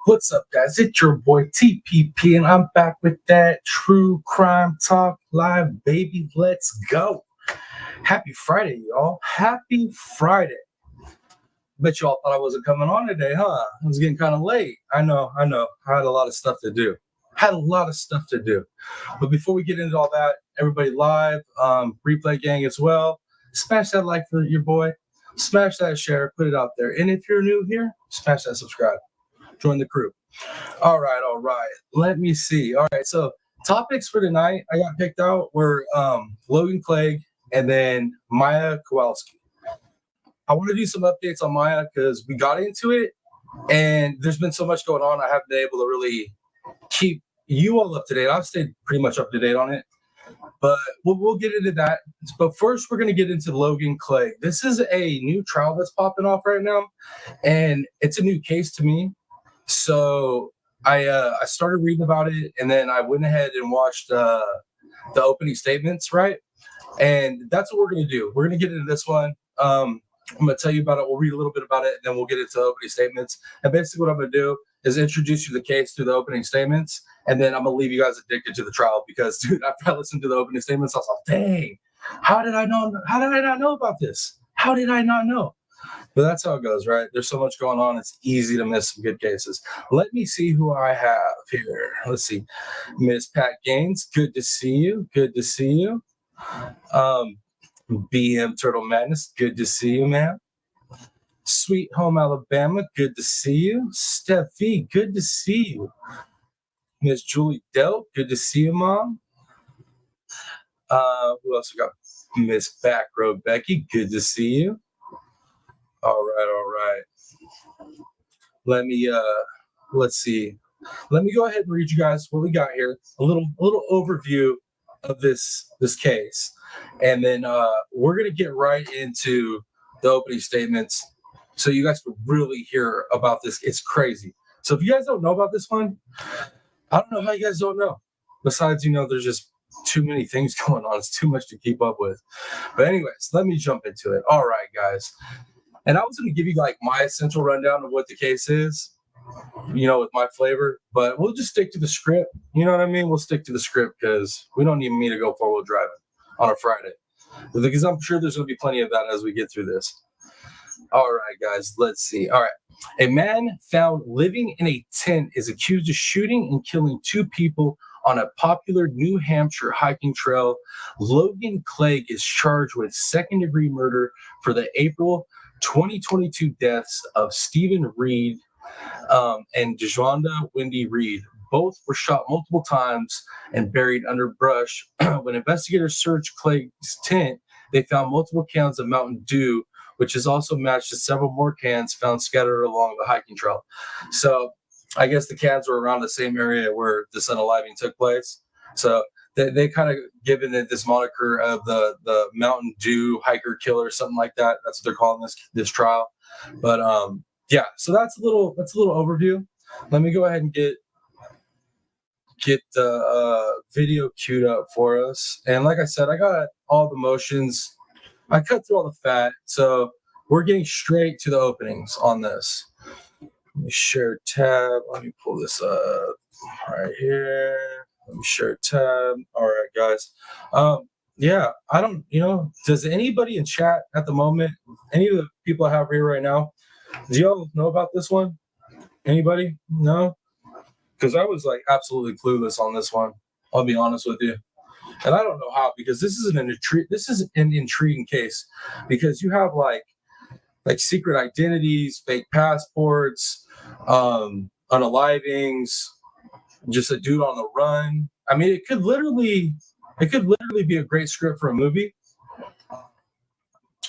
What's up, guys? It's your boy TPP, and I'm back with that True Crime Talk live, baby. Let's go. Happy Friday, y'all. Happy Friday. Bet y'all thought I wasn't coming on today, huh? It was getting kind of late. I know. I had a lot of stuff to do. But before we get into all that, everybody live, replay gang as well, smash that like for your boy. Smash that share, put it out there. And if you're new here, smash that subscribe. Join the crew. All right. Let me see. All right, so topics for tonight I got picked out were Logan Clegg and then Maya Kowalski. I want to do some updates on Maya because we got into it and there's been so much going on. I haven't been able to really keep you all up to date. I've stayed pretty much up to date on it, but we'll get into that. But first, we're going to get into Logan Clegg. This is a new trial that's popping off right now, and it's a new case to me. So I started reading about it, and then I went ahead and watched the opening statements, right? And that's what we're going to do. We're going to get into this one. I'm going to tell you about it. We'll read a little bit about it, and then we'll get into the opening statements. And basically what I'm going to do is introduce you to the case through the opening statements, and then I'm going to leave you guys addicted to the trial because, dude, after I listened to the opening statements, I was like, dang, how did I not know about this? How did I not know? But that's how it goes, right? There's so much going on. It's easy to miss some good cases. Let me see who I have here. Let's see. Miss Pat Gaines, good to see you. BM Turtle Madness, good to see you, man. Sweet Home Alabama, good to see you. Steffi, good to see you. Miss Julie Dell, good to see you, Mom. Who else we got? Miss Back Row Becky, good to see you. All right. Let's see. Let me go ahead and read you guys what we got here. A little overview of this case, and then we're gonna get right into the opening statements, so you guys can really hear about this. It's crazy. So if you guys don't know about this one, I don't know how you guys don't know. Besides, there's just too many things going on. It's too much to keep up with. But anyways, let me jump into it. All right, guys. And I was going to give you like my essential rundown of what the case is, with my flavor, but we'll just stick to the script. You know what I mean? We'll stick to the script because we don't need me to go four-wheel driving on a Friday, because I'm sure there's going to be plenty of that as we get through this. All right, guys, let's see. All right. A man found living in a tent is accused of shooting and killing two people on a popular New Hampshire hiking trail. Logan Clegg is charged with second-degree murder for the April 2022 deaths of Stephen Reed and DeJonda Wendy Reed. Both were shot multiple times and buried under brush. When investigators searched Clegg's tent, they found multiple cans of Mountain Dew, which is also matched to several more cans found scattered along the hiking trail. So I guess the cans were around the same area where this unaliving took place. So they kind of given it this moniker of the Mountain Dew hiker killer, something like that. That's what they're calling this trial. But yeah, so that's a little overview. Let me go ahead and get the video queued up for us. And like I said, I got all the motions. I cut through all the fat, so we're getting straight to the openings on this. Let me share tab. Let me pull this up right here. Let me share tab. All right, guys. Yeah, I don't, does anybody in chat at the moment, any of the people I have here right now, do y'all know about this one? Anybody? No? Because I was like absolutely clueless on this one. I'll be honest with you. And I don't know how, because this is an intriguing case, because you have like secret identities, fake passports, unalivings, just a dude on the run. I mean, it could literally be a great script for a movie.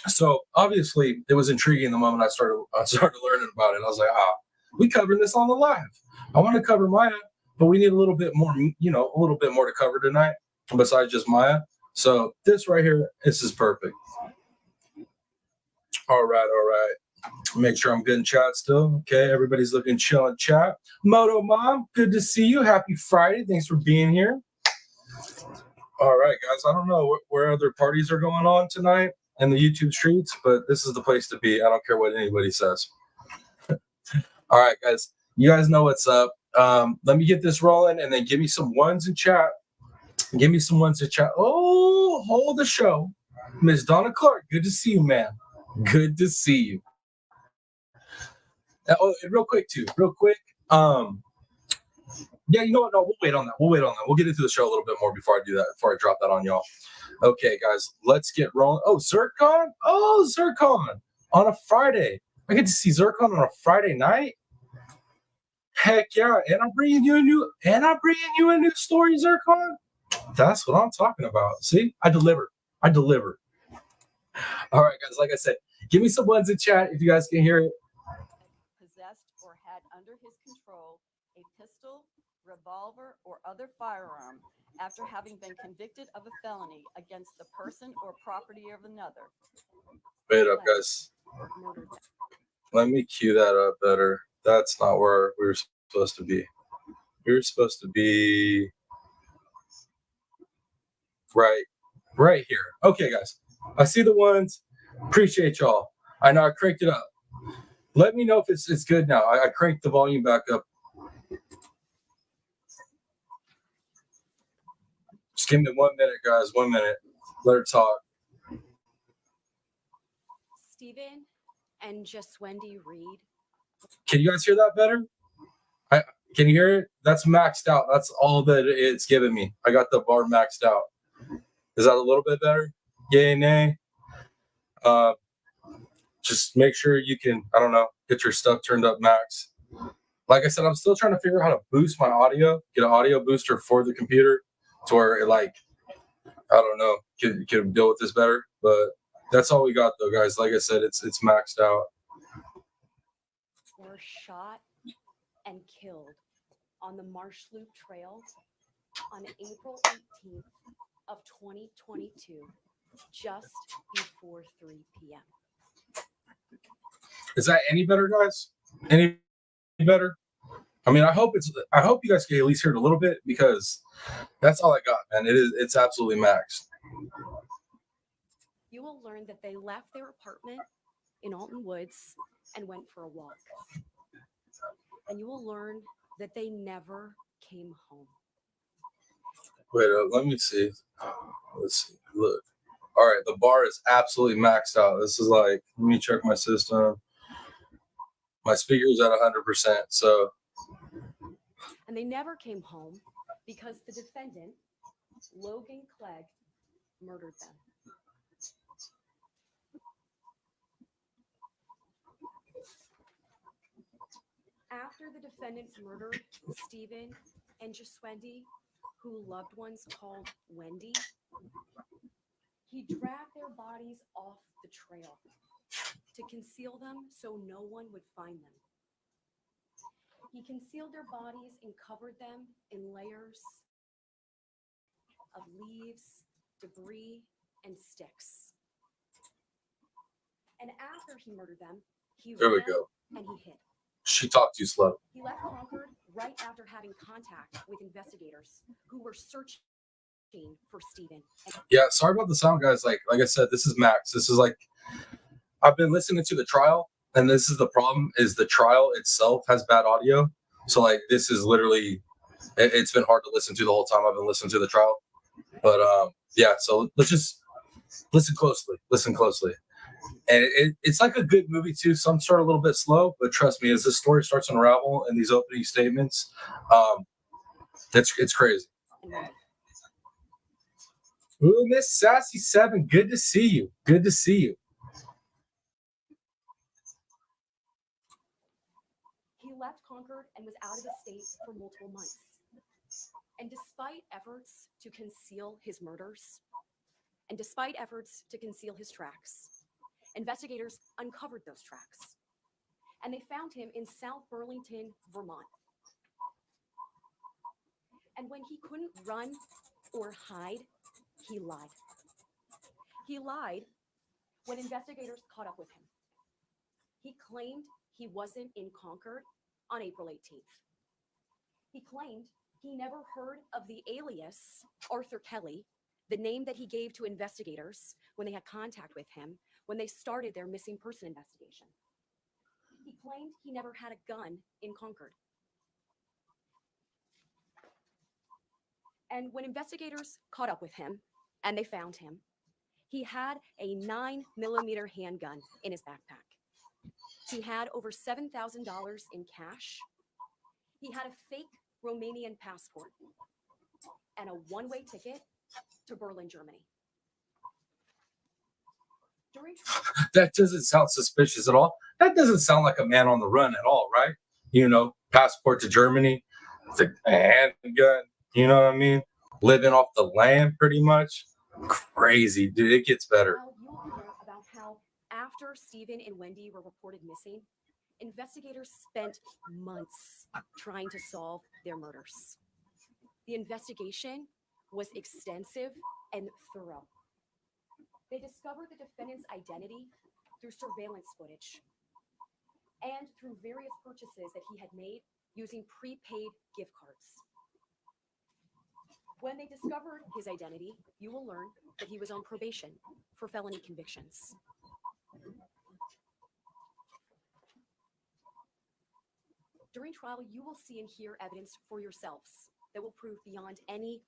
So obviously it was intriguing the moment I started learning about it. I was like, we covered this on the live. I want to cover Maya, but we need a little bit more, to cover tonight besides just Maya. So this right here, this is perfect. All right. Make sure I'm good in chat still. Okay, everybody's looking chill in chat. Moto Mom, good to see you. Happy Friday. Thanks for being here. All right, guys. I don't know where other parties are going on tonight in the YouTube streets, but this is the place to be. I don't care what anybody says. All right, guys. You guys know what's up. Let me get this rolling, and then give me some ones in chat. Give me some ones in chat. Oh, hold the show. Miss Donna Clark, good to see you, man. Good to see you. Oh, and real quick, too. Real quick. Yeah, you know what? No, we'll wait on that. We'll get into the show a little bit more before I do that, before I drop that on y'all. Okay, guys, let's get rolling. Oh, Zircon? Oh, Zircon on a Friday. I get to see Zircon on a Friday night. Heck yeah! And I'm bringing you a new story, Zircon. That's what I'm talking about. See, I deliver. All right, guys. Like I said, give me some ones in chat if you guys can hear it. Possessed or had under his control a pistol, revolver, or other firearm after having been convicted of a felony against the person or property of another. Wait up, guys. Let me cue that up better. That's not where we were supposed to be. We were supposed to be right here. Okay, guys. I see the ones. Appreciate y'all. I know I cranked it up. Let me know if it's good now. I cranked the volume back up. Just give me 1 minute, guys. 1 minute. Let her talk. Stephen and just Wendy Reed. Can you guys hear that better? Can you hear it? That's maxed out. That's all that it's giving me. I got the bar maxed out. Is that a little bit better? Yay, nay? Just make sure you can, I don't know, get your stuff turned up max. Like I said, I'm still trying to figure out how to boost my audio, get an audio booster for the computer to where it, like, I don't know, can deal with this better. But that's all we got though, guys. Like I said, it's maxed out. Were shot and killed on the Marsh Loop Trail on April 18th of 2022, just before 3 p.m. Is that any better, guys? Any better? I mean, I hope you guys can at least hear it a little bit, because that's all I got, man. It's absolutely maxed. You will learn that they left their apartment in Alton Woods and went for a walk. And you will learn that they never came home. Wait, let me see. Let's see. Look. All right, the bar is absolutely maxed out. This is like, let me check my system. My speaker's at 100%. So. And they never came home because the defendant, Logan Clegg, murdered them. After the defendant murdered Stephen and Jeswendi, who loved ones called Wendy, he dragged their bodies off the trail to conceal them so no one would find them. He concealed their bodies and covered them in layers of leaves, debris, and sticks. And after he murdered them, he ran and he hid. She talked too slow. He left Concord right after having contact with investigators who were searching for Stephen. Yeah, sorry about the sound, guys. Like I said, this is max. This is like, I've been listening to the trial, and this is the problem, is the trial itself has bad audio. So like, this is literally, it's been hard to listen to the whole time I've been listening to the trial. But yeah, so let's just listen closely. And it's like a good movie too. Some start a little bit slow, but trust me, as this story starts to unravel in these opening statements, it's crazy. Ooh, Miss Sassy 7, good to see you. Good to see you. He left Concord and was out of the state for multiple months. And despite efforts to conceal his murders, and despite efforts to conceal his tracks, investigators uncovered those tracks, and they found him in South Burlington, Vermont. And when he couldn't run or hide, he lied. He lied when investigators caught up with him. He claimed he wasn't in Concord on April 18th. He claimed he never heard of the alias Arthur Kelly, the name that he gave to investigators when they had contact with him when they started their missing person investigation. He claimed he never had a gun in Concord. And when investigators caught up with him and they found him, he had a 9mm handgun in his backpack. He had over $7,000 in cash. He had a fake Romanian passport and a one-way ticket to Berlin, Germany. During That doesn't sound suspicious at all. That doesn't sound like a man on the run at all, right? You know, passport to Germany, the handgun, you know what I mean? Living off the land pretty much. Crazy, dude. It gets better. Now, you will hear about how after Stephen and Wendy were reported missing, investigators spent months trying to solve their murders. The investigation was extensive and thorough. They discovered the defendant's identity through surveillance footage and through various purchases that he had made using prepaid gift cards. When they discovered his identity, you will learn that he was on probation for felony convictions. During trial, you will see and hear evidence for yourselves that will prove beyond any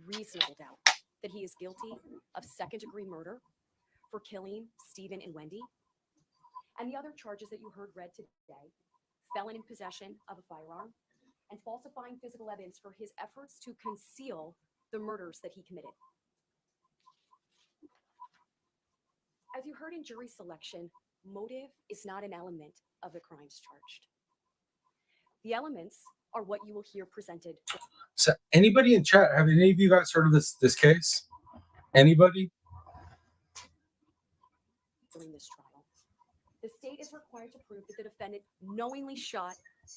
reasonable doubt that he is guilty of second-degree murder for killing Stephen and Wendy, and the other charges that you heard read today: felon in possession of a firearm and falsifying physical evidence for his efforts to conceal the murders that he committed. As you heard in jury selection, motive is not an element of the crimes charged. The elements are what you will hear presented. So anybody in chat, have any of you guys heard of this case? Anybody? During this trial, the state is required to prove that the defendant knowingly shot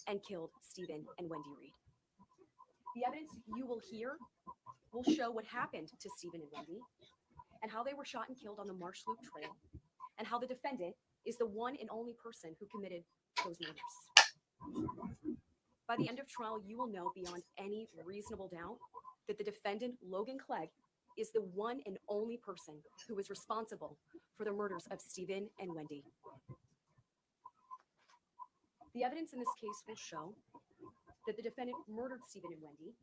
and killed Stephen and Wendy Reed. The evidence you will hear will show what happened to Stephen and Wendy and how they were shot and killed on the Marsh Loop Trail, and how the defendant is the one and only person who committed those murders. By the end of trial, you will know beyond any reasonable doubt that the defendant, Logan Clegg, is the one and only person who is responsible for the murders of Stephen and Wendy. The evidence in this case will show that the defendant murdered Stephen and Wendy.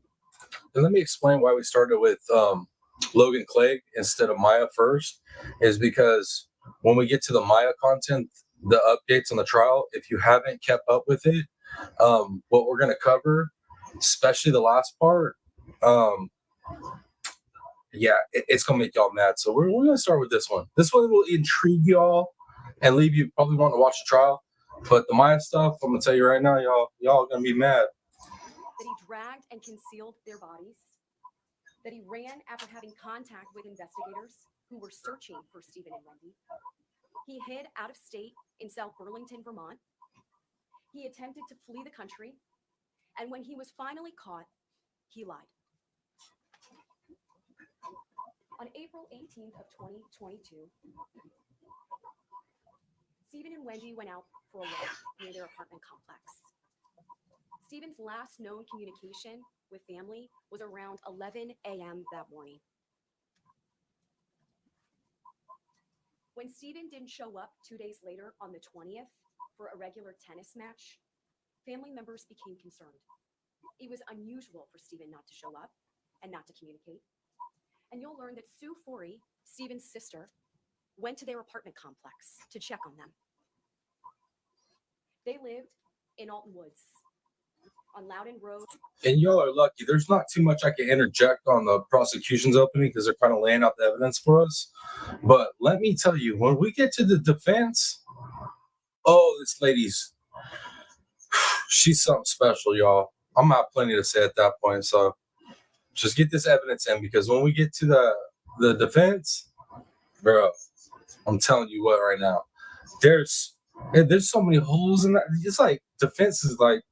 And let me explain why we started with Logan Clegg instead of Maya first, is because when we get to the Maya content, the updates on the trial, if you haven't kept up with it, what we're going to cover, especially the last part, it's going to make y'all mad. So we're going to start with this one. This one will intrigue y'all and leave you probably wanting to watch the trial. But the Maya stuff, I'm going to tell you right now, y'all going to be mad. That he dragged and concealed their bodies, that he ran after having contact with investigators who were searching for Stephen and Wendy. He hid out of state in South Burlington, Vermont. He attempted to flee the country, and when he was finally caught, he lied. On April 18th of 2022, Stephen and Wendy went out for a walk near their apartment complex. Stephen's last known communication with family was around 11 a.m. that morning. When Stephen didn't show up 2 days later on the 20th for a regular tennis match, family members became concerned. It was unusual for Stephen not to show up and not to communicate. And you'll learn that Sue Forey, Stephen's sister, went to their apartment complex to check on them. They lived in Alton Woods on Loudon Road. And y'all are lucky. There's not too much I can interject on the prosecution's opening because they're kind of laying out the evidence for us. But let me tell you, when we get to the defense, this lady's, she's something special, y'all. I'm not plenty to say at that point. So just get this evidence in, because when we get to the defense, bro, I'm telling you what right now, there's so many holes in that. It's like defense is like,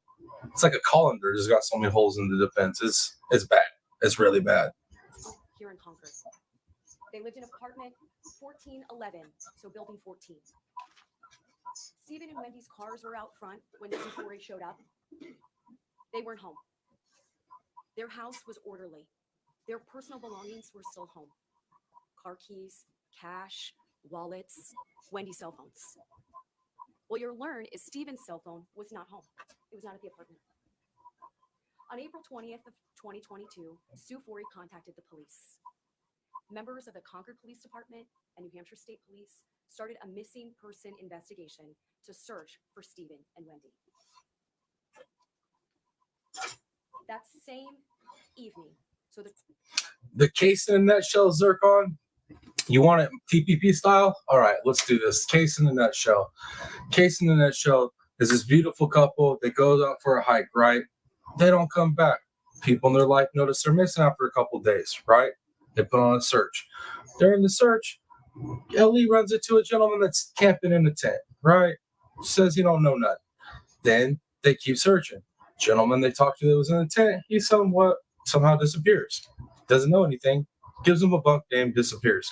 it's like a colander. It's got so many holes in the defense. It's bad. It's really bad. Here in Concord. They lived in apartment 1411, so building 14. Stephen and Wendy's cars were out front when Sue Forey showed up. They weren't home. Their house was orderly. Their personal belongings were still home. Car keys, cash, wallets, Wendy's cell phones. What you'll learn is Stephen's cell phone was not home. It was not at the apartment. On April 20th of 2022, Sue Forey contacted the police. Members of the Concord Police Department and New Hampshire State Police started a missing person investigation to search for Stephen and Wendy. That same evening, so The case in a nutshell, Zircon. You want it TPP style? All right, let's do this. Case in a nutshell. Case in a nutshell is this beautiful couple that goes out for a hike, right? They don't come back. People in their life notice they're missing after a couple days, right? They put on a search. During the search, Ellie runs into a gentleman that's camping in a tent, right? Says he don't know nothing. Then they keep searching. Gentleman they talked to that was in the tent, he somehow disappears. Doesn't know anything. Gives them a bunk name, disappears.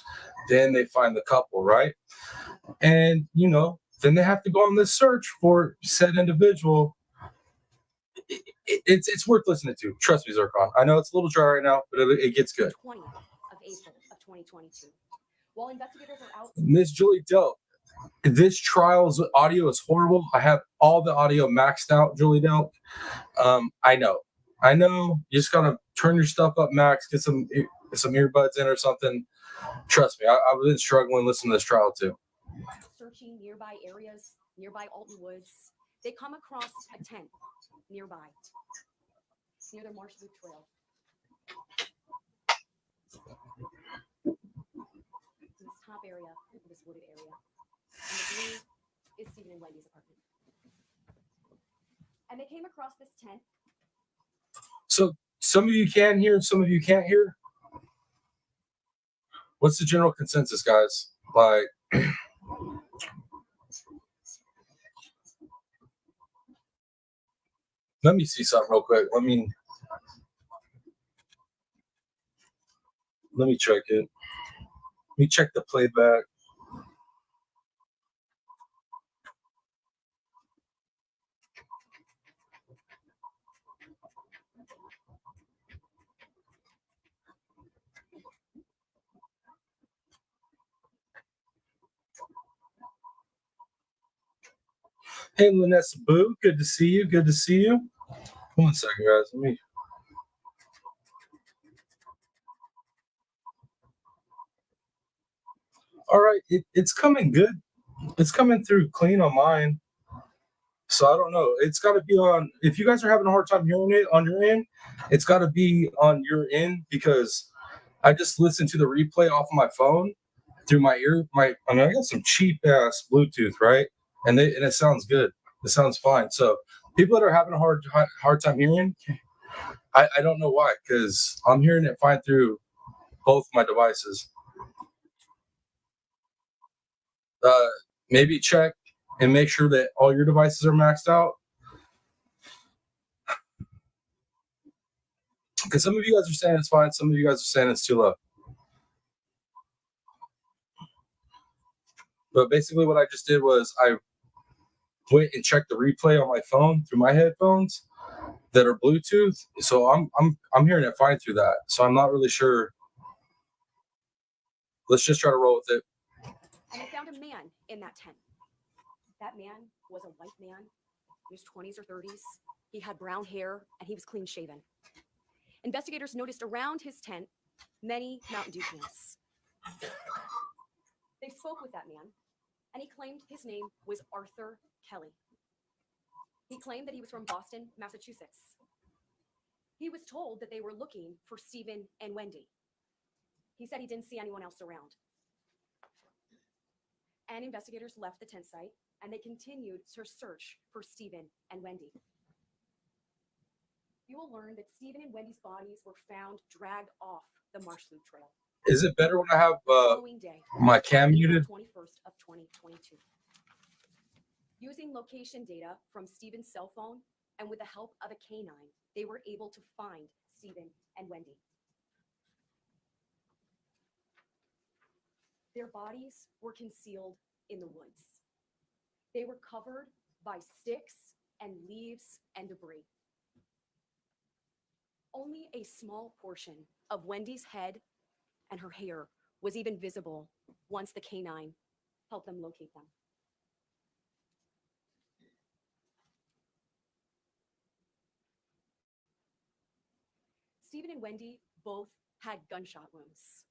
Then they find the couple, right? And then they have to go on this search for said individual. It's worth listening to. Trust me, Zircon. I know it's a little dry right now, but it gets good. 20th of April of 2022. While investigators are out. Miss Julie Delk, this trial's audio is horrible. I have all the audio maxed out, Julie Delk. I know. You just gotta turn your stuff up max, get some earbuds in or something. Trust me, I've been struggling listening to this trial too. Searching nearby areas, nearby Alton Woods, they come across a tent nearby, near the Marsh Loop Trail. In this top area, this wooded area. And the blue is Stephen and Wendy's apartment. And they came across this tent. So some of you can hear, some of you can't hear. What's the general consensus, guys? Like, let me see something real quick. Let me check it. Let me check the playback. Hey, Lynessa Boo, good to see you. Good to see you. One second, guys. Let me. All right, it's coming good. It's coming through clean on mine. So I don't know. It's got to be on. If you guys are having a hard time hearing it on your end, it's got to be on your end because I just listened to the replay off of my phone through my ear. I got some cheap ass Bluetooth, right? And it sounds good. It sounds fine. So people that are having a hard time hearing, I don't know why, because I'm hearing it fine through both my devices. Maybe check and make sure that all your devices are maxed out. Because some of you guys are saying it's fine, some of you guys are saying it's too low. But basically what I just did was I went and checked the replay on my phone through my headphones that are Bluetooth. So I'm hearing it fine through that. So I'm not really sure. Let's just try to roll with it. And they found a man in that tent. That man was a white man in his 20s or 30s. He had brown hair and he was clean shaven. Investigators noticed around his tent many Mountain Dew cans. They spoke with that man and he claimed his name was Arthur Kelly. He claimed that he was from Boston, Massachusetts. He was told that they were looking for Stephen and Wendy. He said he didn't see anyone else around. And investigators left the tent site and they continued to search for Stephen and Wendy. You will learn that Stephen and Wendy's bodies were found dragged off the Marsh Loop Trail. Is it better when I have my cam muted? 21st of 2022. Using location data from Stephen's cell phone and with the help of a canine, they were able to find Stephen and Wendy. Their bodies were concealed in the woods. They were covered by sticks and leaves and debris. Only a small portion of Wendy's head and her hair was even visible once the canine helped them locate them. Stephen and Wendy both had gunshot wounds,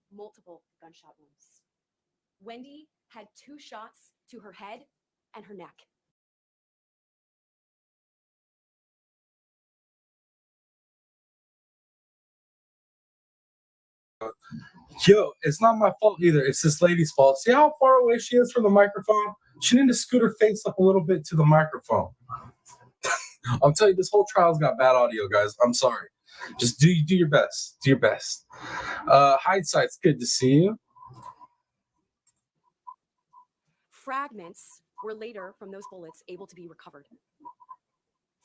multiple gunshot wounds. Wendy had 2 shots to her head and her neck. Yo, it's not my fault either. It's this lady's fault. See how far away she is from the microphone? She needed to scoot her face up a little bit to the microphone. I'm telling you, this whole trial's got bad audio, guys. I'm sorry. Just do your best. Do your best. Hindsight's good to see you. Fragments were later from those bullets able to be recovered.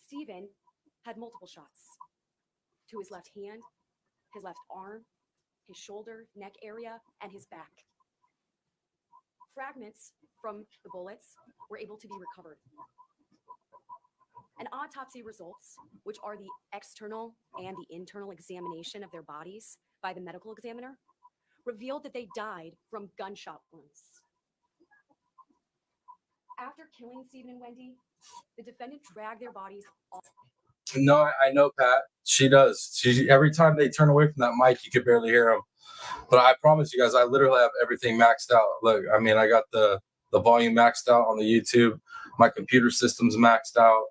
Stephen had multiple shots to his left hand, his left arm, his shoulder, neck area, and his back. Fragments from the bullets were able to be recovered. And autopsy results, which are the external and the internal examination of their bodies by the medical examiner, revealed that they died from gunshot wounds. After killing Stephen and Wendy, the defendant dragged their bodies off. No, I know, Pat. She does. Every time they turn away from that mic, you could barely hear them. But I promise you guys, I literally have everything maxed out. Look, I mean, I got the volume maxed out on the YouTube. My computer system's maxed out.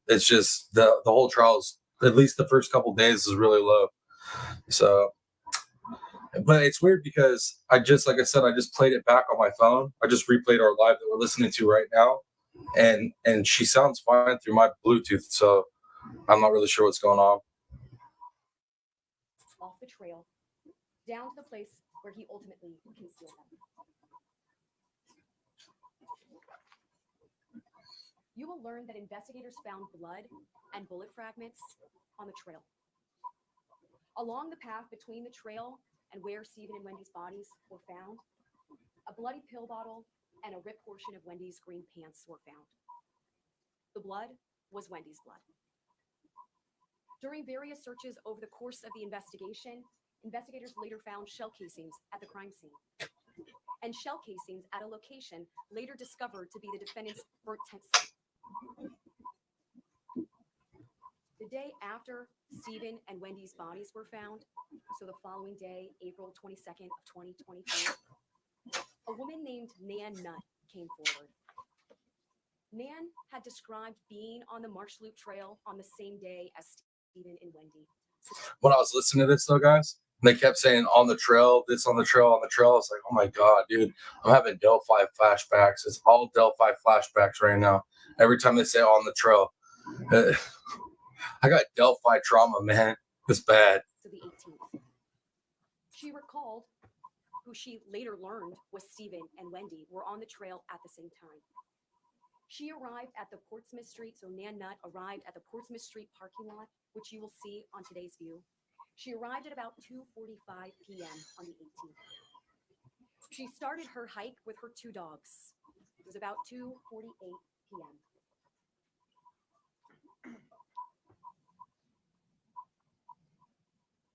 It's just the whole trial's, at least the first couple days, is really low. So, but it's weird because like I said, I just played it back on my phone. I just replayed our live that we're listening to right now, and she sounds fine through my Bluetooth. So I'm not really sure what's going on. Off the trail, down to the place where he ultimately concealed them. You will learn that investigators found blood and bullet fragments on the trail. Along the path between the trail and where Stephen and Wendy's bodies were found, a bloody pill bottle and a ripped portion of Wendy's green pants were found. The blood was Wendy's blood. During various searches over the course of the investigation, investigators later found shell casings at the crime scene, and shell casings at a location later discovered to be the defendant's burnt tent site. The day after Stephen and Wendy's bodies were found, so the following day, April 22nd of 2024, a woman named Nan Nutt came forward. Nan had described being on the Marsh Loop Trail on the same day as Stephen and Wendy. When I was listening to this, though, guys, they kept saying on the trail, this on the trail, on the trail. It's like, oh my God, dude, I'm having Delphi flashbacks. It's all Delphi flashbacks right now. Every time they say on the trail, I got Delphi trauma, man. It's bad. To the 18th. She recalled who she later learned was Stephen and Wendy were on the trail at the same time. She arrived at the Portsmouth Street, so Nan Nutt arrived at the Portsmouth Street parking lot, which you will see on today's view. She arrived at about 2:45 p.m. on the 18th. She started her hike with her 2 dogs. It was about 2:48 p.m.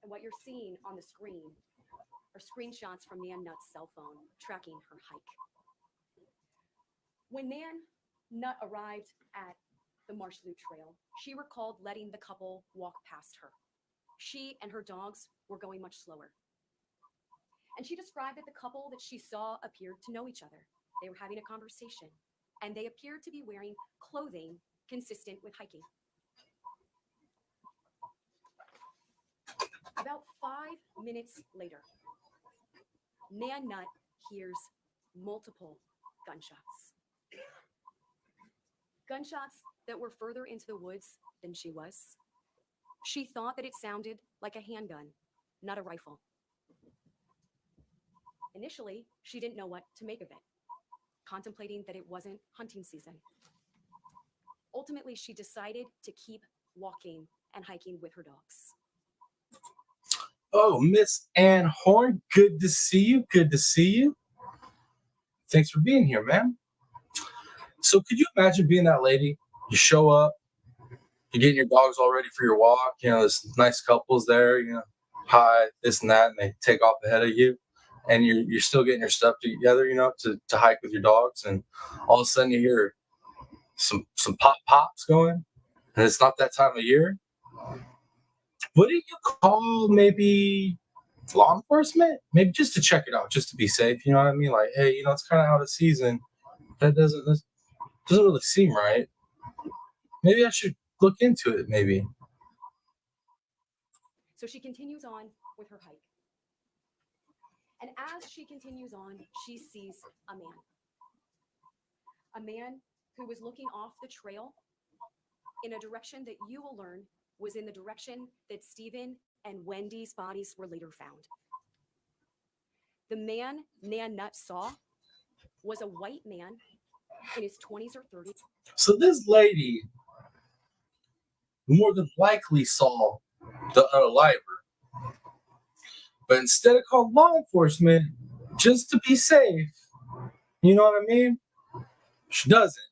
And what you're seeing on the screen are screenshots from Nan Nutt's cell phone tracking her hike. When Nan Nutt arrived at the Marsh Loop Trail, she recalled letting the couple walk past her. She and her dogs were going much slower. And she described that the couple that she saw appeared to know each other. They were having a conversation, and they appeared to be wearing clothing consistent with hiking. About 5 minutes later, Nan Nutt hears multiple gunshots. Gunshots that were further into the woods than she was. She thought that it sounded like a handgun, not a rifle. Initially, she didn't know what to make of it, contemplating that it wasn't hunting season. Ultimately, she decided to keep walking and hiking with her dogs. Oh, Miss Ann Horn, good to see you. Good to see you. Thanks for being here, man. So could you imagine being that lady? You show up, you're getting your dogs all ready for your walk. You know, there's nice couples there, you know, hi, this and that, and they take off ahead of you. And you're still getting your stuff together, you know, to hike with your dogs. And all of a sudden you hear some pops going. And it's not that time of year. Wouldn't you call maybe law enforcement? Maybe just to check it out, just to be safe. You know what I mean? Like, hey, it's kind of out of season. That doesn't really seem right. Maybe I should look into it. Maybe. So she continues on with her hike. And as she continues on, she sees a man. A man who was looking off the trail in a direction that you will learn was in the direction that Stephen and Wendy's bodies were later found. The man Nan Nut saw was a white man in his 20s or 30s. So this lady more than likely saw the unaliver, but instead of calling law enforcement just to be safe, you know what I mean? She doesn't.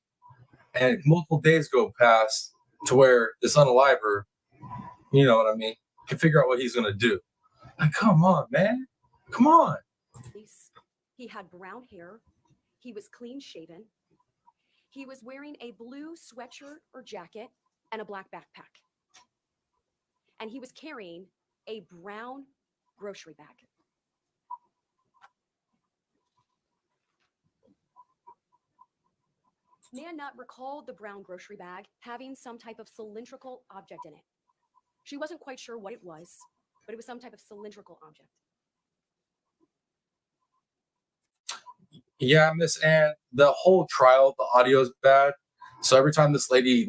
And multiple days go past to where this unaliver, you know what I mean, can figure out what he's gonna do. Like, come on, man. Come on. He had brown hair. He was clean shaven. He was wearing a blue sweatshirt or jacket and a black backpack. And he was carrying a brown grocery bag. Nan Nut recalled the brown grocery bag having some type of cylindrical object in it. She wasn't quite sure what it was, but it was some type of cylindrical object. Yeah, Miss Ann, the whole trial, the audio is bad. So every time this lady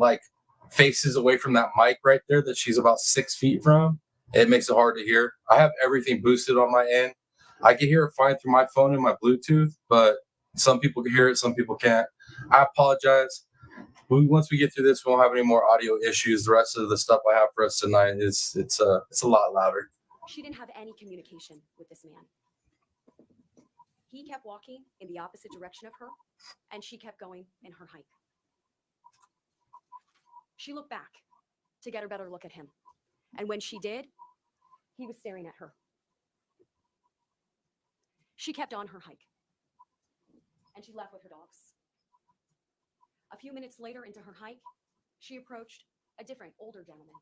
faces away from that mic right there that she's about 6 feet from, it makes it hard to hear. I have everything boosted on my end. I can hear it fine through my phone and my Bluetooth, but some people can hear it, some people can't. I apologize. Once we get through this, we won't have any more audio issues. The rest of the stuff I have for us tonight it's a lot louder. She didn't have any communication with this man. He kept walking in the opposite direction of her, and she kept going in her hike. She looked back to get a better look at him. And when she did, he was staring at her. She kept on her hike, and she left with her dogs. A few minutes later into her hike, she approached a different, older gentleman.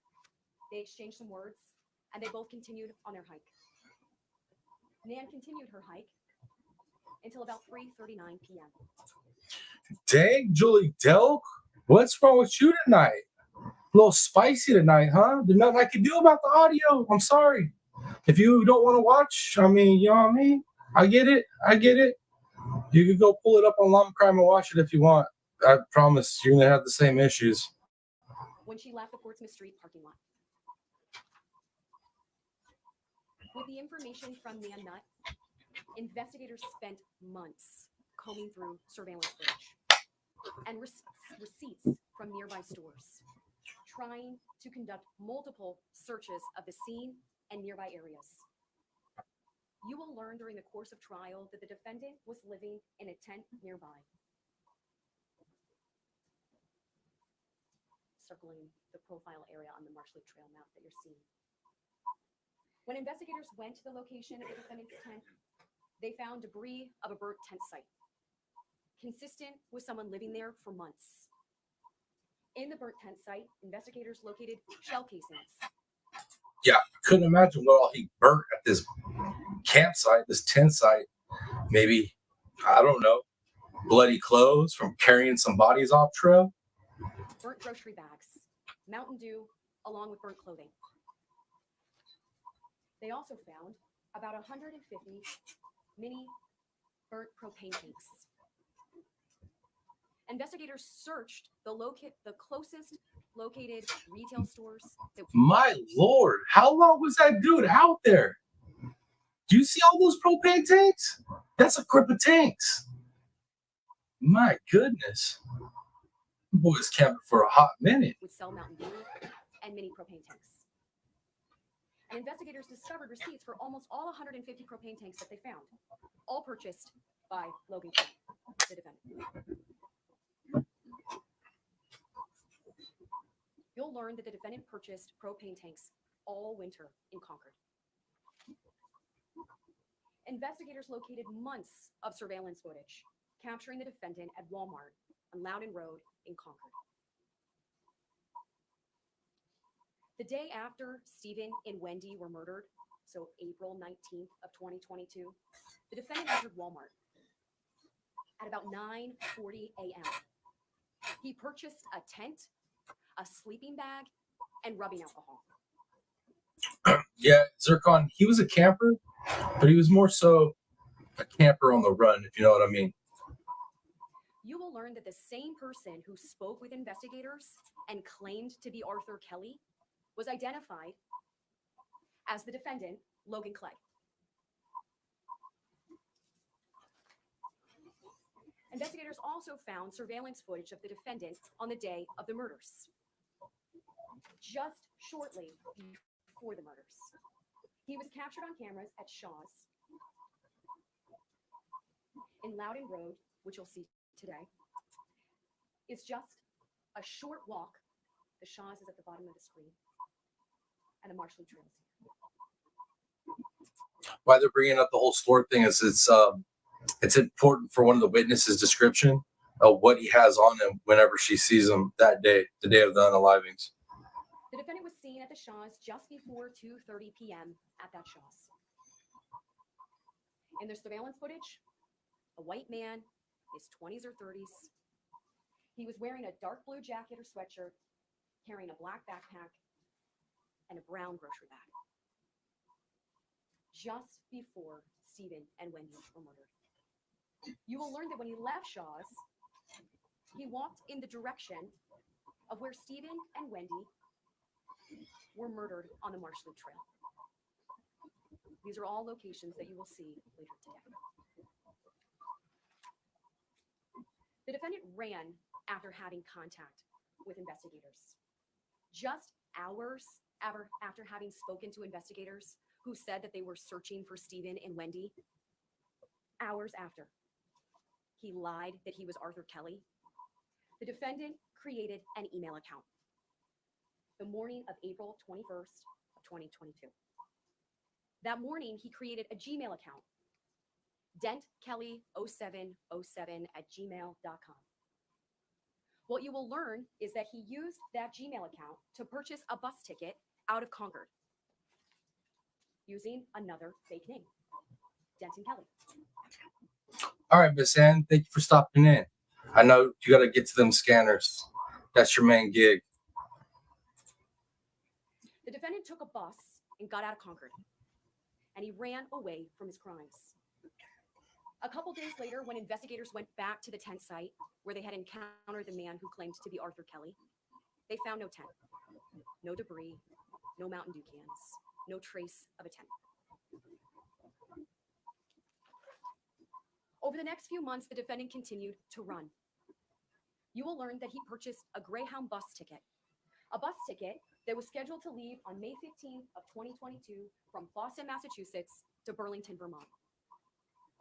They exchanged some words, and they both continued on their hike. Nan continued her hike until about 3:39 p.m. Dang, Julie Delk, what's wrong with you tonight? A little spicy tonight, huh? There's nothing I can do about the audio. I'm sorry. If you don't want to watch, I mean, you know what I mean? I get it. You can go pull it up on Llama Crime and watch it if you want. I promise you're going to have the same issues. When she left the Portsmouth Street parking lot. With the information from Nan Nut, investigators spent months combing through surveillance footage and receipts from nearby stores, trying to conduct multiple searches of the scene and nearby areas. You will learn during the course of trial that the defendant was living in a tent nearby. Circling the profile area on the Marsh Lake Trail map that you're seeing. When investigators went to the location of the defendant's tent, they found debris of a burnt tent site, consistent with someone living there for months. In the burnt tent site, investigators located shell casings. Yeah, I couldn't imagine what all he burnt at this campsite, this tent site. Maybe, I don't know, bloody clothes from carrying some bodies off trail. Burnt grocery bags, Mountain Dew, along with burnt clothing. They also found about 150 mini burnt propane tanks. Investigators searched the closest located retail stores. My Lord, how long was that dude out there? Do you see all those propane tanks? That's a grip of tanks. My goodness. The boys camping for a hot minute. Would sell Mountain Dew and mini propane tanks. And investigators discovered receipts for almost all 150 propane tanks that they found, all purchased by Logan King, the defendant. You'll learn that the defendant purchased propane tanks all winter in Concord. Investigators located months of surveillance footage capturing the defendant at Walmart on Loudon Road in Concord. The day after Stephen and Wendy were murdered, so April 19th of 2022, the defendant entered Walmart at about 9:40 a.m. He purchased a tent, a sleeping bag, and rubbing alcohol. Yeah, Zircon, he was a camper, but he was more so a camper on the run, if you know what I mean. You will learn that the same person who spoke with investigators and claimed to be Arthur Kelly was identified as the defendant, Logan Clegg. Investigators also found surveillance footage of the defendant on the day of the murders, just shortly before the murders. He was captured on cameras at Shaw's in Loudon Road, which you'll see today. It's just a short walk. The Shaw's is at the bottom of the screen, and the Marshall Trail is here. Why they're bringing up the whole store thing is it's important for one of the witnesses' description of what he has on him whenever she sees him that day, the day of the unalivings. The defendant was seen at the Shaw's just before 2:30 p.m. at that Shaw's. In the surveillance footage, a white man, his 20s or 30s. He was wearing a dark blue jacket or sweatshirt, carrying a black backpack, and a brown grocery bag. Just before Stephen and Wendy were murdered. You will learn that when he left Shaw's, he walked in the direction of where Stephen and Wendy were murdered on the Marshall Trail. These are all locations that you will see later today. The defendant ran after having contact with investigators. Just hours after having spoken to investigators who said that they were searching for Stephen and Wendy, hours after, he lied that he was Arthur Kelly. The defendant created an email account the morning of April 21st of 2022. That morning, he created a Gmail account, dentkelly0707@gmail.com. What you will learn is that he used that Gmail account to purchase a bus ticket out of Concord using another fake name, Denton Kelly. All right, Miss Ann, thank you for stopping in. I know you got to get to them scanners. That's your main gig. The defendant took a bus and got out of Concord, and he ran away from his crimes. A couple days later, when investigators went back to the tent site where they had encountered the man who claimed to be Arthur Kelly, they found no tent, no debris, no Mountain Dew cans, no trace of a tent. Over the next few months, the defendant continued to run. You will learn that he purchased a Greyhound bus ticket, a bus ticket that was scheduled to leave on May 15th of 2022 from Boston, Massachusetts to Burlington, Vermont.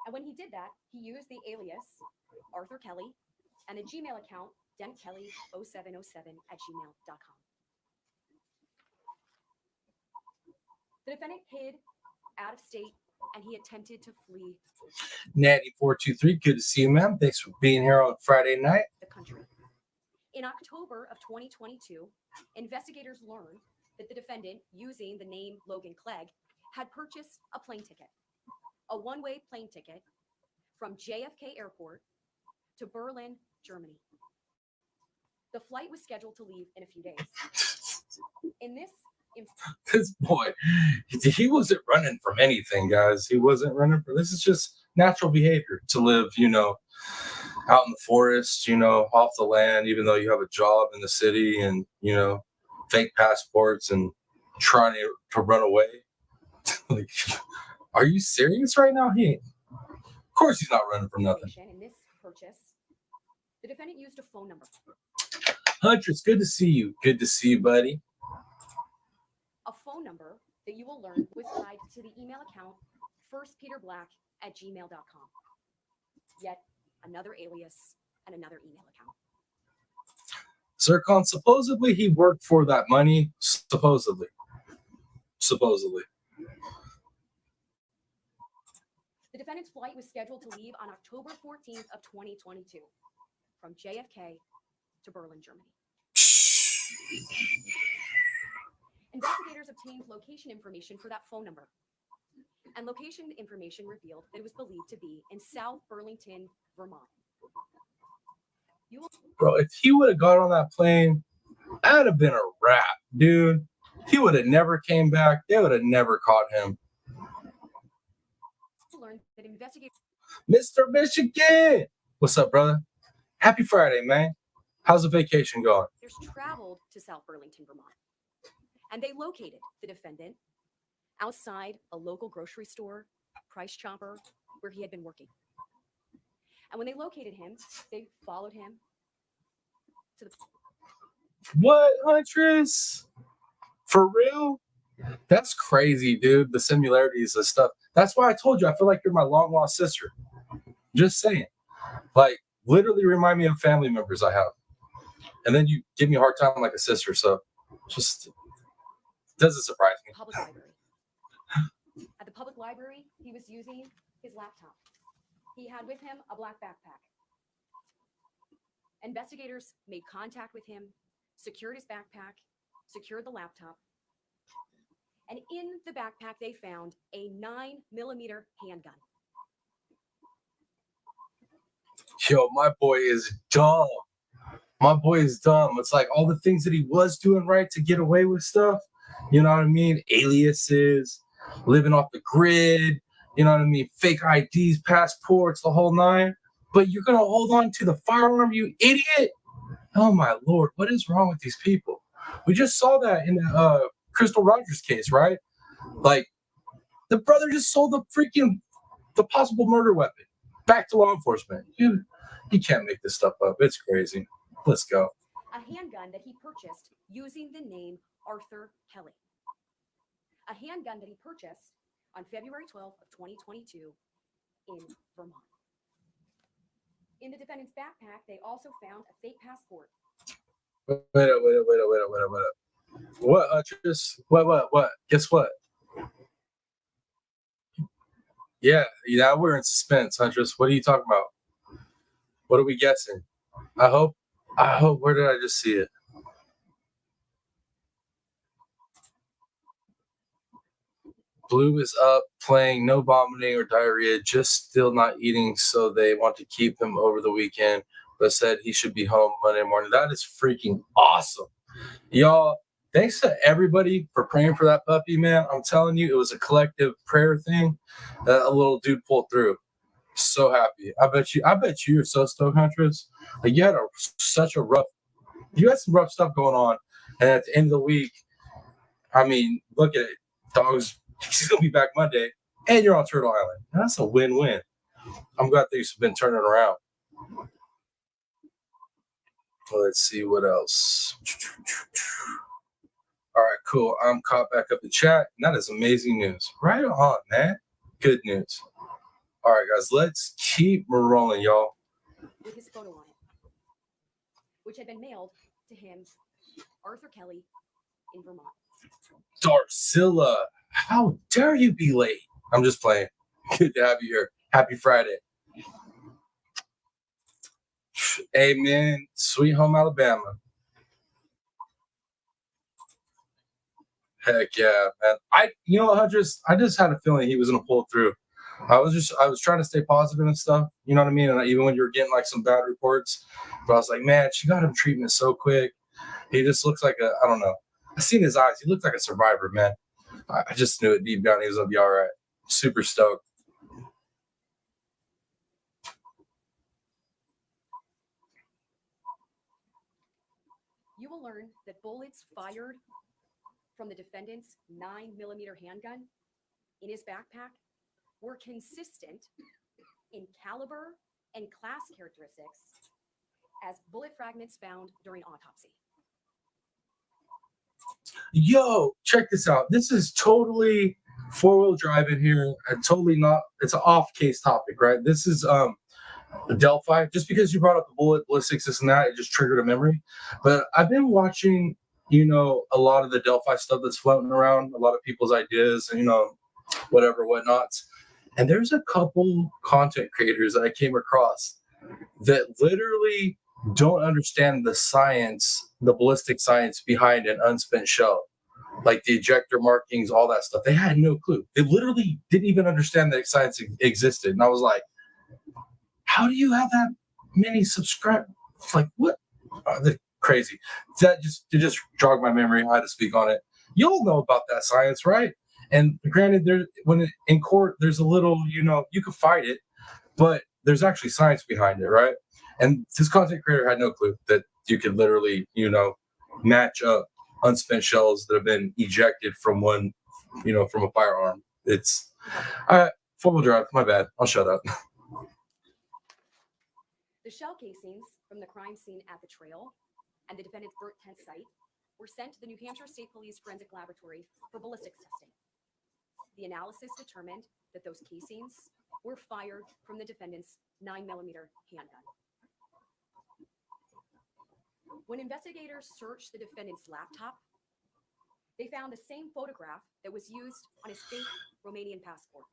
And when he did that, he used the alias Arthur Kelly and the Gmail account dentkelly0707@gmail.com. The defendant hid out of state and he attempted to flee Natty423, good to see you, ma'am. Thanks for being here on Friday night. the country. In October of 2022, investigators learned that the defendant, using the name Logan Clegg, had purchased a plane ticket, a one-way plane ticket from JFK Airport to Berlin, Germany. The flight was scheduled to leave in a few days. In this This boy, he wasn't running from anything, guys. He wasn't running from this. Is just natural behavior to live, out in the forest, off the land, even though you have a job in the city and, fake passports and trying to run away. Like, are you serious right now? Of course he's not running from nothing. in this purchase, the defendant used a phone number. Huntress, good to see you. Good to see you, buddy. A phone number that you will learn was tied to the email account firstpeterblack@gmail.com. Yet another alias and another email account. Zircon, supposedly he worked for that money. Supposedly. The defendant's flight was scheduled to leave on October 14th of 2022 from JFK to Berlin, Germany. Investigators obtained location information for that phone number. And location information revealed that it was believed to be in South Burlington, Vermont. Bro, if he would have got on that plane, that'd have been a wrap, dude. He would have never came back. They would have never caught him. Learned that investigators Mr. Michigan. What's up, brother? Happy Friday, man. How's the vacation going? traveled to South Burlington, Vermont, and they located the defendant outside a local grocery store, Price Chopper, where he had been working. And when they located him, they followed him to the. What, Huntress? For real? That's crazy, dude. The similarities and stuff. That's why I told you I feel like you're my long lost sister. Just saying. Like, literally remind me of family members I have. And then you give me a hard time like a sister. So just doesn't surprise me. Public library. At the public library, he was using his laptop. He had with him a black backpack. Investigators made contact with him, secured his backpack, secured the laptop. And in the backpack, they found a 9mm handgun. Yo, my boy is dumb. My boy is dumb. It's like all the things that he was doing right to get away with stuff. You know what I mean? Aliases, living off the grid. You know what I mean? Fake IDs, passports, the whole nine. But you're going to hold on to the firearm, you idiot. Oh, my Lord. What is wrong with these people? We just saw that in the Crystal Rogers case, right? Like, the brother just sold the possible murder weapon back to law enforcement. You can't make this stuff up. It's crazy. Let's go. A handgun that he purchased using the name Arthur Kelly. A handgun that he purchased on February 12th of 2022 in Vermont. In the defendant's backpack, they also found a fake passport. Wait up. What, What? Guess what? Yeah, we're in suspense, Huntress. What are you talking about? What are we guessing? I hope, where did I just see it? Blue is up, playing, no vomiting or diarrhea, just still not eating, so they want to keep him over the weekend, but said he should be home Monday morning. That is freaking awesome. Y'all, thanks to everybody for praying for that puppy, man. I'm telling you, it was a collective prayer thing that a little dude pulled through. So happy. I bet you you're so stoked, Huntress. Like, you had you had some rough stuff going on, and at the end of the week, I mean, look at it. Dog's, he's gonna be back Monday, and you're on Turtle Island. That's a win-win. I'm glad things have been turning around. Let's see what else. All right, cool. I'm caught back up the chat, and that is amazing news. Right on, man. Good news. All right, guys, let's keep rolling, y'all. With his photo on it, which had been mailed to him, Arthur Kelly, in Vermont. Darcilla, how dare you be late? I'm just playing. Good to have you here. Happy Friday. Amen. Sweet home Alabama. Heck yeah, man. Huntress, I just had a feeling he was gonna pull through. I was trying to stay positive and stuff. You know what I mean? And even when you were getting like some bad reports, but I was like, man, she got him treatment so quick. He just looks like I don't know. I seen his eyes. He looked like a survivor, man. I just knew it deep down. He was gonna be all right. Super stoked. You will learn that bullets fired from the defendant's 9mm handgun in his backpack were consistent in caliber and class characteristics as bullet fragments found during autopsy. Yo, check this out. This is totally four-wheel drive in here. Totally not. It's an off-case topic, right? This is Delphi. Just because you brought up the ballistics, this and that, it just triggered a memory. But I've been watching, a lot of the Delphi stuff that's floating around, a lot of people's ideas, and whatnots. And there's a couple content creators that I came across that literally don't understand the science, the ballistic science behind an unspent shell. like the ejector markings, all that stuff. They had no clue. They literally didn't even understand that science existed. And I was like, how do you have that many subscribers? Like, what? They're crazy. That just jogged my memory. I had to speak on it. You all know about that science, right? And granted, in court, there's a little, you can fight it, but there's actually science behind it, right? And this content creator had no clue that you could literally, match up unspent shells that have been ejected from from a firearm. It's 4-wheel drive. My bad. I'll shut up. The shell casings from the crime scene at the trail and the defendant's burnt tent site were sent to the New Hampshire State Police Forensic Laboratory for ballistics testing. The analysis determined that those casings were fired from the defendant's 9mm handgun. When investigators searched the defendant's laptop, they found the same photograph that was used on his fake Romanian passport.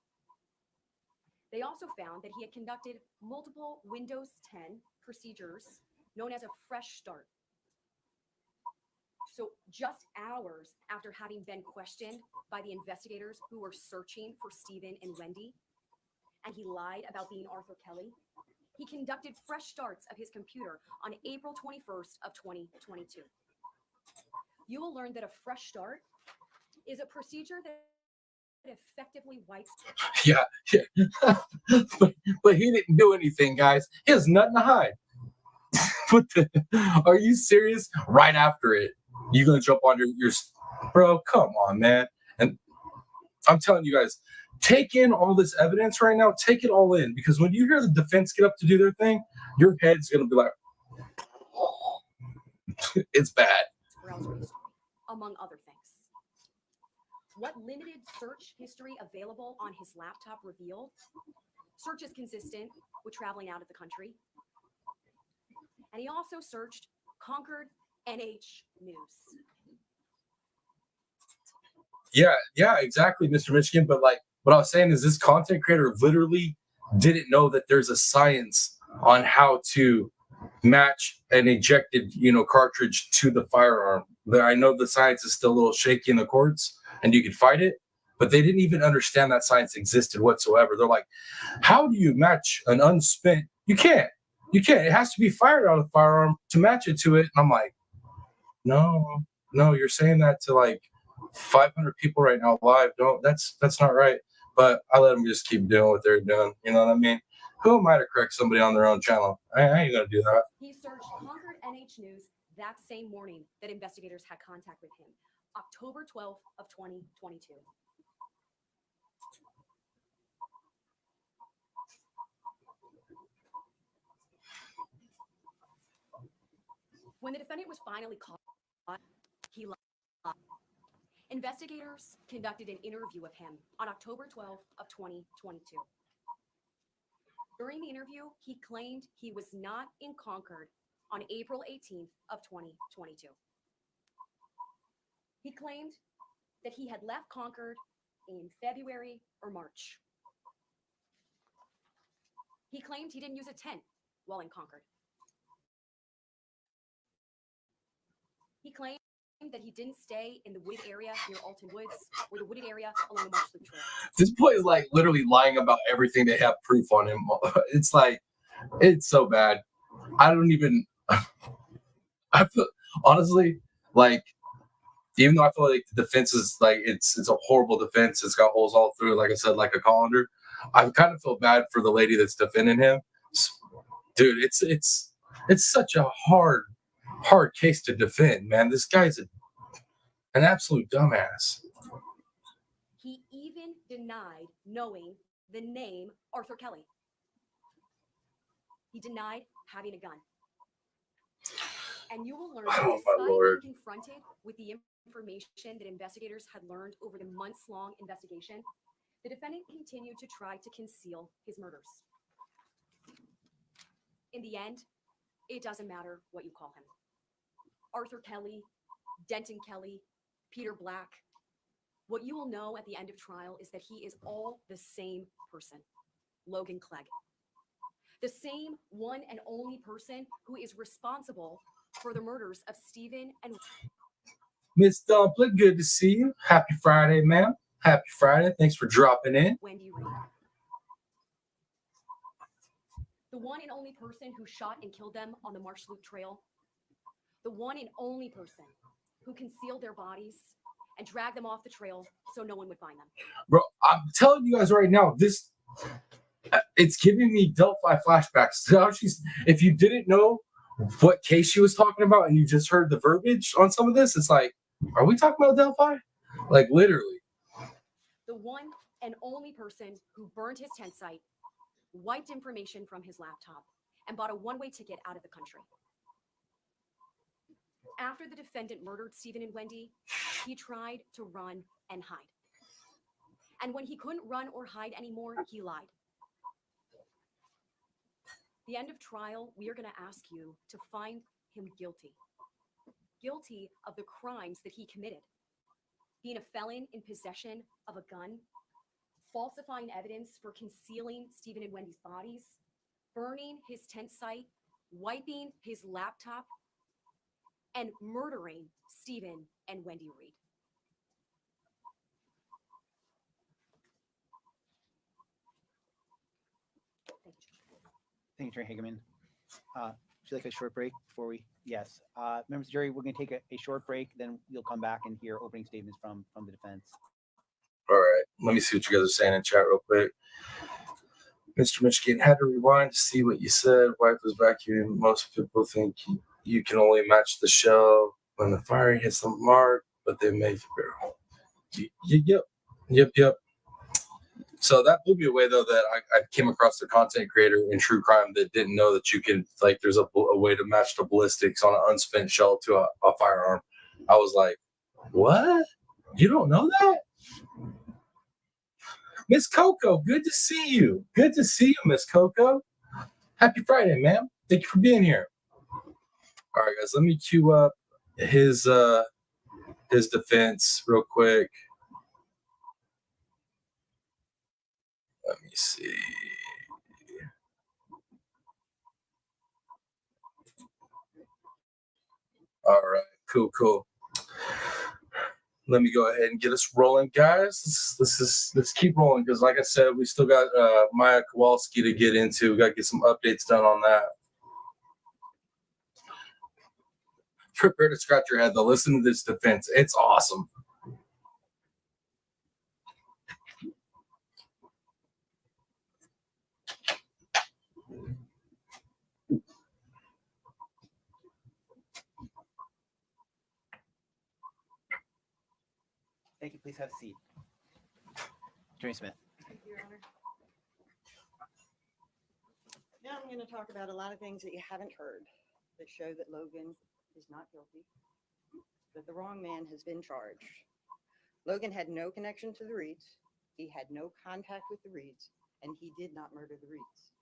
They also found that he had conducted multiple Windows 10 procedures known as a fresh start. So just hours after having been questioned by the investigators who were searching for Stephen and Wendy, and he lied about being Arthur Kelly, he conducted fresh starts of his computer on April 21st of 2022. You will learn that a fresh start is a procedure that effectively wipes. Yeah. but he didn't do anything, guys. He has nothing to hide. Are you serious? Right after it, you gonna jump on your bro? Come on, man. And I'm telling you guys, take in all this evidence right now. Take it all in, because when you hear the defense get up to do their thing, your head's gonna be like, it's bad. Browser history, among other things. What limited search history available on his laptop revealed, search is consistent with traveling out of the country. And he also searched Concord NH News. Yeah, exactly, Mr. Michigan. But like what I was saying is, this content creator literally didn't know that there's a science on how to match an ejected, cartridge to the firearm. I know the science is still a little shaky in the courts, and you could fight it, but they didn't even understand that science existed whatsoever. They're like, how do you match an unspent? You can't. It has to be fired out of the firearm to match it to it. And I'm like, no, you're saying that to like 500 people right now live. Don't. That's not right. But I let them just keep doing what they're doing. You know what I mean? Who am I to correct somebody on their own channel? I ain't gonna do that. He searched Concord NH News that same morning that investigators had contact with him, October 12th of 2022. When the defendant was finally caught, he lied. Investigators conducted an interview of him on October 12th of 2022. During the interview, he claimed he was not in Concord on April 18th of 2022. He claimed that he had left Concord in February or March. He claimed he didn't use a tent while in Concord. He claimed that he didn't stay in the wooded area near Alton Woods or the wooded area along the Marsh Loop Trail. This boy is like literally lying about everything. They have proof on him. It's like, it's so bad. I don't even. I feel honestly like, even though I feel like the defense is like it's a horrible defense. It's got holes all through. Like I said, like a colander. I kind of feel bad for the lady that's defending him. Dude, it's such a hard case to defend, man. This guy's an absolute dumbass. He even denied knowing the name Arthur Kelly. He denied having a gun. And you will learn that despite being confronted with the information that investigators had learned over the months-long investigation, the defendant continued to try to conceal his murders. In the end, it doesn't matter what you call him. Arthur Kelly, Denton Kelly, Peter Black. What you will know at the end of trial is that he is all the same person, Logan Clegg. The same one and only person who is responsible for the murders of Stephen and Miss Dumpling, good to see you. Happy Friday, ma'am. Happy Friday. Thanks for dropping in. Wendy Reed. The one and only person who shot and killed them on the Marsh Loop Trail. The one and only person who concealed their bodies and dragged them off the trail so no one would find them. Bro, I'm telling you guys right now, it's giving me Delphi flashbacks. If you didn't know what case she was talking about and you just heard the verbiage on some of this, it's like, are we talking about Delphi? Like literally. The one and only person who burned his tent site, wiped information from his laptop, and bought a one-way ticket out of the country. After the defendant murdered Stephen and Wendy, he tried to run and hide. And when he couldn't run or hide anymore, he lied. The end of trial, we are going to ask you to find him guilty. Guilty of the crimes that he committed. Being a felon in possession of a gun, falsifying evidence for concealing Stephen and Wendy's bodies, burning his tent site, wiping his laptop, and murdering Stephen and Wendy Reed. Thank you, Attorney Hageman. Would you like a short break before we? Yes. Members of the jury, we're going to take a short break, then you'll come back and hear opening statements from the defense. All right. Let me see what you guys are saying in chat real quick. Mr. Michigan had to rewind to see what you said. Wife was vacuuming. Most people think you can only match the shell when the fire hits the mark, but they make it barrel. Yep. So that blew me away, though, that I came across a content creator in true crime that didn't know that you can, like, there's a way to match the ballistics on an unspent shell to a firearm. I was like, what? You don't know that? Miss Coco, good to see you. Good to see you, Miss Coco. Happy Friday, ma'am. Thank you for being here. All right, guys, let me cue up his defense real quick. Let me see. All right, cool. Let me go ahead and get us rolling, guys. Let's keep rolling because, like I said, we still got Maya Kowalski to get into. We got to get some updates done on that. Prepare to scratch your head, though. Listen to this defense. It's awesome. Thank you. Please have a seat. Attorney Smith. Thank you, Your Honor. Now I'm going to talk about a lot of things that you haven't heard that show that Logan is not guilty, that the wrong man has been charged. Logan had no connection to the Reeds. He had no contact with the Reeds, and he did not murder the Reeds.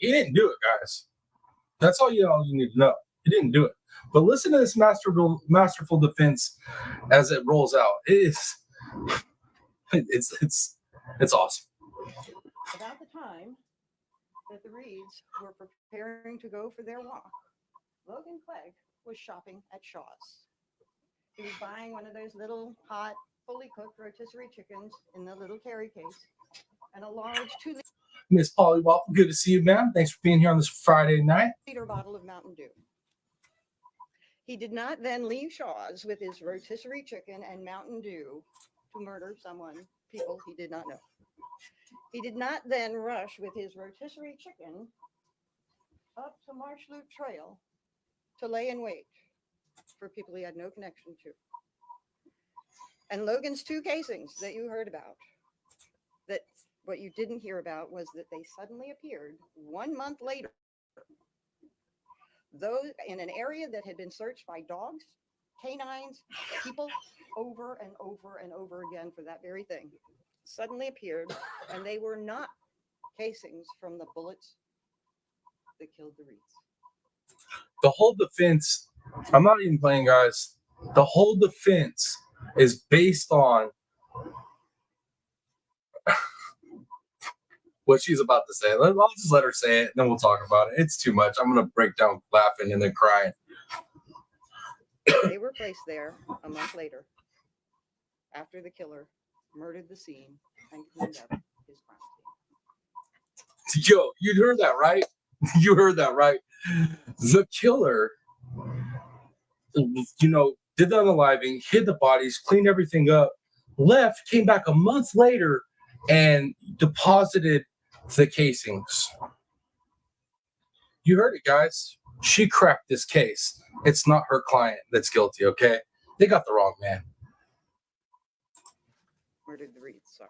He didn't do it, guys. That's all you need to know. He didn't do it. But listen to this masterful defense as it rolls out. It's awesome. About the time that the Reeds were preparing to go for their walk, Logan Clegg was shopping at Shaw's. He was buying one of those little hot, fully cooked rotisserie chickens in the little carry case and a large 2-liter Miss Polly Waffle, good to see you, ma'am. Thanks for being here on this Friday night. bottle of Mountain Dew. He did not then leave Shaw's with his rotisserie chicken and Mountain Dew to murder people he did not know. He did not then rush with his rotisserie chicken up to Marsh Loop Trail to lay in wait for people he had no connection to. And Logan's 2 casings that you heard about, that what you didn't hear about was that they suddenly appeared 1 month later, those in an area that had been searched by dogs, canines, people over and over and over again for that very thing, suddenly appeared, and they were not casings from the bullets that killed the Reeds. The whole defense, I'm not even playing, guys. The whole defense is based on what she's about to say. I'll just let her say it, and then we'll talk about it. It's too much. I'm going to break down laughing and then crying. They were placed there a month later after the killer murdered the scene and cleaned up his crime scene. Yo, you heard that right? You heard that right? The killer, did the unaliving, hid the bodies, cleaned everything up, left, came back a month later, and deposited the casings. You heard it, guys. She cracked this case. It's not her client that's guilty, okay? They got the wrong man. Murdered the Reeds, sorry.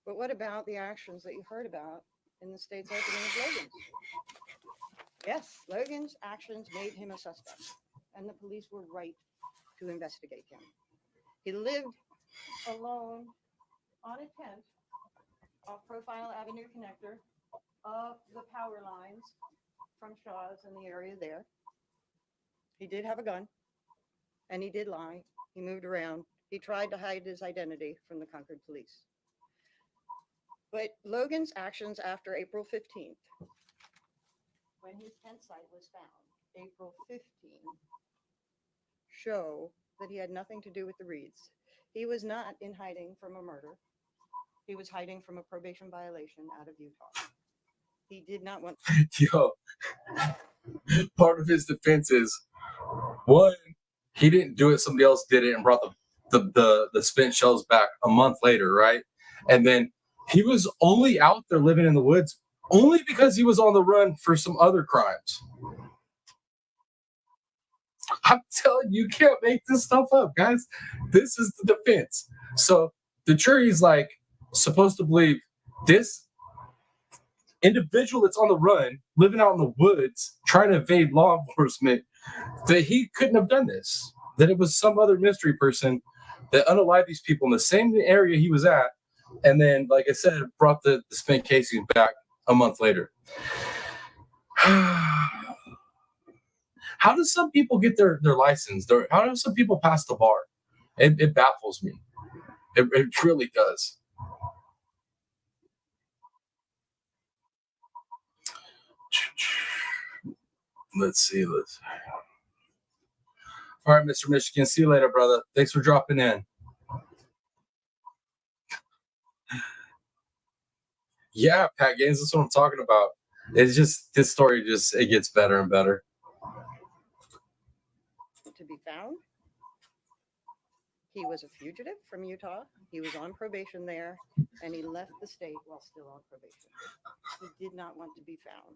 But what about the actions that you heard about in the state's opening of Logan's? Yes, Logan's actions made him a suspect, and the police were right to investigate him. He lived alone on a tent off Profile Avenue connector of the power lines from Shaw's in the area there. He did have a gun, and he did lie. He moved around. He tried to hide his identity from the Concord police. But Logan's actions after April 15th, when his tent site was found, April 15th, show that he had nothing to do with the Reeds. He was not in hiding from a murder. He was hiding from a probation violation out of Utah. He did not want. Yo, part of his defense is, one, he didn't do it. Somebody else did it and brought the spent shells back a month later, right? And then he was only out there living in the woods only because he was on the run for some other crimes. I'm telling you, you can't make this stuff up, guys. This is the defense. So the jury's like supposed to believe this individual that's on the run, living out in the woods, trying to evade law enforcement, that he couldn't have done this, that it was some other mystery person that unalived these people in the same area he was at, and then, like I said, brought the spent casings back a month later. How do some people get their license? How do some people pass the bar? It baffles me. It really does. Let's see. All right, Mr. Michigan. See you later, brother. Thanks for dropping in. Yeah, Pat Gaines, that's what I'm talking about. It's just, this story just, it gets better and better. To be found. He was a fugitive from Utah. He was on probation there, and he left the state while still on probation. He did not want to be found.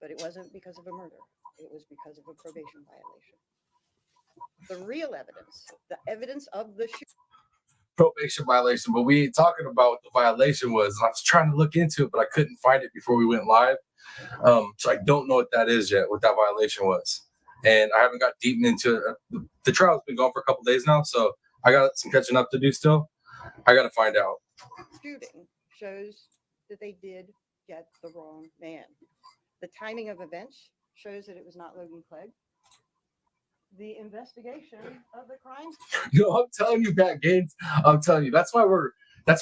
But it wasn't because of a murder. It was because of a probation violation. The real evidence, the evidence of the shooting. Probation violation, but we ain't talking about what the violation was. And I was trying to look into it, but I couldn't find it before we went live. So I don't know what that is yet, what that violation was. And I haven't got deep into it. The trial's been going for a couple days now, so I got some catching up to do still. I got to find out. Shooting shows that they did get the wrong man. The timing of events shows that it was not Logan Clegg. The investigation of the crimes. I'm telling you, Pat Gaines. I'm telling you, that's why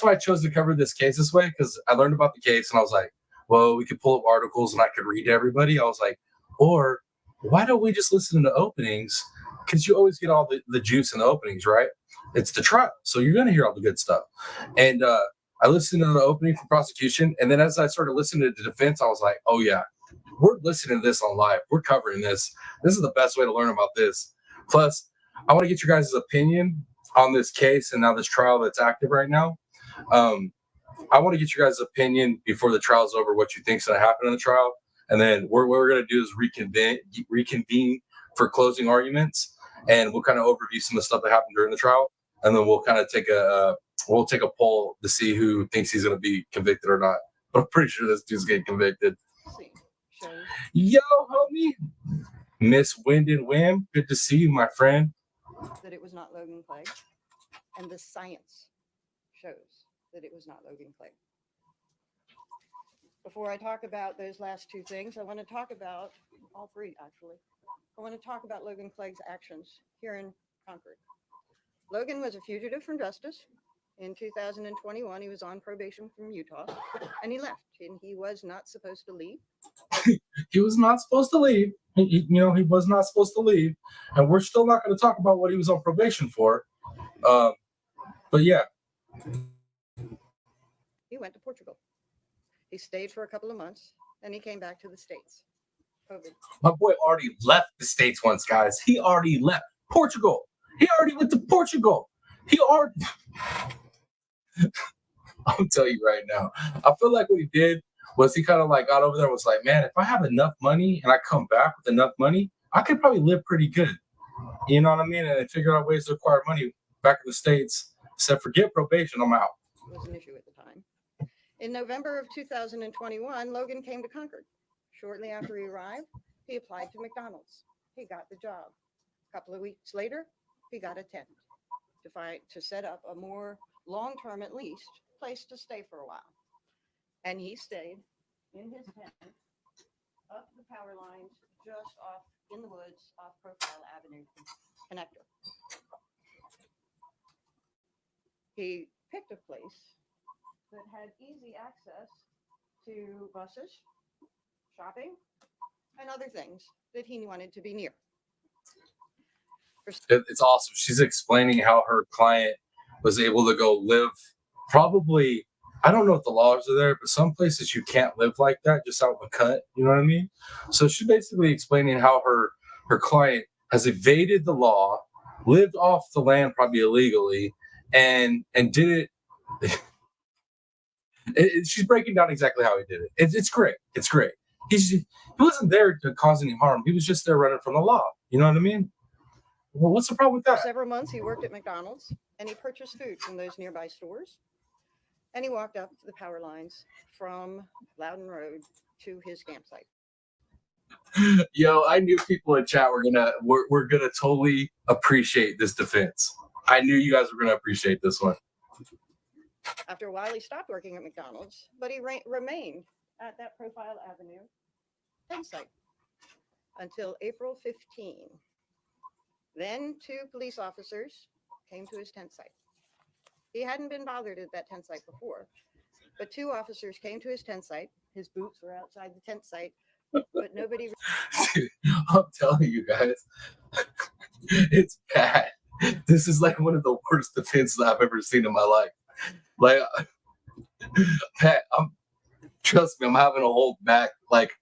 I chose to cover this case this way, because I learned about the case and I was like, well, we could pull up articles and I could read to everybody. I was like, or why don't we just listen to openings? Because you always get all the juice in the openings, right? It's the trial, so you're gonna hear all the good stuff. And I listened to the opening for prosecution, and then as I started listening to the defense, I was like, oh yeah, we're listening to this on live. We're covering this. This is the best way to learn about this. Plus, I want to get your guys' opinion on this case and now this trial that's active right now. I want to get your guys' opinion before the trial's over, what you think's going to happen in the trial. And then what we're going to do is reconvene for closing arguments, and we'll kind of overview some of the stuff that happened during the trial. And then we'll kind of take a poll to see who thinks he's going to be convicted or not. But I'm pretty sure this dude's getting convicted. Shows Yo, homie. Miss Wind and Whim, good to see you, my friend. that it was not Logan Clegg, and the science shows that it was not Logan Clegg. Before I talk about those last two things, I want to talk about all three, actually. I want to talk about Logan Clegg's actions here in Concord. Logan was a fugitive from justice. In 2021, he was on probation from Utah, and he left, and he was not supposed to leave. He was not supposed to leave. He was not supposed to leave, and we're still not going to talk about what he was on probation for. But yeah, He went to Portugal. He stayed for a couple of months, then he came back to the States. COVID. my boy already left the States once, guys. He already left Portugal. He already went to Portugal. He already. I'll tell you right now. I feel like what he did was he kind of like got over there and was like, man, if I have enough money and I come back with enough money, I could probably live pretty good. You know what I mean? And I figured out ways to acquire money back in the States. Said, forget probation, I'm out. Was an issue at the time. In November of 2021, Logan came to Concord. Shortly after he arrived, he applied to McDonald's. He got the job. A couple of weeks later, he got a tent to set up a more long-term, at least, place to stay for a while. And he stayed in his tent up the power lines, just off in the woods, off Profile Avenue connector. He picked a place that had easy access to buses, shopping, and other things that he wanted to be near. It's awesome. She's explaining how her client was able to go live probably, I don't know if the laws are there, but some places you can't live like that, just out in the cut. You know what I mean? So she's basically explaining how her client has evaded the law, lived off the land probably illegally, and did it. She's breaking down exactly how he did it. It's great. It's great. He wasn't there to cause any harm. He was just there running from the law. You know what I mean? Well, what's the problem with For that? several months, he worked at McDonald's and he purchased food from those nearby stores. And he walked up to the power lines from Loudon Road to his campsite. Yo, I knew people in chat were gonna totally appreciate this defense. I knew you guys were gonna appreciate this one. After a while, he stopped working at McDonald's, but he remained at that Profile Avenue tent site until April 15. Then 2 police officers came to his tent site. He hadn't been bothered at that tent site before, but 2 officers came to his tent site. His boots were outside the tent site, but nobody. Dude, I'm telling you guys, it's bad. This is like one of the worst defenses I've ever seen in my life. Like, Pat, trust me, I'm having to hold back. Like,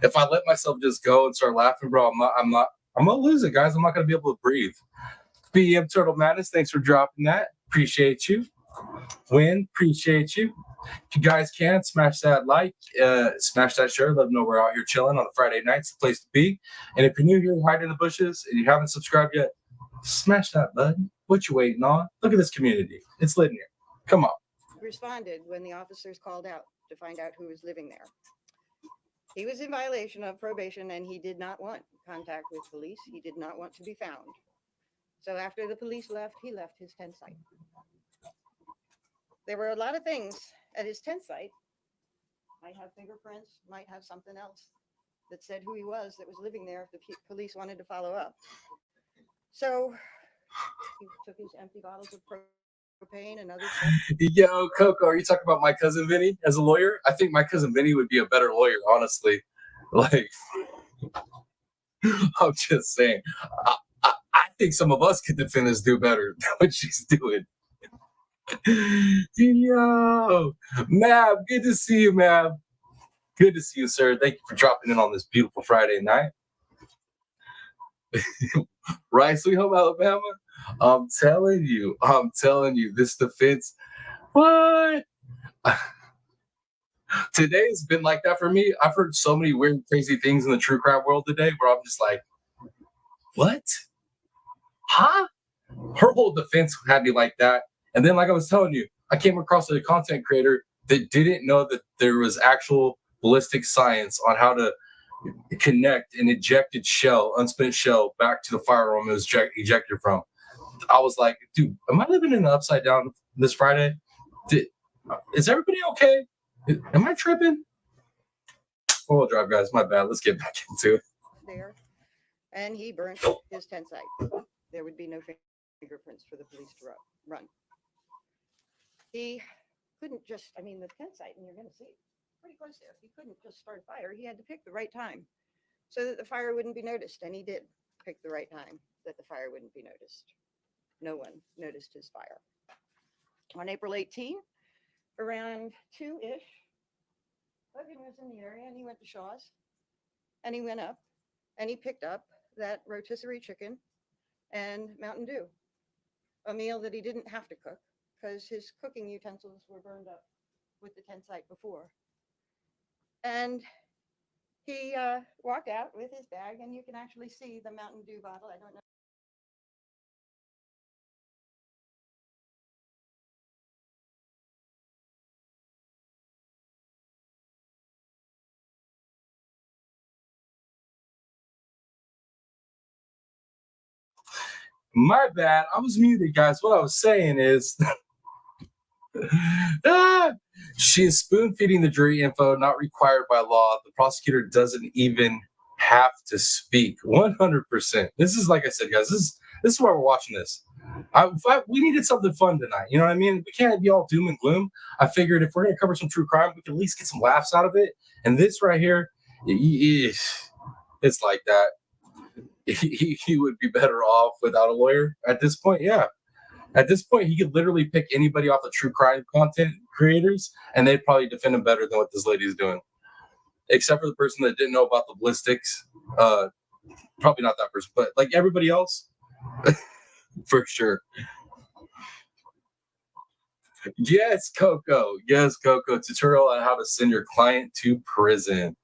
if I let myself just go and start laughing, bro, I'm gonna lose it, guys. I'm not gonna be able to breathe. BM Turtle Madness, thanks for dropping that. Appreciate you. Win, appreciate you. If you guys can, smash that like, smash that share. Let them know we're out here chilling on a Friday night. It's the place to be. And if you're new here, hide in the bushes, and you haven't subscribed yet, smash that button. What you waiting on? Look at this community. It's lit in here. Come on. Responded when the officers called out to find out who was living there. He was in violation of probation and he did not want contact with police. He did not want to be found. So after the police left, he left his tent site. There were a lot of things at his tent site. Might have fingerprints, might have something else that said who he was that was living there if the police wanted to follow up. So he took his empty bottles of propane and other stuff. Yo, Coco, are you talking about my cousin Vinny as a lawyer? I think my cousin Vinny would be a better lawyer, honestly. Like, I'm just saying. I think some of us could defend this dude better than what she's doing. Yo, Mab, good to see you, Mab. Good to see you, sir. Thank you for dropping in on this beautiful Friday night. Right, Sweet Home Alabama? I'm telling you, this defense. What? Today's been like that for me. I've heard so many weird, crazy things in the true crime world today where I'm just like, what? Huh? Her whole defense had me like that. And then, like I was telling you, I came across a content creator that didn't know that there was actual ballistic science on how to connect an ejected shell, unspent shell, back to the firearm it was ejected from. I was like, dude, am I living in the upside down this Friday? Is everybody okay? Am I tripping? Four-wheel drive, guys. My bad. Let's get back into it. There, and he burnt his tent site. There would be no fingerprints for the police to run. He couldn't just, the tent site, and you're going to see pretty close there. He couldn't just start a fire. He had to pick the right time so that the fire wouldn't be noticed. And he did pick the right time that the fire wouldn't be noticed. No one noticed his fire. On April 18, around 2-ish, Logan was in the area and he went to Shaw's and he went up and he picked up that rotisserie chicken and Mountain Dew, a meal that he didn't have to cook because his cooking utensils were burned up with the tent site before. And he walked out with his bag, and you can actually see the Mountain Dew bottle. I don't know. My bad. I was muted, guys. What I was saying is she is spoon feeding the jury info not required by law. The prosecutor doesn't even have to speak. 100%. This is, like I said, guys, this is why we're watching this. We needed something fun tonight. You know what I mean? We can't be all doom and gloom. I figured if we're going to cover some true crime, we can at least get some laughs out of it. And this right here, it's like that. He would be better off without a lawyer at this point. Yeah. At this point, he could literally pick anybody off the true crime content creators, and they'd probably defend him better than what this lady is doing. Except for the person that didn't know about the ballistics. Probably not that person, but like everybody else, for sure. Yes, Coco. Yes, Coco. Tutorial on how to send your client to prison.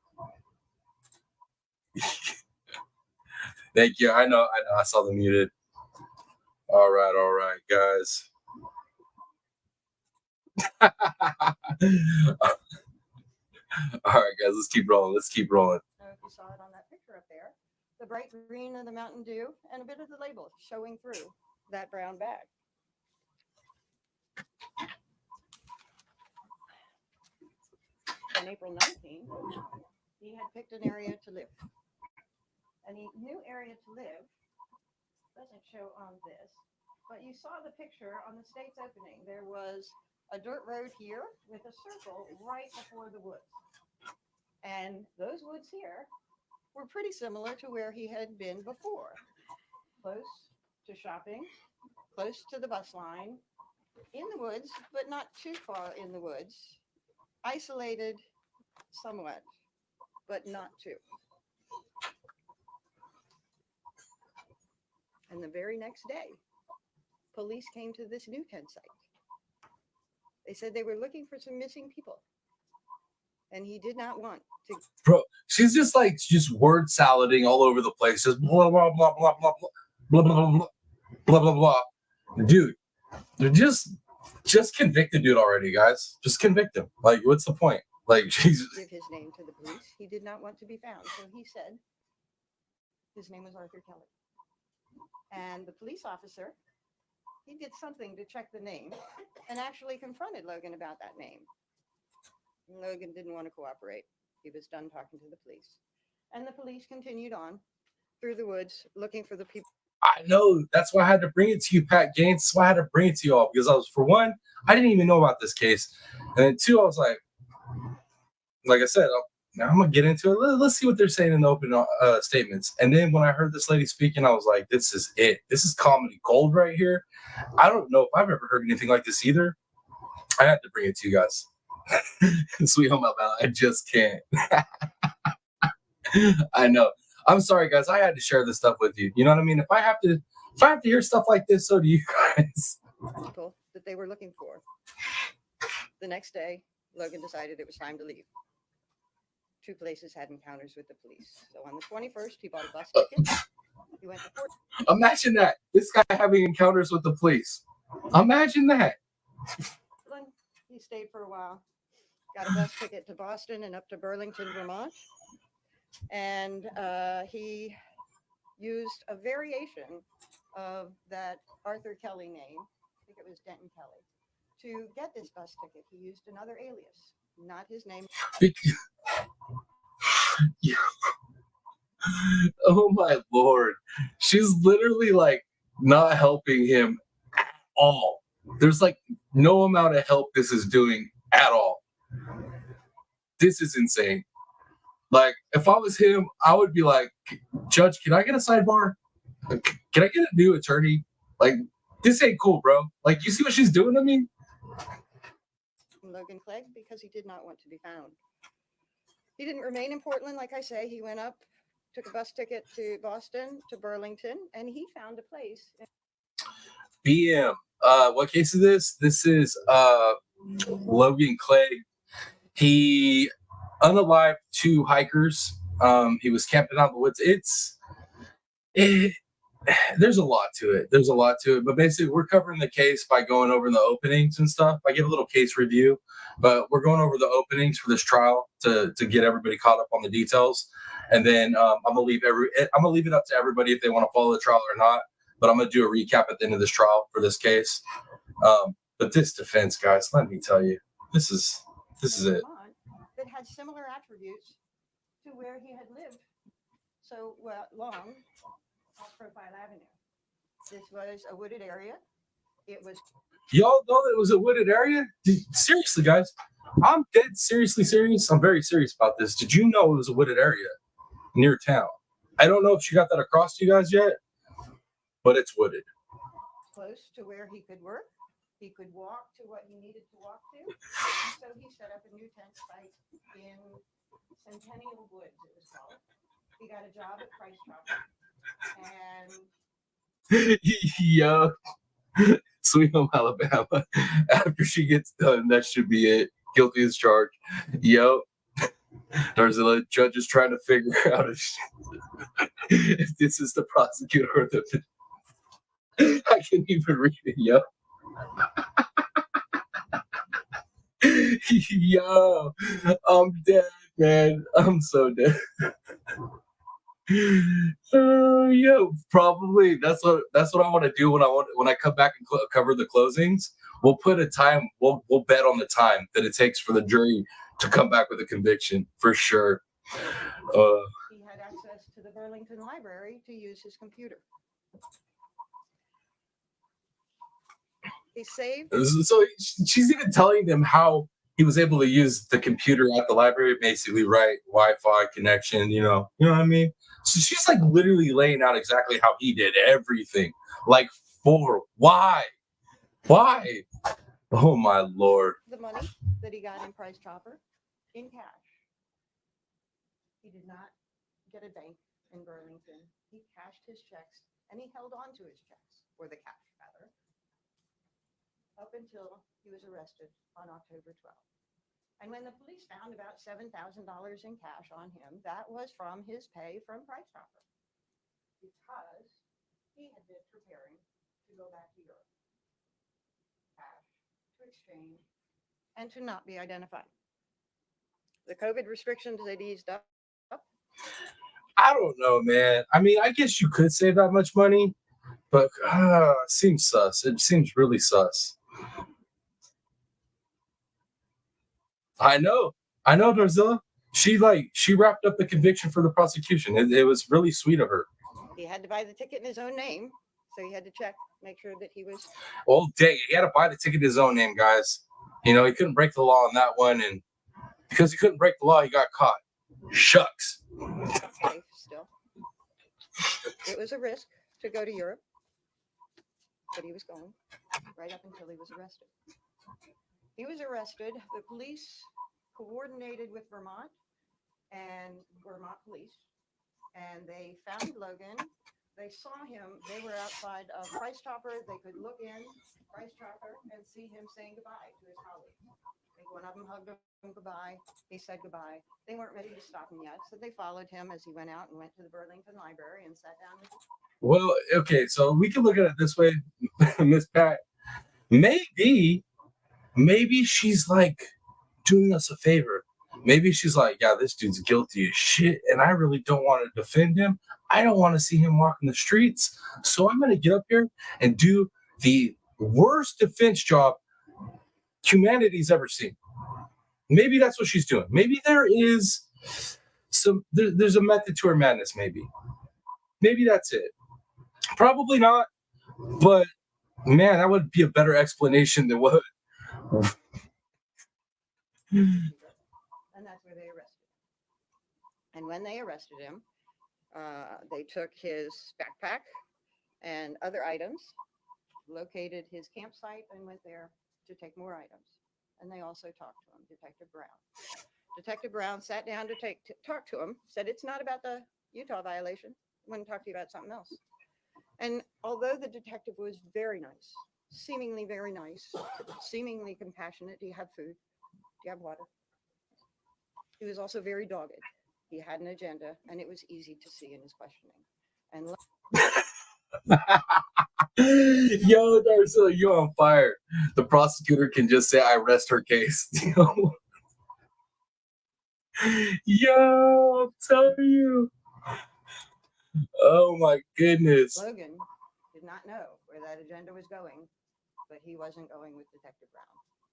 Thank you. I know. I saw them muted. All right, guys. All right, guys. Let's keep rolling. If you saw it on that picture up there, the bright green of the Mountain Dew and a bit of the label showing through that brown bag. On April 19th, he had picked an area to live. And he knew area to live. Doesn't show on this, but you saw the picture on the state's opening. There was a dirt road here with a circle right before the woods. And those woods here were pretty similar to where he had been before. Close to shopping, close to the bus line, in the woods, but not too far in the woods. Isolated somewhat, but not too. And the very next day, police came to this new tent site. They said they were looking for some missing people. And he did not want to. Bro, she's just word salading all over the place. Just blah, blah, blah, blah, blah, blah, blah, blah, blah, blah, blah, blah. Dude, they're just convict the dude already, guys. Just convict him. Like, what's the point? Like, Jesus. Give his name to the police. He did not want to be found. So he said his name was Arthur Kelly. And the police officer, he did something to check the name and actually confronted Logan about that name. Logan didn't want to cooperate. He was done talking to the police. And the police continued on through the woods looking for the people. I know. That's why I had to bring it to you, Pat Gaines. That's why I had to bring it to you all. Because for one, I didn't even know about this case. And then two, I was like I said, now I'm going to get into it. Let's see what they're saying in the open statements. And then when I heard this lady speaking, I was like, this is it. This is comedy gold right here. I don't know if I've ever heard anything like this either. I had to bring it to you guys. Sweet home Alabama. I just can't. I know. I'm sorry, guys. I had to share this stuff with you. You know what I mean? If I have to hear stuff like this, so do you guys. People that they were looking for. The next day, Logan decided it was time to leave. Two places had encounters with the police. So on the 21st, he bought a bus ticket. He went to Fort. Imagine that. This guy having encounters with the police. Imagine that. He stayed for a while. Got a bus ticket to Boston and up to Burlington, Vermont. And he used a variation of that Arthur Kelly name. I think it was Denton Kelly. To get this bus ticket, he used another alias, not his name. Oh my Lord. She's literally not helping him at all. There's no amount of help this is doing at all. this is insane. Like, if I was him, I would be like, Judge, can I get a sidebar? Can I get a new attorney? Like, this ain't cool, bro. Like, you see what she's doing to me? Logan Clegg, because he did not want to be found. He didn't remain in Portland, like I say. He went up, took a bus ticket to Boston, to Burlington, and he found a place. BM. What case is this? This is Logan Clegg. He unalived 2 hikers. He was camping out in the woods. There's a lot to it. But basically, we're covering the case by going over the openings and stuff. I give a little case review, but we're going over the openings for this trial to get everybody caught up on the details. And then I'm gonna leave it up to everybody if they want to follow the trial or not. But I'm gonna do a recap at the end of this trial for this case. But this defense, guys, let me tell you, this is it. That had similar attributes to where he had lived so long off Profile Avenue. This was a wooded area. It was. Y'all know it was a wooded area? Seriously, guys, I'm dead seriously serious. I'm very serious about this. Did you know it was a wooded area near town? I don't know if she got that across to you guys yet, but it's wooded. Close to where he could work. He could walk to what he needed to walk to. And so he set up a new tent site in Centennial Woods, it was called. He got a job at Price Chopper. And Yo, Sweet Home Alabama. After she gets done, that should be it. Guilty as charged. Yo, Darzilla, judge is trying to figure out if this is the prosecutor or the. I can't even read it, yo. Yo, I'm dead, man. I'm so dead. Yo, probably that's what I want to do when I come back and cover the closings. We'll put a time. We'll bet on the time that it takes for the jury to come back with a conviction for sure. he had access to the Burlington Library to use his computer. He saved. So she's even telling them how he was able to use the computer at the library, basically, right? Wi-Fi connection, you know what I mean? So she's like literally laying out exactly how he did everything. Like, why? Oh my Lord. The money that he got in Price Chopper in cash. He did not get a bank in Burlington. He cashed his checks and he held on to his checks, or the cash rather, up until he was arrested on October 12th. And when the police found about $7,000 in cash on him, that was from his pay from Price Chopper, because he had been preparing to go back to Europe. Cash to exchange and to not be identified. The COVID restrictions had eased up. I don't know, man. I mean, I guess you could save that much money, but it seems sus. It seems really sus. I know, Darzilla. She wrapped up the conviction for the prosecution. It was really sweet of her. He had to buy the ticket in his own name, so he had to check, make sure that he was. Well, dang, he had to buy the ticket in his own name, guys. You know, he couldn't break the law on that one, and because he couldn't break the law, he got caught. Shucks. Safe still. It was a risk to go to Europe, but he was going right up until he was arrested. He was arrested. The police coordinated with Vermont police, and they found Logan. They saw him. They were outside of Price Chopper. They could look in Price Chopper and see him saying goodbye to his colleagues. I think one of them hugged him goodbye. He said goodbye. They weren't ready to stop him yet, so they followed him as he went out and went to the Burlington Library and sat down with him. Well, okay, so we can look at it this way, Miss Pat. Maybe she's like doing us a favor. Maybe she's like, yeah, this dude's guilty as shit, and I really don't want to defend him. I don't want to see him walking the streets. So I'm going to get up here and do the worst defense job humanity's ever seen. Maybe that's what she's doing. Maybe there is there's a method to her madness. Maybe that's it. Probably not. But man, that would be a better explanation than what. And that's where And when they arrested him, they took his backpack and other items, located his campsite, and went there to take more items. And they also talked to him, Detective Brown. Detective Brown sat down to talk to him, said it's not about the Utah violation. I want to talk to you about something else. And although the detective was very nice, seemingly very nice, seemingly compassionate, do you have food? Do you have water? He was also very dogged. He had an agenda, and it was easy to see in his questioning. And Yo, Darcilla, you on fire. The prosecutor can just say, I rest her case. Yo, I'm telling you. Oh my goodness. Logan did not know where that agenda was going, but he wasn't going with Detective Brown,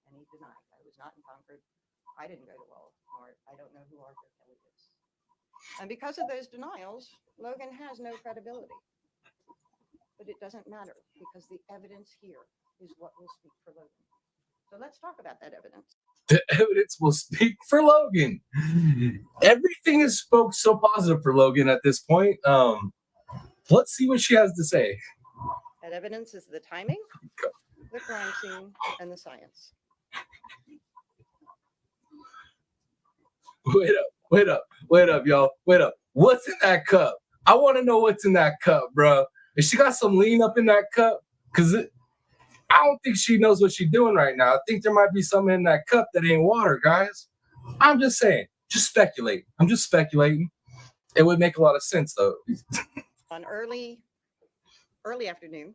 and he denied. I was not in Concord. I didn't go to Walmart. I don't know who Arthur Kelly is. And because of those denials, Logan has no credibility. But it doesn't matter because the evidence here is what will speak for Logan. So let's talk about that evidence. The evidence will speak for Logan. Everything is spoke so positive for Logan at this point. Let's see what she has to say. That evidence is the timing, the crime scene, and the science. Wait up, y'all. Wait up. What's in that cup? I want to know what's in that cup, bro. Is she got some lean up in that cup? Because I don't think she knows what she's doing right now. I think there might be something in that cup that ain't water, guys. I'm just saying. Just speculate. I'm just speculating. It would make a lot of sense, though. On early afternoon,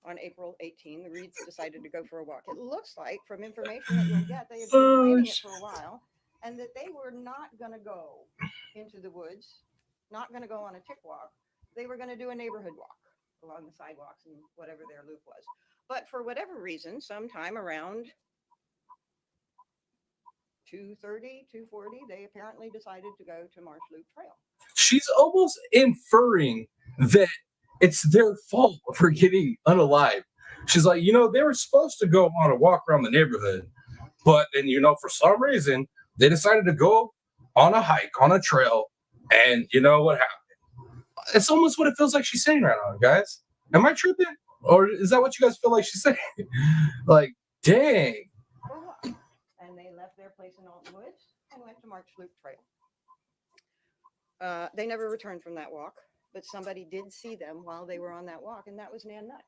on April 18, the Reeds decided to go for a walk. It looks like, from information that you'll get, they had been planning it for a while, and that they were not going to go into the woods, not going to go on a tick walk. They were going to do a neighborhood walk along the sidewalks and whatever their loop was. But for whatever reason, sometime around 2:30, 2:40, they apparently decided to go to Marsh Loop Trail. She's almost inferring that it's their fault for getting unalive. She's like, they were supposed to go on a walk around the neighborhood, but then, for some reason, they decided to go on a hike, on a trail, and you know what happened? It's almost what it feels like she's saying right now, guys. Am I tripping? Or is that what you guys feel like she's saying? Like, dang. For what? And they left their place in Alton Woods and went to Marsh Loop Trail. They never returned from that walk, but somebody did see them while they were on that walk, and that was Nan Nutt.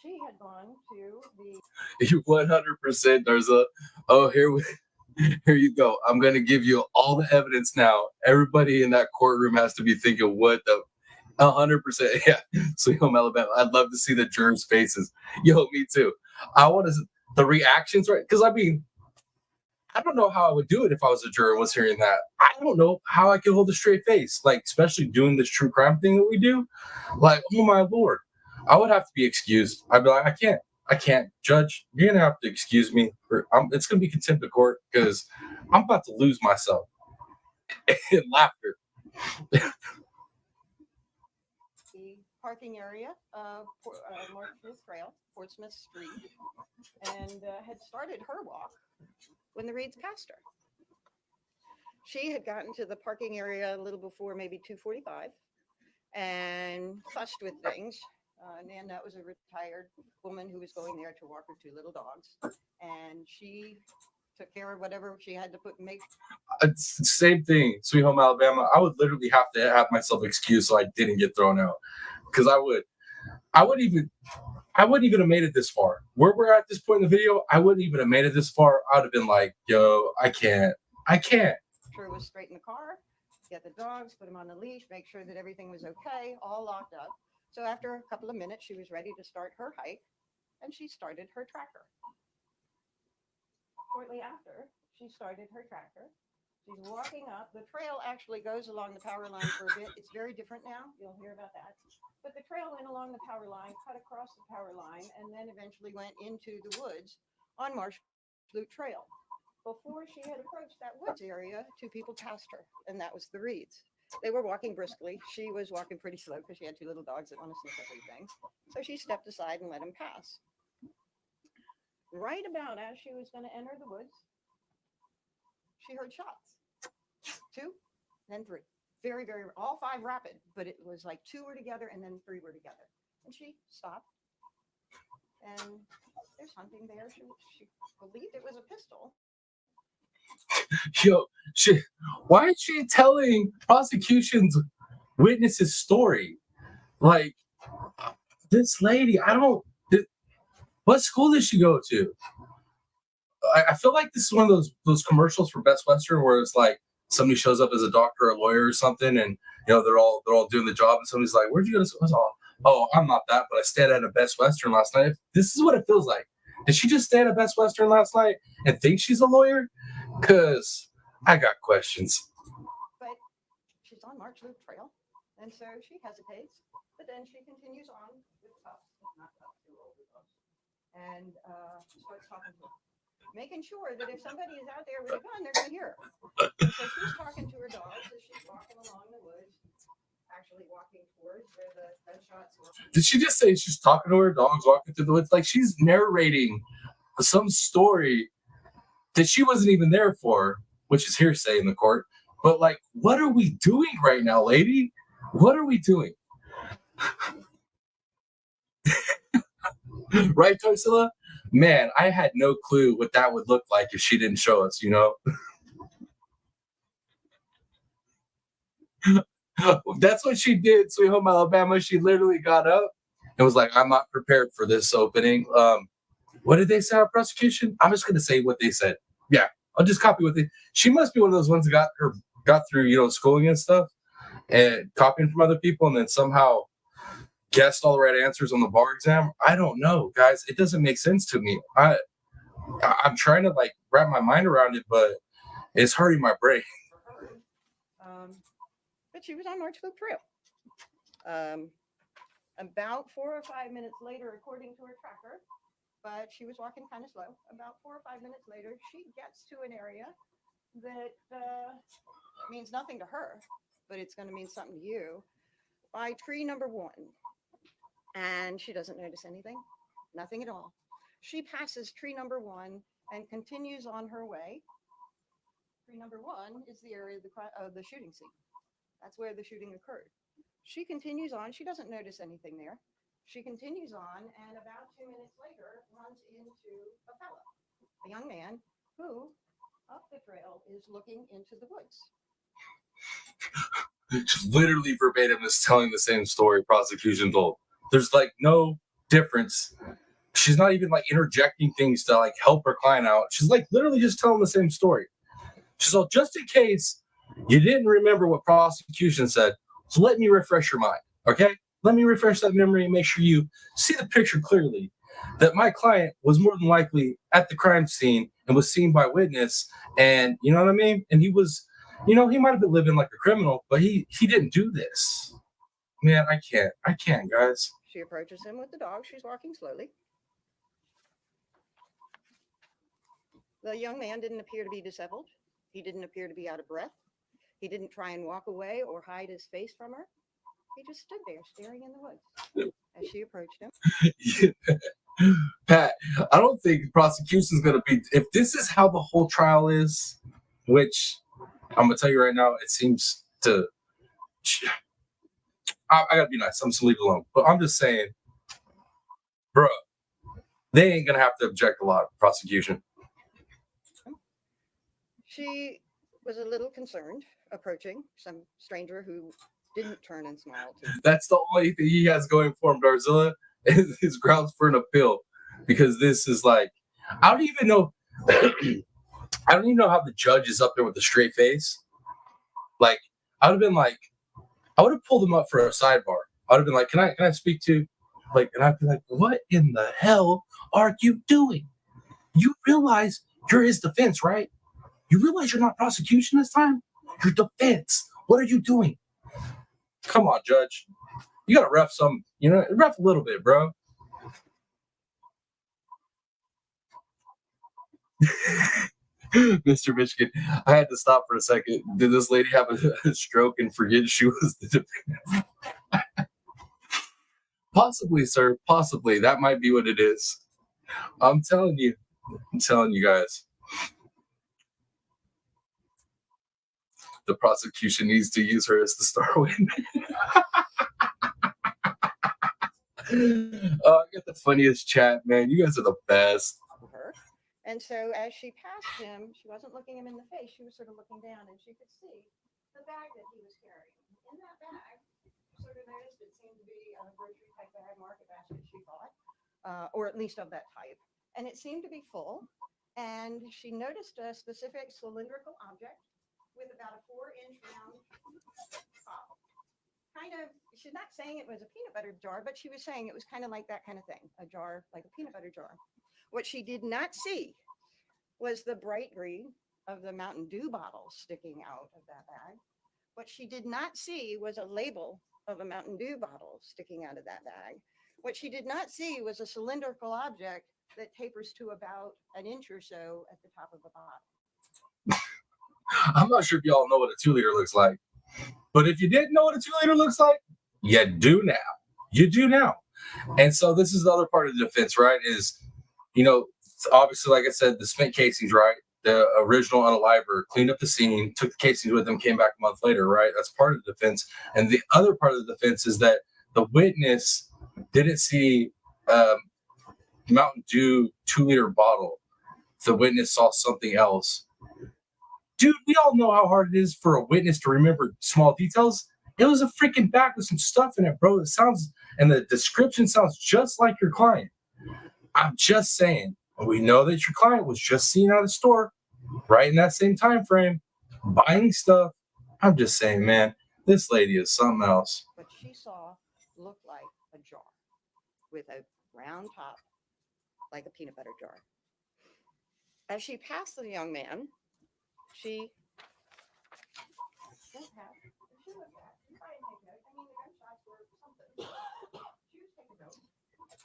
She had gone to the... You 100%, Darza. Oh, here you go. I'm going to give you all the evidence now. Everybody in that courtroom has to be thinking, what the... 100%. Yeah. Sweet Home Alabama. I'd love to see the jurors' faces. Yo, me too. I want to... The reactions, right? Because, I don't know how I would do it if I was a juror and was hearing that. I don't know how I could hold a straight face, especially doing this true crime thing that we do. Oh my Lord. I would have to be excused. I'd be like, I can't, Judge. You're going to have to excuse me. It's going to be contempt of court because I'm about to lose myself in laughter. The parking area of Marsh Loop Trail, Portsmouth Street, and had started her walk when the Reeds passed her. She had gotten to the parking area a little before maybe 2:45 and fussed with things. Nan Nutt was a retired woman who was going there to walk her two little dogs, and she took care of whatever she had to make. It's the same thing, Sweet Home Alabama. I would literally have to have myself excused so I didn't get thrown out, because I wouldn't even have made it this far. Where we're at this point in the video, I wouldn't even have made it this far. I would have been like, yo, I can't. Sure was straight in the car, get the dogs, put them on the leash, make sure that everything was okay, all locked up. So after a couple of minutes, she was ready to start her hike, and she started her tracker. Shortly after, she started her tracker. She's walking up. The trail actually goes along the power line for a bit. It's very different now. You'll hear about that. But the trail went along the power line, cut across the power line, and then eventually went into the woods on Marsh Loop Trail. Before she had approached that woods area, two people passed her, and that was the Reeds. They were walking briskly. She was walking pretty slow because she had two little dogs that want to sniff everything. So she stepped aside and let him pass. Right about as she was going to enter the woods, she heard shots. Two, then 3. Very, very, all 5 rapid, but it was like 2 were together and then 3 were together. And she stopped. And there's something there. She believed it was a pistol. Yo, why is she telling prosecution's witness's story? Like, this lady, what school did she go to? I feel like this is one of those commercials for Best Western where it's like somebody shows up as a doctor or a lawyer or something, and they're all doing the job, and somebody's like, "Where'd you go to school?" Oh, I'm not that, but I stayed at a Best Western last night. This is what it feels like. Did she just stay at a Best Western last night and think she's a lawyer? Because I got questions. But she's on March Loop Trail, and so she hesitates, but then she continues on with Tubbs, not Tubbs, too old with Tubbs, and starts talking to her, making sure that if somebody is out there with a gun, they're going to hear her. And so she's talking to her dogs as she's walking along the woods, actually walking towards where the gunshots were. Did she just say she's talking to her dogs walking through the woods? Like she's narrating some story that she wasn't even there for, which is hearsay in the court. But like, what are we doing right now, lady? What are we doing? Right, Tarsila? Man, I had no clue what that would look like if she didn't show us, That's what she did, Sweet Home Alabama. She literally got up and was like, I'm not prepared for this opening. What did they say on prosecution? I'm just going to say what they said. Yeah, I'll just copy what they... She must be one of those ones that got through, schooling and stuff and copying from other people and then somehow guessed all the right answers on the bar exam. I don't know, guys. It doesn't make sense to me. I'm trying to like wrap my mind around it, but it's hurting my brain. But she was on March Loop Trail. About 4 or 5 minutes later, according to her tracker, but she was walking kind of slow. About 4 or 5 minutes later, she gets to an area that means nothing to her, but it's going to mean something to you. By tree number 1. And she doesn't notice anything, nothing at all. She passes tree number 1 and continues on her way. Tree number 1 is the area of the shooting scene. That's where the shooting occurred. She continues on. She doesn't notice anything there. She continues on, and about 2 minutes later, runs into a fella, a young man who, up the trail, is looking into the woods. She's literally verbatim is telling the same story prosecution told. There's like no difference. She's not even like interjecting things to like help her client out. She's like literally just telling the same story. She's like, just in case you didn't remember what prosecution said, so let me refresh your mind, okay? Let me refresh that memory and make sure you see the picture clearly that my client was more than likely at the crime scene and was seen by witness. And you know what I mean? And he was, he might have been living like a criminal, but he didn't do this. Man, I can't, guys. She approaches him with the dog. She's walking slowly. The young man didn't appear to be disheveled. He didn't appear to be out of breath. He didn't try and walk away or hide his face from her. He just stood there staring in the woods as she approached him. Pat, I don't think prosecution's going to be... If this is how the whole trial is, which I'm going to tell you right now, it seems to... I got to be nice. I'm just going to leave it alone. But I'm just saying, bro, they ain't going to have to object a lot, prosecution. She was a little concerned approaching some stranger who didn't turn and smile to him. That's the only thing he has going for him, Darzilla, is his grounds for an appeal. Because this is like, I don't even know how the judge is up there with a straight face. Like, I would have pulled him up for a sidebar. I would have been like, can I speak to, like, and I'd be like, what in the hell are you doing? You realize you're his defense, right? You realize you're not prosecution this time? You're defense. What are you doing? Come on, judge. You got to ref ref a little bit, bro. Mr. Michigan, I had to stop for a second. Did this lady have a stroke and forget she was the defense? Possibly, sir. Possibly. That might be what it is. I'm telling you guys. the prosecution needs to use her as the star witness. Oh, I got the funniest chat, man. You guys are the best. her. And so as she passed him, she wasn't looking him in the face. She was sort of looking down, and she could see the bag that he was carrying. In that bag, she sort of noticed it seemed to be a grocery type bag, market basket, she thought, or at least of that type. And it seemed to be full. And she noticed a specific cylindrical object with about a 4-inch round top. Kind of, she's not saying it was a peanut butter jar, but she was saying it was kind of like that kind of thing, a jar, like a peanut butter jar. What she did not see was the bright green of the Mountain Dew bottle sticking out of that bag. What she did not see was a label of a Mountain Dew bottle sticking out of that bag. What she did not see was a cylindrical object that tapers to about an inch or so at the top of the bottle. I'm not sure if y'all know what a 2-liter looks like, but if you didn't know what a 2-liter looks like, you do now. You do now. And so this is the other part of the defense, right? Is, you know, obviously, like I said, the spent casings, right? The original unaliver, cleaned up the scene, took the casings with them, came back a month later, right? That's part of the defense. And the other part of the defense is that the witness didn't see Mountain Dew 2-liter bottle. The witness saw something else. Dude, we all know how hard it is for a witness to remember small details. It was a freaking bag with some stuff in it, bro. It sounds, and the description sounds just like your client. I'm just saying, we know that your client was just seen out of the store, right in that same time frame, buying stuff. I'm just saying, man, this lady is something else. What she saw looked like a jar with a round top, like a peanut butter jar. As she passed the young man, she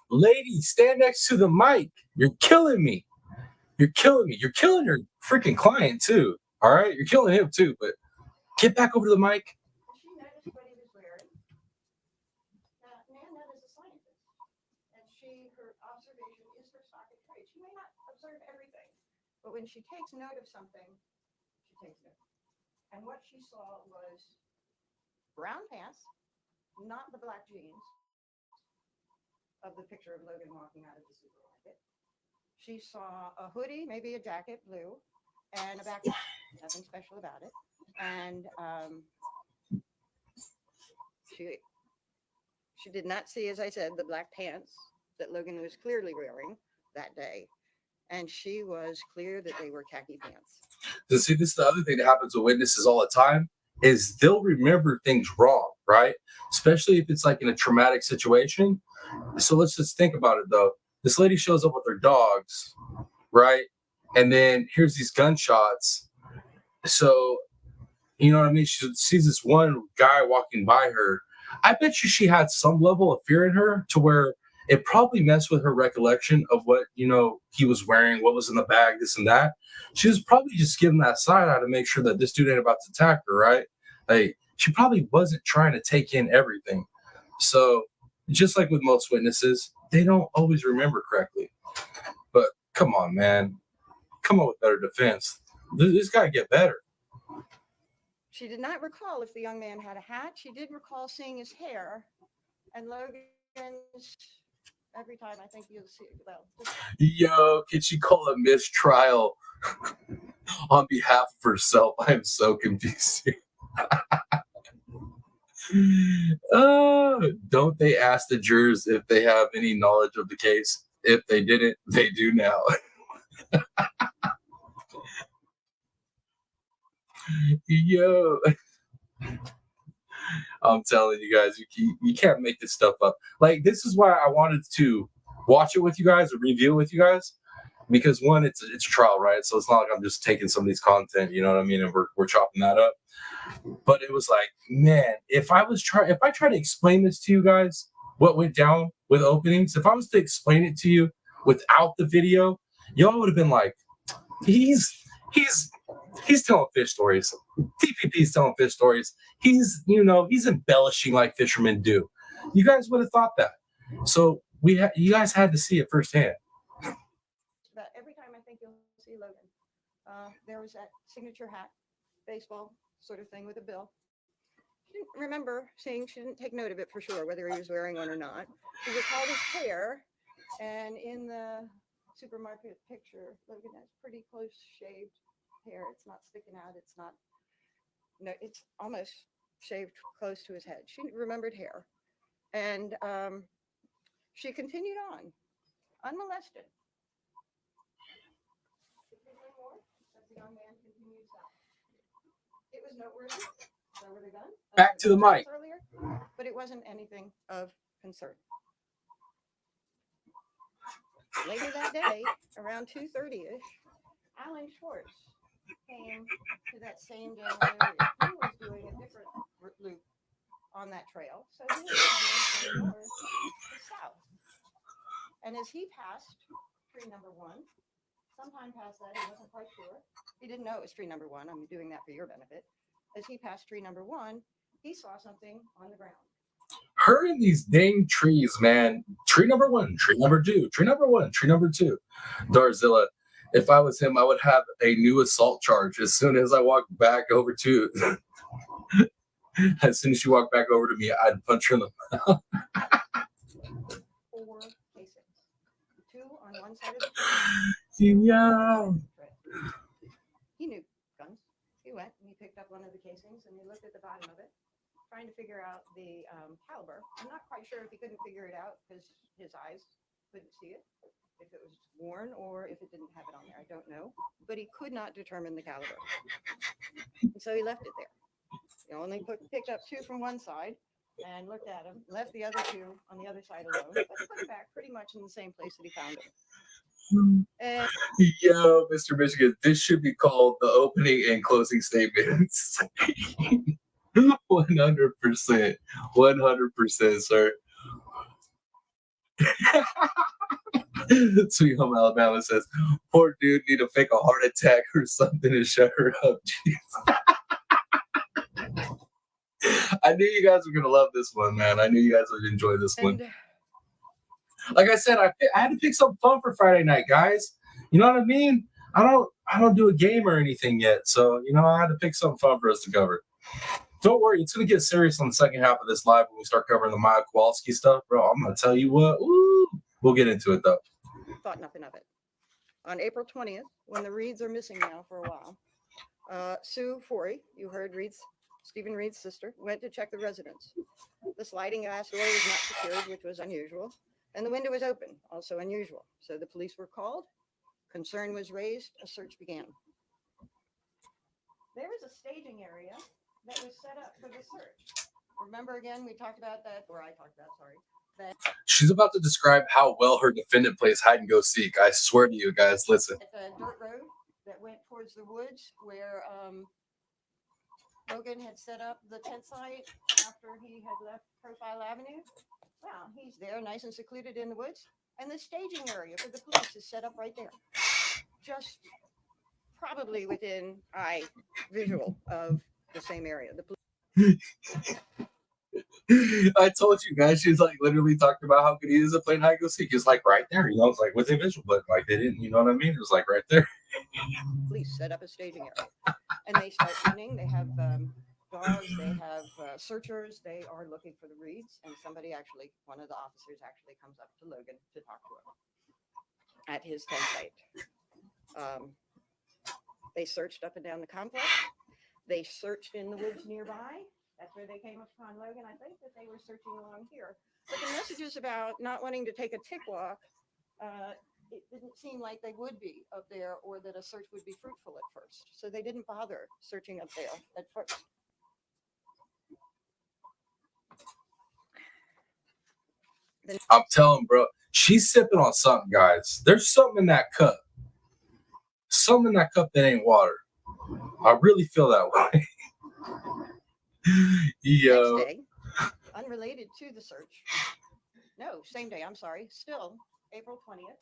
Lady, stand next to the mic. You're killing me. You're killing me. You're killing your freaking client too. All right, you're killing him too. But get back over to the mic. She noticed what he was wearing. Now, Nana is a scientist, and her observation is her stock of trade. She may not observe everything, but when she takes note of something, she takes note. And what she saw was brown pants, not the black jeans of the picture of Logan walking out of the supermarket. She saw a hoodie, maybe a jacket, blue, and a backpack. Nothing special about it. And she did not see, as I said, the black pants that Logan was clearly wearing that day. And she was clear that they were khaki pants. So see, this is the other thing that happens with witnesses all the time, is they'll remember things wrong, right? Especially if it's like in a traumatic situation. So let's just think about it though. This lady shows up with her dogs, right? And then here's these gunshots. So, you know what I mean? She sees this one guy walking by her. I bet you she had some level of fear in her to where it probably messed with her recollection of what, you know, he was wearing, what was in the bag, this and that. She was probably just giving that side eye to make sure that this dude ain't about to attack her, right? Like, she probably wasn't trying to take in everything. So, just like with most witnesses, they don't always remember correctly. But come on, man. Come up with better defense. This got to get better. She did not recall if the young man had a hat. She did recall seeing his hair. And Logan's, every time I think you'll see, well. Yo, can she call a mistrial on behalf of herself? I am so confused. Don't they ask the jurors if they have any knowledge of the case? If they didn't, they do now. Yo, I'm telling you guys, you can't make this stuff up. Like, this is why I wanted to watch it with you guys or review it with you guys, because one, it's a trial, right? So it's not like I'm just taking somebody's content, you know what I mean, and we're chopping that up. But it was like, man, if I try to explain this to you guys, what went down with openings, if I was to explain it to you without the video, y'all would have been like, he's telling fish stories. TPP's telling fish stories. He's embellishing like fishermen do. You guys would have thought that. So you guys had to see it firsthand. But every time I think you'll see Logan, there was that signature hat, baseball sort of thing with a bill. She didn't remember seeing, she didn't take note of it for sure, whether he was wearing one or not. She recalled his hair, and in the supermarket picture, look at that, it's pretty close shaved hair. It's not sticking out. It's not, no, it's almost shaved close to his head. She remembered hair. And she continued on, unmolested. As the young man continued south. It was noteworthy. So were the gun. Back to the mic. Earlier, but it wasn't anything of concern. Later that day, around 2:30ish, Alan Schwartz came to that same general area. He was doing a different loop on that trail, so he was coming from north to south. And as he passed tree number 1, sometime past that, he wasn't quite sure. He didn't know it was tree number 1. I'm doing that for your benefit. As he passed tree number 1, he saw something on the ground. Her and these dang trees, man. Tree number 1, tree number 2, tree number 1, tree number 2. Darzilla, if I was him, I would have a new assault charge as soon as I walk back over to. As soon as she walked back over to me, I'd punch her in the mouth. 4 casings, 2 on one side of the tree. Yeah. He knew guns. He went and he picked up one of the casings and he looked at the bottom of it, trying to figure out the caliber. I'm not quite sure if he couldn't figure it out because his eyes couldn't see it, if it was worn or if it didn't have it on there. I don't know. But he could not determine the caliber. And so he left it there. He only picked up 2 from one side and looked at them, left the other 2 on the other side alone, but put them back pretty much in the same place that he found them. And Yo, Mr. Michigan, this should be called the opening and closing statements. 100%. 100%, sir. Sweet Home Alabama says, poor dude need to fake a heart attack or something to shut her up. Jeez. I knew you guys were going to love this one, man. I knew you guys would enjoy this one. Like I said, I had to pick something fun for Friday night, guys. You know what I mean? I don't do a game or anything yet, so I had to pick something fun for us to cover. Don't worry, it's gonna get serious on the second half of this live when we start covering the Maya Kowalski stuff, bro. I'm gonna tell you what. Woo, we'll get into it though. Thought nothing of it. On April 20th, when the Reeds are missing now for a while, Sue Forey, you heard Stephen Reed's sister, went to check the residence. The sliding glass door was not secured, which was unusual. And the window was open, also unusual. So the police were called, concern was raised, a search began. There was a staging area that was set up for the search. Remember again, we talked about that, or I talked about, sorry. That She's about to describe how well her defendant plays hide and go seek. I swear to you guys, listen. at the dirt road that went towards the woods where Logan had set up the tent site after he had left Profile Avenue. Well, he's there, nice and secluded in the woods. And the staging area for the police is set up right there. Just probably within eye visual of the same area. The I told you guys, she's like literally talked about how good he is at playing hide and go seek. It's like right there, it's like within visual, but like they didn't, you know what I mean? It was like right there. police set up a staging area. And they start running. They have dogs, they have searchers, they are looking for the Reeds, and one of the officers actually comes up to Logan to talk to him at his tent site. They searched up and down the complex. They searched in the woods nearby. That's where they came upon Logan. I think that they were searching along here. But the messages about not wanting to take a tick walk, it didn't seem like they would be up there or that a search would be fruitful at first. So they didn't bother searching up there at first. I'm telling, bro, she's sipping on something, guys. There's something in that cup. Something in that cup that ain't water. I really feel that way. Yo. Next day, unrelated to the search. No, same day. I'm sorry. Still, April 20th.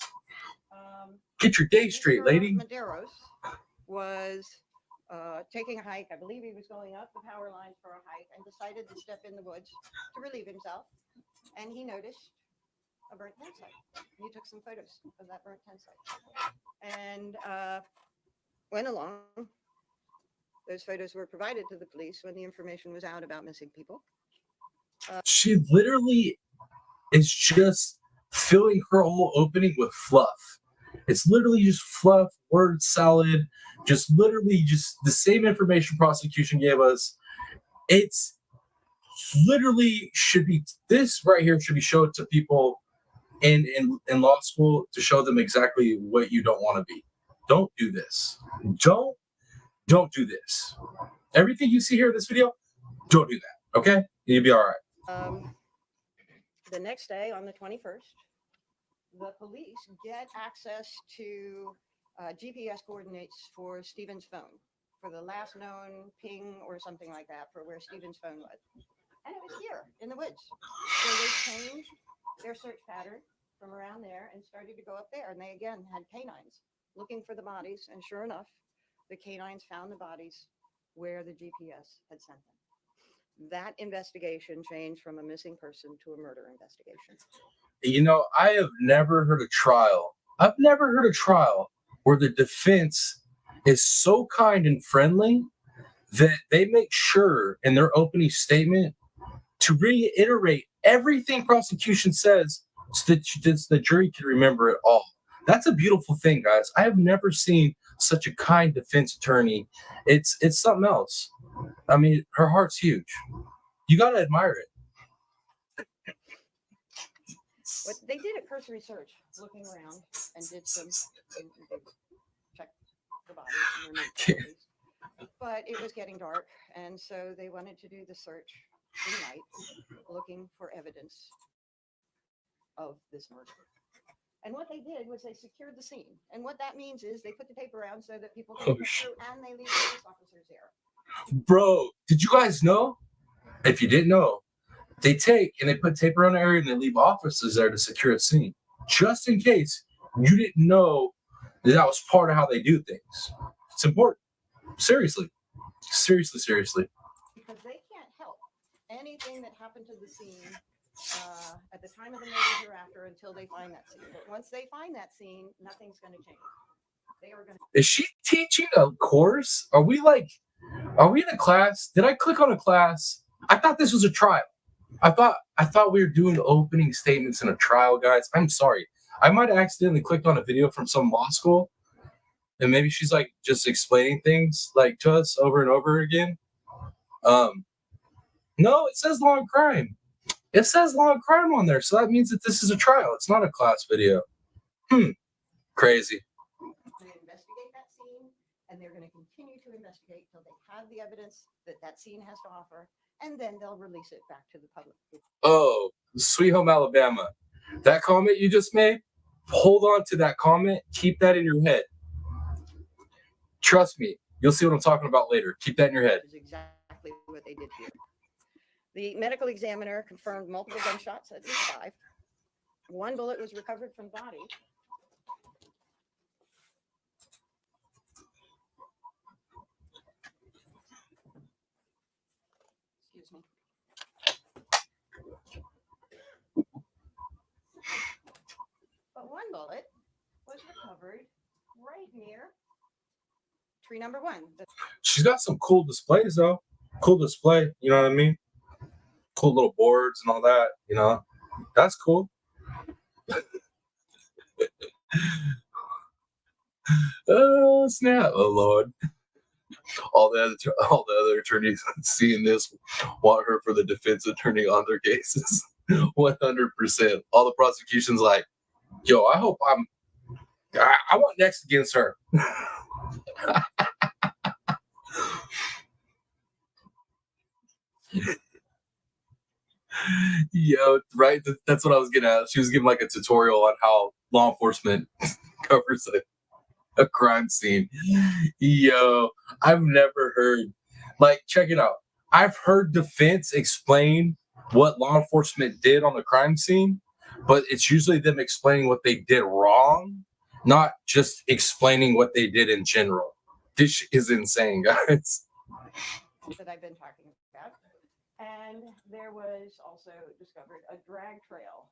Get your day straight, Mr. lady. Medeiros was taking a hike. I believe he was going up the power lines for a hike and decided to step in the woods to relieve himself. And he noticed a burnt tent site. He took some photos of that burnt tent site and went along Those photos were provided to the police when the information was out about missing people. She literally is just filling her whole opening with fluff. It's literally just fluff, word salad, just literally just the same information prosecution gave us. It's literally should be, this right here should be shown to people in law school to show them exactly what you don't want to be. Don't do this. Don't do this. Everything you see here in this video, don't do that. Okay? You'll be all right. The next day, on the 21st, the police get access to GPS coordinates for Stephen's phone, for the last known ping or something like that for where Stephen's phone was. And it was here in the woods. So they changed their search pattern from around there and started to go up there. And they again had canines looking for the bodies. And sure enough, the canines found the bodies where the GPS had sent them. That investigation changed from a missing person to a murder investigation. You know, I have never heard a trial. I've never heard a trial where the defense is so kind and friendly that they make sure in their opening statement to reiterate everything prosecution says so that the jury can remember it all. That's a beautiful thing, guys. I have never seen such a kind defense attorney. It's something else. I mean, her heart's huge. You got to admire it. What they did a cursory search, looking around, and did some check the bodies and removed the bodies. But it was getting dark, and so they wanted to do the search in the night, looking for evidence of this murder. And what they did was they secured the scene. And what that means is they put the tape around so that people can look through, and they leave police officers there. Bro, did you guys know? If you didn't know, they take and they put tape around the area and they leave officers there to secure a scene, just in case you didn't know that was part of how they do things. It's important. Seriously. Seriously. Because they can't help anything that happened to the scene at the time of the murder hereafter until they find that scene. But once they find that scene, nothing's going to change. They are going to. Is she teaching a course? Are we in a class? Did I click on a class? I thought this was a trial. I thought we were doing opening statements in a trial, guys. I'm sorry. I might have accidentally clicked on a video from some law school, and maybe she's like just explaining things like to us over and over again. No, it says law and crime. It says law and crime on there, so that means that this is a trial. It's not a class video. Crazy. Going to investigate that scene, and they're going to continue to investigate till they have the evidence that that scene has to offer, and then they'll release it back to the public. Oh, Sweet Home Alabama. That comment you just made, hold on to that comment. Keep that in your head. Trust me, you'll see what I'm talking about later. Keep that in your head. Is exactly what they did here. The medical examiner confirmed multiple gunshots, at least 5. One bullet was recovered from the body. Excuse me. But one bullet was recovered right near tree number 1. She's got some cool displays, though. Cool display, you know what I mean? Cool little boards and all that, you know? That's cool. Oh, snap. Oh, Lord. All the other attorneys seeing this want her for the defense attorney on their cases. 100%. All the prosecution's like, yo, I hope I want next against her. Yo, right? That's what I was getting at. She was giving like a tutorial on how law enforcement covers a crime scene. Yo, I've never heard, like, check it out. I've heard defense explain what law enforcement did on the crime scene, but it's usually them explaining what they did wrong, not just explaining what they did in general. This is insane, guys. That I've been talking about. And there was also discovered a drag trail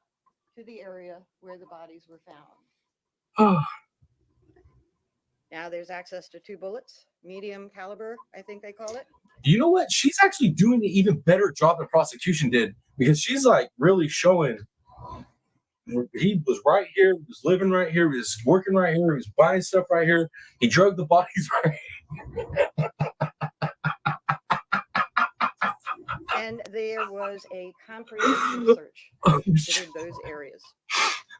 to the area where the bodies were found. Now there's access to 2 bullets, medium caliber, I think they call it. You know what? She's actually doing an even better job than prosecution did, because she's like really showing he was right here, he was living right here, he was working right here, he was buying stuff right here, he drugged the bodies right here. And there was a comprehensive search that considered those areas.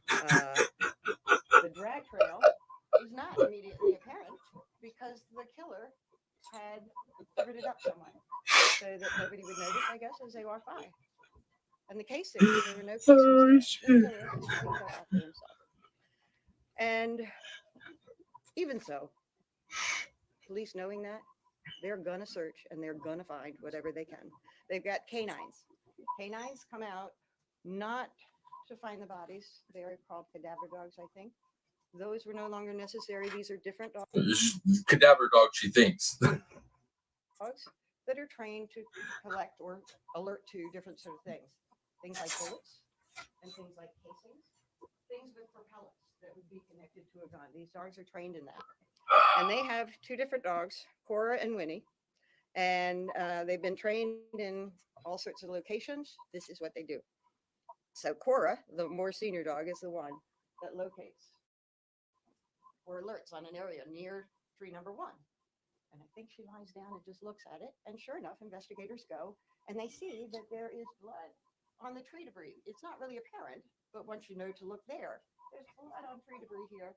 The drag trail was not immediately apparent because the killer had covered it up somewhat so that nobody would notice, I guess, as they walked by. And the casings, there were no casings Oh, there. shit. The killer had cleaned up after himself. And even so, police knowing that, they're gonna search and they're gonna find whatever they can. They've got canines. Canines come out not to find the bodies. They are called cadaver dogs, I think. Those were no longer necessary. These are different dogs Cadaver dog, she thinks. that are trained to collect or alert to different sort of things. Things like bullets and things like casings, things with propellants that would be connected to a gun. These dogs are trained in that. And they have 2 different dogs, Cora and Winnie. And they've been trained in all sorts of locations. This is what they do. So Cora, the more senior dog, is the one that locates or alerts on an area near tree number 1. And I think she lies down and just looks at it. And sure enough, investigators go and they see that there is blood on the tree debris. It's not really apparent, but once you know to look there, there's blood on tree debris here.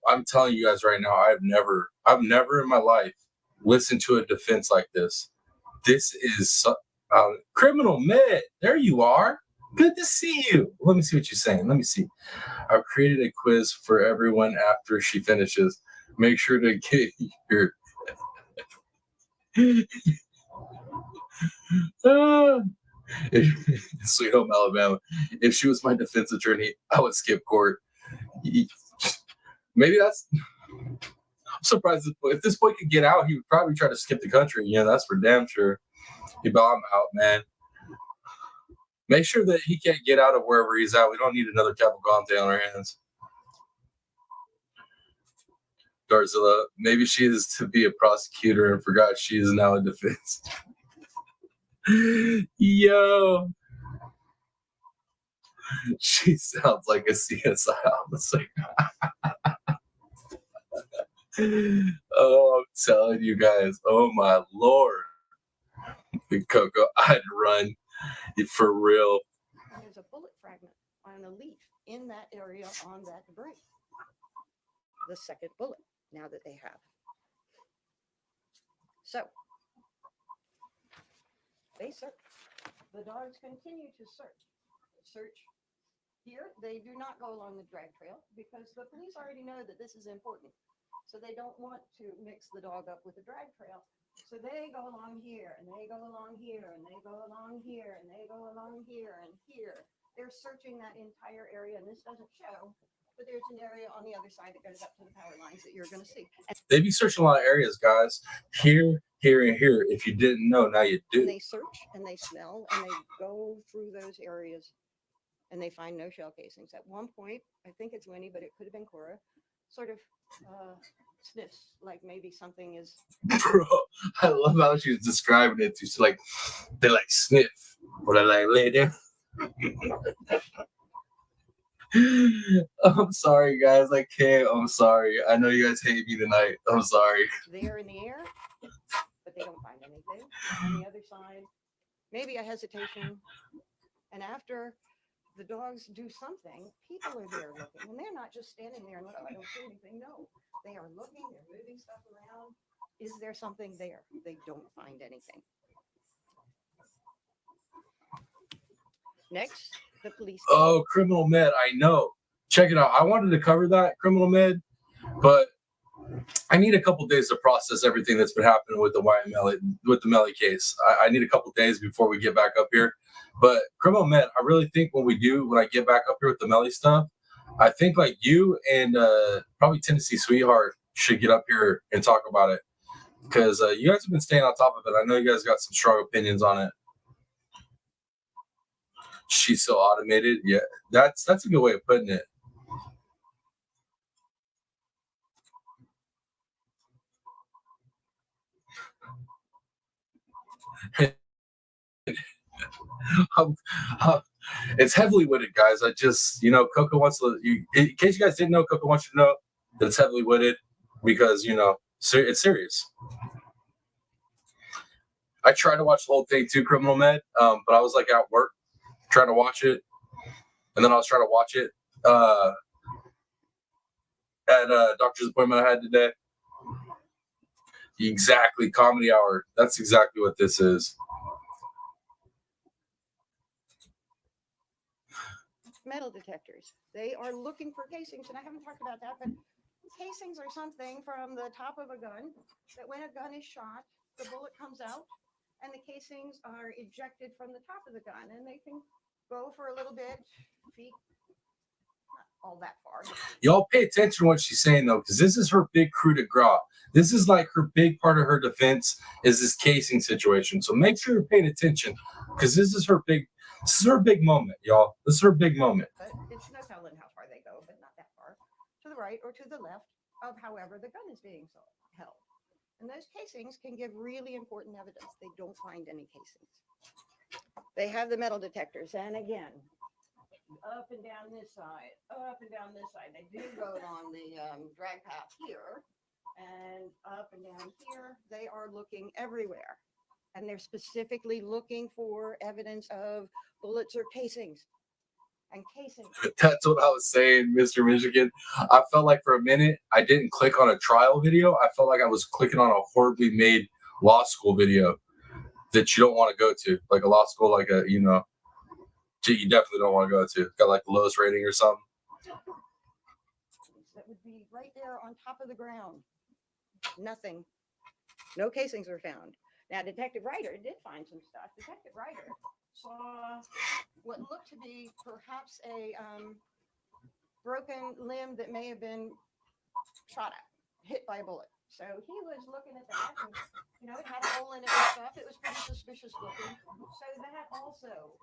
I'm telling you guys right now, I've never in my life listened to a defense like this. This is criminal med. There you are. Good to see you. Let me see what you're saying. Let me see. I've created a quiz for everyone after she finishes. Make sure to get your Sweet Home Alabama. If she was my defense attorney, I would skip court. Maybe that's. I'm surprised if this boy could get out, he would probably try to skip the country. Yeah, that's for damn sure. He'd be, I'm out, man. Make sure that he can't get out of wherever he's at. We don't need another Cavalcante on our hands. Garzilla, maybe she is to be a prosecutor and forgot she is now a defense. Yo. She sounds like a CSI officer. Oh, I'm telling you guys. Oh, my Lord. Big Coco, I'd run for real. And there's a bullet fragment on a leaf in that area on that debris. The second bullet, now that they have. So, they search. The dogs continue to search. Here, they do not go along the drag trail because the police already know that this is important. So they don't want to mix the dog up with the drag trail. So they go along here, and they go along here, and they go along here, and they go along here, and here. They're searching that entire area, and this doesn't show, but there's an area on the other side that goes up to the power lines that you're going to see. And They be searching a lot of areas, guys. Here, here, and here. If you didn't know, now you do. they search, and they smell, and they go through those areas, and they find no shell casings. At one point, I think it's Winnie, but it could have been Cora, sort of sniffs, like maybe something is. Bro, I love how she's describing it. She's like, they like sniff. Or they like lay there. I'm sorry, guys. I can't. I'm sorry. I know you guys hate me tonight. I'm sorry. There in the air, but they don't find anything. On the other side, maybe a hesitation. And after the dogs do something, people are there looking. And they're not just standing there and, oh, I don't see anything. No, they are looking. They're moving stuff around. Is there something there? They don't find anything. Next, the police. Oh, criminal med. I know. Check it out. I wanted to cover that criminal med, but I need a couple days to process everything that's been happening with the Melly case. I need a couple days before we get back up here. But criminal med, I really think when I get back up here with the Melly stuff, I think like you and probably Tennessee Sweetheart should get up here and talk about it, because you guys have been staying on top of it. I know you guys got some strong opinions on it. She's so automated. Yeah, that's a good way of putting it. Um, it's heavily witted, guys. I just, Coco wants to. In case you guys didn't know, Coco wants you to know that it's heavily witted because it's serious. I tried to watch the whole thing too, Criminal Med, but I was like at work trying to watch it, and then I was trying to watch it at a doctor's appointment I had today. Exactly, comedy hour. That's exactly what this is. Metal detectors. They are looking for casings, and I haven't talked about that, but casings are something from the top of a gun that when a gun is shot, the bullet comes out and the casings are ejected from the top of the gun, and they can go for a little bit, feet, not all that far. Y'all pay attention to what she's saying, though, because this is her big coup de grace. This is like her big part of her defense is this casing situation. So make sure you're paying attention because this is her big moment, y'all. This is her big moment. But it's no telling how far they go, but not that far. To the right or to the left of however the gun is being held. And those casings can give really important evidence. They don't find any casings. They have the metal detectors. And again, up and down this side, up and down this side. They do go on the drag path here and up and down here. They are looking everywhere. And they're specifically looking for evidence of bullets or casings. And casings. That's what I was saying, Mr. Michigan. I felt like for a minute I didn't click on a trial video. I felt like I was clicking on a horribly made law school video that you don't want to go to, like a law school, like a you definitely don't want to go to. Got like the lowest rating or something. That would be right there on top of the ground. Nothing. No casings were found. Now, Detective Ryder did find some stuff. Detective Ryder saw what looked to be perhaps a broken limb that may have been shot at, hit by a bullet. So he was looking at that, and, it had a hole in it and stuff. It was pretty suspicious looking. So that also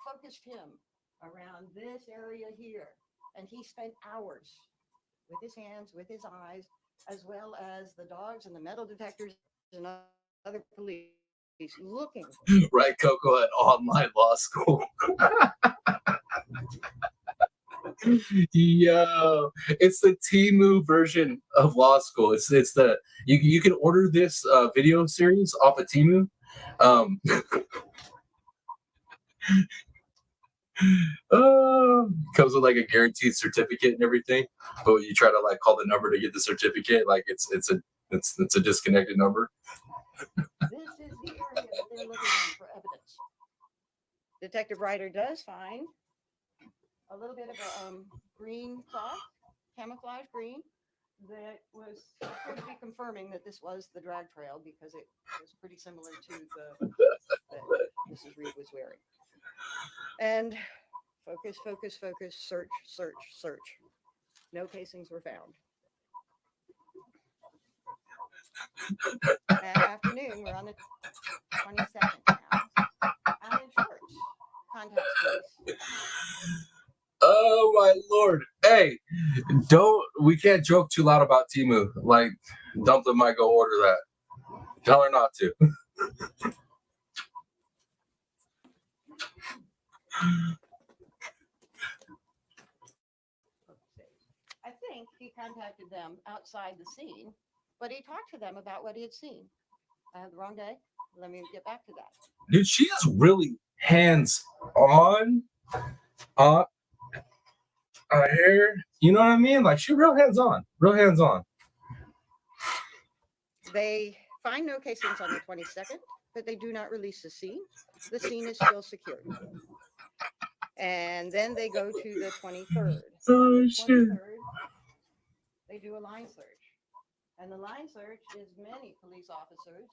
focused him around this area here. And he spent hours with his hands, with his eyes, as well as the dogs and the metal detectors and other police looking. Right, Coco, at online law school. Yo, it's the Temu version of law school. It's the you can order this video series off of Temu. Comes with like a guaranteed certificate and everything, but you try to like call the number to get the certificate, like it's a disconnected number. This is the area that they're looking in for evidence. Detective Ryder does find a little bit of a green cloth, camouflage green, that was going to be confirming that this was the drag trail because it was pretty similar to the that Mrs. Reed was wearing. And focus, focus, focus, search, search, search. No casings were found. Afternoon, we're on the 22nd now. I'm in church. Contact police. Oh my lord! Hey, we can't joke too loud about Temu. Like, Dumpling might go order that. Tell her not to. I think he contacted them outside the scene, but he talked to them about what he had seen. I had the wrong day. Let me get back to that. Dude, she is really hands on. Here, you know what I mean? Like, she real hands on. They find no casings on the 22nd, but they do not release the scene. The scene is still secured. And then they go to the 23rd. Oh, shit. 23rd, they do a line search. And the line search is many police officers,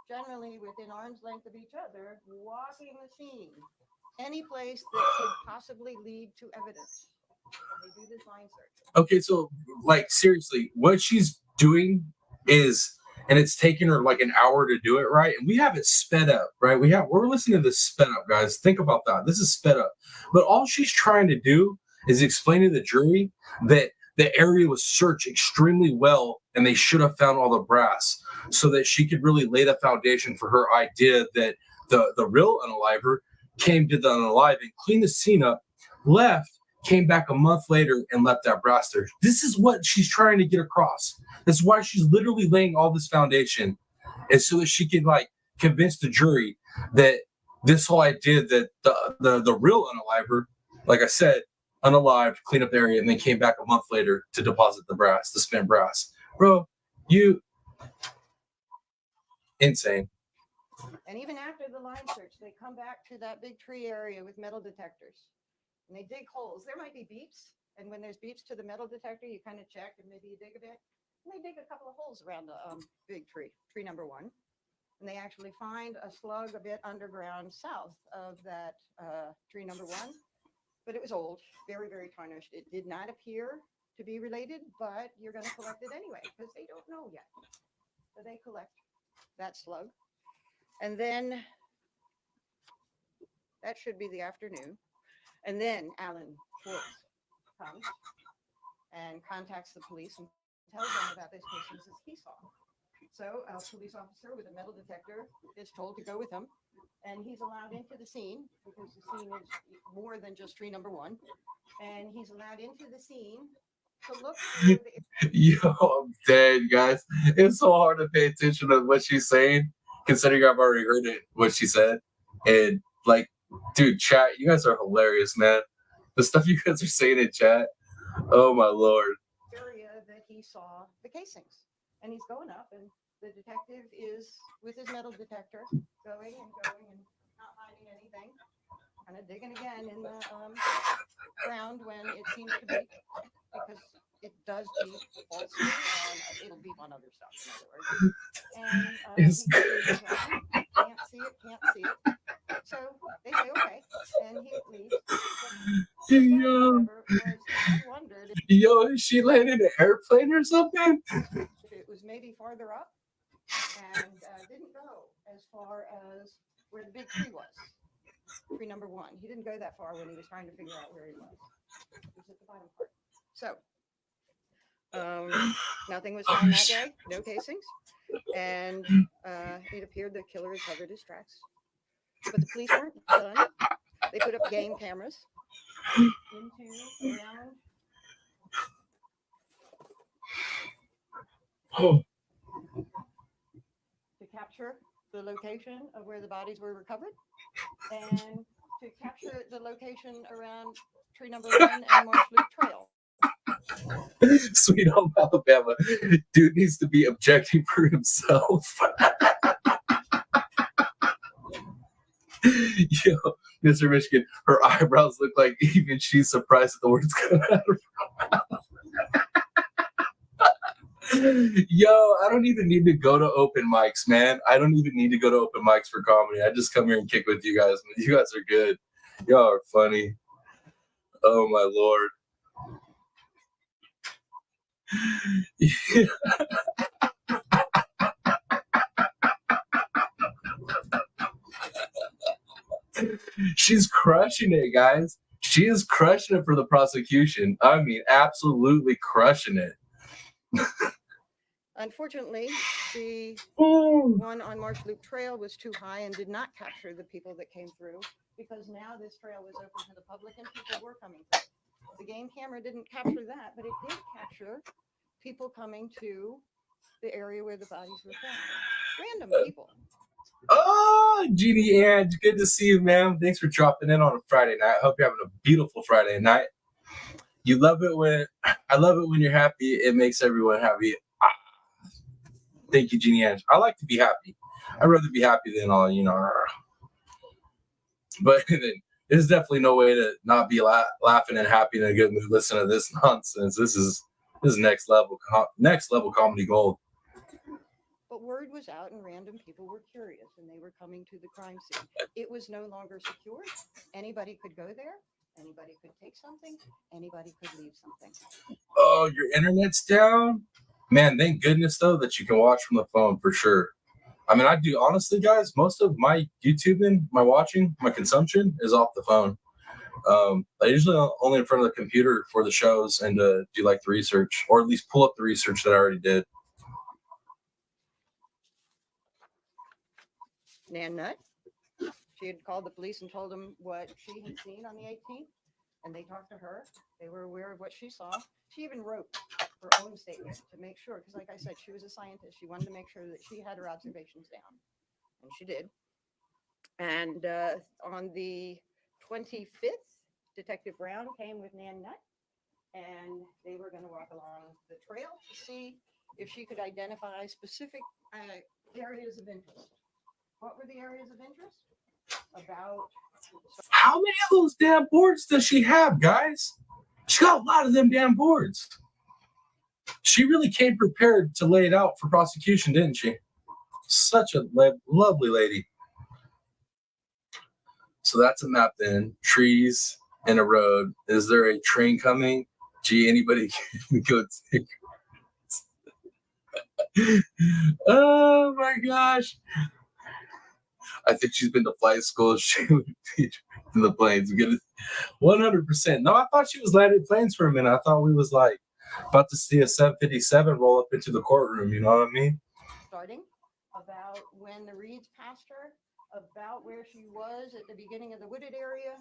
generally within arm's length of each other, walking the scene. Any place that could possibly lead to evidence. They do this line search. Okay, so, like, seriously, what she's doing is, and it's taken her like an hour to do it, right? And we have it sped up, right? We're listening to this sped up, guys. Think about that. This is sped up. But all she's trying to do is explain to the jury that the area was searched extremely well, and they should have found all the brass so that she could really lay the foundation for her idea that the real unaliver came to the unaliving, cleaned the scene up, left, came back a month later, and left that brass there. This is what she's trying to get across. That's why she's literally laying all this foundation, and so that she can like convince the jury that this whole idea that the real unaliver, like I said, unalived, clean up the area, and then came back a month later to deposit the brass, the spent brass. Bro, you insane. And even after the line search, they come back to that big tree area with metal detectors. And they dig holes. There might be beeps. And when there's beeps to the metal detector, you kind of check and maybe you dig a bit. And they dig a couple of holes around the big tree, tree number 1. And they actually find a slug a bit underground south of that tree number 1. But it was old, very, very tarnished. It did not appear to be related, but you're going to collect it anyway because they don't know yet. So they collect that slug. And then that should be the afternoon. And then Alan Schwartz comes and contacts the police and tells them about this nuisance that he saw. So a police officer with a metal detector is told to go with him, and he's allowed into the scene because the scene is more than just tree number 1. And he's allowed into the scene to look for the Yo, I'm dead, guys. It's so hard to pay attention to what she's saying, considering I've already heard it, what she said. And like, dude, chat, you guys are hilarious, man. The stuff you guys are saying in chat. Oh my Lord. area that he saw the casings. And he's going up, and the detective is with his metal detector going and not finding anything. Kind of digging again in the ground when it seems to be, because it does beep falsely, and it'll beep on other stuff, in other words. And It's- he continues on. Can't see it. So they say, okay, and he leaves. Yo, I wondered yo, is she landed an airplane or something? if it was maybe farther up, and didn't go as far as where the big tree was. Tree number 1. He didn't go that far when he was trying to figure out where he was. He was at the bottom part. So, nothing was found that day. No casings. And it appeared the killer had covered his tracks. But the police weren't done. They put up game cameras around. Oh, To capture the location of where the bodies were recovered, and to capture the location around tree number 1 and Marsh Loop Trail. Sweet Home Alabama. Dude needs to be objecting for himself. Yo, Mr. Michigan, her eyebrows look like even she's surprised at the words coming out of her mouth. Yo, I don't even need to go to open mics, man. I don't even need to go to open mics for comedy. I just come here and kick with you guys. You guys are good. Y'all are funny. Oh my Lord. She's crushing it, guys. She is crushing it for the prosecution. I mean, absolutely crushing it. Unfortunately, the one on Marsh Loop Trail was too high and did not capture the people that came through, because now this trail was open to the public and people were coming through. The game camera didn't capture that, but it did capture people coming to the area where the bodies were found. Random people. Oh, Jeannie Ann, good to see you, ma'am. Thanks for dropping in on a Friday night. I hope you're having a beautiful Friday night. I love it when you're happy. It makes everyone happy. Thank you, Jeannie Ann. I like to be happy. I'd rather be happy than all, But there's definitely no way to not be laughing and happy in a good mood. Listen to this nonsense. This is next level comedy gold. But word was out and random people were curious and they were coming to the crime scene. It was no longer secure. Anybody could go there. Anybody could take something. Anybody could leave something. Oh, your internet's down? Man, thank goodness, though, that you can watch from the phone for sure. I mean, I do, honestly, guys, most of my YouTubing, my watching, my consumption is off the phone. I usually only in front of the computer for the shows and do like the research, or at least pull up the research that I already did. Nan Nut. She had called the police and told them what she had seen on the 18th, and they talked to her. They were aware of what she saw. She even wrote her own statement to make sure, because like I said, she was a scientist. She wanted to make sure that she had her observations down, and she did. And on the 25th, Detective Brown came with Nan Nut, and they were going to walk along the trail to see if she could identify specific areas of interest. What were the areas of interest? About How many of those damn boards does she have, guys? She got a lot of them damn boards. She really came prepared to lay it out for prosecution, didn't she? Such a lovely lady. So that's a map then. Trees and a road. Is there a train coming? Gee, anybody can go take. Oh my gosh. I think she's been to flight school. She would be in the planes. Get it 100%. No, I thought she was landing planes for a minute. I thought we was like about to see a 757 roll up into the courtroom. You know what I mean? starting, about when the Reeds passed her, about where she was at the beginning of the wooded area,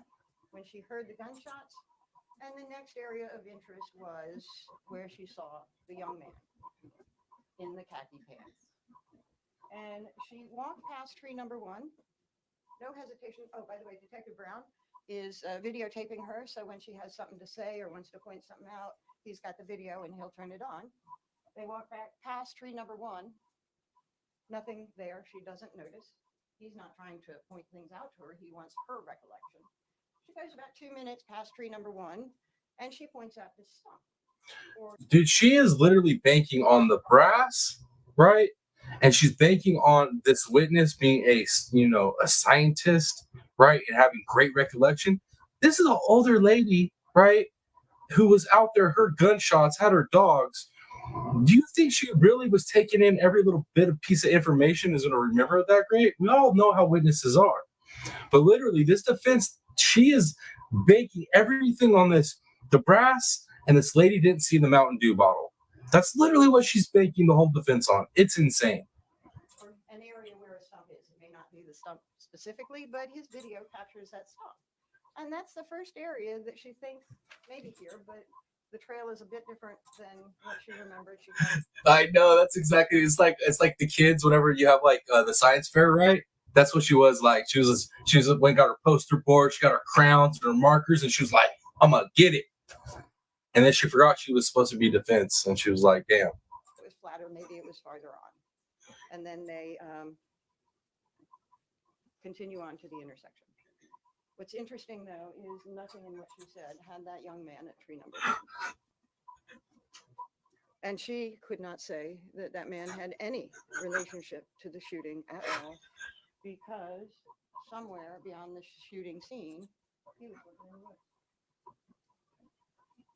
when she heard the gunshots. And the next area of interest was where she saw the young man in the khaki pants. And she walked past tree number 1. No hesitation. Oh, by the way, Detective Brown is videotaping her. So when she has something to say or wants to point something out, he's got the video and he'll turn it on. They walk back past tree number 1. Nothing there. She doesn't notice. He's not trying to point things out to her. He wants her recollection. She goes about 2 minutes past tree number 1, and she points out this stump. Dude, she is literally banking on the brass, right? And she's banking on this witness being a scientist, right? And having great recollection. This is an older lady, right? Who was out there, heard gunshots, had her dogs. Do you think she really was taking in every little bit of piece of information is going to remember it that great? We all know how witnesses are. But literally, this defense, she is banking everything on this, the brass, and this lady didn't see the Mountain Dew bottle. That's literally what she's banking the whole defense on. It's insane. Or an area where a stump is. It may not be the stump specifically, but his video captures that stump. And that's the first area that she thinks maybe here, but the trail is a bit different than what she remembered. I know, that's exactly. It's like the kids whenever you have like the science fair, right? That's what she was like. She was when got her poster board, she got her crowns and her markers, and she was like, "I'm gonna get it." And then she forgot she was supposed to be defense, and she was like, "Damn." It was flatter, maybe it was farther on, and then they continue on to the intersection. What's interesting, though, is nothing in what she said had that young man at tree number 1. And she could not say that that man had any relationship to the shooting at all, because somewhere beyond the shooting scene, he was looking in the woods.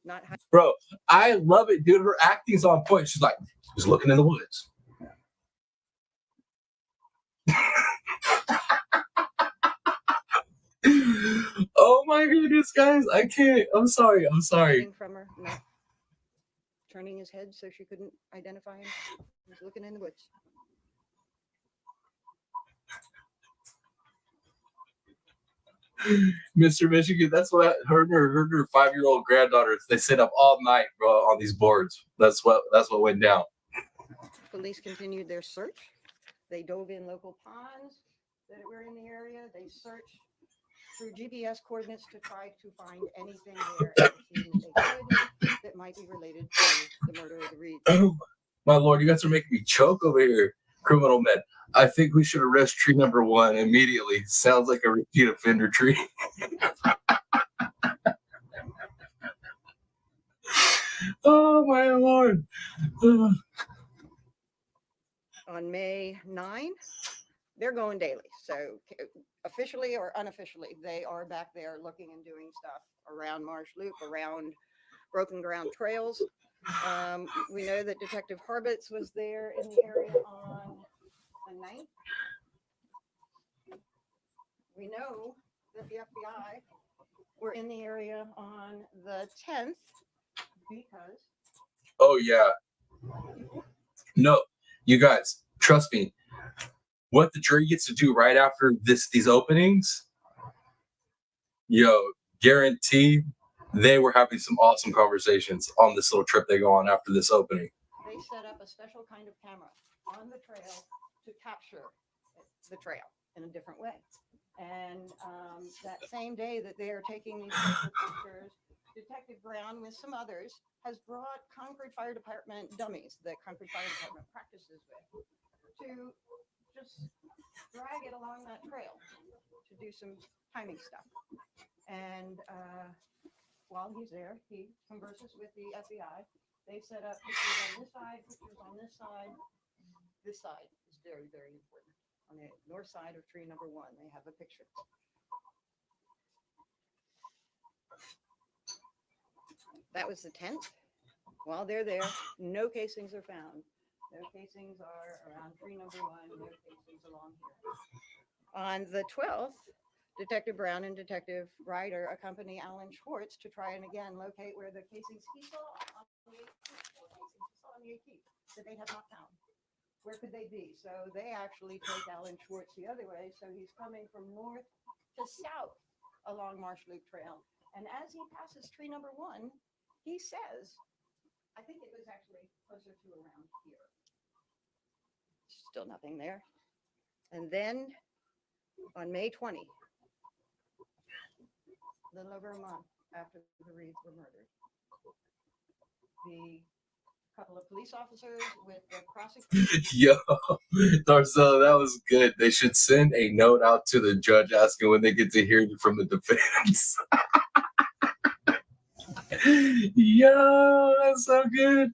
Not Bro, I love it, dude. Her acting's on point. She's like, just looking in the woods. Oh my goodness, guys. I can't. I'm sorry. from her, not turning his head so she couldn't identify him. He was looking in the woods. Mr. Michigan, that's what her 5-year-old granddaughter, they sit up all night, bro, on these boards. That's what went down. Police continued their search. They dove in local ponds that were in the area. They searched through GPS coordinates to try to find anything there anything they could that might be related to the murder of the Reeds. Oh, my Lord, you guys are making me choke over here. Criminal men. I think we should arrest tree number 1 immediately. Sounds like a repeat offender tree. Oh my Lord. On May 9, they're going daily. So officially or unofficially, they are back there looking and doing stuff around Marsh Loop, around broken ground trails. We know that Detective Harbitz was there in the area on the 9th. We know that the FBI were in the area on the 10th because Oh yeah. No, you guys, trust me. What the jury gets to do right after these openings, yo, guarantee they were having some awesome conversations on this little trip they go on after this opening. they set up a special kind of camera on the trail to capture the trail in a different way. And that same day that they are taking these special pictures, Detective Brown, with some others, has brought Concord Fire Department dummies that Concord Fire Department practices with to just drag it along that trail to do some timing stuff. And while he's there, he converses with the FBI. They set up pictures on this side, pictures on this side. This side is very, very important. On the north side of tree number 1, they have a picture. That was the 10th. While they're there, no casings are found. No casings are around tree number 1, no casings along here. On the 12th, Detective Brown and Detective Ryder accompany Alan Schwartz to try and again locate where the casings he saw on the 18th that they have not found. Where could they be? So they actually take Alan Schwartz the other way. So he's coming from north to south along Marsh Loop Trail. And as he passes tree number 1, he says, I think it was actually closer to around here. Still nothing there. And then on May 20, a little over a month after the Reeds were murdered, the couple of police officers with the prosecutor. Yo, Darcel, that was good. They should send a note out to the judge asking when they get to hear from the defense. Yo, that's so good.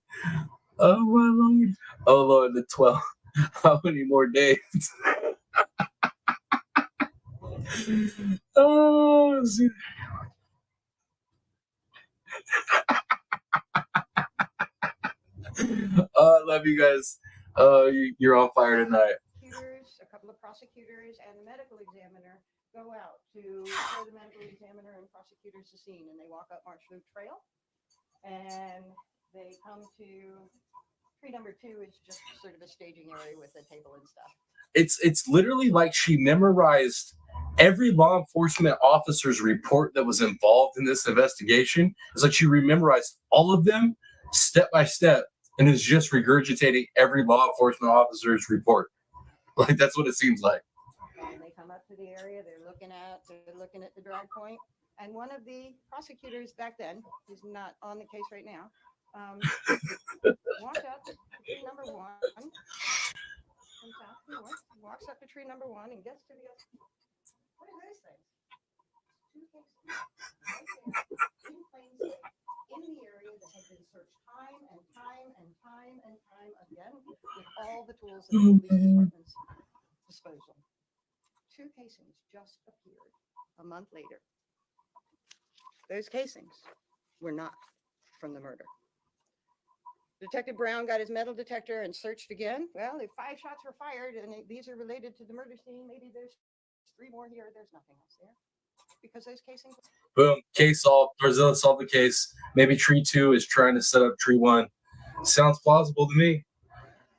Oh my Lord. Oh Lord, the 12th. How many more days? Oh, see. I love you guys. You're on fire tonight. A couple of prosecutors and the medical examiner go out to show the medical examiner and prosecutors the scene, and they walk up Marsh Loop Trail, and they come to tree number 2 is just sort of a staging area with a table and stuff. It's literally like she memorized every law enforcement officer's report that was involved in this investigation. It's like she memorized all of them step by step and is just regurgitating every law enforcement officer's report. Like that's what it seems like. And they come up to the area, they're looking at the drag point, and one of the prosecutors back then, he's not on the case right now, walks up to tree number 1, comes out to north, walks up to tree number 1 and gets to the other. What are those things? 2 cases right there in plain sight in the area that had been searched time and time and time and time again with all the tools at the police department's disposal. 2 casings just appeared a month later. Those casings were not from the murder. Detective Brown got his metal detector and searched again. Well, if 5 shots were fired and these are related to the murder scene, maybe there's 3 more here. There's nothing else there because those casings. Boom, case solved. Brazil solved the case. Maybe tree 2 is trying to set up tree 1. Sounds plausible to me.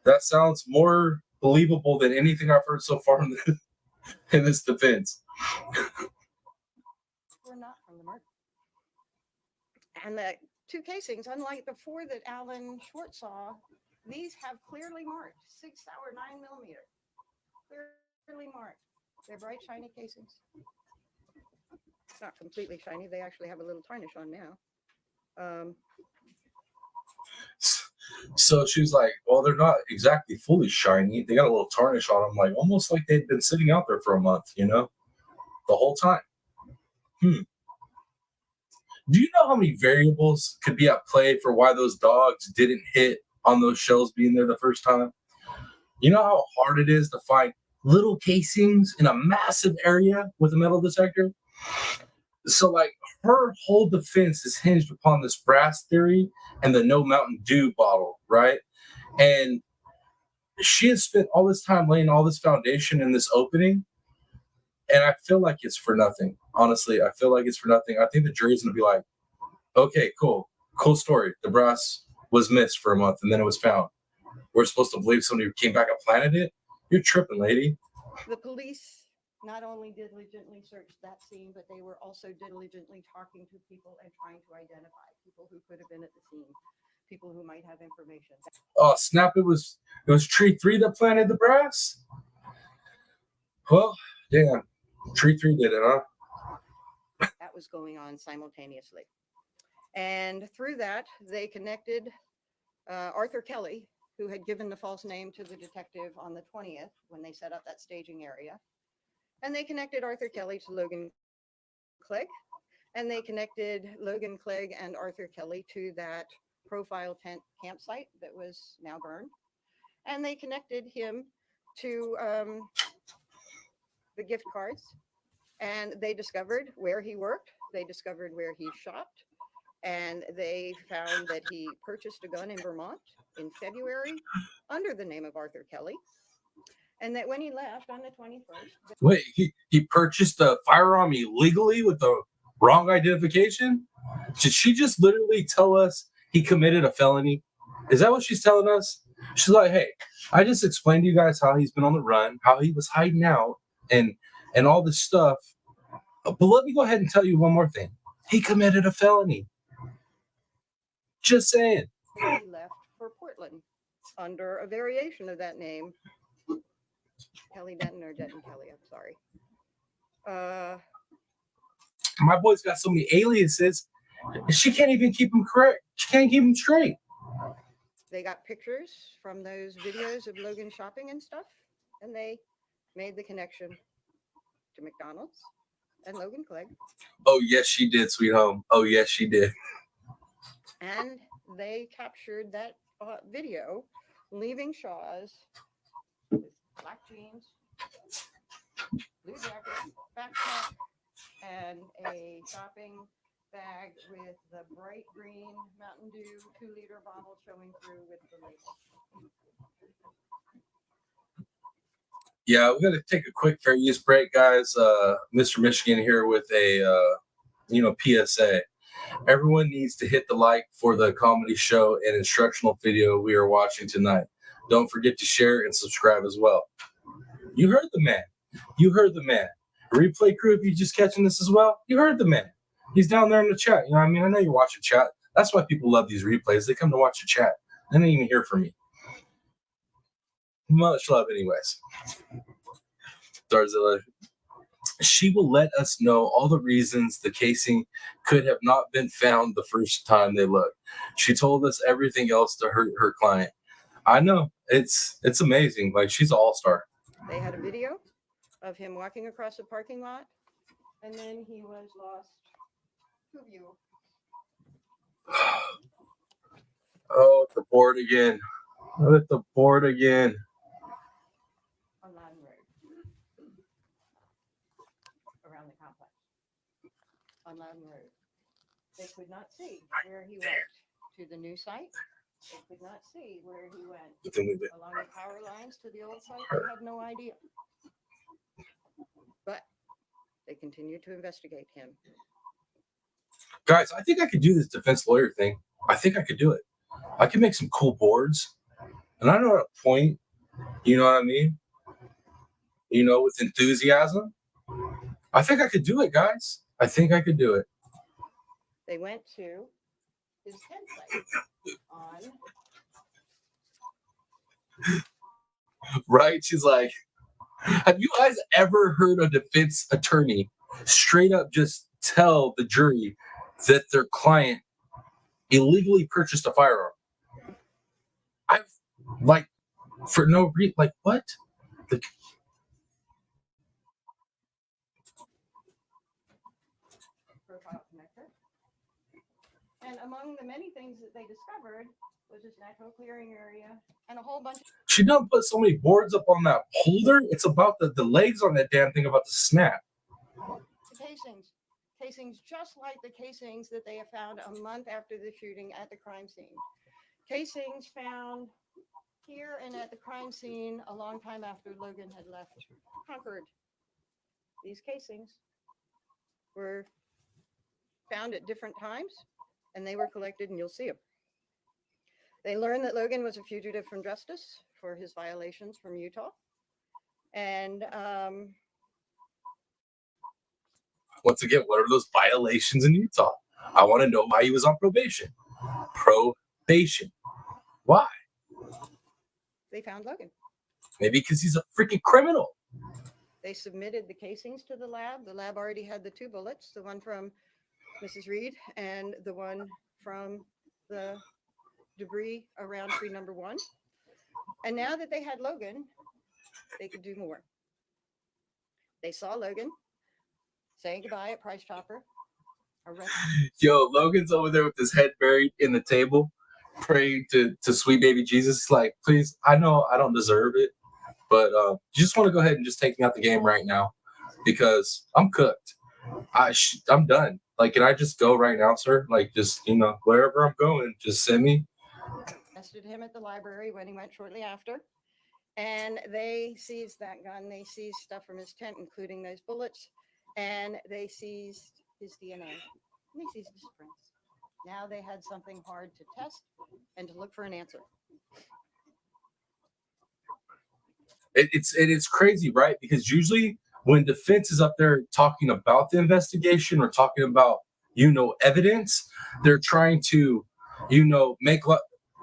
That sounds more believable than anything I've heard so far in this defense. Were not from the murder. And the 2 casings, unlike the 4 that Alan Schwartz saw, these have clearly marked 6 hour 9 millimeter. Clearly marked. They're bright, shiny casings. Not completely shiny. They actually have a little tarnish on now. So she was like, well, they're not exactly fully shiny. They got a little tarnish on them, like almost like they'd been sitting out there for a month, the whole time. Do you know how many variables could be at play for why those dogs didn't hit on those shells being there the first time? You know how hard it is to find little casings in a massive area with a metal detector? So, like, her whole defense is hinged upon this brass theory and the no Mountain Dew bottle, right? And she has spent all this time laying all this foundation in this opening, and I feel like it's for nothing. honestly, I feel like it's for nothing. I think the jury's gonna be like, okay, cool story. The brass was missed for a month and then it was found. We're supposed to believe somebody came back and planted it? You're tripping, lady. The police not only diligently searched that scene, but they were also diligently talking to people and trying to identify people who could have been at the scene, people who might have information. Oh snap! It was tree 3 that planted the brass. Well, damn, tree 3 did it, huh? That was going on simultaneously. And through that, they connected Arthur Kelly, who had given the false name to the detective on the 20th when they set up that staging area. And they connected Arthur Kelly to Logan Clegg. And they connected Logan Clegg and Arthur Kelly to that profile tent campsite that was now burned. And they connected him to the gift cards. And they discovered where he worked. They discovered where he shopped. And they found that he purchased a gun in Vermont in February under the name of Arthur Kelly. And that when he left on the 21st. Wait, he purchased a firearm illegally with the wrong identification? Did she just literally tell us he committed a felony? Is that what she's telling us? She's like, hey, I just explained to you guys how he's been on the run, how he was hiding out and all this stuff. But let me go ahead and tell you one more thing. He committed a felony. Just saying. He left for Portland under a variation of that name. Kelly Denton or Denton Kelly, I'm sorry. My boy's got so many aliases, she can't even keep him correct. She can't keep him straight. They got pictures from those videos of Logan shopping and stuff, and they made the connection to McDonald's and Logan Clegg. Oh, yes, she did, sweet home. Oh, yes, she did. And they captured that video leaving Shaw's with black jeans, blue jacket, backpack, and a shopping bag with the bright green Mountain Dew 2-liter bottle showing through with the label. Yeah, we got to take a quick fair use break, guys. Mr. Michigan here with a, PSA. Everyone needs to hit the like for the comedy show and instructional video we are watching tonight. Don't forget to share and subscribe as well. You heard the man. You heard the man. Replay crew, if you're just catching this as well, you heard the man. He's down there in the chat. You know what I mean? I know you're watching chat. That's why people love these replays. They come to watch the chat. They don't even hear from me. Much love anyways. Darzilla. She will let us know all the reasons the casing could have not been found the first time they looked. She told us everything else to hurt her client. I know. It's amazing. Like, she's an all-star. They had a video of him walking across the parking lot, and then he was lost to view. Oh, the board again. With the board again. On Loudon Road. Around the complex. On Loudon Road. They could not see where he went to the new site. They could not see where he went along the power lines to the old site. They had no idea. But they continued to investigate him. Guys, I think I could do this defense lawyer thing. I think I could do it. I can make some cool boards. And I know how to point, you know what I mean? With enthusiasm. I think I could do it, guys. I think I could do it. They went to his tent site on. Right? She's like, have you guys ever heard a defense attorney straight up just tell the jury that their client illegally purchased a firearm? For no reason, what? Profile connector. And among the many things that they discovered was this natural clearing area and a whole bunch of She done put so many boards up on that holder. It's about the legs on that damn thing about to snap. casings. Casings just like the casings that they have found a month after the shooting at the crime scene. Casings found here and at the crime scene a long time after Logan had left Concord. These casings were found at different times, and they were collected, and you'll see them. They learned that Logan was a fugitive from justice for his violations from Utah. And Once again, what are those violations in Utah? I want to know why he was on probation. Probation. Why? they found Logan. Maybe because he's a freaking criminal. They submitted the casings to the lab. The lab already had the 2 bullets, the one from Mrs. Reed and the one from the debris around tree number 1. And now that they had Logan, they could do more. They saw Logan saying goodbye at Price Chopper. Yo, Logan's over there with his head buried in the table, praying to sweet baby Jesus. Like, please, I know I don't deserve it, but you just want to go ahead and just take me out the game right now because I'm cooked. I'm done. Like, can I just go right now, sir? Like, just, wherever I'm going, just send me. Arrested him at the library when he went shortly after. And they seized that gun. They seized stuff from his tent, including those bullets. And they seized his DNA. And they seized his prints. Now they had something hard to test and to look for an answer. It's crazy, right? Because usually when defense is up there talking about the investigation or talking about, evidence, they're trying to, make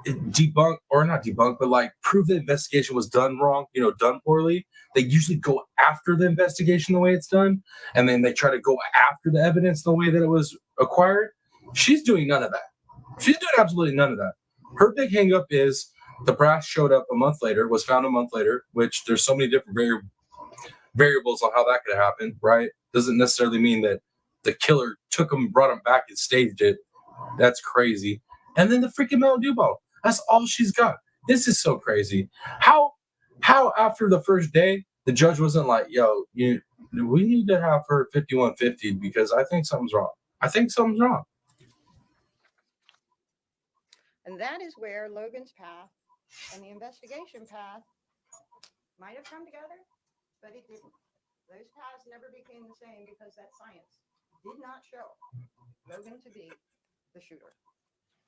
debunk or not debunk, but like prove the investigation was done wrong, done poorly. They usually go after the investigation the way it's done, and then they try to go after the evidence the way that it was acquired. She's doing none of that. She's doing absolutely none of that. Her big hang up is the brass showed up was found a month later, which there's so many different variables on how that could happen, right? Doesn't necessarily mean that the killer took him, brought him back, and staged it. That's crazy. And then the freaking Mountain Dew bottle. That's all she's got. This is so crazy. How after the first day, the judge wasn't like, yo, we need to have her 5150 because I think something's wrong. And that is where Logan's path and the investigation path might have come together, but it didn't. Those paths never became the same because that science did not show Logan to be the shooter.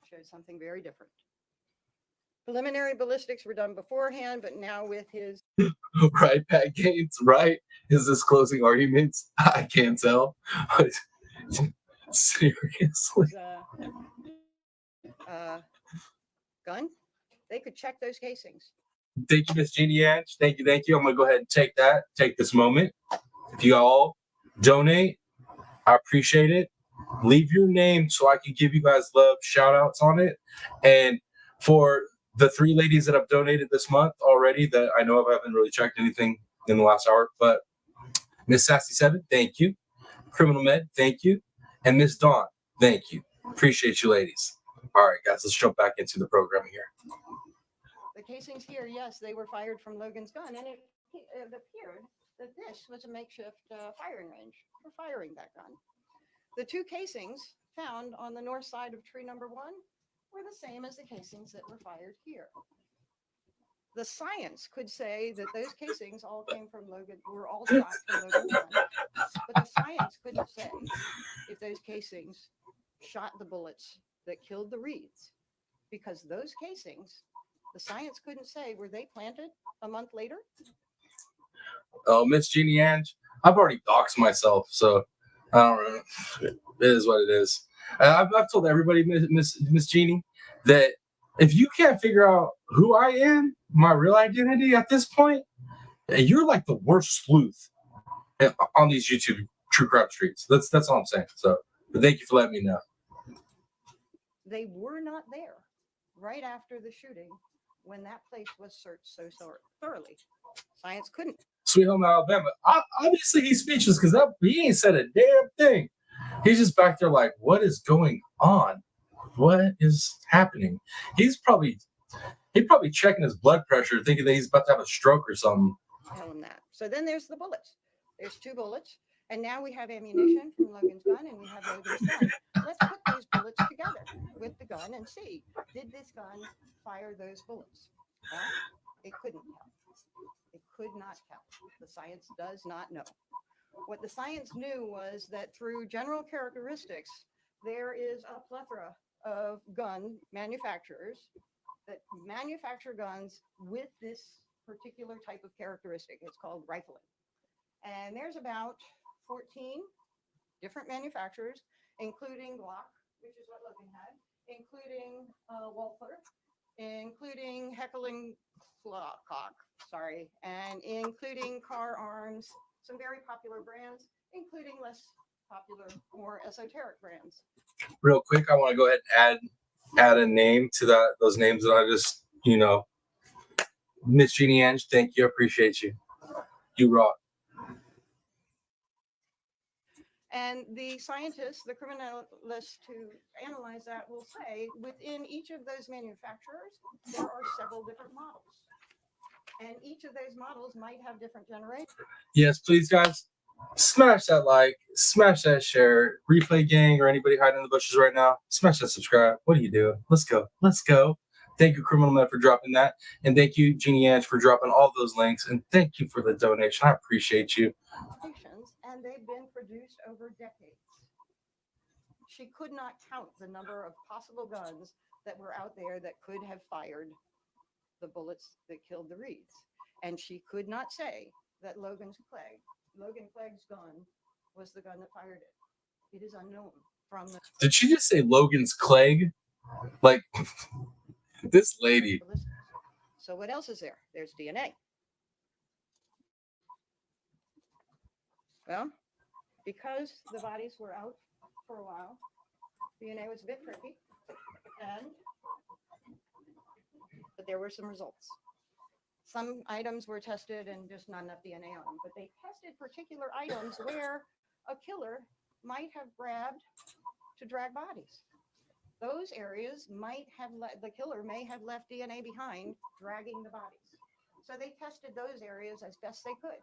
It showed something very different. Preliminary ballistics were done beforehand, but now with his right, Pat Gaines, right? Is this closing arguments? I can't tell. Seriously. Gun, they could check those casings. Thank you, Miss Jeannie Ange. Thank you. I'm gonna go ahead and take this moment. If you all donate, I appreciate it. Leave your name so I can give you guys love shout outs on it. And for the 3 ladies that have donated this month already that I know of, I haven't really checked anything in the last hour, but Miss Sassy 7, thank you. Criminal Med, thank you. And Miss Dawn, thank you. Appreciate you ladies. All right, guys, let's jump back into the programming here. The casings here, yes, they were fired from Logan's gun, and it appeared that this was a makeshift firing range for firing that gun. The 2 casings found on the north side of tree number 1 were the same as the casings that were fired here. The science could say that those casings all came from Logan, were all shot from Logan's gun, but the science couldn't say if those casings shot the bullets that killed the Reeds, because those casings, the science couldn't say, were they planted a month later? Oh, Miss Jeannie Ange, I've already doxed myself, so I don't know. It is what it is. I've told everybody, Miss Jeannie, that if you can't figure out who I am, my real identity at this point, you're like the worst sleuth on these YouTube true crime streets. That's all I'm saying. So, but thank you for letting me know. They were not there right after the shooting when that place was searched so thoroughly. Science couldn't. Sweet Home Alabama. Obviously, he's speechless because he ain't said a damn thing. He's just back there like, what is going on? What is happening? He's probably checking his blood pressure, thinking that he's about to have a stroke or something. Tell him that. So then there's the bullets. There's 2 bullets, and now we have ammunition from Logan's gun, and we have Logan's gun. Let's put those bullets together with the gun and see, did this gun fire those bullets? Well, it couldn't tell. It could not tell. The science does not know. What the science knew was that through general characteristics, there is a plethora of gun manufacturers that manufacture guns with this particular type of characteristic. It's called rifling. And there's about 14 different manufacturers, including Glock, which is what Logan had, including Walther, including Heckling Koch, sorry, and including Car Arms, some very popular brands, including less popular, more esoteric brands. Real quick, I want to go ahead and add a name to those names that I just, Miss Jeannie Ange, thank you. I appreciate you. You rock. And the scientists, the criminalists who analyze that will say within each of those manufacturers, there are several different models. And each of those models might have different generations. Yes, please, guys, smash that like, smash that share. Replay gang or anybody hiding in the bushes right now, smash that subscribe. What are you doing? Let's go. Let's go. Thank you, Criminal Man, for dropping that. And thank you, Jeannie Ange, for dropping all those links. And thank you for the donation. I appreciate you. And they've been produced over decades. She could not count the number of possible guns that were out there that could have fired the bullets that killed the Reeds. And she could not say that Logan Clegg's gun was the gun that fired it. It is unknown from the... Did she just say Logan's Clegg? Like, this lady. So what else is there? There's DNA. Well, because the bodies were out for a while, DNA was a bit tricky, but there were some results. Some items were tested and just not enough DNA on them, but they tested particular items where a killer might have grabbed to drag bodies. Those areas might have the killer may have left DNA behind dragging the bodies. So they tested those areas as best they could.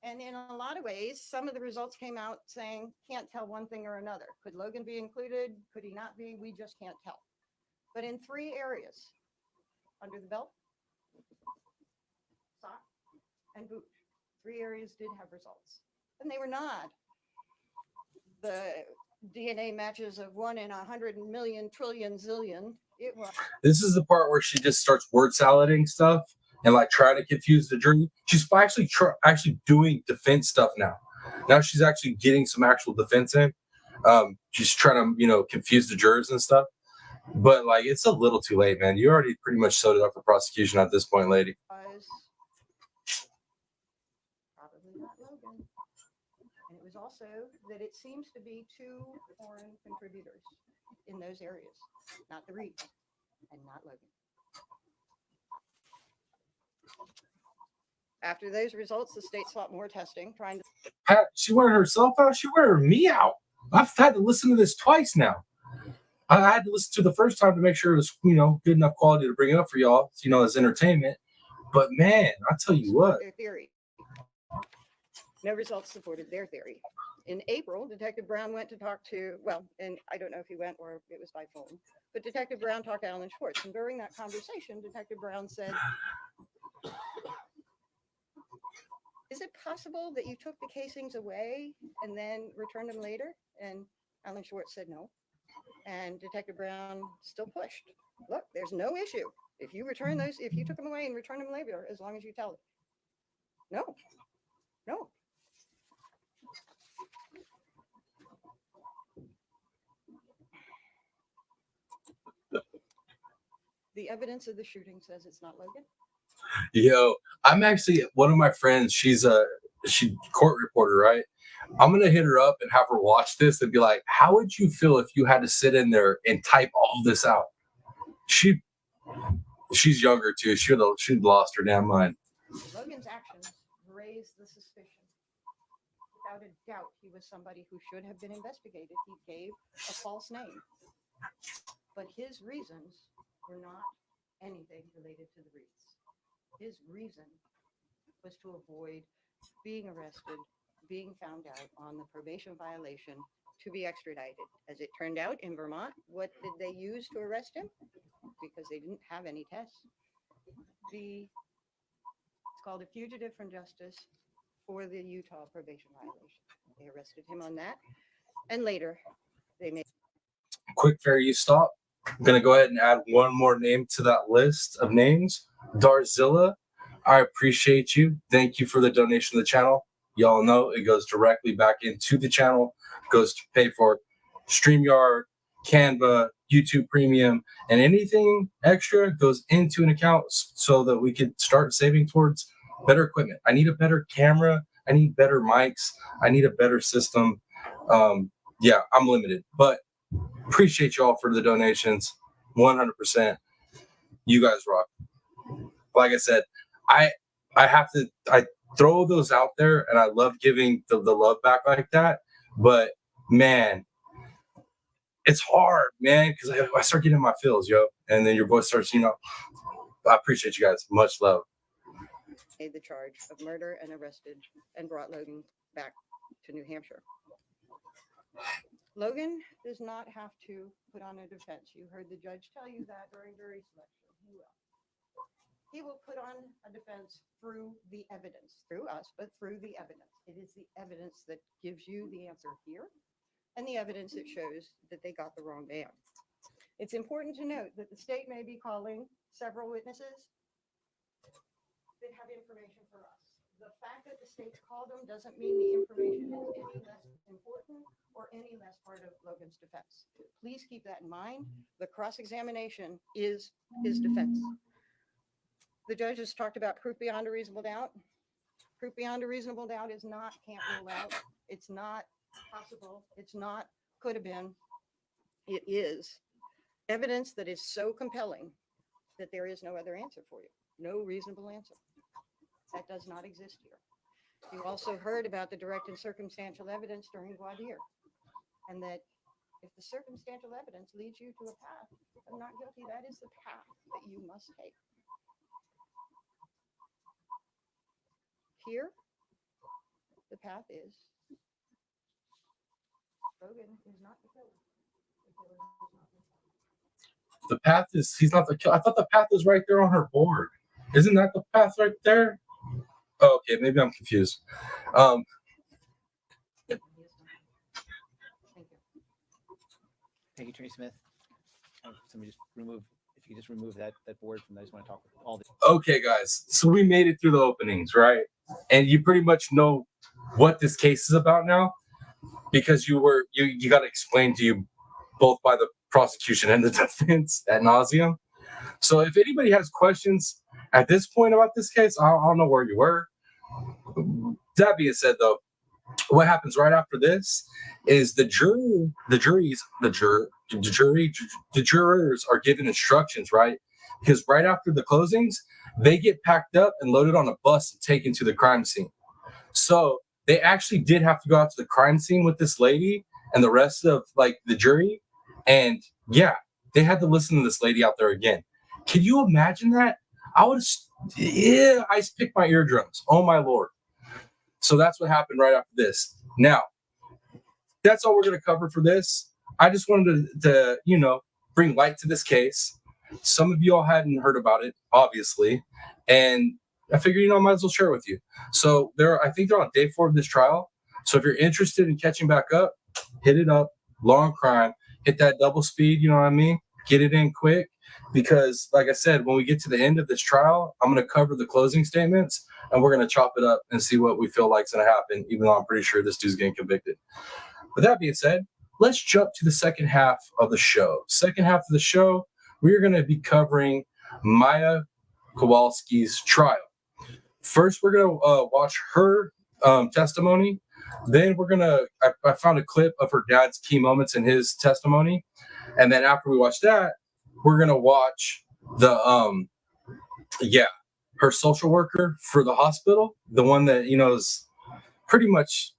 And in a lot of ways, some of the results came out saying, can't tell one thing or another. Could Logan be included? Could he not be? We just can't tell. But in 3 areas, under the belt, sock, and boot, 3 areas did have results. And they were not the DNA matches of 1 in 100 million trillion zillion. It was. This is the part where she just starts word salading stuff and like trying to confuse the jury. She's actually doing defense stuff now. Now she's actually getting some actual defense in. She's trying to, confuse the jurors and stuff. But like, it's a little too late, man. You already pretty much sewed it up for prosecution at this point, lady. Was probably not Logan. And it was also that it seems to be 2 foreign contributors in those areas, not the Reeds and not Logan. After those results, the state sought more testing, trying to... Pat, she wearing herself out. She wearing me out. I've had to listen to this twice now. I had to listen to the first time to make sure it was, good enough quality to bring it up for y'all, as entertainment. But man, I tell you what. Their theory. No results supported their theory. In April, Detective Brown went to talk to, and I don't know if he went or it was by phone, but Detective Brown talked to Alan Schwartz. And during that conversation, Detective Brown said, is it possible that you took the casings away and then returned them later? And Alan Schwartz said no. And Detective Brown still pushed. Look, there's no issue. If you took them away and return them later, as long as you tell it. No. The evidence of the shooting says it's not Logan. Yo, I'm actually one of my friends. She's court reporter, right? I'm gonna hit her up and have her watch this and be like, "How would you feel if you had to sit in there and type all this out?" She's younger too. She'd lost her damn mind. Logan's actions raised the suspicion. Without a doubt, he was somebody who should have been investigated. He gave a false name, but his reasons were not anything related to the Reeds. His reason was to avoid being arrested, being found out on the probation violation, to be extradited. As it turned out, in Vermont, what did they use to arrest him? Because they didn't have any tests. It's called a fugitive from justice for the Utah probation violation. They arrested him on that. And later, they made Quick fair use stop. I'm going to go ahead and add one more name to that list of names. Darzilla, I appreciate you. Thank you for the donation to the channel. Y'all know it goes directly back into the channel, goes to pay for StreamYard, Canva, YouTube Premium, and anything extra goes into an account so that we could start saving towards better equipment. I need a better camera. I need better mics. I need a better system. Yeah, I'm limited, but appreciate y'all for the donations. 100%. You guys rock. Like I said, I throw those out there, and I love giving the love back like that. But man, it's hard, man, because I start getting my feels, yo, and then your voice starts, I appreciate you guys. Much love. the charge of murder and arrested and brought Logan back to New Hampshire. Logan does not have to put on a defense. You heard the judge tell you that during jury selection. He will. He will put on a defense through the evidence, through us, but through the evidence. It is the evidence that gives you the answer here and the evidence that shows that they got the wrong man. It's important to note that the state may be calling several witnesses that have information for us. The fact that the state called them doesn't mean the information is any less important or any less part of Logan's defense. Please keep that in mind. The cross-examination is his defense. The judge has talked about proof beyond a reasonable doubt. Proof beyond a reasonable doubt is not can't rule out. It's not possible. It's not could have been. It is evidence that is so compelling that there is no other answer for you. No reasonable answer. That does not exist here. You also heard about the direct and circumstantial evidence during voir dire, and that if the circumstantial evidence leads you to a path of not guilty, that is the path that you must take. Here, the path is Logan is not the killer. The killer is not the killer. The path is, he's not the killer. I thought the path was right there on her board. Isn't that the path right there? Oh, okay, maybe I'm confused. Thank you. Thank you, Attorney Smith. Somebody just remove, if you could just remove that board from, I just want to talk with all the. Okay, guys, so we made it through the openings, right? And you pretty much know what this case is about now, because you got to explain to you both by the prosecution and the defense ad nauseum. So if anybody has questions at this point about this case, I don't know where you were. That being said, though, what happens right after this is the jurors are given instructions, right? Because right after the closings, they get packed up and loaded on a bus and taken to the crime scene. So they actually did have to go out to the crime scene with this lady and the rest of the jury. And yeah, they had to listen to this lady out there again. Can you imagine that? I picked my eardrums. Oh my Lord. So that's what happened right after this. Now, that's all we're going to cover for this. I just wanted to bring light to this case. Some of you all hadn't heard about it, obviously. And I figured, I might as well share it with you. So I think they're on day 4 of this trial. So if you're interested in catching back up, hit it up. Long crime. Hit that double speed, you know what I mean? Get it in quick. Because like I said, when we get to the end of this trial, I'm going to cover the closing statements and we're going to chop it up and see what we feel like is going to happen, even though I'm pretty sure this dude's getting convicted. With that being said, let's jump to the second half of the show. Second half of the show, we're going to be covering Maya Kowalski's trial. First, we're going to watch her testimony. Then we're going to, I found a clip of her dad's key moments in his testimony. And then after we watch that, we're going to watch her social worker for the hospital, the one that, is pretty much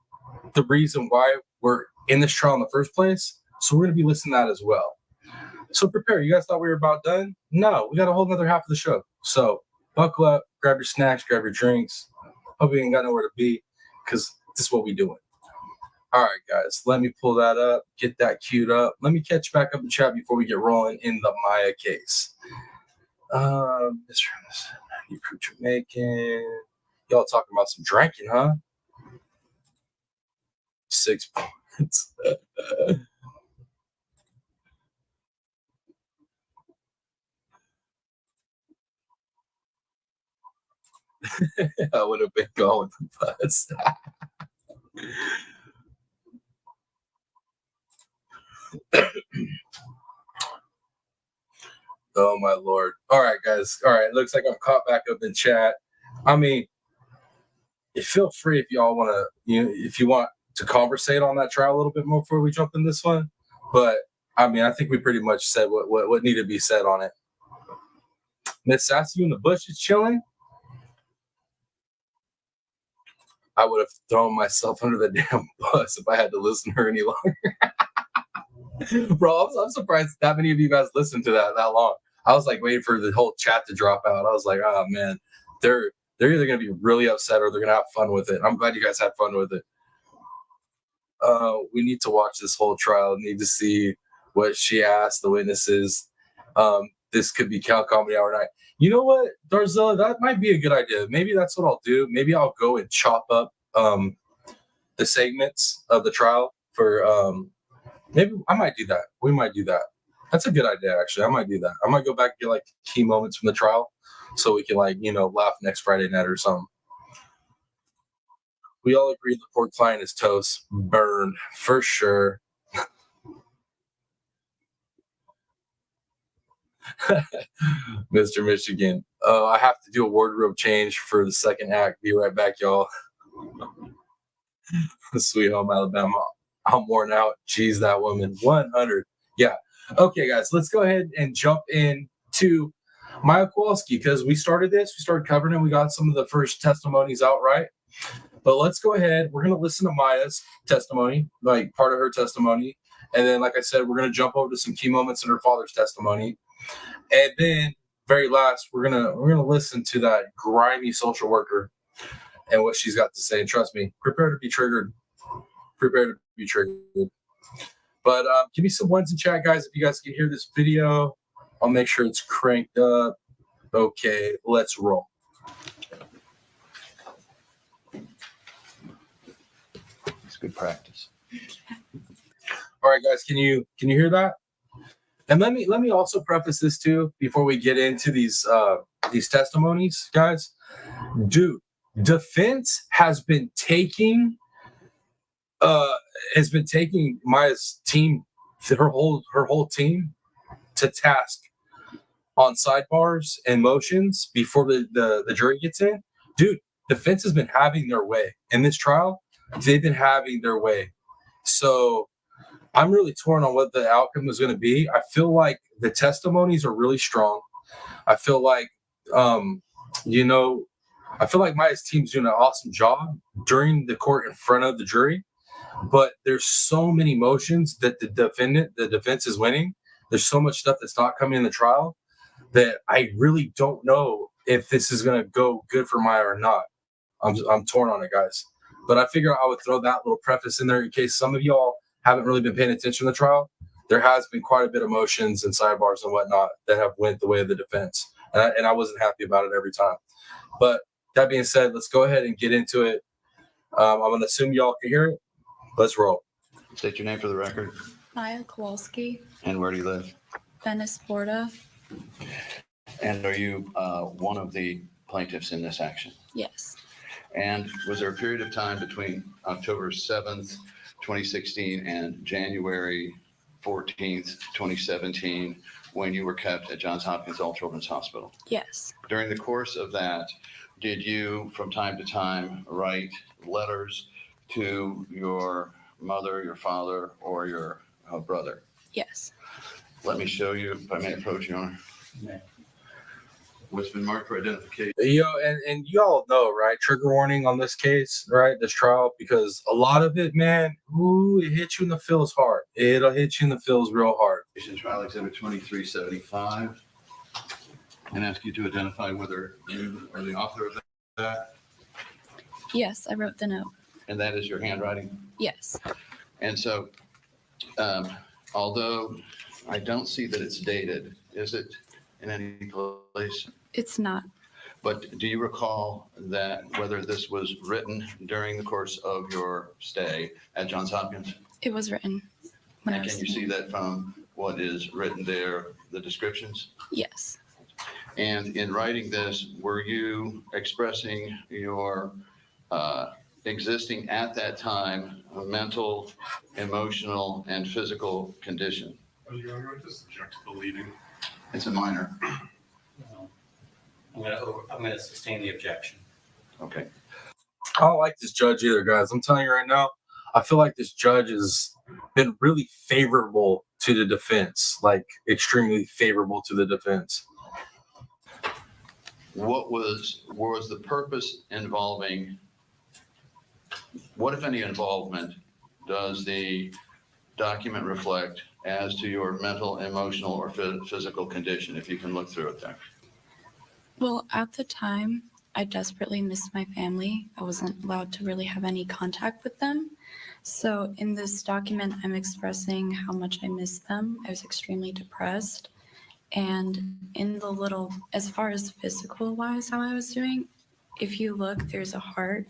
the reason why we're in this trial in the first place. So we're going to be listening to that as well. So prepare. You guys thought we were about done? No, we got a whole nother half of the show. So buckle up, grab your snacks, grab your drinks. Hope you ain't got nowhere to be, because this is what we doing. All right, guys, let me pull that up, get that queued up. Let me catch back up the chat before we get rolling in the Maya case. You Jamaican. Y'all talking about some drinking, huh? 6 points. I would have been going with the bus. Oh my Lord. All right, guys. All right. Looks like I'm caught back up in chat. I mean, feel free if y'all want to, if you want to conversate on that trial a little bit more before we jump in this one. But I mean, I think we pretty much said what needed to be said on it. Miss Sassy in the bushes chilling. I would have thrown myself under the damn bus if I had to listen to her any longer. Bro, I'm surprised that many of you guys listened to that long. I was like waiting for the whole chat to drop out. I was like, oh man, they're either gonna be really upset or they're gonna have fun with it. I'm glad you guys had fun with it. We need to watch this whole trial. Need to see what she asked the witnesses. This could be Cal Comedy Hour night. You know what, Darzilla, that might be a good idea. Maybe that's what I'll do. Maybe I'll go and chop up the segments of the trial for maybe I might do that. We might do that. That's a good idea, actually. I might do that. I might go back and get like key moments from the trial so we can like, laugh next Friday night or something. We all agree the poor client is toast. Burned, for sure. Mr. Michigan. Oh, I have to do a wardrobe change for the second act. Be right back, y'all. Sweet home Alabama. I'm worn out. Jeez, that woman. 100. Yeah. Okay, guys, let's go ahead and jump in to Maya Kowalski because we started covering it. We got some of the first testimonies out right. But let's go ahead. We're going to listen to Maya's testimony, like part of her testimony. And then, like I said, we're going to jump over to some key moments in her father's testimony. And then, very last, we're gonna listen to that grimy social worker and what she's got to say. And trust me, prepare to be triggered. Prepare to be triggered. But give me some ones in chat, guys. If you guys can hear this video, I'll make sure it's cranked up. Okay, let's roll. It's good practice. All right, guys, can you hear that? And let me also preface this too before we get into these testimonies, guys. Dude, defense has been taking Maya's team, her whole team, to task on sidebars and motions before the jury gets in. Dude, defense has been having their way in this trial. They've been having their way. So I'm really torn on what the outcome is going to be. I feel like the testimonies are really strong. I feel like, I feel like Maya's team's doing an awesome job during the court in front of the jury. But there's so many motions that the defense is winning. There's so much stuff that's not coming in the trial that I really don't know if this is going to go good for Maya or not. I'm torn on it, guys. But I figure I would throw that little preface in there in case some of y'all haven't really been paying attention to the trial. There has been quite a bit of motions and sidebars and whatnot that have went the way of the defense. And I wasn't happy about it every time. But that being said, let's go ahead and get into it. I'm going to assume y'all can hear it. Let's roll. State your name for the record. Maya Kowalski, And where do you live? Venice, Florida. And are you one of the plaintiffs in this action? Yes. And was there a period of time between October 7th, 2016 and January 14th, 2017 when you were kept at Johns Hopkins All Children's Hospital? Yes. During the course of that, did you from time to time write letters to your mother, your father, or your brother? Yes. Let me show you, if I may approach, Your Honor. What's been marked for identification. And you all know, right? Trigger warning on this case, right? This trial, because a lot of it, man, it hits you in the feels hard. It'll hit you in the feels real hard. Trial Exhibit 2375. And ask you to identify whether you are the author of that. Yes, I wrote the note. And that is your handwriting. Yes. And so, although I don't see that it's dated, is it in any place? It's not. But do you recall that whether this was written during the course of your stay at Johns Hopkins? It was written when I And was can you see there. that from what is written there, the descriptions? Yes. And in writing this, were you expressing your existing at that time mental, emotional, and physical condition? Your Honor, I just object to the leading. It's a minor. No. I'm gonna sustain the objection. Okay. I don't like this judge either, guys. I'm telling you right now, I feel like this judge has been really favorable to the defense, like extremely favorable to the defense. What was the purpose involving, what if any involvement does the document reflect as to your mental, emotional, or physical condition, if you can look through it there? Well, at the time, I desperately missed my family. I wasn't allowed to really have any contact with them. So in this document, I'm expressing how much I missed them. I was extremely depressed. And in the little, as far as physical wise, how I was doing, if you look, there's a heart.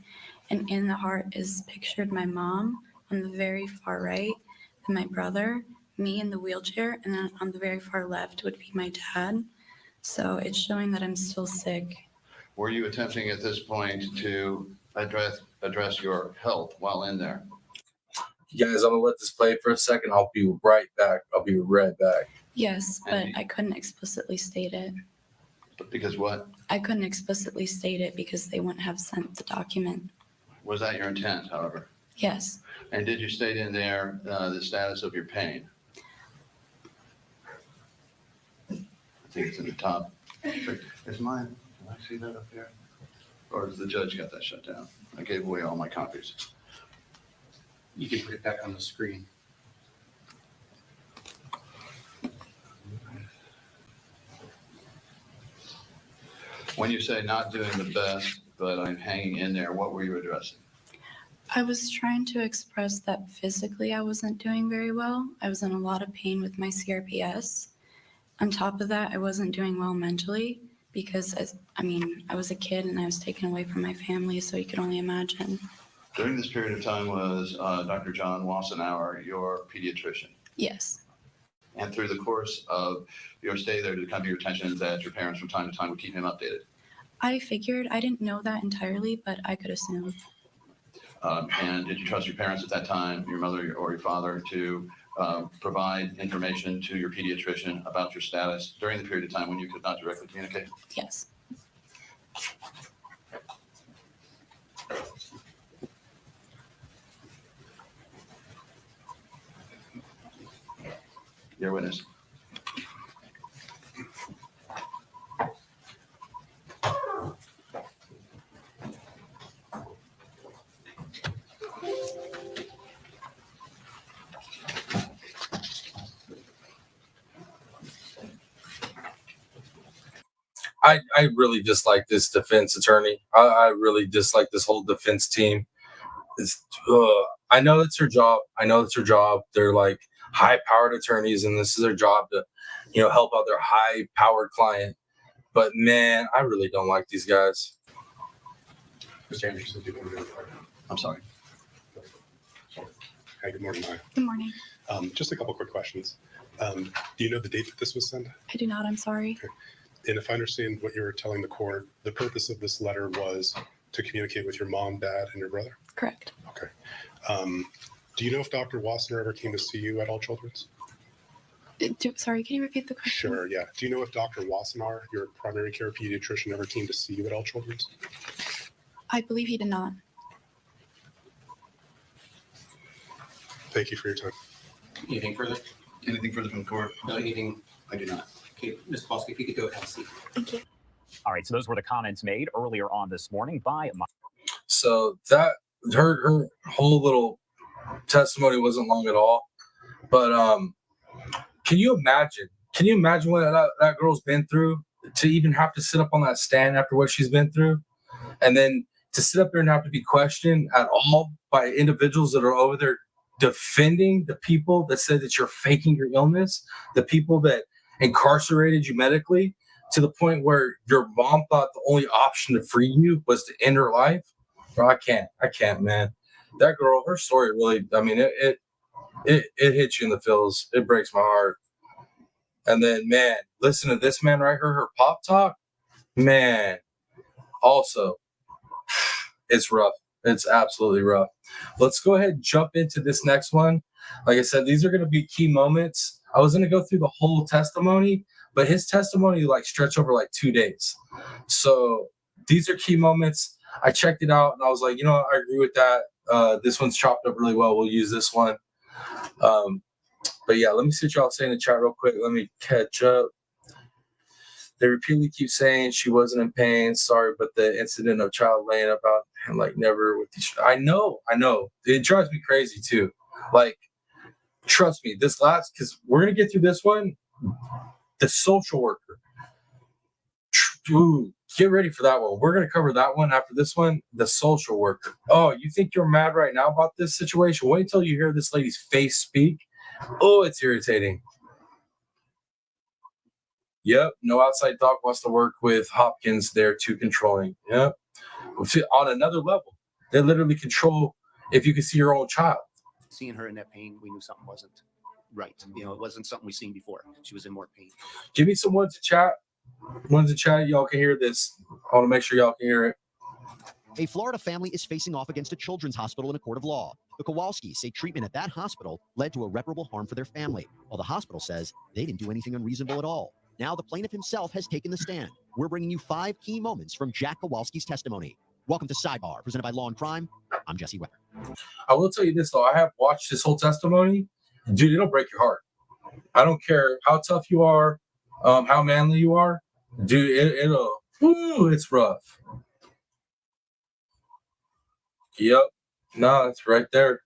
And in the heart is pictured my mom on the very far right, and my brother, me in the wheelchair, and then on the very far left would be my dad. So it's showing that I'm still sick. Were you attempting at this point to address your health while in there? You guys, I'm gonna let this play for a second. I'll be right back. Yes, but And- I couldn't explicitly state it. Because what? I couldn't explicitly state it because they wouldn't have sent the document. Was that your intent, however? Yes, And did you state in there the status of your pain? I think it's in the top. Is mine, can I see that up there? Or has the judge got that shut down? I gave away all my copies. You can put it back on the screen. When you say not doing the best, but I'm hanging in there, what were you addressing? I was trying to express that physically I wasn't doing very well. I was in a lot of pain with my CRPS. On top of that, I wasn't doing well mentally because, I was a kid and I was taken away from my family, so you could only imagine. During this period of time was Dr. John Wassenauer your pediatrician? Yes, And through the course of your stay there, did it come to your attention that your parents from time to time would keep him updated? I figured, I didn't know that entirely, but I could assume. And did you trust your parents at that time, your mother or your father, to provide information to your pediatrician about your status during the period of time when you could not directly communicate? Yes. Your witness. I really dislike this defense attorney. I really dislike this whole defense team. I know it's their job. They're like high-powered attorneys, and this is their job to, help out their high-powered client. But man, I really don't like these guys. Mr. Anderson, do you want to go to the part? I'm sorry. Hi, good morning, Maya. Good morning. Just a couple quick questions. Do you know the date that this was sent? I do not, I'm sorry. And if I understand what you were telling the court, the purpose of this letter was to communicate with your mom, dad, and your brother? Correct. Okay. Do you know if Dr. Wassenaar ever came to see you at All Children's? Sorry, can you repeat the question? Sure, yeah. Do you know if Dr. Wassenaar, your primary care pediatrician, ever came to see you at All Children's? I believe he did not. Thank you for your time. Anything further? Anything further from the court? No, anything? I do not. Okay, Ms. Kowalski, if you could go have a seat. Thank you. All right, so those were the comments made earlier on this morning by So that her whole little testimony wasn't long at all. But can you imagine what that girl's been through to even have to sit up on that stand after what she's been through, and then to sit up there and have to be questioned at all by individuals that are over there defending the people that said that you're faking your illness, the people that incarcerated you medically, to the point where your mom thought the only option to free you was to end her life. Bro, I can't, man. That girl, her story really, I mean, it hits you in the feels. It breaks my heart. And then, man, listen to this man right here, her pop talk, man. Also, it's rough. It's absolutely rough. Let's go ahead and jump into this next one. Like I said, these are going to be key moments. I was going to go through the whole testimony, but his testimony like stretched over like 2 days. So these are key moments. I checked it out and I was like, you know what? I agree with that. This one's chopped up really well. We'll use this one. But yeah, let me see what y'all say in the chat real quick. Let me catch up. They repeatedly keep saying she wasn't in pain. Sorry, but the incident of child laying about and like never with these. I know. It drives me crazy too. Like, trust me, this last, because we're gonna get through this one. The social worker. Dude, get ready for that one. We're gonna cover that one after this one. The social worker. Oh, you think you're mad right now about this situation? Wait until you hear this lady's face speak. Oh, it's irritating. Yep, no outside doc wants to work with Hopkins. They're too controlling. Yep. On another level, they literally control if you can see your own child. Seeing her in that pain, we knew something wasn't right. You know, it wasn't something we've seen before. She was in more pain. Give me some ones in chat. Ones in chat, y'all can hear this. I want to make sure y'all can hear it. A Florida family is facing off against a children's hospital in a court of law. The Kowalskis say treatment at that hospital led to irreparable harm for their family, while the hospital says they didn't do anything unreasonable at all. Now the plaintiff himself has taken the stand. We're bringing you 5 key moments from Jack Kowalski's testimony. Welcome to Sidebar, presented by Law and Crime. I'm Jesse Weber. I will tell you this, though. I have watched his whole testimony. Dude, it'll break your heart. I don't care how tough you are, how manly you are. Dude, it's rough. Yep. No, it's right there.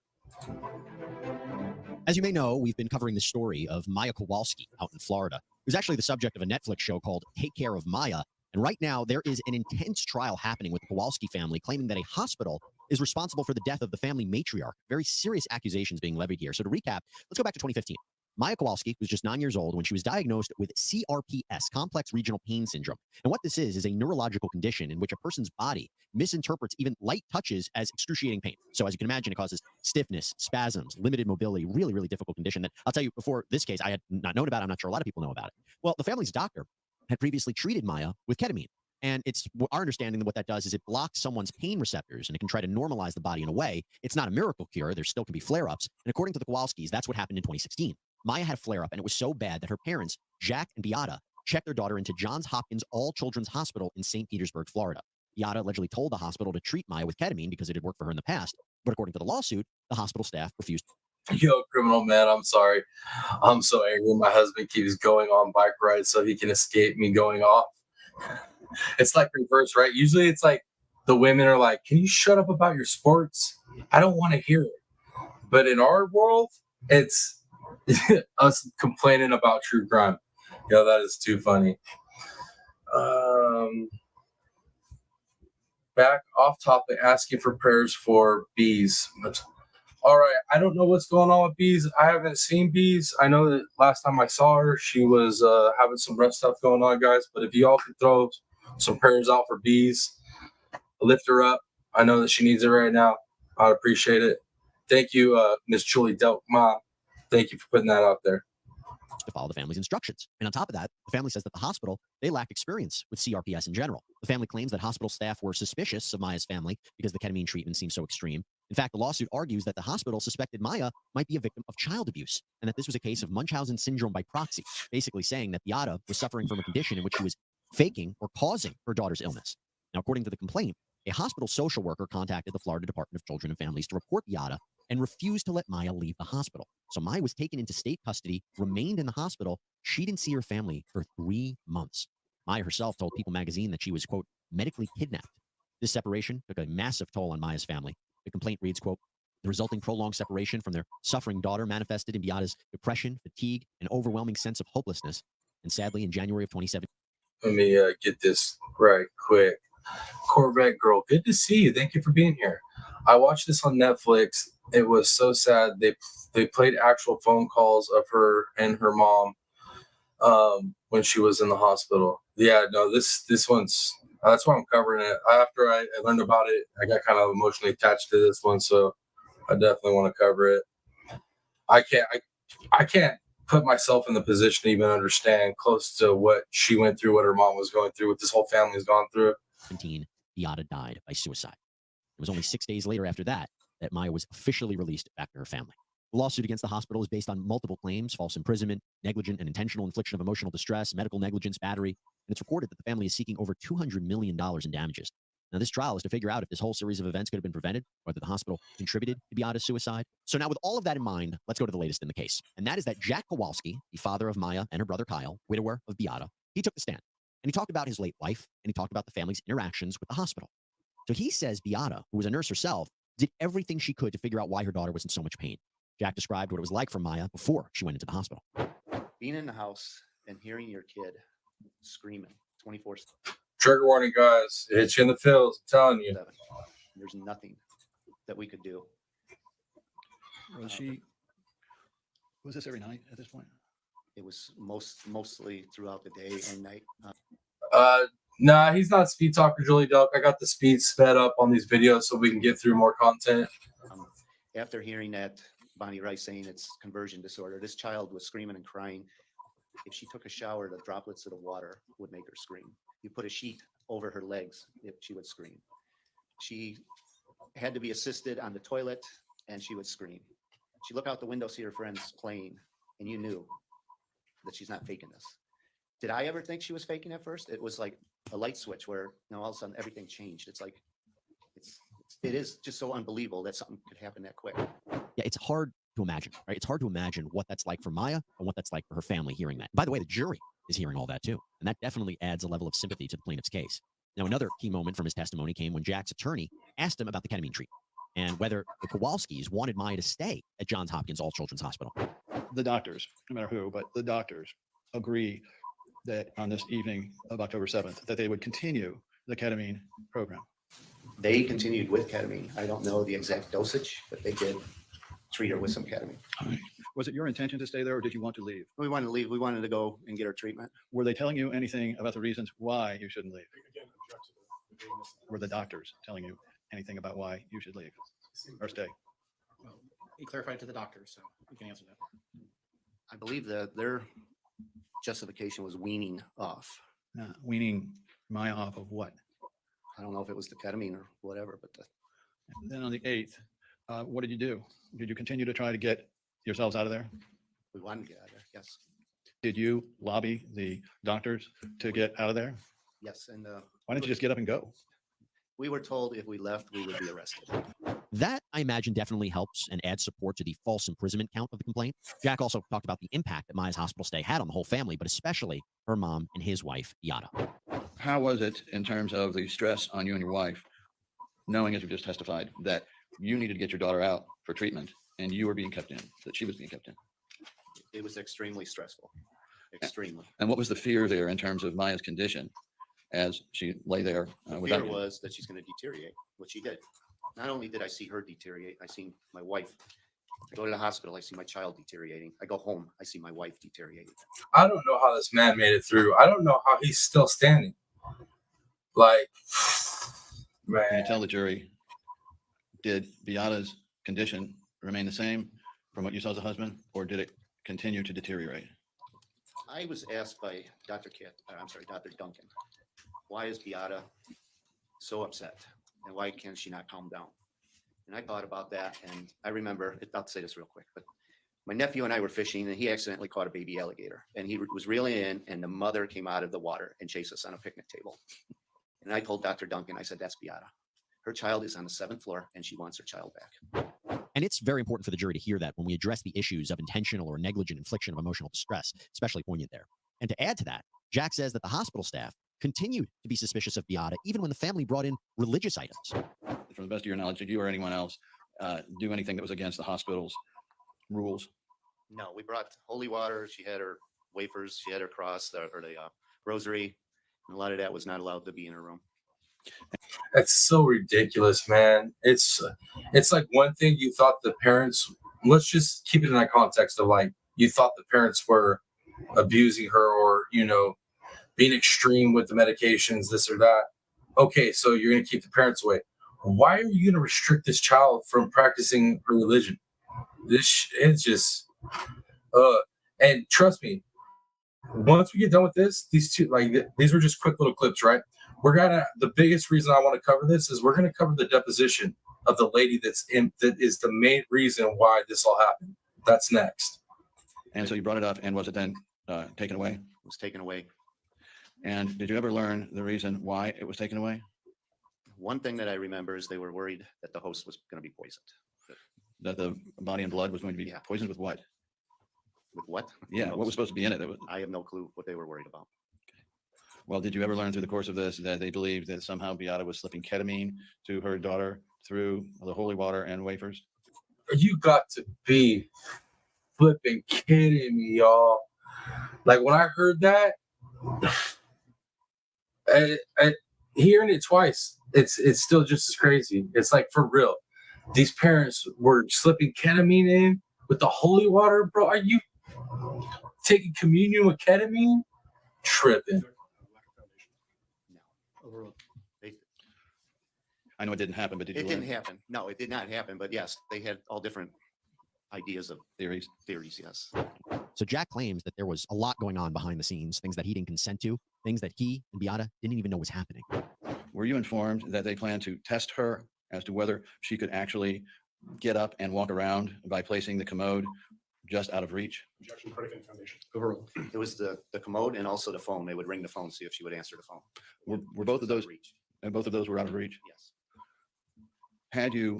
As you may know, we've been covering the story of Maya Kowalski out in Florida. It was actually the subject of a Netflix show called Take Care of Maya. And right now, there is an intense trial happening with the Kowalski family claiming that a hospital is responsible for the death of the family matriarch. Very serious accusations being levied here. So to recap, let's go back to 2015. Maya Kowalski was just 9 years old when she was diagnosed with CRPS, complex regional pain syndrome. And what this is a neurological condition in which a person's body misinterprets even light touches as excruciating pain. So as you can imagine, it causes stiffness, spasms, limited mobility, really, really difficult condition that I'll tell you before this case, I had not known about. I'm not sure a lot of people know about it. Well, the family's doctor had previously treated Maya with ketamine. And it's our understanding that what that does is it blocks someone's pain receptors and it can try to normalize the body in a way. It's not a miracle cure. There still can be flare-ups. And according to the Kowalskis, that's what happened in 2016. Maya had a flare-up, and it was so bad that her parents, Jack and Beata, checked their daughter into Johns Hopkins All-Children's Hospital in St. Petersburg, Florida. Beata allegedly told the hospital to treat Maya with ketamine because it had worked for her in the past. But according to the lawsuit, the hospital staff refused. Yo, criminal man, I'm sorry. I'm so angry. My husband keeps going on bike rides so he can escape me going off. It's like reverse, right? Usually it's like the women are like, can you shut up about your sports? I don't want to hear it. But in our world, it's us complaining about true crime. Yo, that is too funny. Back off topic, asking for prayers for bees. All right, I don't know what's going on with bees. I haven't seen bees. I know that last time I saw her, she was having some rough stuff going on, guys. But if y'all could throw some prayers out for bees, lift her up. I know that she needs it right now. I'd appreciate it. Thank you, Miss Julie Delkma. Thank you for putting that out there. To follow the family's instructions. And on top of that, the family says that the hospital, they lacked experience with CRPS in general. The family claims that hospital staff were suspicious of Maya's family because the ketamine treatment seemed so extreme. In fact, the lawsuit argues that the hospital suspected Maya might be a victim of child abuse and that this was a case of Munchausen syndrome by proxy, basically saying that Beata was suffering from a condition in which she was faking or causing her daughter's illness. Now, according to the complaint, a hospital social worker contacted the Florida Department of Children and Families to report Beata and refused to let Maya leave the hospital. So Maya was taken into state custody, remained in the hospital. She didn't see her family for 3 months. Maya herself told People magazine that she was, quote, medically kidnapped. This separation took a massive toll on Maya's family. The complaint reads, quote, the resulting prolonged separation from their suffering daughter manifested in Beata's depression, fatigue, and overwhelming sense of hopelessness. And sadly, in January of 2017. Let me get this right quick. Corvette girl, good to see you. Thank you for being here. I watched this on Netflix. It was so sad. They played actual phone calls of her and her mom when she was in the hospital. Yeah, no, this one's that's why I'm covering it. After I learned about it, I got kind of emotionally attached to this one, so I definitely want to cover it. I can't put myself in the position to even understand close to what she went through, what her mom was going through, what this whole family has gone through. 17, Beata died by suicide. It was only 6 days later after that that Maya was officially released back to her family. The lawsuit against the hospital is based on multiple claims: false imprisonment, negligent and intentional infliction of emotional distress, medical negligence, battery, and it's reported that the family is seeking over $200 million in damages. Now, this trial is to figure out if this whole series of events could have been prevented, whether the hospital contributed to Beata's suicide. So now, with all of that in mind, let's go to the latest in the case. And that is that Jack Kowalski, the father of Maya and her brother Kyle, widower of Beata, he took the stand. And he talked about his late wife, and he talked about the family's interactions with the hospital. So he says Beata, who was a nurse herself, did everything she could to figure out why her daughter was in so much pain. Jack described what it was like for Maya before she went into the hospital. Being in the house and hearing your kid screaming 24/7. Trigger warning, guys. It hits you in the feels. I'm telling you. There's nothing that we could do. Was this every night at this point? It was mostly throughout the day and night. Nah, he's not speed talker, Julie Duck. I got the speed sped up on these videos so we can get through more content. After hearing that, Bonnie Rice saying it's conversion disorder, this child was screaming and crying. If she took a shower, the droplets of the water would make her scream. You put a sheet over her legs, she would scream. She had to be assisted on the toilet, and she would scream. She looked out the window, see her friends playing, and you knew that she's not faking this. Did I ever think she was faking at first? It was like a light switch where all of a sudden everything changed. It's like, it is just so unbelievable that something could happen that quick. Yeah, it's hard to imagine, right? It's hard to imagine what that's like for Maya and what that's like for her family hearing that. By the way, the jury is hearing all that too. And that definitely adds a level of sympathy to the plaintiff's case. Now, another key moment from his testimony came when Jack's attorney asked him about the ketamine treatment and whether the Kowalskis wanted Maya to stay at Johns Hopkins All Children's Hospital. The doctors, no matter who, but the doctors agree that on this evening of October 7th, that they would continue the ketamine program. They continued with ketamine. I don't know the exact dosage, but they did treat her with some ketamine. All right. Was it your intention to stay there, or did you want to leave? We wanted to leave. We wanted to go and get her treatment. Were they telling you anything about the reasons why you shouldn't leave? Were the doctors telling you anything about why you should leave or stay? Well, he clarified to the doctor, so you can answer that. I believe that their justification was weaning off. Weaning Maya off of what? I don't know if it was the ketamine or whatever, but then on the 8th, what did you do? Did you continue to try to get yourselves out of there? We wanted to get out of there, yes. Did you lobby the doctors to get out of there? Yes, and why didn't you just get up and go? We were told if we left, we would be arrested. That, I imagine, definitely helps and adds support to the false imprisonment count of the complaint. Jack also talked about the impact that Maya's hospital stay had on the whole family, but especially her mom and his wife, Beata. How was it in terms of the stress on you and your wife, knowing, as you just testified, that you needed to get your daughter out for treatment and you were being kept in, that she was being kept in? It was extremely stressful, extremely. And what was the fear there in terms of Maya's condition as she lay there? The fear was that she's going to deteriorate, which she did. Not only did I see her deteriorate, I seen my wife. I go to the hospital, I see my child deteriorating. I go home, I see my wife deteriorating. I don't know how this man made it through. I don't know how he's still standing. Like, man. Can you tell the jury, did Beata's condition remain the same from what you saw as a husband, or did it continue to deteriorate? I was asked by Dr. Duncan, why is Beata so upset? And why can she not calm down? And I thought about that, and I remember, I'll say this real quick, but my nephew and I were fishing, and he accidentally caught a baby alligator, and he was reeling in, and the mother came out of the water and chased us on a picnic table. And I told Dr. Duncan, I said, that's Beata. Her child is on the 7th floor, and she wants her child back. And it's very important for the jury to hear that when we address the issues of intentional or negligent infliction of emotional distress, especially poignant there. And to add to that, Jack says that the hospital staff continued to be suspicious of Beata even when the family brought in religious items. From the best of your knowledge, did you or anyone else do anything that was against the hospital's rules? No, we brought holy water. She had her wafers. She had her cross or the rosary. And a lot of that was not allowed to be in her room. That's so ridiculous, man. It's like one thing you thought the parents, let's just keep it in that context of like, you thought the parents were abusing her or, being extreme with the medications, this or that. Okay, so you're going to keep the parents away. Why are you going to restrict this child from practicing her religion? This is just, and trust me, once we get done with this, these two, these were just quick little clips, right? The biggest reason I want to cover this is we're going to cover the deposition of the lady that is the main reason why this all happened. That's next. And so you brought it up, and was it then taken away? It was taken away. And did you ever learn the reason why it was taken away? One thing that I remember is they were worried that the host was going to be poisoned. That the body and blood was going to be Yeah. poisoned with what? With what? Who Yeah, what was knows? supposed to be in it? I have no clue what they were worried about. Well, did you ever learn through the course of this that they believed that somehow Beata was slipping ketamine to her daughter through the holy water and wafers? You got to be flipping kidding me, y'all. Like when I heard that, hearing it twice, it's still just as crazy. It's like, for real. These parents were slipping ketamine in with the holy water, bro. Are you taking communion with ketamine? Tripping. Overruled. I know it didn't happen, but did you It learn didn't happen. No, it did not happen. But yes, they had all different ideas of theories? theories. Yes. So Jack claims that there was a lot going on behind the scenes, things that he didn't consent to, things that he and Beata didn't even know was happening. Were you informed that they planned to test her as to whether she could actually get up and walk around by placing the commode just out of reach? Objection, predicate foundation. Overruled. It was the commode and also the phone. They would ring the phone, see if she would answer the phone. Were both of those, Reach. and both of those were out of reach? Yes. Had you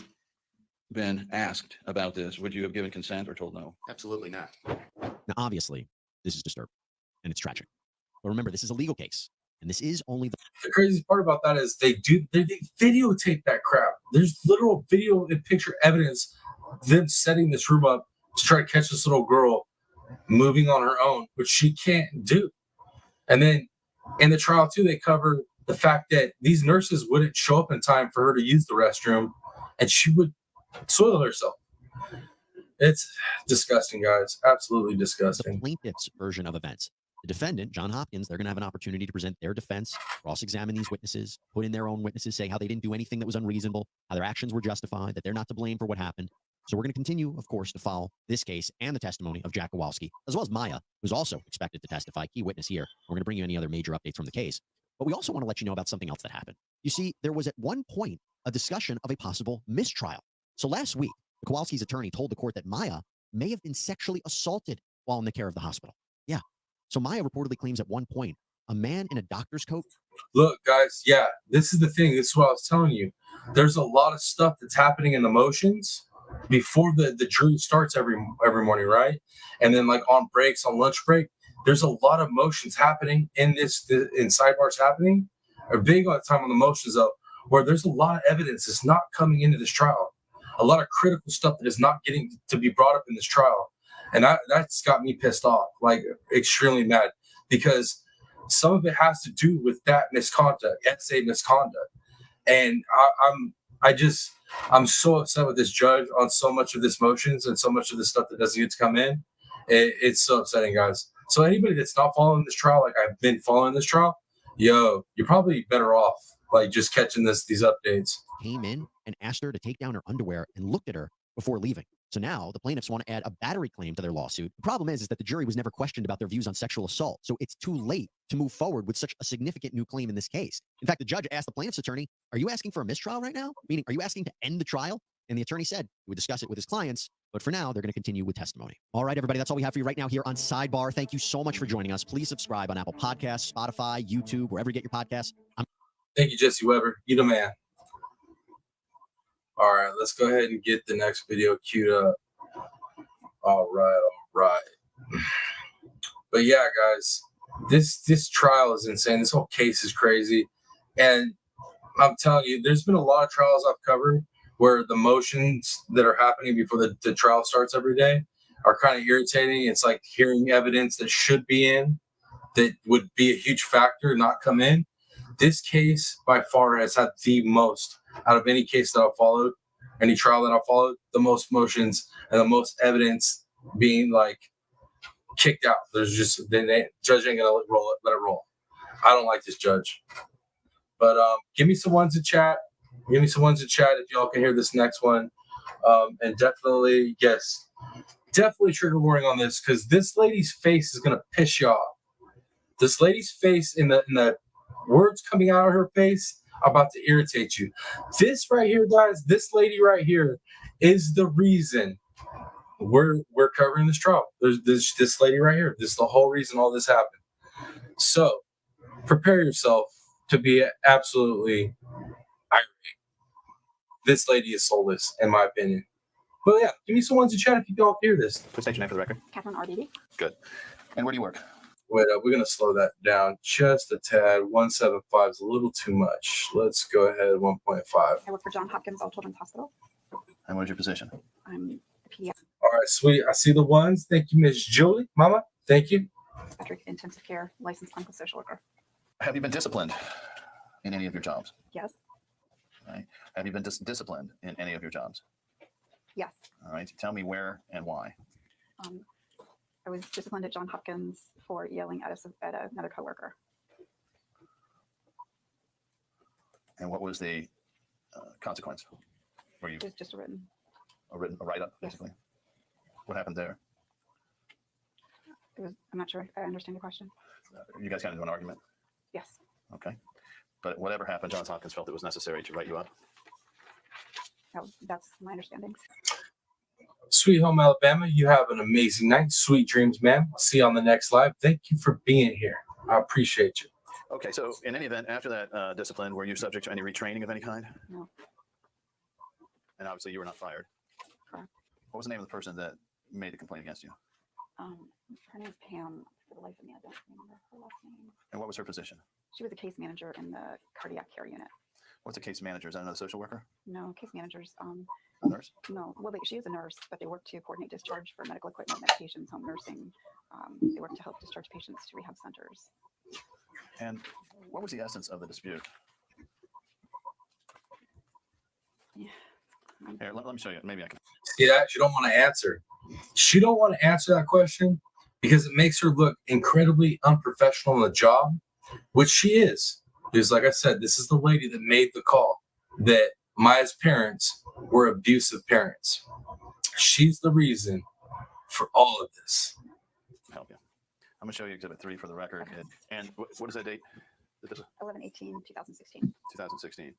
been asked about this, would you have given consent or told no? Absolutely not. Now, obviously, this is disturbing and it's tragic. But remember, this is a legal case, and this is only the craziest part about that is they videotape that crap. There's literal video and picture evidence of them setting this room up to try to catch this little girl moving on her own, which she can't do. And then in the trial too, they cover the fact that these nurses wouldn't show up in time for her to use the restroom, and she would soil herself. It's disgusting, guys. Absolutely disgusting. The plaintiff's version of events. The defendant, John Hopkins, they're going to have an opportunity to present their defense, cross-examine these witnesses, put in their own witnesses, say how they didn't do anything that was unreasonable, how their actions were justified, that they're not to blame for what happened. So we're going to continue, of course, to follow this case and the testimony of Jack Kowalski, as well as Maya, who's also expected to testify, key witness here. We're going to bring you any other major updates from the case. But we also want to let you know about something else that happened. You see, there was at one point a discussion of a possible mistrial. So last week, the Kowalski's attorney told the court that Maya may have been sexually assaulted while in the care of the hospital. Yeah. So Maya reportedly claims at one point, a man in a doctor's coat. Look, guys, yeah, this is the thing. This is what I was telling you. There's a lot of stuff that's happening in the motions before the jury starts every morning, right? And then like on breaks, on lunch break, there's a lot of motions happening in sidebars happening. A big time on the motions though, where there's a lot of evidence that's not coming into this trial. A lot of critical stuff that is not getting to be brought up in this trial. And that's got me pissed off, like extremely mad, because some of it has to do with that misconduct, SA misconduct. And I'm so upset with this judge on so much of this motions and so much of this stuff that doesn't get to come in. It's so upsetting, guys. So anybody that's not following this trial, like I've been following this trial, you're probably better off like just catching these updates. Came in and asked her to take down her underwear and looked at her before leaving. So now the plaintiffs want to add a battery claim to their lawsuit. The problem is that the jury was never questioned about their views on sexual assault. So it's too late to move forward with such a significant new claim in this case. In fact, the judge asked the plaintiff's attorney, are you asking for a mistrial right now? Meaning, are you asking to end the trial? And the attorney said he would discuss it with his clients, but for now, they're going to continue with testimony. All right, everybody, that's all we have for you right now here on Sidebar. Thank you so much for joining us. Please subscribe on Apple Podcasts, Spotify, YouTube, wherever you get your podcasts. Thank you, Jesse Weber. You the man. All right, let's go ahead and get the next video queued up. All right. But yeah, guys, this trial is insane. This whole case is crazy. And I'm telling you, there's been a lot of trials I've covered where the motions that are happening before the trial starts every day are kind of irritating. It's like hearing evidence that should be in, that would be a huge factor, not come in. This case by far has had the most out of any case that I've followed, any trial that I've followed, the most motions and the most evidence being like kicked out. There's just judge ain't gonna let it roll. I don't like this judge. But give me some ones in chat. Give me some ones in chat if y'all can hear this next one. And definitely, yes, definitely trigger warning on this because this lady's face is gonna piss you off. This lady's face in the words coming out of her face about to irritate you. This right here, guys, this lady right here is the reason we're covering this trial. There's this lady right here. This is the whole reason all this happened. So prepare yourself to be absolutely irate. This lady is soulless, in my opinion. But yeah, give me some ones to chat if you all hear this. Please state your name for the record. Catherine RBB. Good. And where do you work? Wait up, we're gonna slow that down just a tad. 175 is a little too much. Let's go ahead 1.5. I work for Johns Hopkins All Children's Hospital. And what is your position? I'm a pediatric All right, sweet. I see the ones. Thank you, Miss Julie. Mama, thank you. intensive care licensed clinical social worker. Have you been disciplined in any of your jobs? Yes. Right. Have you been disciplined in any of your jobs? Yes. All right. Tell me where and why. I was disciplined at Johns Hopkins for yelling at another coworker. And what was the consequence? Were you It was just a written. a write-up, Yes. basically? What happened there? It was. I'm not sure if I understand your question. You guys got into an argument? Yes. Okay. But whatever happened, Johns Hopkins felt it was necessary to write you up. That's my understanding. Sweet Home Alabama, you have an amazing night. Sweet dreams, ma'am. I'll see you on the next live. Thank you for being here. I appreciate you. Okay. So in any event, after that discipline, were you subject to any retraining of any kind? No. And obviously you were not fired. Correct. What was the name of the person that made the complaint against you? Her name is Pam. For the life of me, I don't remember her last name. And what was her position? She was a case manager in the cardiac care unit. What's a case manager? Is that another social worker? No, case managers. A nurse? No, well, she is a nurse, but they work to coordinate discharge for medical equipment, medications, home nursing. They work to help discharge patients to rehab centers. And what was the essence of the dispute? Yeah. Here, let me show you. Maybe I can. See that? She don't want to answer. She don't want to answer that question because it makes her look incredibly unprofessional in the job, which she is. Because like I said, this is the lady that made the call that Maya's parents were abusive parents. She's the reason for all of this. Help you. I'm going to show you Exhibit 3 for the record. And what is that date? 11/18/2016. 2016.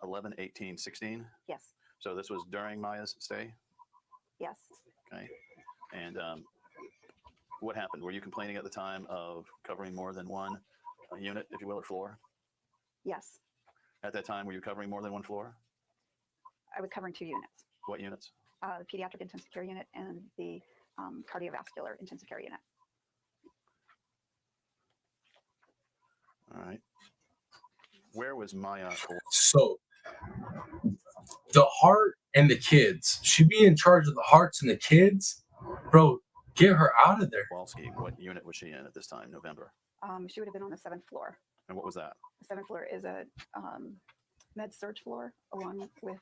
11/18/16. Yes. So this was during Maya's stay? Yes. Okay. And what happened? Were you complaining at the time of covering more than one unit, if you will, or floor? Yes. At that time, were you covering more than one floor? I was covering 2 units. What units? The pediatric intensive care unit and the cardiovascular intensive care unit. All right. Where was Maya? So the heart and the kids. She'd be in charge of the hearts and the kids. Bro, get her out of there. Kowalski, what unit was she in at this time, November? She would have been on the 7th floor. And what was that? The 7th floor is a med surge floor along with,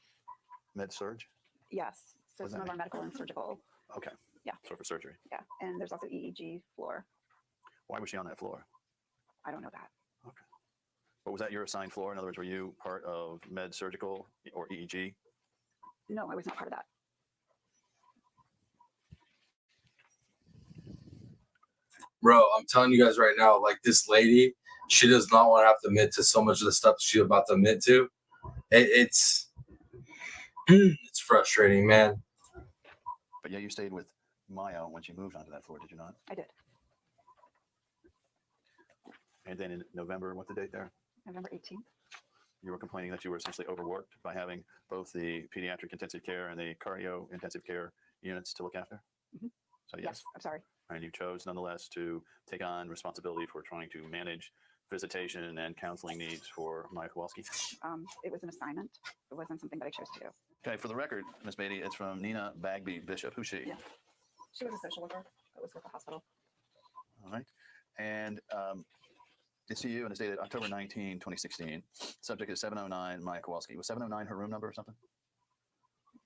Med surge? yes, so What does some that of our mean? medical and surgical. Okay. Yeah. So for surgery. Yeah. And there's also EEG floor. Why was she on that floor? I don't know that. Okay. But was that your assigned floor? In other words, were you part of med surgical or EEG? No, I was not part of that. Bro, I'm telling you guys right now, like this lady, she does not want to have to admit to so much of the stuff she's about to admit to. It's frustrating, man. But yeah, you stayed with Maya when she moved onto that floor, did you not? I did. And then in November, what's the date there? November 18th. You were complaining that you were essentially overworked by having both the pediatric intensive care and the cardio intensive care units to look after? Mhm. So Yes, yes. I'm sorry. And you chose nonetheless to take on responsibility for trying to manage visitation and counseling needs for Maya Kowalski. It was an assignment. It wasn't something that I chose to do. Okay, for the record, Ms. Beatty, it's from Nina Bagby Bishop. Who's she? Yeah. She was a social worker that was with the hospital. All right. And it's to you, and it's dated October 19, 2016. Subject is 709 Maya Kowalski. Was 709 her room number or something?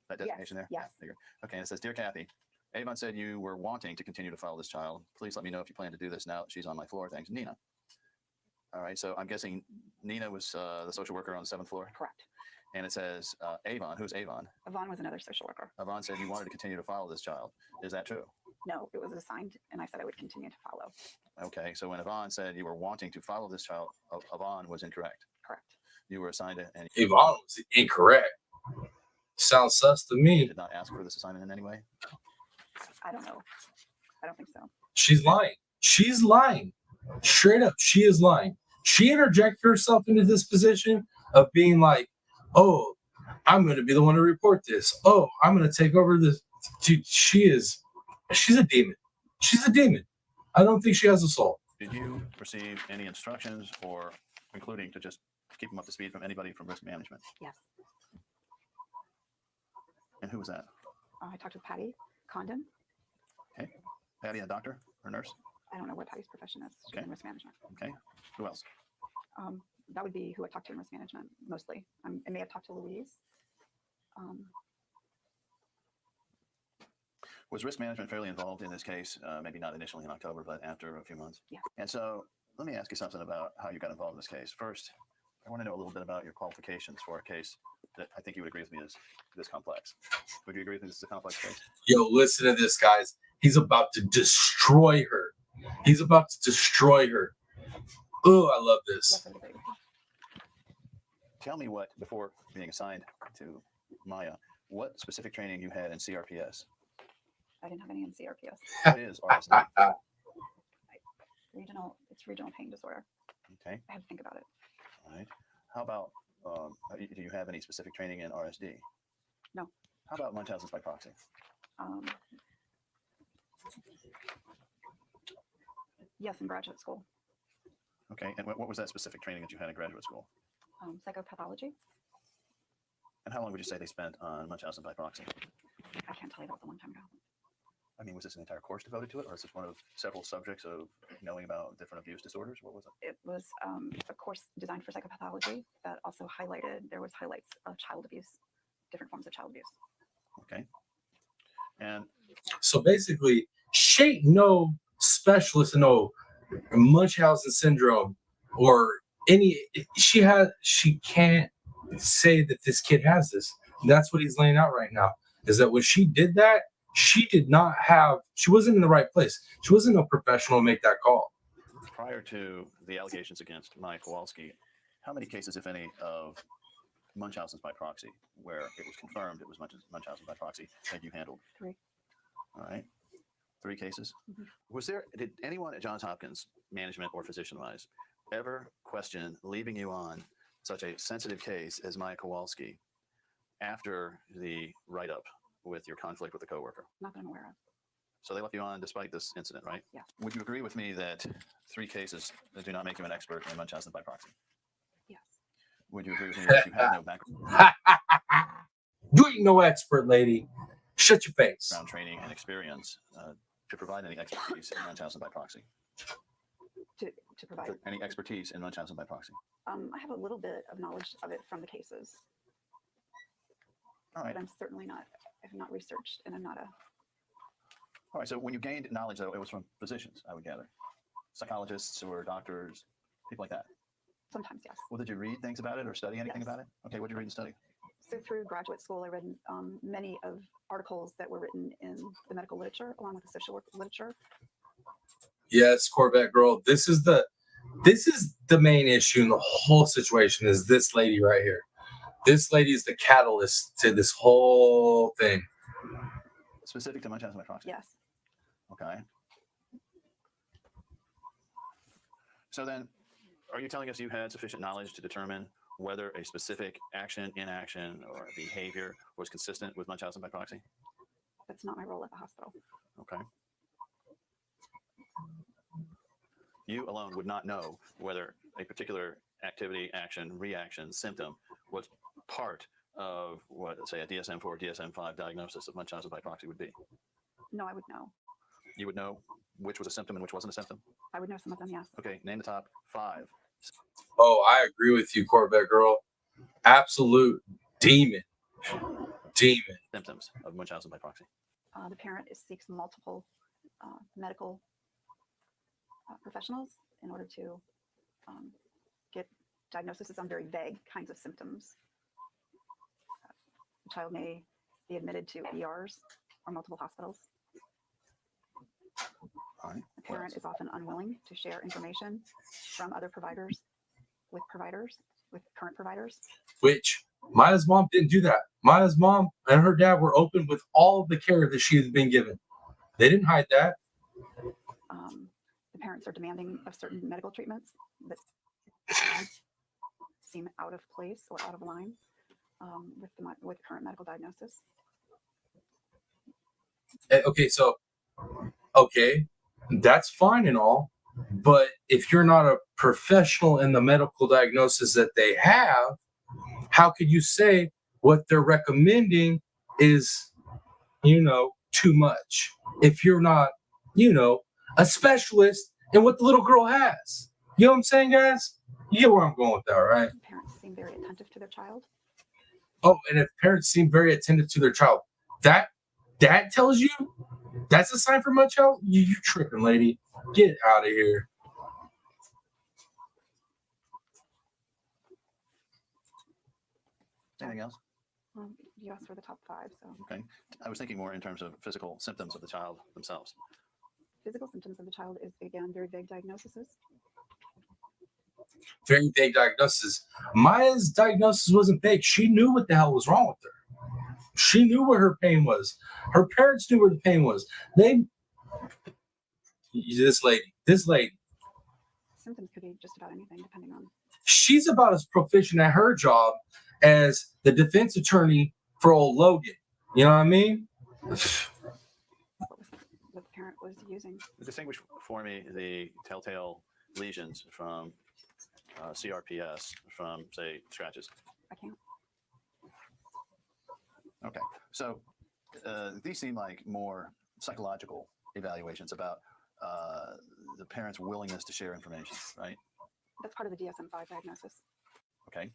That designation there? Yes. Figured. Okay, and it says, Dear Kathy, Avon said you were wanting to continue to follow this child. Please let me know if you plan to do this now that she's on my floor. Thanks, Nina. All right, so I'm guessing Nina was the social worker on the 7th floor? Correct. And it says Avon. Who's Avon? Yvonne was another social worker. Avon said you wanted to continue to follow this child. Is that true? No, it was assigned, and I said I would continue to follow. Okay, so when Avon said you were wanting to follow this child, Avon was incorrect. Correct. You were assigned it, and Yvonne was incorrect. Sounds sus to me. did not ask for this assignment in any way. I don't know. I don't think so. She's lying. She's lying. Straight up, she is lying. She interjected herself into this position of being like, oh, I'm going to be the one to report this. Oh, I'm going to take over this. Dude, she's a demon. She's a demon. I don't think she has a soul. Did you receive any instructions or including to just keep them up to speed from anybody from risk management? Yes. And who was that? I talked with Patty Condon. Okay. Patty, a doctor or nurse? I don't know what Patty's profession is. She's Okay. in risk management. Okay. Who else? That would be who I talked to in risk management mostly. I may have talked to Louise. Was risk management fairly involved in this case? Maybe not initially in October, but after a few months? Yeah. And so let me ask you something about how you got involved in this case. First, I want to know a little bit about your qualifications for a case that I think you would agree with me is this complex. Would you agree with me this is a complex case? Yo, listen to this, guys. He's about to destroy her. He's about to destroy her. Oh, I love this. Yes, I would agree with you. Tell me what, before being assigned to Maya, what specific training you had in CRPS? I didn't have any in CRPS. What is RSD? It's regional pain disorder. Okay. I had to think about it. All right. How about, do you have any specific training in RSD? No. How about Munchausen's by proxy? Yes, in graduate school. Okay. And what was that specific training that you had in graduate school? Psychopathology. And how long would you say they spent on Munchausen by proxy? I can't tell you, that was a long time ago. I mean, was this an entire course devoted to it, or is this one of several subjects of knowing about different abuse disorders? What was it? It was a course designed for psychopathology that also there was highlights of child abuse, different forms of child abuse. Okay. And so basically, she ain't no specialist in no Munchausen syndrome or any. She can't say that this kid has this. And that's what he's laying out right now. Is that when she did that, she wasn't in the right place. She wasn't a professional to make that call. prior to the allegations against Maya Kowalski, how many cases, if any, of Munchausen's by proxy, where it was confirmed it was Munchausen by proxy, that you handled? 3. All right. 3 cases. Did anyone at Johns Hopkins, management or physician-wise, ever question leaving you on such a sensitive case as Maya Kowalski after the write-up with your conflict with the coworker? Not that I'm aware of. So they left you on despite this incident, right? Yeah. Would you agree with me that 3 cases that do not make you an expert in Munchausen by proxy? Yes. Would you agree with me that you have no background You ain't no expert, lady. Shut your face. training and experience to provide any expertise in Munchausen by proxy? To provide. Any expertise in Munchausen by proxy? I have a little bit of knowledge of it from the cases. All right. But I'm certainly not, I have not researched, and I'm not a. All right. So when you gained knowledge, though, it was from physicians, I would gather. Psychologists or doctors, people like that. Sometimes, yes. Well, did you read things about it or study anything about it? Okay. What did you read and study? So through graduate school, I read many of articles that were written in the medical literature, along with the social work literature. Yes, Corvette girl. This is the main issue in the whole situation. Is this lady right here? This lady is the catalyst to this whole thing. Specific to Munchausen by proxy? Yes. Okay. So then, are you telling us you had sufficient knowledge to determine whether a specific action, inaction, or behavior was consistent with Munchausen by proxy? That's not my role at the hospital. Okay. You alone would not know whether a particular activity, action, reaction, symptom was part of what, say, a DSM-4, DSM-5 diagnosis of Munchausen by proxy would be. No, I would know. You would know which was a symptom and which wasn't a symptom? I would know some of them, yes. Okay, name the top 5. Oh, I agree with you, Corvette girl. Absolute demon. Demon. Symptoms of Munchausen by proxy. The parent seeks multiple medical professionals in order to get diagnosis on very vague kinds of symptoms. The child may be admitted to ERs or multiple hospitals. All right. The parent is often unwilling to share information from other providers with current providers. Which Maya's mom didn't do that. Maya's mom and her dad were open with all of the care that she has been given. They didn't hide that. The parents are demanding of certain medical treatments that seem out of place or out of line with current medical diagnosis. Okay, that's fine and all, but if you're not a professional in the medical diagnosis that they have, how could you say what they're recommending is, too much if you're not, a specialist in what the little girl has? You know what I'm saying, guys? You get where I'm going with that, right? Parents seem very attentive to their child. Oh, and if parents seem very attentive to their child, that tells you that's a sign for my child? You tripping, lady. Get out of here. Anything else? You asked for the top 5, so. Okay. I was thinking more in terms of physical symptoms of the child themselves. Physical symptoms of the child is, again, very vague diagnoses. Very vague diagnosis. Maya's diagnosis wasn't vague. She knew what the hell was wrong with her. She knew where her pain was. Her parents knew where the pain was. This lady. Symptoms could be just about anything, depending on. She's about as proficient at her job as the defense attorney for old Logan. You know what I mean? What the parent was using. Distinguish for me the telltale lesions from CRPS from, say, scratches. I can't. Okay. So these seem like more psychological evaluations about the parent's willingness to share information, right? That's part of the DSM-5 diagnosis. Okay.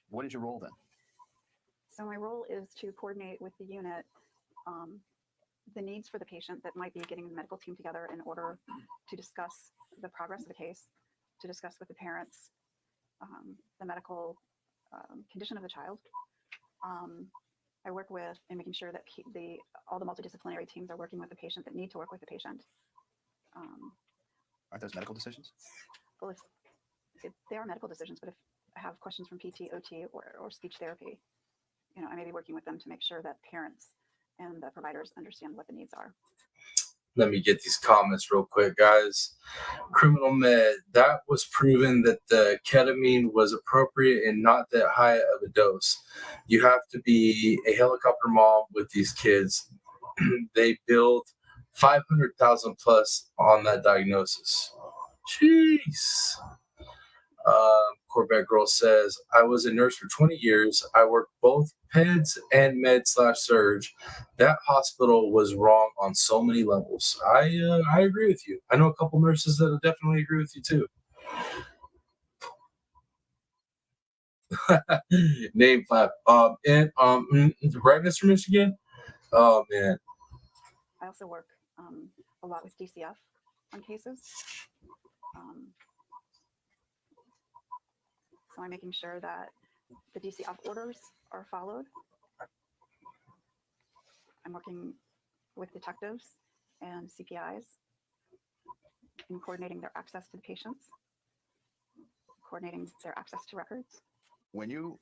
What is your role then? So my role is to coordinate with the unit the needs for the patient that might be getting the medical team together in order to discuss the progress of the case, to discuss with the parents the medical condition of the child. I work with and making sure that all the multidisciplinary teams are working with the patient that need to work with the patient. Aren't those medical decisions? Well, if they are medical decisions, but if I have questions from PT, OT, or speech therapy, I may be working with them to make sure that parents and the providers understand what the needs are. Let me get these comments real quick, guys. Criminal med, that was proven that the ketamine was appropriate and not that high of a dose. You have to be a helicopter mom with these kids. They billed 500,000 plus on that diagnosis. Jeez. Corvette Girl says, I was a nurse for 20 years. I worked both peds and med/surge. That hospital was wrong on so many levels. I agree with you. I know a couple nurses that definitely agree with you too. Name 5. Right, Mr. Michigan? Oh man. I also work a lot with DCF on cases. So I'm making sure that the DCF orders are followed. I'm working with detectives and CPIs in coordinating their access to the patients, coordinating their access to records. When you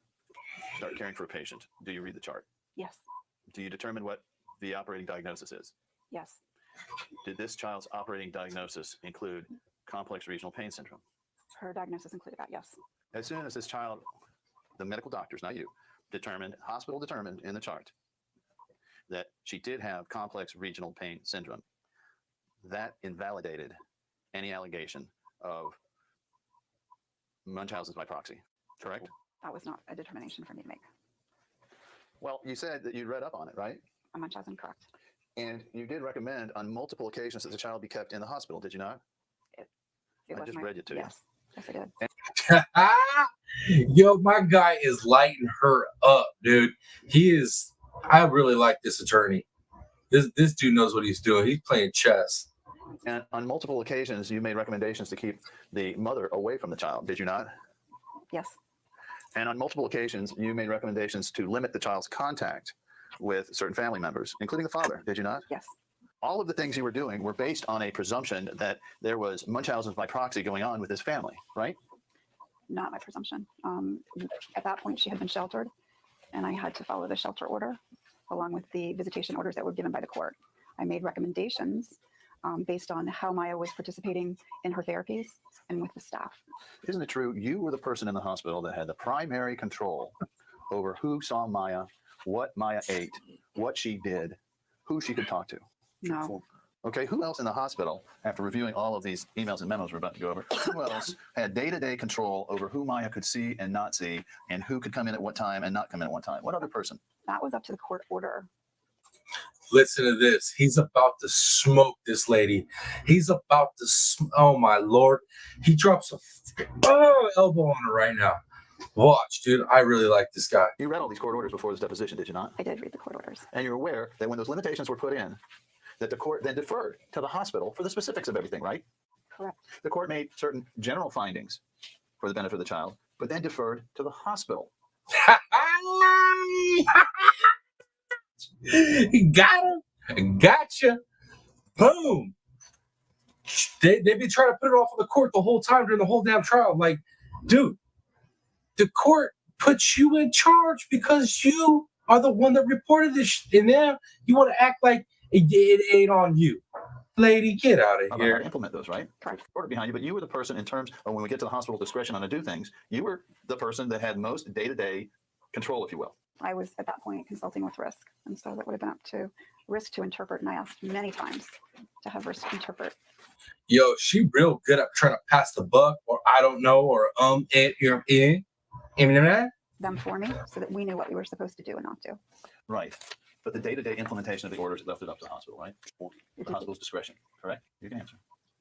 start caring for a patient, do you read the chart? Yes. Do you determine what the operating diagnosis is? Yes. Did this child's operating diagnosis include complex regional pain syndrome? Her diagnosis included that, yes. As soon as this child, the medical doctors, not you, hospital determined in the chart that she did have complex regional pain syndrome, that invalidated any allegation of Munchausen's by proxy, correct? That was not a determination for me to make. Well, you said that you read up on it, right? On Munchausen, correct. And you did recommend on multiple occasions that the child be kept in the hospital, did you not? I just read it to you. Yes, I did. Yo, my guy is lighting her up, dude. I really like this attorney. This dude knows what he's doing. He's playing chess. And on multiple occasions, you made recommendations to keep the mother away from the child, did you not? Yes. And on multiple occasions, you made recommendations to limit the child's contact with certain family members, including the father, did you not? Yes. All of the things you were doing were based on a presumption that there was Munchausen's by proxy going on with his family, right? Not my presumption. At that point, she had been sheltered, and I had to follow the shelter order along with the visitation orders that were given by the court. I made recommendations based on how Maya was participating in her therapies and with the staff. Isn't it true you were the person in the hospital that had the primary control over who saw Maya, what Maya ate, what she did, who she could talk to? No. Okay, who else in the hospital, after reviewing all of these emails and memos we're about to go over, who else had day-to-day control over who Maya could see and not see, and who could come in at what time and not come in at what time? What other person? That was up to the court order. Listen to this. He's about to smoke this lady. He's about to, oh my Lord. He drops a elbow on her right now. Watch, dude. I really like this guy. You read all these court orders before this deposition, did you not? I did read the court orders. And you're aware that when those limitations were put in, that the court then deferred to the hospital for the specifics of everything, right? Correct. The court made certain general findings for the benefit of the child, but then deferred to the hospital. Got him. Gotcha. Boom. They've been trying to put it off on the court the whole time during the whole damn trial. Like, dude, the court puts you in charge because you are the one that reported this. And now you want to act like it ain't on you. Lady, get out of here. Implement those, right? Correct. Order behind you, but you were the person in terms of when we get to the hospital discretion on to do things, you were the person that had most day-to-day control, if you will. I was at that point consulting with Risk, and so that would have been up to Risk to interpret, and I asked many times to have Risk interpret. Yo, she real good at trying to pass the buck, or I don't know, or Them for me, so that we knew what we were supposed to do and not do. Right. But the day-to-day implementation of the orders left it up to the hospital, right? Or the hospital's discretion, correct? You can answer.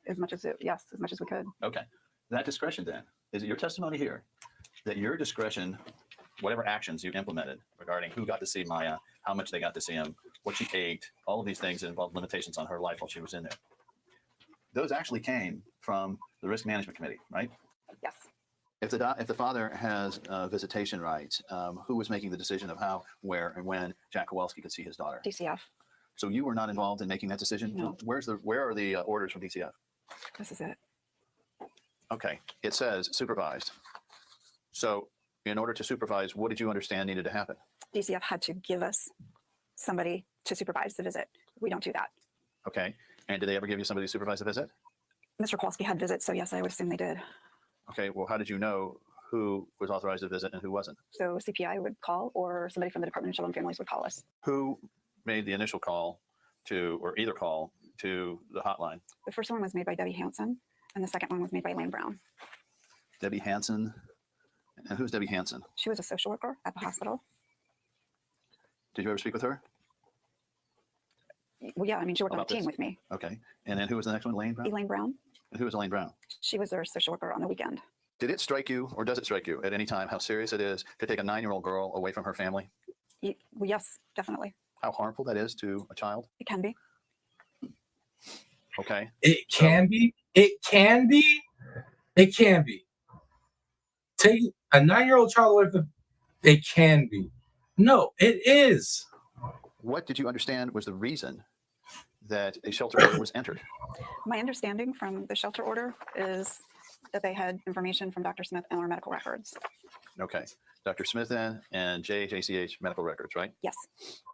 As much as we could. Okay. That discretion then, is it your testimony here that your discretion, whatever actions you implemented regarding who got to see Maya, how much they got to see him, what she ate, all of these things that involved limitations on her life while she was in there, those actually came from the risk management committee, right? Yes. If the father has visitation rights, who was making the decision of how, where, and when Jack Kowalski could see his daughter? DCF. So you were not involved in making that decision? No. Where are the orders from DCF? This is it. Okay. It says supervised. So in order to supervise, what did you understand needed to happen? DCF had to give us somebody to supervise the visit. We don't do that. Okay. And did they ever give you somebody to supervise the visit? Mr. Kowalski had visits, so yes, I would assume they did. Okay. Well, how did you know who was authorized to visit and who wasn't? So CPI would call, or somebody from the Department of Children and Families would call us. Who made the initial call to, or either call to the hotline? The first one was made by Debbie Hansen, and the second one was made by Elaine Brown. Debbie Hansen. And who's Debbie Hansen? She was a social worker at the hospital. Did you ever speak with her? Well, yeah, I mean, she worked on a About team this? with me. Okay. And then who was the next one? Elaine Brown? Elaine Brown. And who was Elaine Brown? She was their social worker on the weekend. Did it strike you, or does it strike you at any time, how serious it is to take a 9-year-old girl away from her family? Well, yes, definitely. How harmful that is to a child? It can be. Okay. It can be. It can be. It can be. Take a 9-year-old child away from. It can be. No, it is. What did you understand was the reason that a shelter order was entered? My understanding from the shelter order is that they had information from Dr. Smith and our medical records. Okay. Dr. Smith then and JHACH medical records, right? Yes.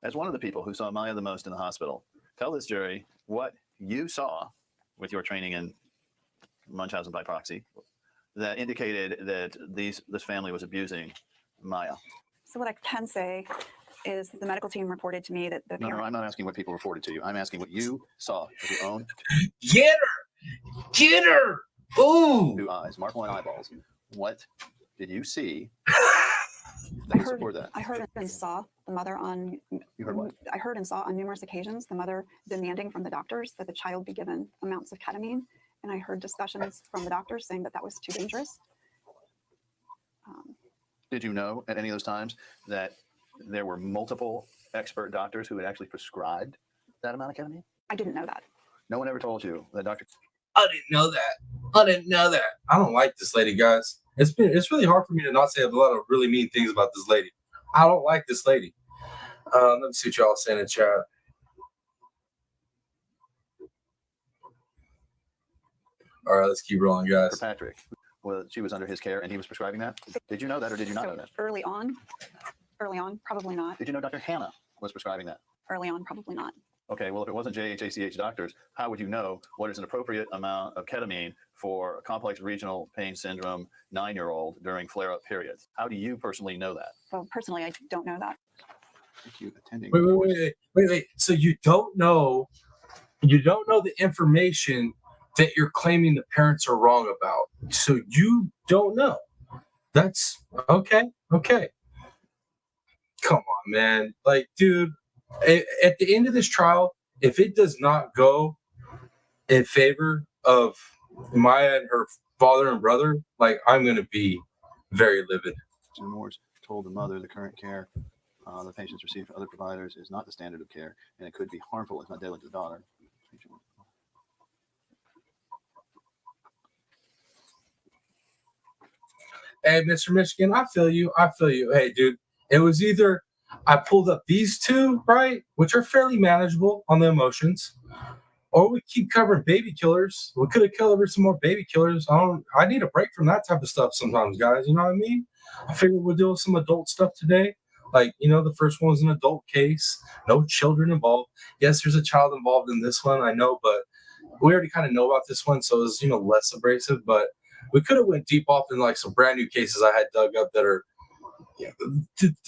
As one of the people who saw Maya the most in the hospital, tell this jury what you saw with your training in Munchausen by proxy that indicated that this family was abusing Maya. So what I can say is the medical team reported to me that the No, parent... I'm not asking what people reported to you. I'm asking what you saw with your own Get her! Get her! Ooh! 2 eyes, Mark 1 eyeballs. What did you see I that would heard, support that? I heard and saw the mother on... You heard what? I heard and saw on numerous occasions the mother demanding from the doctors that the child be given amounts of ketamine. And I heard discussions from the doctors saying that that was too dangerous. Did you know at any of those times that there were multiple expert doctors who had actually prescribed that amount of ketamine? I didn't know that. No one ever told you that Dr. I didn't know that. I didn't know that. I don't like this lady, guys. It's really hard for me to not say a lot of really mean things about this lady. I don't like this lady. Let me see what y'all saying in chat. All right, let's keep rolling, guys. Patrick, well, she was under his care and he was prescribing that. Did you know that or did you not know that? Early on, probably not. Did you know Dr. Hannah was prescribing that? Early on, probably not. Okay, well, if it wasn't JHACH doctors, how would you know what is an appropriate amount of ketamine for a complex regional pain syndrome 9-year-old during flare-up periods? How do you personally know that? Well, personally, I don't know that. Thank you attending. Wait. So you don't know the information that you're claiming the parents are wrong about. So you don't know. That's okay. Okay. Come on, man. Like, dude, at the end of this trial, if it does not go in favor of Maya and her father and brother, like, I'm going to be very livid. Morse told the mother the current care the patients receive from other providers is not the standard of care, and it could be harmful if not deadly to the daughter. Hey, Mr. Michigan, I feel you. Hey, dude, it was either I pulled up these two, right, which are fairly manageable on the emotions, or we keep covering baby killers. We could have covered some more baby killers. I need a break from that type of stuff sometimes, guys. You know what I mean? I figured we'll deal with some adult stuff today. Like, the first one was an adult case, no children involved. Yes, there's a child involved in this one, I know, but we already kind of know about this one, so it's less abrasive. But we could have went deep off in like some brand new cases I had dug up that are,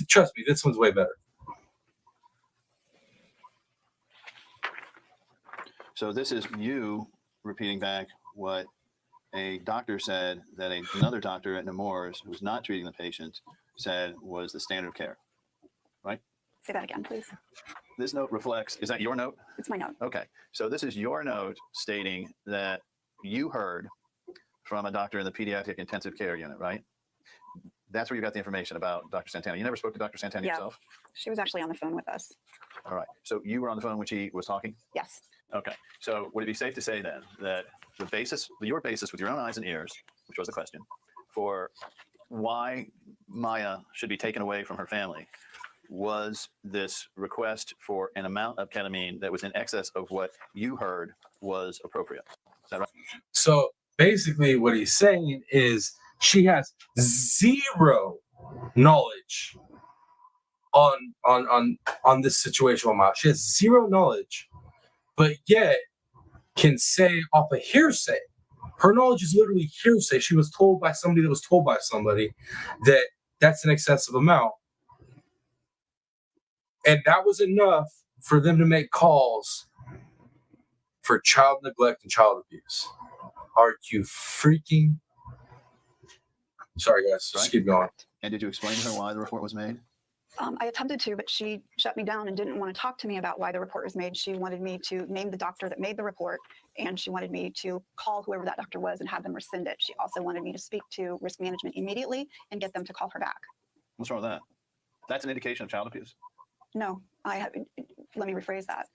trust me, this one's way better. So this is you repeating back what a doctor said that another doctor at Nemours, who's not treating the patient, said was the standard of care, right? Say that again, please. This note reflects, is that your note? It's my note. Okay, so this is your note stating that you heard from a doctor in the pediatric intensive care unit, right? That's where you got the information about Dr. Santana. You never spoke to Dr. Santana yourself? She was actually on the phone with us. All right, so you were on the phone when she was talking? Yes. Okay, so would it be safe to say then that your basis with your own eyes and ears, which was the question, for why Maya should be taken away from her family was this request for an amount of ketamine that was in excess of what you heard was appropriate? Is that right? So basically what he's saying is she has zero knowledge on this situation with Maya. She has zero knowledge, but yet can say off a hearsay. Her knowledge is literally hearsay. She was told by somebody that was told by somebody that that's an excessive amount. And that was enough for them to make calls for child neglect and child abuse. Are you freaking? Sorry, guys. Just keep going. And did you explain to her why the report was made? I attempted to, but she shut me down and didn't want to talk to me about why the report was made. She wanted me to name the doctor that made the report, and she wanted me to call whoever that doctor was and have them rescind it. She also wanted me to speak to risk management immediately and get them to call her back. What's wrong with that? That's an indication of child abuse. No, let me rephrase that.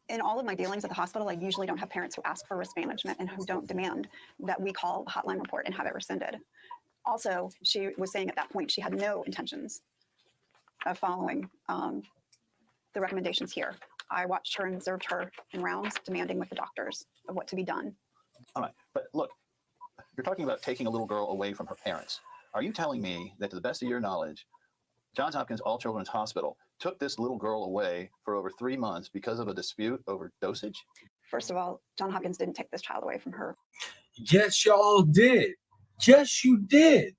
In all of my dealings at the hospital, I usually don't have parents who ask for risk management and who don't demand that we call the hotline report and have it rescinded. Also, she was saying at that point she had no intentions of following the recommendations here. I watched her and observed her in rounds, demanding with the doctors of what to be done. All right, but look, you're talking about taking a little girl away from her parents. Are you telling me that, to the best of your knowledge, Johns Hopkins All Children's Hospital took this little girl away for over 3 months because of a dispute over dosage? First of all, Johns Hopkins didn't take this child away from her. Yes, y'all did. Yes, you did.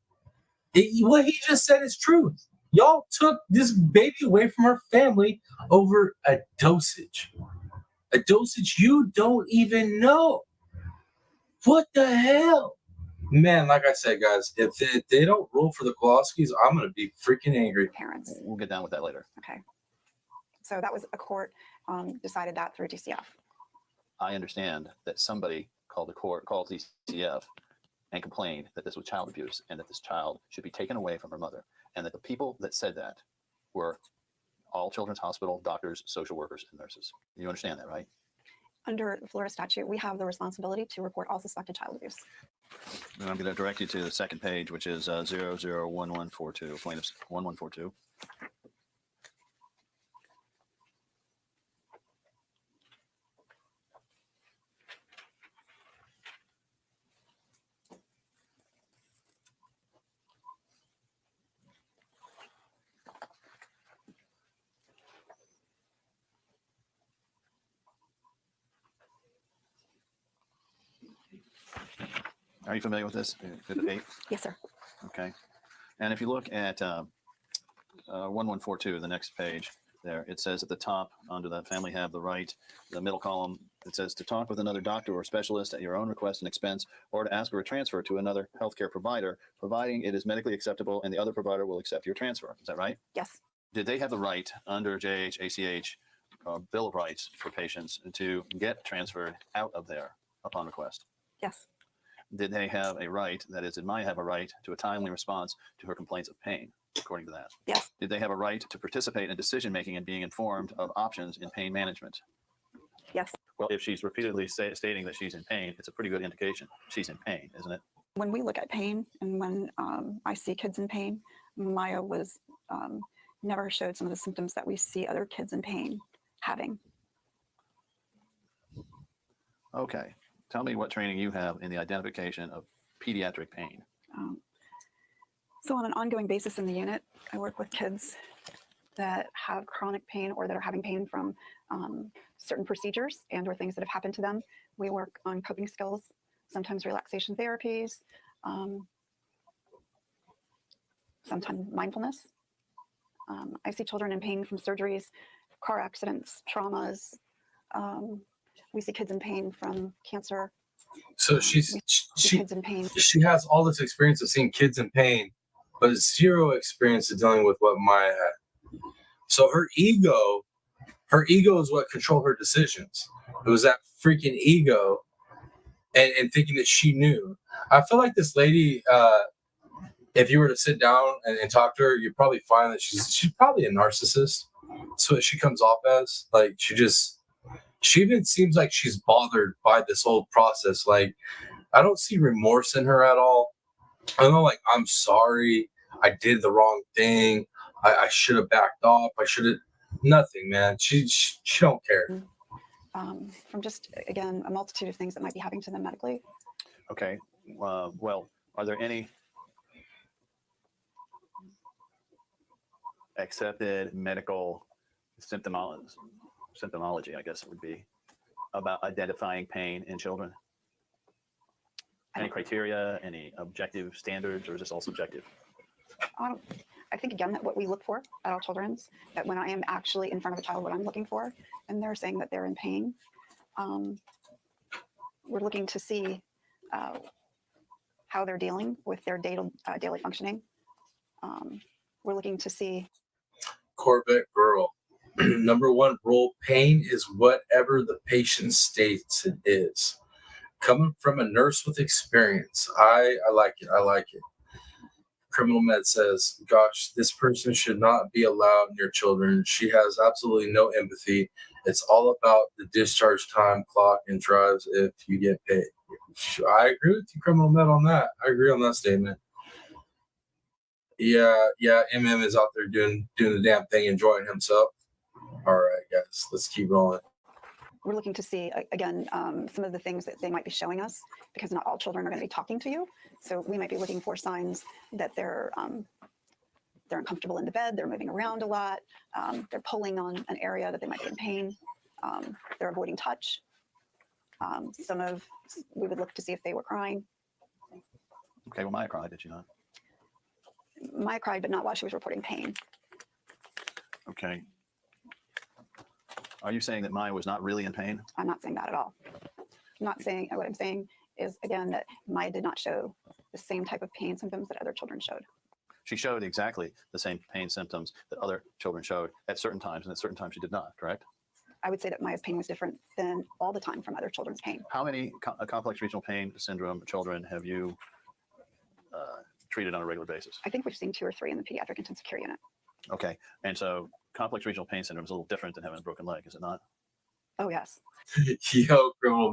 What he just said is truth. Y'all took this baby away from her family over a dosage. A dosage you don't even know. What the hell? Man, like I said, guys, if they don't rule for the Kowalskis, I'm going to be freaking angry. Parents. We'll get down with that later. Okay. So that was a court decided that through DCF. I understand that somebody called DCF and complained that this was child abuse and that this child should be taken away from her mother, and that the people that said that were all children's hospital doctors, social workers, and nurses. You understand that, right? Under the Florida statute, we have the responsibility to report all suspected child abuse. And I'm going to direct you to the second page, which is 001142, plaintiff's 1142. Are you familiar with this? Exhibit 8? Yes, sir. Okay. And if you look at 1142, the next page there, it says at the top, under the family have the right, the middle column, it says to talk with another doctor or specialist at your own request and expense, or to ask for a transfer to another healthcare provider, providing it is medically acceptable and the other provider will accept your transfer. Is that right? Yes. Did they have the right under JH, ACH, Bill of Rights for patients to get transferred out of there upon request? Yes. Did they have a right, that is, did Maya have a right to a timely response to her complaints of pain, according to that? Yes. Did they have a right to participate in decision-making and being informed of options in pain management? Yes. Well, if she's repeatedly stating that she's in pain, it's a pretty good indication she's in pain, isn't it? When we look at pain and when I see kids in pain, Maya was never showed some of the symptoms that we see other kids in pain having. Okay. Tell me what training you have in the identification of pediatric pain. So on an ongoing basis in the unit, I work with kids that have chronic pain or that are having pain from certain procedures and or things that have happened to them. We work on coping skills, sometimes relaxation therapies, sometimes mindfulness. I see children in pain from surgeries, car accidents, traumas. We see kids in pain from cancer. So she kids in pain. She has all this experience of seeing kids in pain, but zero experience of dealing with what Maya had. So her ego is what controlled her decisions. It was that freaking ego and thinking that she knew. I feel like this lady, if you were to sit down and talk to her, you'd probably find that she's probably a narcissist. That's what she comes off as. Like she even seems like she's bothered by this whole process. Like, I don't see remorse in her at all. I know, like, I'm sorry, I did the wrong thing. I should have backed off. I should have nothing, man. She don't care. From just, again, a multitude of things that might be happening to them medically. Okay. Well, are there any accepted medical symptomology, I guess it would be, about identifying pain in children? Any criteria, any objective standards, or is this all subjective? I think, again, that what we look for at our children's, that when I am actually in front of a child, what I'm looking for, and they're saying that they're in pain, we're looking to see how they're dealing with their daily functioning. We're looking to see. Corvette girl. Number one rule, pain is whatever the patient states it is. Coming from a nurse with experience, I like it. I like it. Criminal Med says, gosh, this person should not be allowed near children. She has absolutely no empathy. It's all about the discharge time clock and drives if you get paid. I agree with you, Criminal Med, on that. I agree on that statement. Yeah, MM is out there doing the damn thing, enjoying himself. All right, guys, let's keep rolling. We're looking to see, again, some of the things that they might be showing us, because not all children are going to be talking to you. So we might be looking for signs that they're uncomfortable in the bed, they're moving around a lot, they're pulling on an area that they might be in pain, they're avoiding touch. We would look to see if they were crying. Okay, well, Maya cried, did she not? Maya cried, but not while she was reporting pain. Okay. Are you saying that Maya was not really in pain? I'm not saying that at all. What I'm saying is, again, that Maya did not show the same type of pain symptoms that other children showed. She showed exactly the same pain symptoms that other children showed at certain times, and at certain times she did not, correct? I would say that Maya's pain was different than all the time from other children's pain. How many complex regional pain syndrome children have you treated on a regular basis? I think we've seen 2 or 3 in the pediatric intensive care unit. Okay, and so complex regional pain syndrome is a little different than having a broken leg, is it not? Oh, yes. Yo, criminal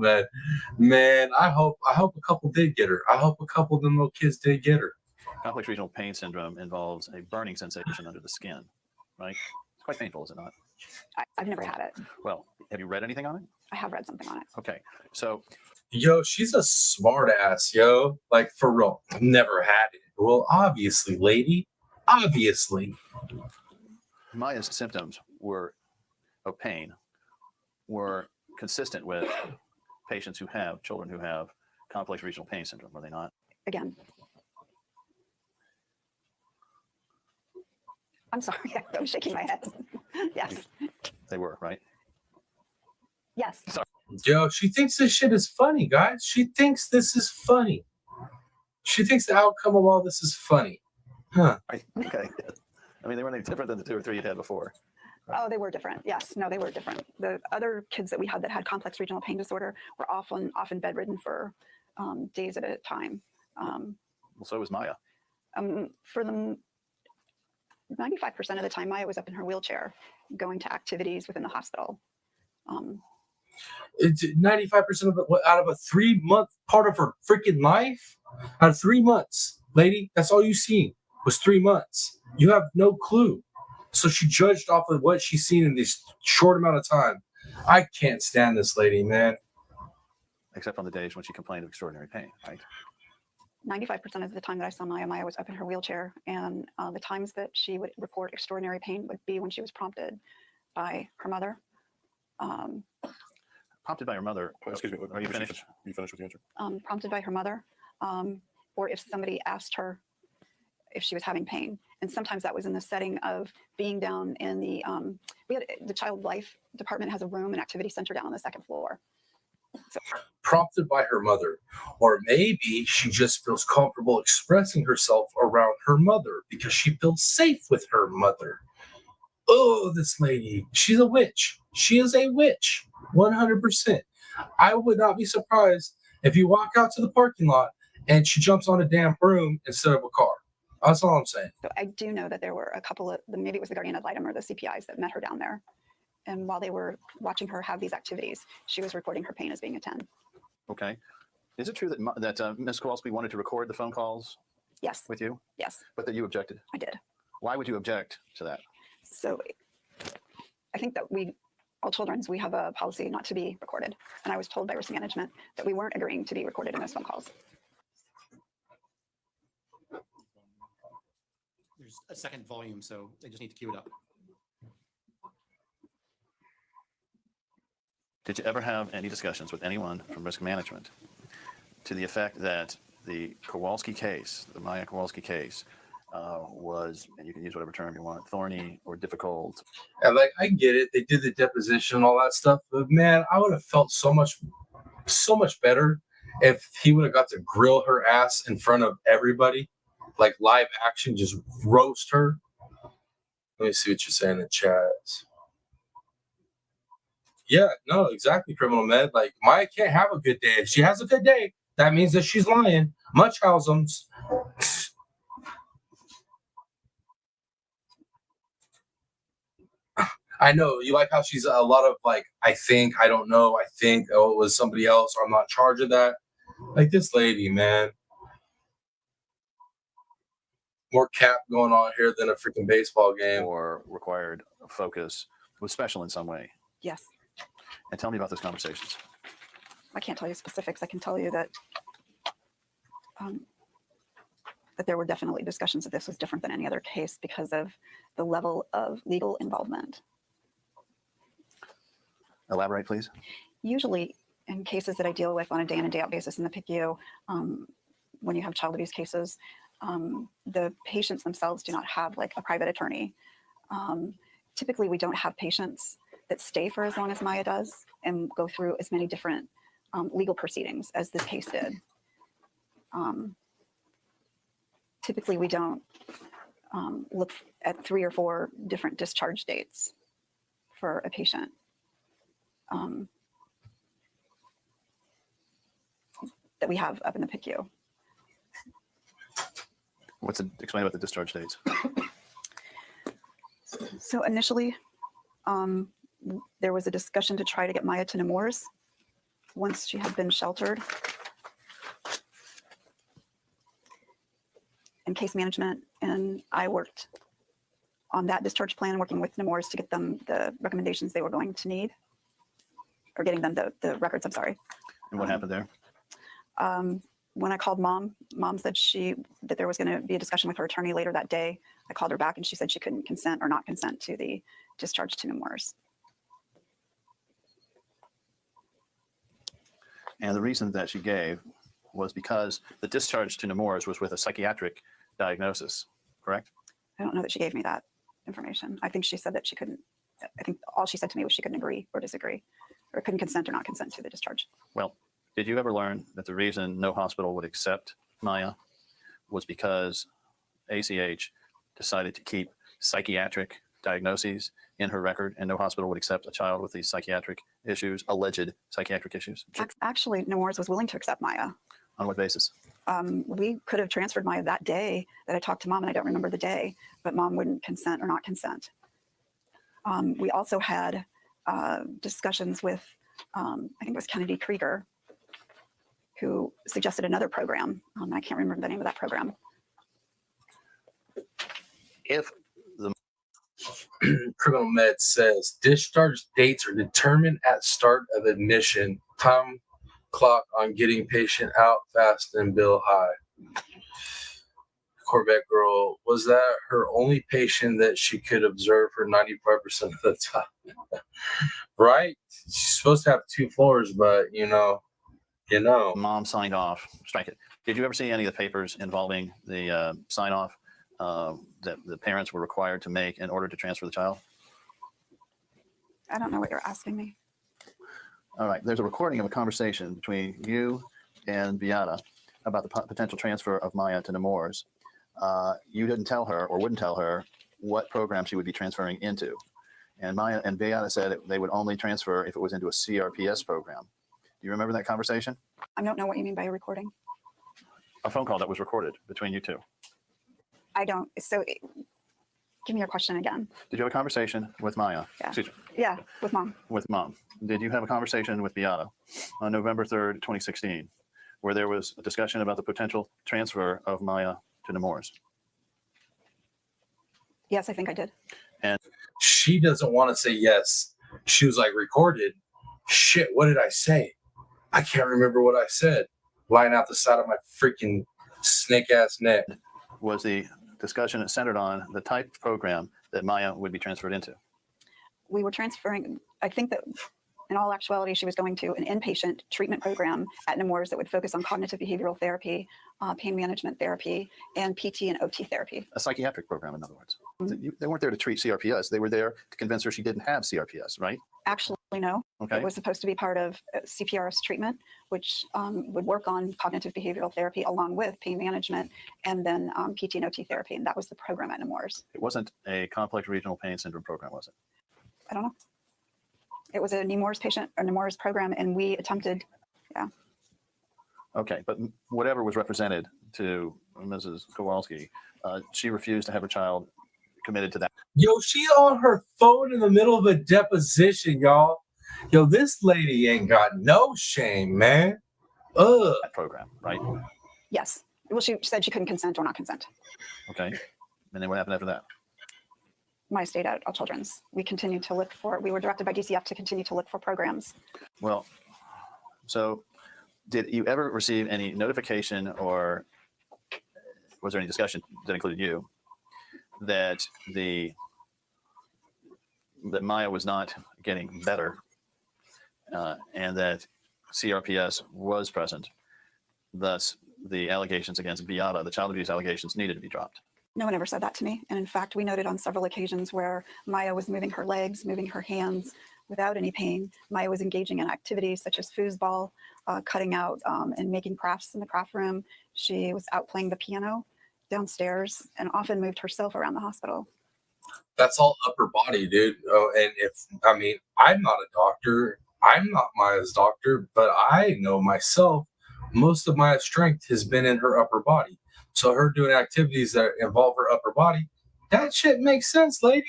man, I hope a couple did get her. I hope a couple of them little kids did get her. Complex regional pain syndrome involves a burning sensation under the skin, right? It's quite painful, is it not? I've never had it. Well, have you read anything on it? I have read something on it. Okay, so Yo, she's a smart ass, yo. Like, for real. I've never had it. Well, obviously, lady. Obviously. Maya's symptoms of pain were consistent with patients who have children who have complex regional pain syndrome, were they not? Again. I'm sorry. I'm shaking my head. Yes. They were, right? Yes. Sorry. Yo, she thinks this shit is funny, guys. She thinks this is funny. She thinks the outcome of all this is funny. Huh. Okay. I mean, they weren't any different than the 2 or 3 you'd had before. Oh, they were different. Yes. No, they were different. The other kids that we had that had complex regional pain disorder were often bedridden for days at a time. Well, so was Maya. For them, 95% of the time, Maya was up in her wheelchair going to activities within the hospital. It's 95% of it out of a 3-month part of her freaking life. Out of 3 months, lady, that's all you seen was 3 months. You have no clue. So she judged off of what she's seen in this short amount of time. I can't stand this lady, man. Except on the days when she complained of extraordinary pain, right? 95% of the time that I saw Maya, Maya was up in her wheelchair. And the times that she would report extraordinary pain would be when she was prompted by her mother. Prompted by her mother. Excuse me. Are you finished? You finished with the answer? Prompted by her mother, or if somebody asked her if she was having pain. And sometimes that was in the setting of being down in the child life department has a room, an activity center down on the 2nd floor. So, Prompted by her mother. Or maybe she just feels comfortable expressing herself around her mother because she feels safe with her mother. Oh, this lady, she's a witch. She is a witch, 100%. I would not be surprised if you walk out to the parking lot and she jumps on a damn broom instead of a car. That's all I'm saying. So I do know that there were a couple of, maybe it was the guardian ad litem or the CPIs that met her down there. And while they were watching her have these activities, she was reporting her pain as being a 10. Okay. Is it true that Ms. Kowalski wanted to record the phone calls? Yes. With you? Yes. But that you objected? I did. Why would you object to that? So I think that all children's, we have a policy not to be recorded. And I was told by risk management that we weren't agreeing to be recorded in those phone calls. There's a second volume, so they just need to queue it up. Did you ever have any discussions with anyone from risk management to the effect that the Kowalski case, the Maya Kowalski case, was, and you can use whatever term you want, thorny or difficult? And like, I get it. They did the deposition and all that stuff. But man, I would have felt so much better if he would have got to grill her ass in front of everybody. Like live action, just roast her. Let me see what you're saying in chat. Yeah, no, exactly, criminal med. Like, Maya can't have a good day. If she has a good day, that means that she's lying. Munchausen's. I know you like how she's a lot of like, I think, I don't know, I think, oh, it was somebody else, or I'm not in charge of that. Like this lady, man. More cap going on here than a freaking baseball game. Or required focus was special in some way? Yes. And tell me about those conversations. I can't tell you specifics. I can tell you that that there were definitely discussions that this was different than any other case because of the level of legal involvement. Elaborate, please. Usually in cases that I deal with on a day in and day out basis in the PICU, when you have child abuse cases, the patients themselves do not have like a private attorney. Typically, we don't have patients that stay for as long as Maya does and go through as many different legal proceedings as this case did. Typically, we don't look at 3 or 4 different discharge dates for a patient. That we have up in the PICU. Explain about the discharge dates. So initially, there was a discussion to try to get Maya to Nemours once she had been sheltered. In case management, and I worked on that discharge plan, working with Nemours to get them the recommendations they were going to need, or getting them the records, I'm sorry. And what happened there? When I called mom said that there was going to be a discussion with her attorney later that day. I called her back and she said she couldn't consent or not consent to the discharge to Nemours. And the reason that she gave was because the discharge to Nemours was with a psychiatric diagnosis, correct? I don't know that she gave me that information. I think she said that she couldn't, I think all she said to me was she couldn't agree or disagree, or couldn't consent or not consent to the discharge. Well, did you ever learn that the reason no hospital would accept Maya was because ACH decided to keep psychiatric diagnoses in her record, and no hospital would accept a child with these psychiatric issues, alleged psychiatric issues? Actually, Nemours was willing to accept Maya. On what basis? We could have transferred Maya that day that I talked to mom, and I don't remember the day, but mom wouldn't consent or not consent. We also had discussions with, I think it was Kennedy Krieger, who suggested another program. I can't remember the name of that program. If the Criminal Med says discharge dates are determined at start of admission, time clock on getting patient out fast and bill high. Corvette girl, was that her only patient that she could observe for 95% of the time? Right? She's supposed to have 2 floors, but you know. Mom signed off, strike it. Did you ever see any of the papers involving the sign off that the parents were required to make in order to transfer the child? I don't know what you're asking me. All right. There's a recording of a conversation between you and Beata about the potential transfer of Maya to Nemours. You didn't tell her, or wouldn't tell her, what program she would be transferring into. And Maya and Beata said they would only transfer if it was into a CRPS program. Do you remember that conversation? I don't know what you mean by a recording. A phone call that was recorded between you two. I don't. So give me your question again. Did you have a conversation with Maya? Yeah. Excuse me, Yeah, with mom. with mom. Did you have a conversation with Beata on November 3rd, 2016, where there was a discussion about the potential transfer of Maya to Nemours? Yes, I think I did. And She doesn't want to say yes. She was like, recorded. Shit, what did I say? I can't remember what I said. Lying out the side of my freaking snake ass neck. was the discussion centered on the type of program that Maya would be transferred into? We were transferring, I think that in all actuality, she was going to an inpatient treatment program at Nemours that would focus on cognitive behavioral therapy, pain management therapy, and PT and OT therapy. A psychiatric program, in other words. They weren't there to treat CRPS. They were there to convince her she didn't have CRPS, right? Actually, no. Okay. It was supposed to be part of CPRS treatment, which would work on cognitive behavioral therapy along with pain management and then PT and OT therapy. And that was the program at Nemours. It wasn't a complex regional pain syndrome program, was it? I don't know. It was a Nemours patient or Nemours program, and we attempted, yeah. Okay, but whatever was represented to Mrs. Kowalski, she refused to have her child committed to that. Yo, she's on her phone in the middle of a deposition, y'all. Yo, this lady ain't got no shame, man. Ugh. That program, right? Yes. Well, she said she couldn't consent or not consent. Okay. And then what happened after that? When I stayed at All Children's, we continued to look for, we were directed by DCF to continue to look for programs. Well, so did you ever receive any notification, or was there any discussion that included you that Maya was not getting better and that CRPS was present, thus the allegations against Beata, the child abuse allegations, needed to be dropped? No one ever said that to me. And in fact, we noted on several occasions where Maya was moving her legs, moving her hands without any pain. Maya was engaging in activities such as foosball, cutting out and making crafts in the craft room. She was out playing the piano downstairs and often moved herself around the hospital. That's all upper body, dude. Oh, and I'm not a doctor. I'm not Maya's doctor, but I know myself, most of Maya's strength has been in her upper body. So her doing activities that involve her upper body, that shit makes sense, lady.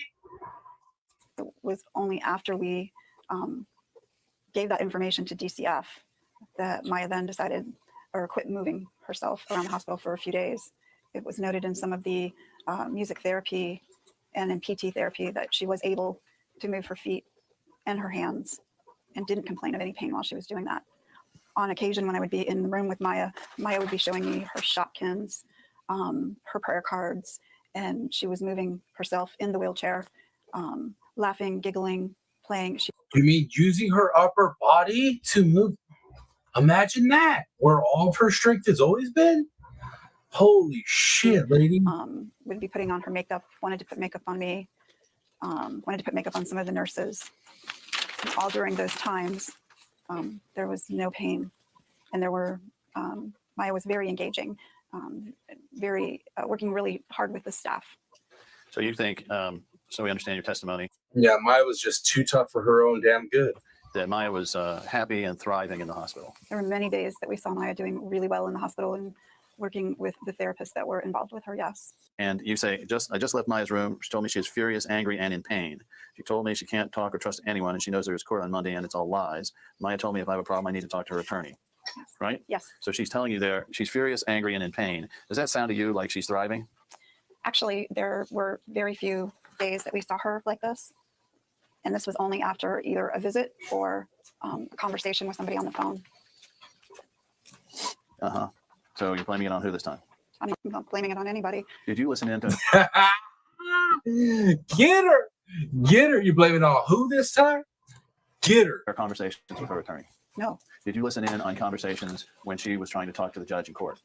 It was only after we gave that information to DCF that Maya then decided or quit moving herself around the hospital for a few days. It was noted in some of the music therapy and in PT therapy that she was able to move her feet and her hands and didn't complain of any pain while she was doing that. On occasion, when I would be in the room with Maya, Maya would be showing me her Shopkins, her prayer cards, and she was moving herself in the wheelchair, laughing, giggling, playing. You mean using her upper body to move? Imagine that, where all of her strength has always been. Holy shit, lady. Would be putting on her makeup, wanted to put makeup on me, wanted to put makeup on some of the nurses. And all during those times, there was no pain. And there were, Maya was very engaging, working really hard with the staff. So you think, so we understand your testimony, Yeah, Maya was just too tough for her own damn good. that Maya was happy and thriving in the hospital. There were many days that we saw Maya doing really well in the hospital and working with the therapists that were involved with her, yes. And you say, I just left Maya's room. She told me she is furious, angry, and in pain. She told me she can't talk or trust anyone, and she knows there is court on Monday, and it's all lies. Maya told me if I have a problem, I need to talk to her attorney. Yes. Right? Yes. So she's telling you there, she's furious, angry, and in pain. Does that sound to you like she's thriving? Actually, there were very few days that we saw her like this. And this was only after either a visit or a conversation with somebody on the phone. Uh-huh. So you're blaming it on who this time? I'm not blaming it on anybody. Did you listen in to Get her. Get her. You blaming it on who this time? Get her. her conversations with her attorney? No. Did you listen in on conversations when she was trying to talk to the judge in court?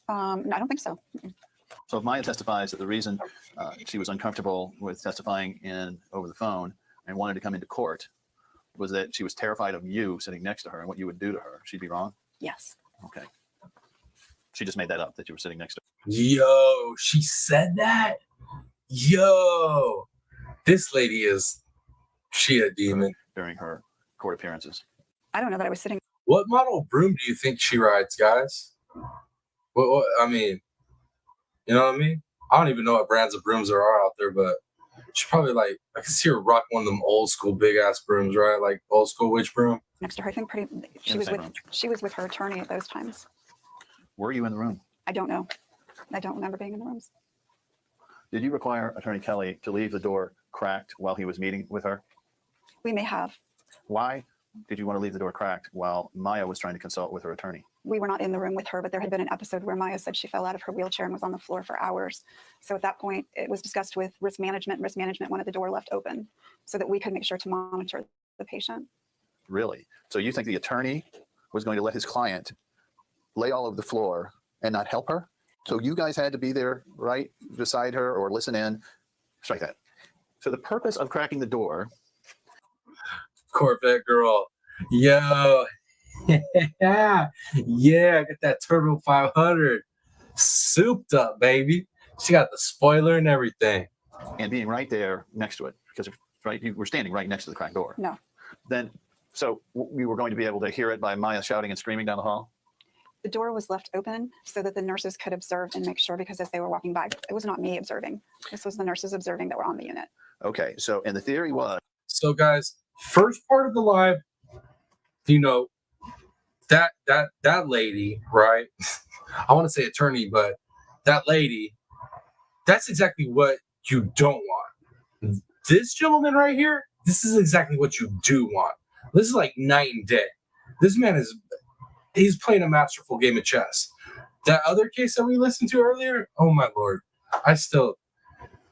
No, I don't think so. So if Maya testifies that the reason she was uncomfortable with testifying over the phone and wanted to come into court was that she was terrified of you sitting next to her and what you would do to her, she'd be wrong? Yes. Okay. She just made that up, that you were sitting next to her. Yo, she said that? Yo, this lady she a demon. During her court appearances. I don't know that I was sitting. What model of broom do you think she rides, guys? What I mean, you know what I mean? I don't even know what brands of brooms there are out there, but she probably I can see her rock one of them old school big ass brooms, right? Like old school witch broom. Next to her. I think she was with her attorney at those times. Were you in the room? I don't know. I don't remember being in the rooms. Did you require Attorney Kelly to leave the door cracked while he was meeting with her? We may have. Why did you want to leave the door cracked while Maya was trying to consult with her attorney? We were not in the room with her, but there had been an episode where Maya said she fell out of her wheelchair and was on the floor for hours. So at that point, it was discussed with risk management. Risk management wanted the door left open so that we could make sure to monitor the patient. Really? So you think the attorney was going to let his client lay all over the floor and not help her? So you guys had to be there right beside her or listen in? Strike that. So the purpose of cracking the door. Corvette girl. Yo. Yeah, I got that Turbo 500 souped up, baby. She got the spoiler and everything. And being right there next to it, because you were standing right next to the cracked door. No. Then, so we were going to be able to hear it by Maya shouting and screaming down the hall? The door was left open so that the nurses could observe and make sure, because as they were walking by, it was not me observing. This was the nurses observing that were on the unit. Okay, so, and the theory was. So guys, first part of the live, you know, that lady, right? I want to say attorney, but that lady, that's exactly what you don't want. This gentleman right here, this is exactly what you do want. This is like night and day. This man he's playing a masterful game of chess. That other case that we listened to earlier, oh my Lord. I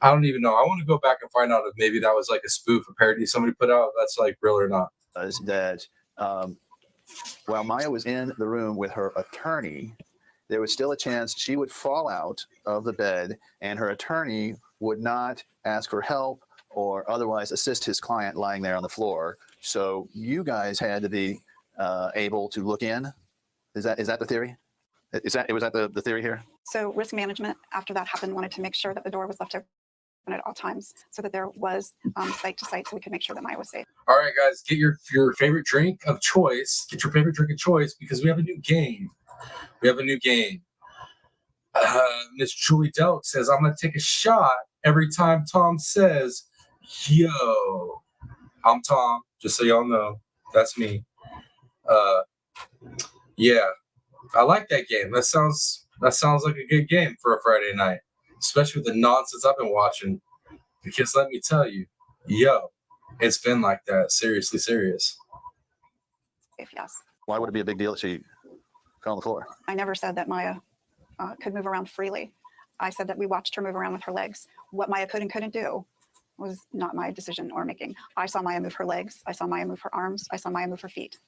don't even know. I want to go back and find out if maybe that was like a spoof, a parody somebody put out, if that's like real or not. That while Maya was in the room with her attorney, there was still a chance she would fall out of the bed and her attorney would not ask for help or otherwise assist his client lying there on the floor. So you guys had to be able to look in. Is that the theory? Was that the theory here? So risk management, after that happened, wanted to make sure that the door was left open at all times so that there was site to site so we could make sure that Maya was safe. All right, guys, get your favorite drink of choice. Get your favorite drink of choice because we have a new game. Miss Julie Delk says, I'm going to take a shot every time Tom says Yo, I'm Tom. Just so y'all know, that's me. Yeah, I like that game. That sounds like a good game for a Friday night, especially with the nonsense I've been watching. Because let me tell you, yo, it's been like that. Seriously, serious. Yes. Why would it be a big deal that she fell on the floor? I never said that Maya could move around freely. I said that we watched her move around with her legs. What Maya could and couldn't do was not my decision or making. I saw Maya move her legs. I saw Maya move her arms. I saw Maya move her feet.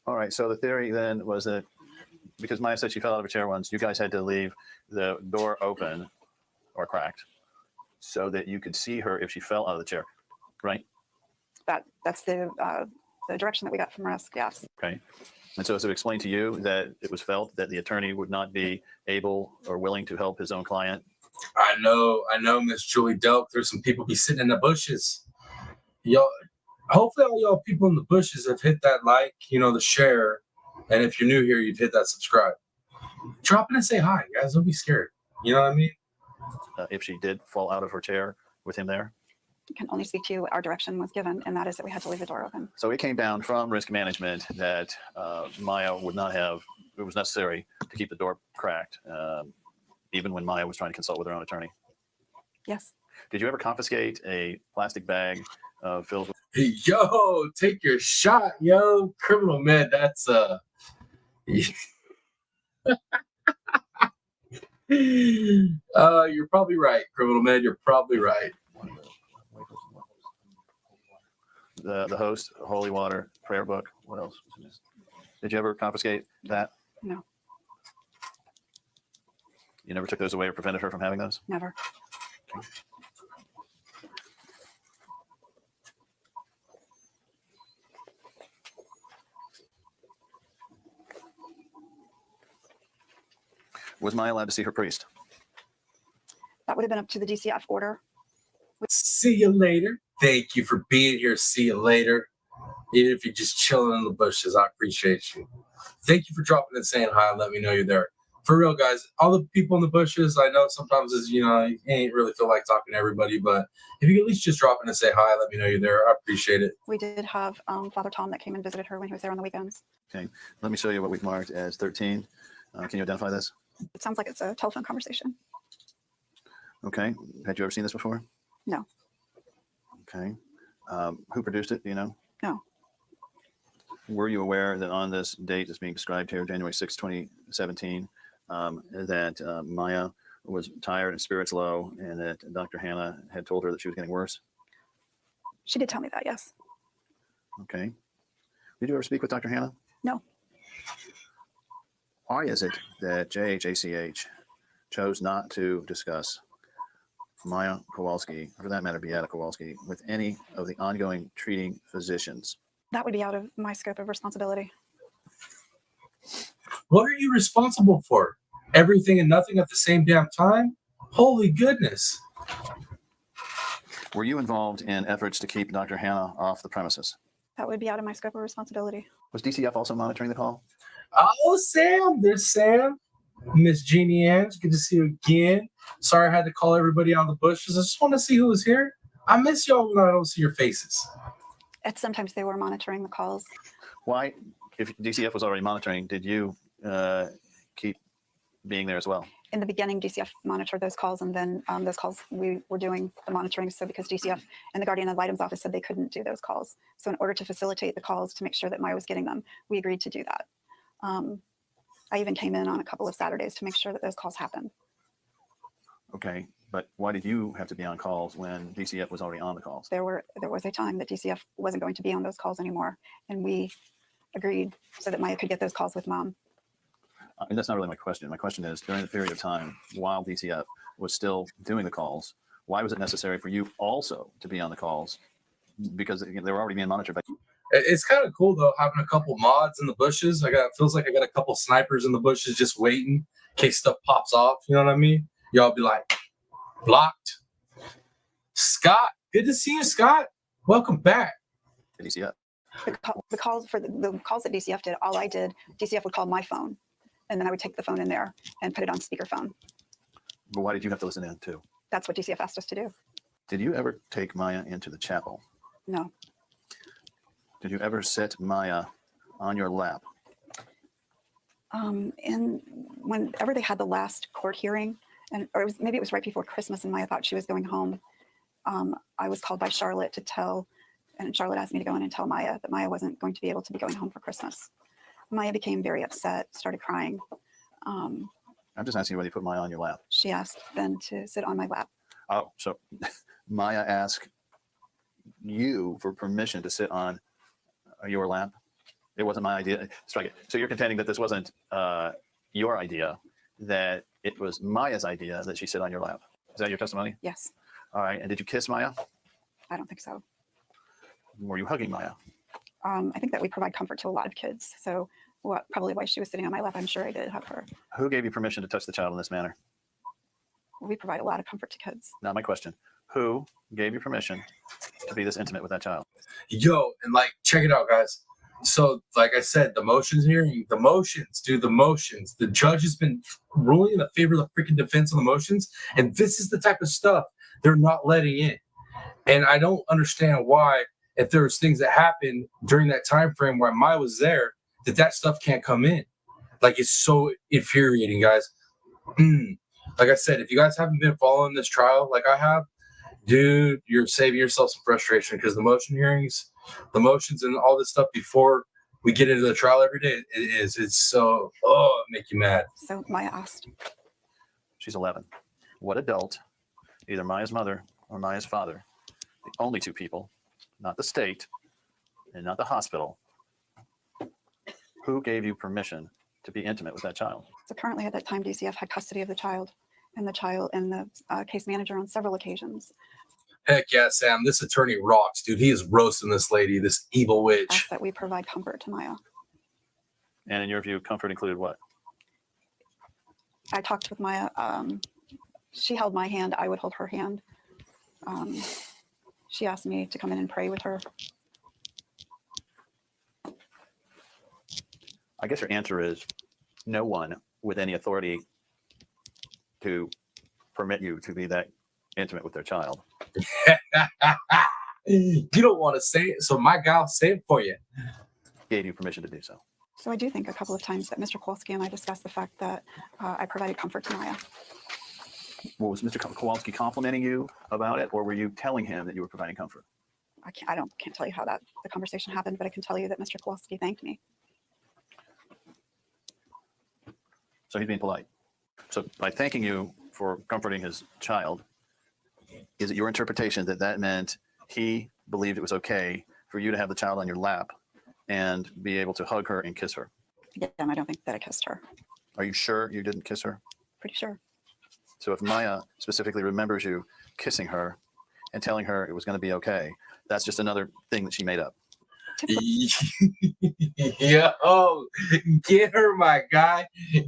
All right. So the theory then was that because Maya said she fell out of a chair once, you guys had to leave the door open or cracked so that you could see her if she fell out of the chair, right? That's the direction that we got from risk. Yes. Okay. And so is it explained to you that it was felt that the attorney would not be able or willing to help his own client? I know, Miss Julie Delk. There's some people be sitting in the bushes. Y'all, hopefully all y'all people in the bushes have hit that like, the share. And if you're new here, you've hit that subscribe. Drop in and say hi, guys. Don't be scared. You know what I mean? If she did fall out of her chair with him there? I can only speak to you. Our direction was given, and that is that we had to leave the door open. So it came down from risk management that Maya would not have, it was necessary to keep the door cracked, even when Maya was trying to consult with her own attorney. Yes. Did you ever confiscate a plastic bag filled with? Yo, take your shot, yo. Criminal Med, that's you're probably right, Criminal Med. You're probably right. The host, holy water, prayer book. What else? Did you ever confiscate that? No. You never took those away or prevented her from having those? Never. Okay. Was Maya allowed to see her priest? That would have been up to the DCF order. See you later. Thank you for being here. See you later. Even if you're just chilling in the bushes, I appreciate you. Thank you for dropping and saying hi and let me know you're there. For real, guys, all the people in the bushes, I know sometimes you ain't really feel like talking to everybody, but if you could at least just drop in and say hi, let me know you're there. I appreciate it. We did have Father Tom that came and visited her when he was there on the weekends. Okay, let me show you what we've marked as 13. Can you identify this? It sounds like it's a telephone conversation. Okay, had you ever seen this before? No. Okay, who produced it, do you know? No. Were you aware that on this date that's being described here, January 6, 2017, that Maya was tired and spirits low and that Dr. Hannah had told her that she was getting worse? She did tell me that, yes. Okay. Did you ever speak with Dr. Hannah? No. Why is it that JHACH chose not to discuss Maya Kowalski, or for that matter, Beata Kowalski, with any of the ongoing treating physicians? That would be out of my scope of responsibility. What are you responsible for? Everything and nothing at the same damn time? Holy goodness. Were you involved in efforts to keep Dr. Hannah off the premises? That would be out of my scope of responsibility. Was DCF also monitoring the call? Oh, Sam. There's Sam. Miss Jeannie Ann. Good to see you again. Sorry I had to call everybody out of the bushes. I just want to see who was here. I miss y'all when I don't see your faces. And sometimes they were monitoring the calls. Why, if DCF was already monitoring, did you keep being there as well? In the beginning, DCF monitored those calls, and then those calls we were doing the monitoring. So because DCF and the Guardian ad litem's office said they couldn't do those calls, so in order to facilitate the calls to make sure that Maya was getting them, we agreed to do that. I even came in on a couple of Saturdays to make sure that those calls happened. Okay, but why did you have to be on calls when DCF was already on the calls? There was a time that DCF wasn't going to be on those calls anymore, and we agreed so that Maya could get those calls with Mom. And that's not really my question. My question is, during the period of time while DCF was still doing the calls, why was it necessary for you also to be on the calls? Because they were already being monitored by. It's kind of cool though, having a couple mods in the bushes. Feels like I got a couple snipers in the bushes just waiting in case stuff pops off. You know what I mean? Y'all be like, blocked. Scott, good to see you, Scott. Welcome back. DCF. The calls for the calls that DCF did, all I did, DCF would call my phone, and then I would take the phone in there and put it on speakerphone. But why did you have to listen in too? That's what DCF asked us to do. Did you ever take Maya into the chapel? No. Did you ever sit Maya on your lap? And whenever they had the last court hearing, or maybe it was right before Christmas, and Maya thought she was going home, I was called by Charlotte to tell, and Charlotte asked me to go in and tell Maya that Maya wasn't going to be able to be going home for Christmas. Maya became very upset, started crying. I'm just asking you whether you put Maya on your lap. She asked then to sit on my lap. Oh, so Maya asked you for permission to sit on your lap? It wasn't my idea. Strike it. So you're contending that this wasn't your idea, that it was Maya's idea that she sit on your lap. Is that your testimony? Yes. All right. And did you kiss Maya? I don't think so. Were you hugging Maya? I think that we provide comfort to a lot of kids. So probably why she was sitting on my lap, I'm sure I did hug her. Who gave you permission to touch the child in this manner? We provide a lot of comfort to kids. Now my question, who gave you permission to be this intimate with that child? Yo, and like, check it out, guys. So, like I said, the motions hearing, the motions, dude, the motions. The judge has been ruling in the favor of the freaking defense on the motions, and this is the type of stuff they're not letting in. And I don't understand why, if there's things that happened during that time frame where Maya was there, that stuff can't come in. Like, it's so infuriating, guys. Like I said, if you guys haven't been following this trial like I have, dude, you're saving yourself some frustration, because the motion hearings, the motions, and all this stuff before we get into the trial every day, it's so, it make you mad. So Maya asked. She's 11. What adult, either Maya's mother or Maya's father, the only two people, not the state and not the hospital, who gave you permission to be intimate with that child? So currently at that time, DCF had custody of the child and the case manager on several occasions. Heck yeah, Sam. This attorney rocks, dude. He is roasting this lady, this evil witch. Asked that we provide comfort to Maya. And in your view, comfort included what? I talked with Maya. She held my hand. I would hold her hand. She asked me to come in and pray with her. I guess your answer is no one with any authority to permit you to be that intimate with their child. You don't want to say it, so my guy will say it for you. Gave you permission to do so. So I do think a couple of times that Mr. Kowalski and I discussed the fact that I provided comfort to Maya. Well, was Mr. Kowalski complimenting you about it, or were you telling him that you were providing comfort? I can't tell you how the conversation happened, but I can tell you that Mr. Kowalski thanked me. So he's being polite. So by thanking you for comforting his child, is it your interpretation that that meant he believed it was okay for you to have the child on your lap and be able to hug her and kiss her? Again, I don't think that I kissed her. Are you sure you didn't kiss her? Pretty sure. So if Maya specifically remembers you kissing her and telling her it was going to be okay, that's just another thing that she made up. Yo, get her, my guy.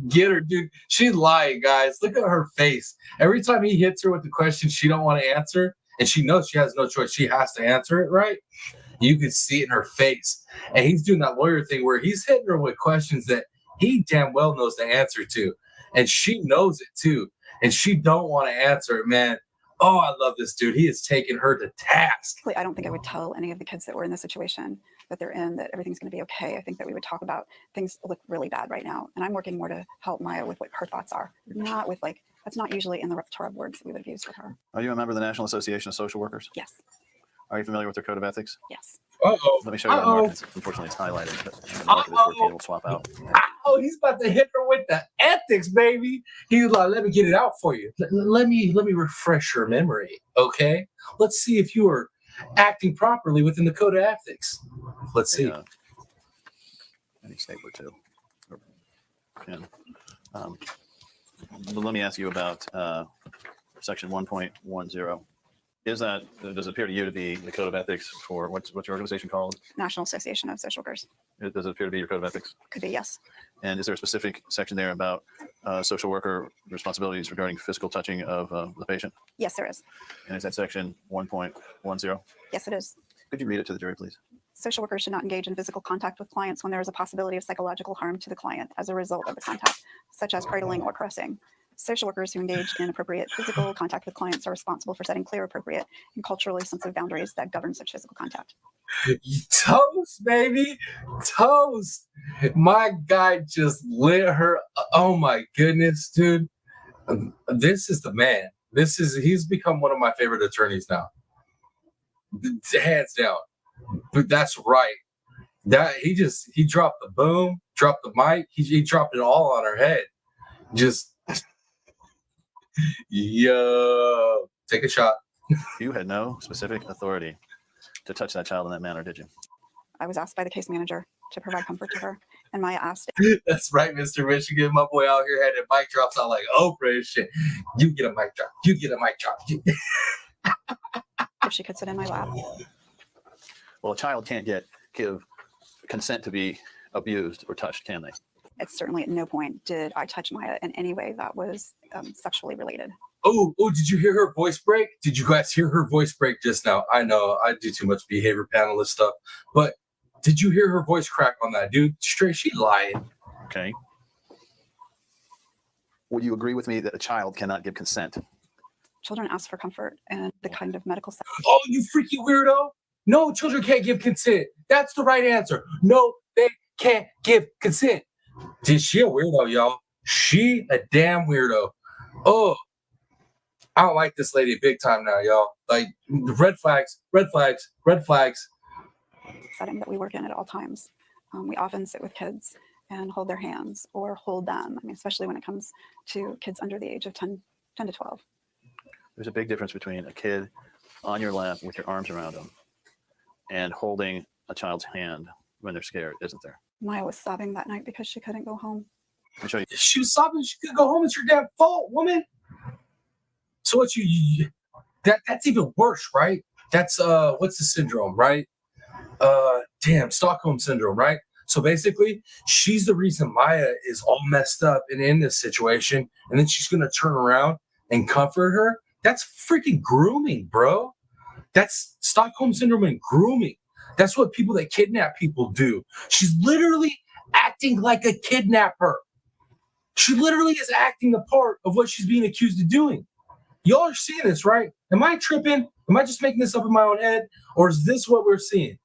Get her, dude. She's lying, guys. Look at her face. Every time he hits her with the question she don't want to answer, and she knows she has no choice, she has to answer it, right? You can see it in her face. And he's doing that lawyer thing where he's hitting her with questions that he damn well knows the answer to. And she knows it too. And she don't want to answer it, man. Oh, I love this dude. He is taking her to task. I don't think I would tell any of the kids that were in this situation that they're in, that everything's going to be okay. I think that we would talk about things look really bad right now. And I'm working more to help Maya with what her thoughts are, not with that's not usually in the repertoire of words that we would have used with her. Are you a member of the National Association of Social Workers? Yes. Are you familiar with their code of ethics? Yes. Uh-oh. Let me show you that mark. Unfortunately, it's highlighted, but the mark is 14. We'll swap out. Oh, he's about to hit her with the ethics, baby. He's like, let me get it out for you. Let me refresh your memory, okay? Let's see if you are acting properly within the code of ethics. Let's see. I need stapler too. Or pen. But let me ask you about section 1.10. Does it appear to you to be the code of ethics for what's your organization called? National Association of Social Workers. Does it appear to be your code of ethics? Could be, yes. And is there a specific section there about social worker responsibilities regarding physical touching of the patient? Yes, there is. And is that section 1.10? Yes, it is. Could you read it to the jury, please? Social workers should not engage in physical contact with clients when there is a possibility of psychological harm to the client as a result of the contact, such as cradling or caressing. Social workers who engage in appropriate physical contact with clients are responsible for setting clear, appropriate, and culturally sensitive boundaries that govern such physical contact. Toast, baby. Toast. My guy just lit her. Oh my goodness, dude. This is the man. He's become one of my favorite attorneys now. Hands down. But that's right. He dropped the boom, dropped the mic, he dropped it all on her head. Just yo, take a shot. You had no specific authority to touch that child in that manner, did you? I was asked by the case manager to provide comfort to her, and Maya asked That's right, Mr. Michigan. My boy out here had a mic drops out like Oprah and shit. You get a mic drop. You get a mic drop. if she could sit in my lap. Well, a child can't give consent to be abused or touched, can they? It's certainly at no point did I touch Maya in any way that was sexually related. Oh, did you hear her voice break? Did you guys hear her voice break just now? I know I do too much behavior panelist stuff, but did you hear her voice crack on that, dude? Straight, she lying. Okay. Would you agree with me that a child cannot give consent? Children ask for comfort and the kind of medical. Oh, you freaky weirdo. No, children can't give consent. That's the right answer. No, they can't give consent. She a weirdo, y'all. She a damn weirdo. Oh, I don't like this lady big time now, y'all. Like, red flags, red flags, red flags. Setting that we work in at all times. We often sit with kids and hold their hands or hold them. I mean, especially when it comes to kids under the age of 10 to 12. There's a big difference between a kid on your lap with your arms around them and holding a child's hand when they're scared, isn't there? Maya was sobbing that night because she couldn't go home. Let me show you. She was sobbing. She could go home. It's your damn fault, woman. So what that's even worse, right? That's what's the syndrome, right? Stockholm syndrome, right? So basically, she's the reason Maya is all messed up and in this situation, and then she's gonna turn around and comfort her. That's freaking grooming, bro. That's Stockholm syndrome and grooming. That's what people that kidnap people do. She's literally acting like a kidnapper. She literally is acting the part of what she's being accused of doing. Y'all are seeing this, right? Am I tripping? Am I just making this up in my own head? Or is this what we're seeing?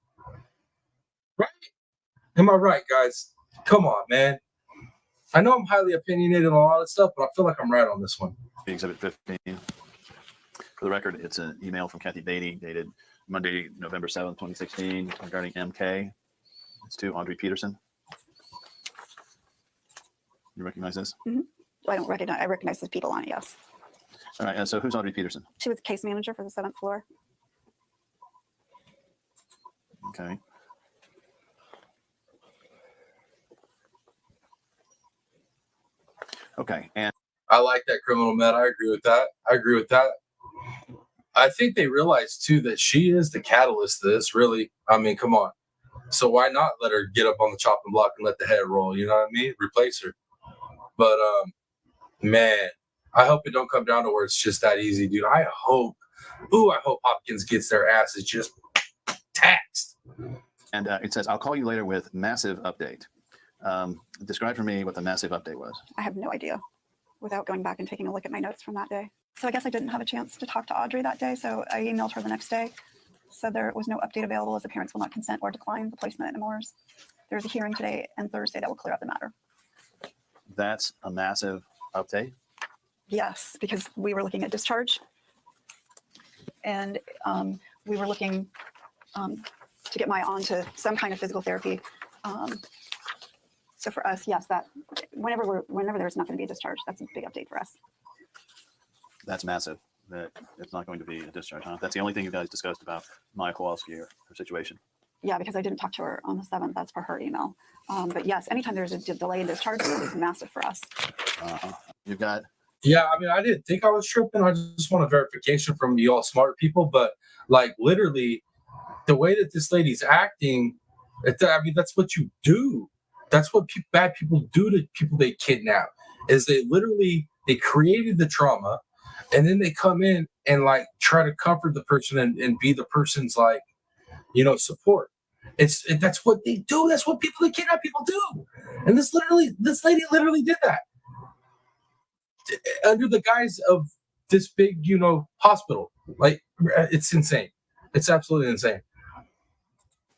Right? Am I right, guys? Come on, man. I know I'm highly opinionated on a lot of stuff, but I feel like I'm right on this one. Exhibit 15. For the record, it's an email from Kathy Beatty dated Monday, November 7th, 2016 regarding MK. It's to Audrey Peterson. You recognize this? Mm-hmm. I don't recognize. I recognize the people on it. Yes. All right. So who's Audrey Peterson? She was case manager for the 7th floor. Okay. Okay. And I like that criminal med. I agree with that. I think they realize too that she is the catalyst to this, really. I mean, come on. So why not let her get up on the chopping block and let the head roll? You know what I mean? Replace her. But man, I hope it don't come down to where it's just that easy, dude. I hope Hopkins gets their asses just taxed. And it says, I'll call you later with massive update. Describe for me what the massive update was. I have no idea without going back and taking a look at my notes from that day. So I guess I didn't have a chance to talk to Audrey that day. So I emailed her the next day. Said there was no update available as the parents will not consent or decline the placement in Moores. There's a hearing today and Thursday that will clear up the matter. That's a massive update? Yes, because we were looking at discharge. And we were looking to get Maya on to some kind of physical therapy. So for us, yes, that whenever there's not going to be a discharge, that's a big update for us. That's massive. That it's not going to be a discharge, huh? That's the only thing you guys discussed about Maya Kowalski or her situation. Yeah, because I didn't talk to her on the 7th. That's for her email. But yes, anytime there's a delay in discharge, it's massive for us. You've got. Yeah, I mean, I didn't think I was tripping. I just want a verification from you all smart people. But like literally, the way that this lady's acting, I mean, that's what you do. That's what bad people do to people they kidnap. Is they created the trauma, and then they come in and like try to comfort the person and be the person's like, support. That's what they do. That's what people that kidnap people do. And this lady literally did that. under the guise of this big, hospital. Like, it's insane. It's absolutely insane.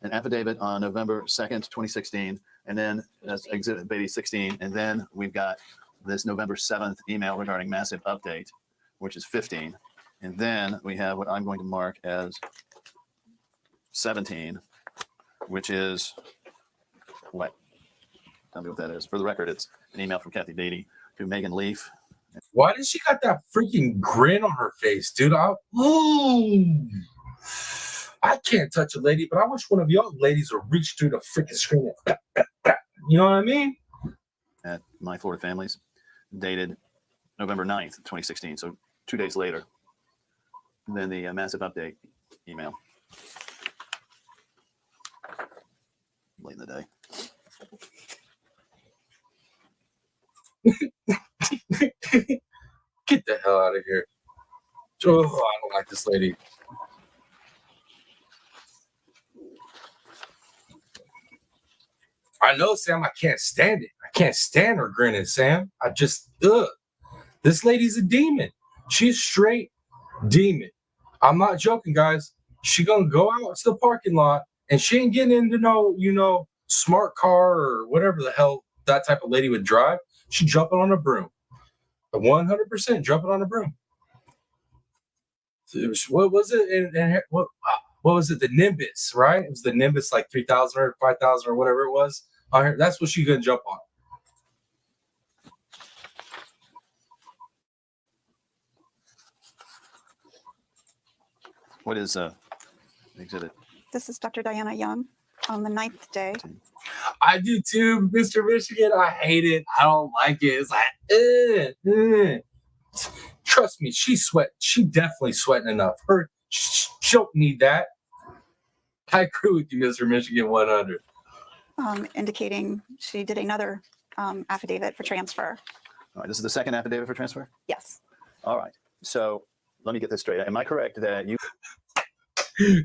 An affidavit on November 2nd, 2016, and then that's Exhibit Baby 16, and then we've got this November 7th email regarding massive update, which is 15, and then we have what I'm going to mark as 17, which is what? Tell me what that is. For the record, it's an email from Kathy Beatty to Megan Leaf. Why does she got that freaking grin on her face, dude? I can't touch a lady, but I wish one of y'all ladies would reach through the freaking screen. You know what I mean? At My Florida Families, dated November 9th, 2016. So 2 days later. And then the massive update email. Late in the day. Get the hell out of here. Oh, I don't like this lady. I know, Sam, I can't stand it. I can't stand her grinning, Sam. I just, this lady's a demon. She's straight demon. I'm not joking, guys. She gonna go out to the parking lot and she ain't getting into no, smart car or whatever the hell that type of lady would drive. She jumping on a broom. 100% jumping on a broom. What was it? And what was it? The Nimbus, right? It was the Nimbus, like 3,000 or 5,000 or whatever it was. That's what she's gonna jump on. What is exhibit? This is Dr. Diana Young on the 9th day. I do too, Mr. Michigan. I hate it. I don't like it. It's like, Trust me, she's sweating. She definitely sweating enough. She don't need that. I agree with you, Mr. Michigan 100. Indicating she did another affidavit for transfer. All right, this is the second affidavit for transfer? Yes. All right. So let me get this straight. Am I correct that you...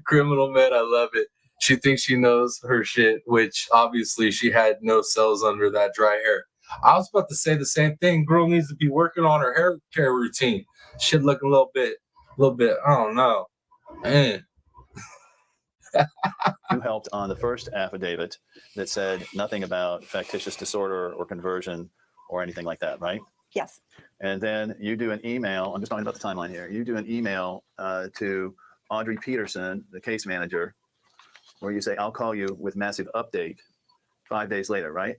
Criminal man, I love it. She thinks she knows her shit, which obviously she had no cells under that dry hair. I was about to say the same thing. Girl needs to be working on her hair care routine. Shit looking a little bit, I don't know. Man. You helped on the first affidavit that said nothing about factitious disorder or conversion or anything like that, right? Yes. And then you do an email. I'm just talking about the timeline here. You do an email to Audrey Peterson, the case manager, where you say, I'll call you with massive update 5 days later, right?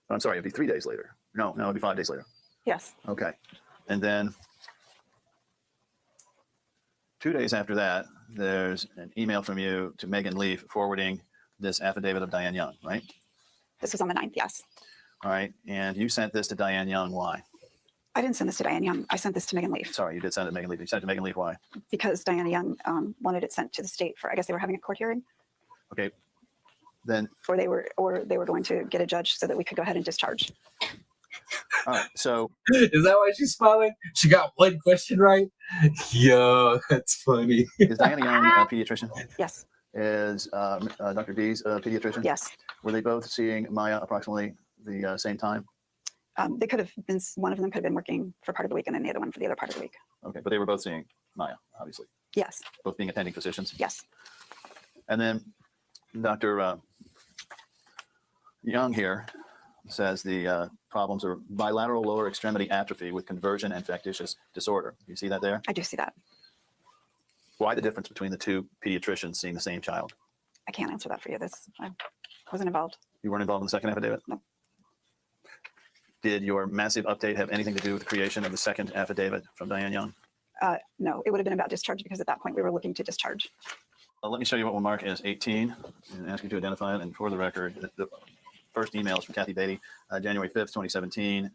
I'm sorry, it'd be 3 days later. No, it'd be 5 days later. Yes. Okay. And then 2 days after that, there's an email from you to Megan Leaf forwarding this affidavit of Diane Young, right? This was on the 9th, yes. All right. And you sent this to Diane Young. Why? I didn't send this to Diane Young. I sent this to Megan Leaf. Sorry, you did send it to Megan Leaf. You sent it to Megan Leaf. Why? Because Diana Young wanted it sent to the state for, I guess they were having a court hearing. Okay. Then. Or they were going to get a judge so that we could go ahead and discharge. All right. So. Is that why she's smiling? She got one question right? Yo, that's funny. Is Diana Young a pediatrician? Yes. Is Dr. D's a pediatrician? Yes. Were they both seeing Maya approximately the same time? They could have been, one of them could have been working for part of the week and then the other one for the other part of the week. Okay, but they were both seeing Maya, obviously. Yes. Both being attending physicians? Yes. And then Dr. Young here says the problems are bilateral lower extremity atrophy with conversion and factitious disorder. You see that there? I do see that. Why the difference between the two pediatricians seeing the same child? I can't answer that for you. I wasn't involved. You weren't involved in the second affidavit? No. Did your massive update have anything to do with the creation of the second affidavit from Diane Young? No, it would have been about discharge because at that point we were looking to discharge. Let me show you what we'll mark as 18 and ask you to identify it. And for the record, the first email is from Kathy Beatty, January 5th, 2017,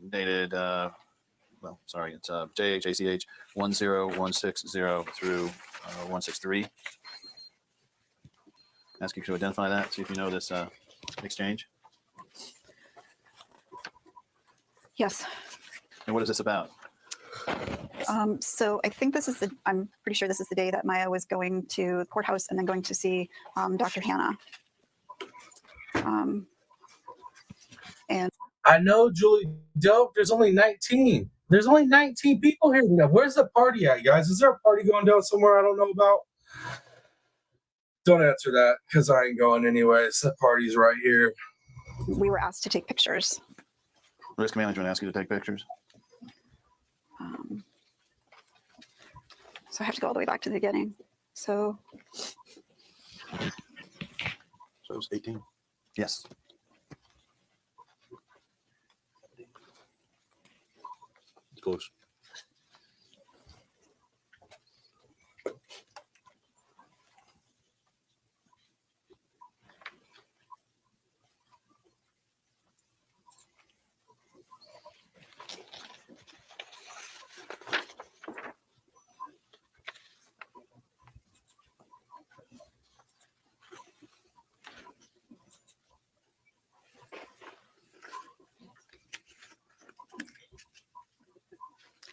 dated, well, sorry, it's JHACH 10160 through 163. Ask you to identify that, see if you know this exchange. Yes. And what is this about? So I think this is I'm pretty sure this is the day that Maya was going to the courthouse and then going to see Dr. Hannah. And I know, Julie Dope. There's only 19. There's only 19 people here. Where's the party at, guys? Is there a party going down somewhere I don't know about? Don't answer that because I ain't going anyways. The party's right here. We were asked to take pictures. Risk management asked you to take pictures. So I have to go all the way back to the beginning. So it's 18. Yes. It's close.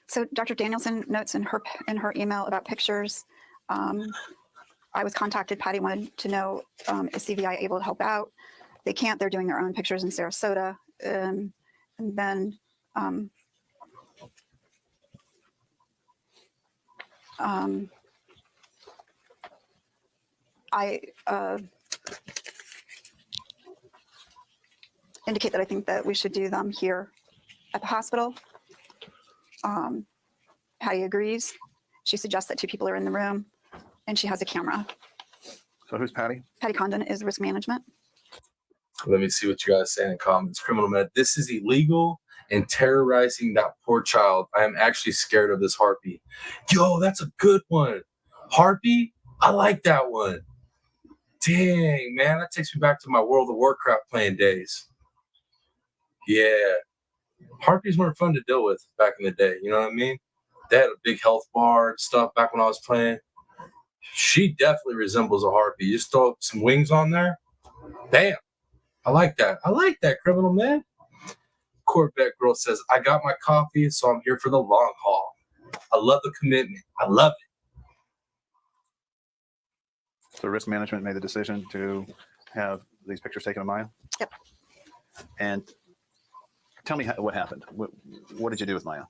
So Dr. Danielson notes in her email about pictures. I was contacted. Patty wanted to know, is CVI able to help out? They can't. They're doing their own pictures in Sarasota. And then I indicate that I think that we should do them here at the hospital. Patty agrees. She suggests that 2 people are in the room, and she has a camera. So who's Patty? Patty Condon is risk management. Let me see what you guys say in the comments. Criminal med. This is illegal and terrorizing that poor child. I am actually scared of this harpy. Yo, that's a good one. Harpy? I like that one. Dang, man. That takes me back to my World of Warcraft playing days. Yeah. Harpies weren't fun to deal with back in the day. You know what I mean? They had a big health bar and stuff back when I was playing. She definitely resembles a harpy. You just throw some wings on there. Bam. I like that. I like that, criminal man. Corvette Girl says, I got my coffee, so I'm here for the long haul. I love the commitment. I love it. So risk management made the decision to have these pictures taken of Maya? Yep. And tell me what happened. What did you do with Maya?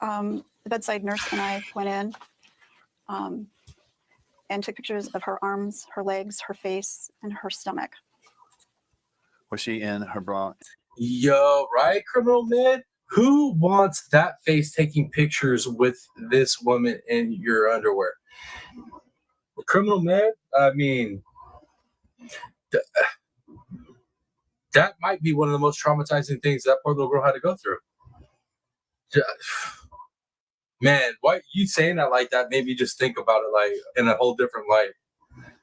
The bedside nurse and I went in and took pictures of her arms, her legs, her face, and her stomach. Was she in her bra? Yo, right, criminal man? Who wants that face taking pictures with this woman in your underwear? Criminal man, I mean, that might be one of the most traumatizing things that poor little girl had to go through. Man, why you saying that like that made me just think about it like in a whole different light.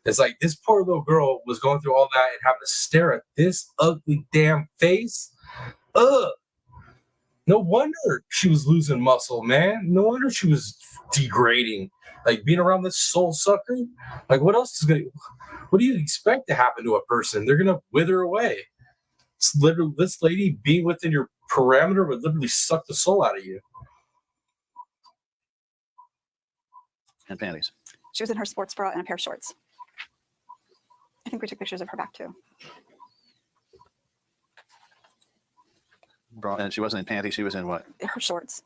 It's like this poor little girl was going through all that and having to stare at this ugly damn face. Ugh. No wonder she was losing muscle, man. No wonder she was degrading. Like being around this soul sucker. Like what else is what do you expect to happen to a person? They're gonna wither away. It's literally this lady being within your parameter would literally suck the soul out of you. And panties. She was in her sports bra and a pair of shorts. I think we took pictures of her back too. Bra, and she wasn't in panties. She was in what? Her shorts.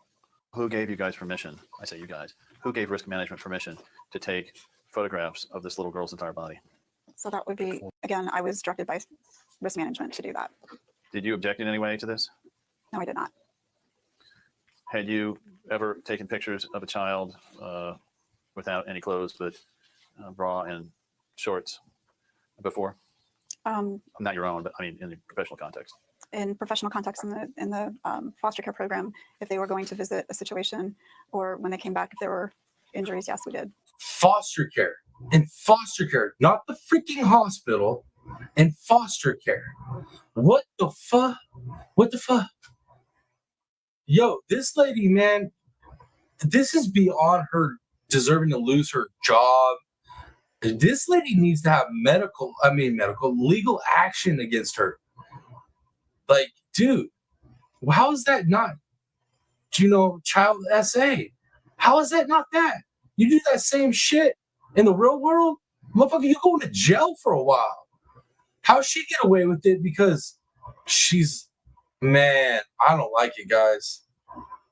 Who gave you guys permission? I say you guys. Who gave risk management permission to take photographs of this little girl's entire body? So that would be, again, I was directed by risk management to do that. Did you object in any way to this? No, I did not. Had you ever taken pictures of a child without any clothes but bra and shorts before? Not your own, but I mean in the professional context. In professional context, in the foster care program, if they were going to visit a situation or when they came back, if there were injuries, yes, we did. Foster care. In foster care, not the freaking hospital. In foster care. What the fuck? What the fuck? Yo, this lady, man, this is beyond her deserving to lose her job. This lady needs to have legal action against her. Like, dude, how is that not, child SA? How is that not that? You do that same shit in the real world, motherfucker, you're going to jail for a while. How she get away with it? Because man, I don't like it, guys.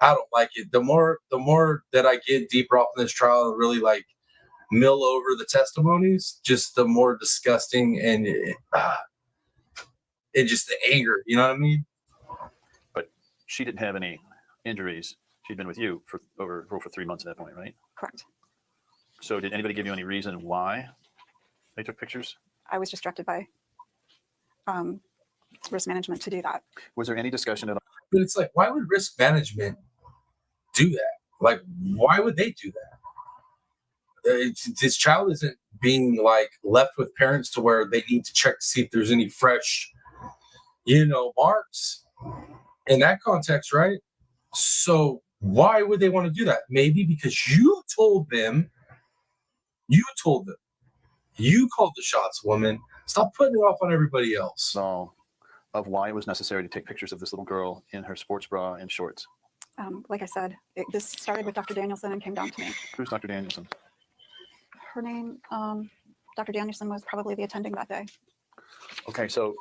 I don't like it. The more that I get deeper off in this trial and really like mill over the testimonies, just the more disgusting and just the anger. You know what I mean? But she didn't have any injuries. She'd been with you for over 3 months at that point, right? Correct. So did anybody give you any reason why they took pictures? I was just directed by risk management to do that. Was there any discussion at all? But it's like, why would risk management do that? Like, why would they do that? This child isn't being like left with parents to where they need to check to see if there's any fresh, marks in that context, right? So why would they want to do that? Maybe because you told them, you called the shots, woman. Stop putting it off on everybody else. So, of why it was necessary to take pictures of this little girl in her sports bra and shorts. Like I said, this started with Dr. Danielson and came down to me. Who's Dr. Danielson? Her name, Dr. Danielson, was probably the attending that day. Okay, so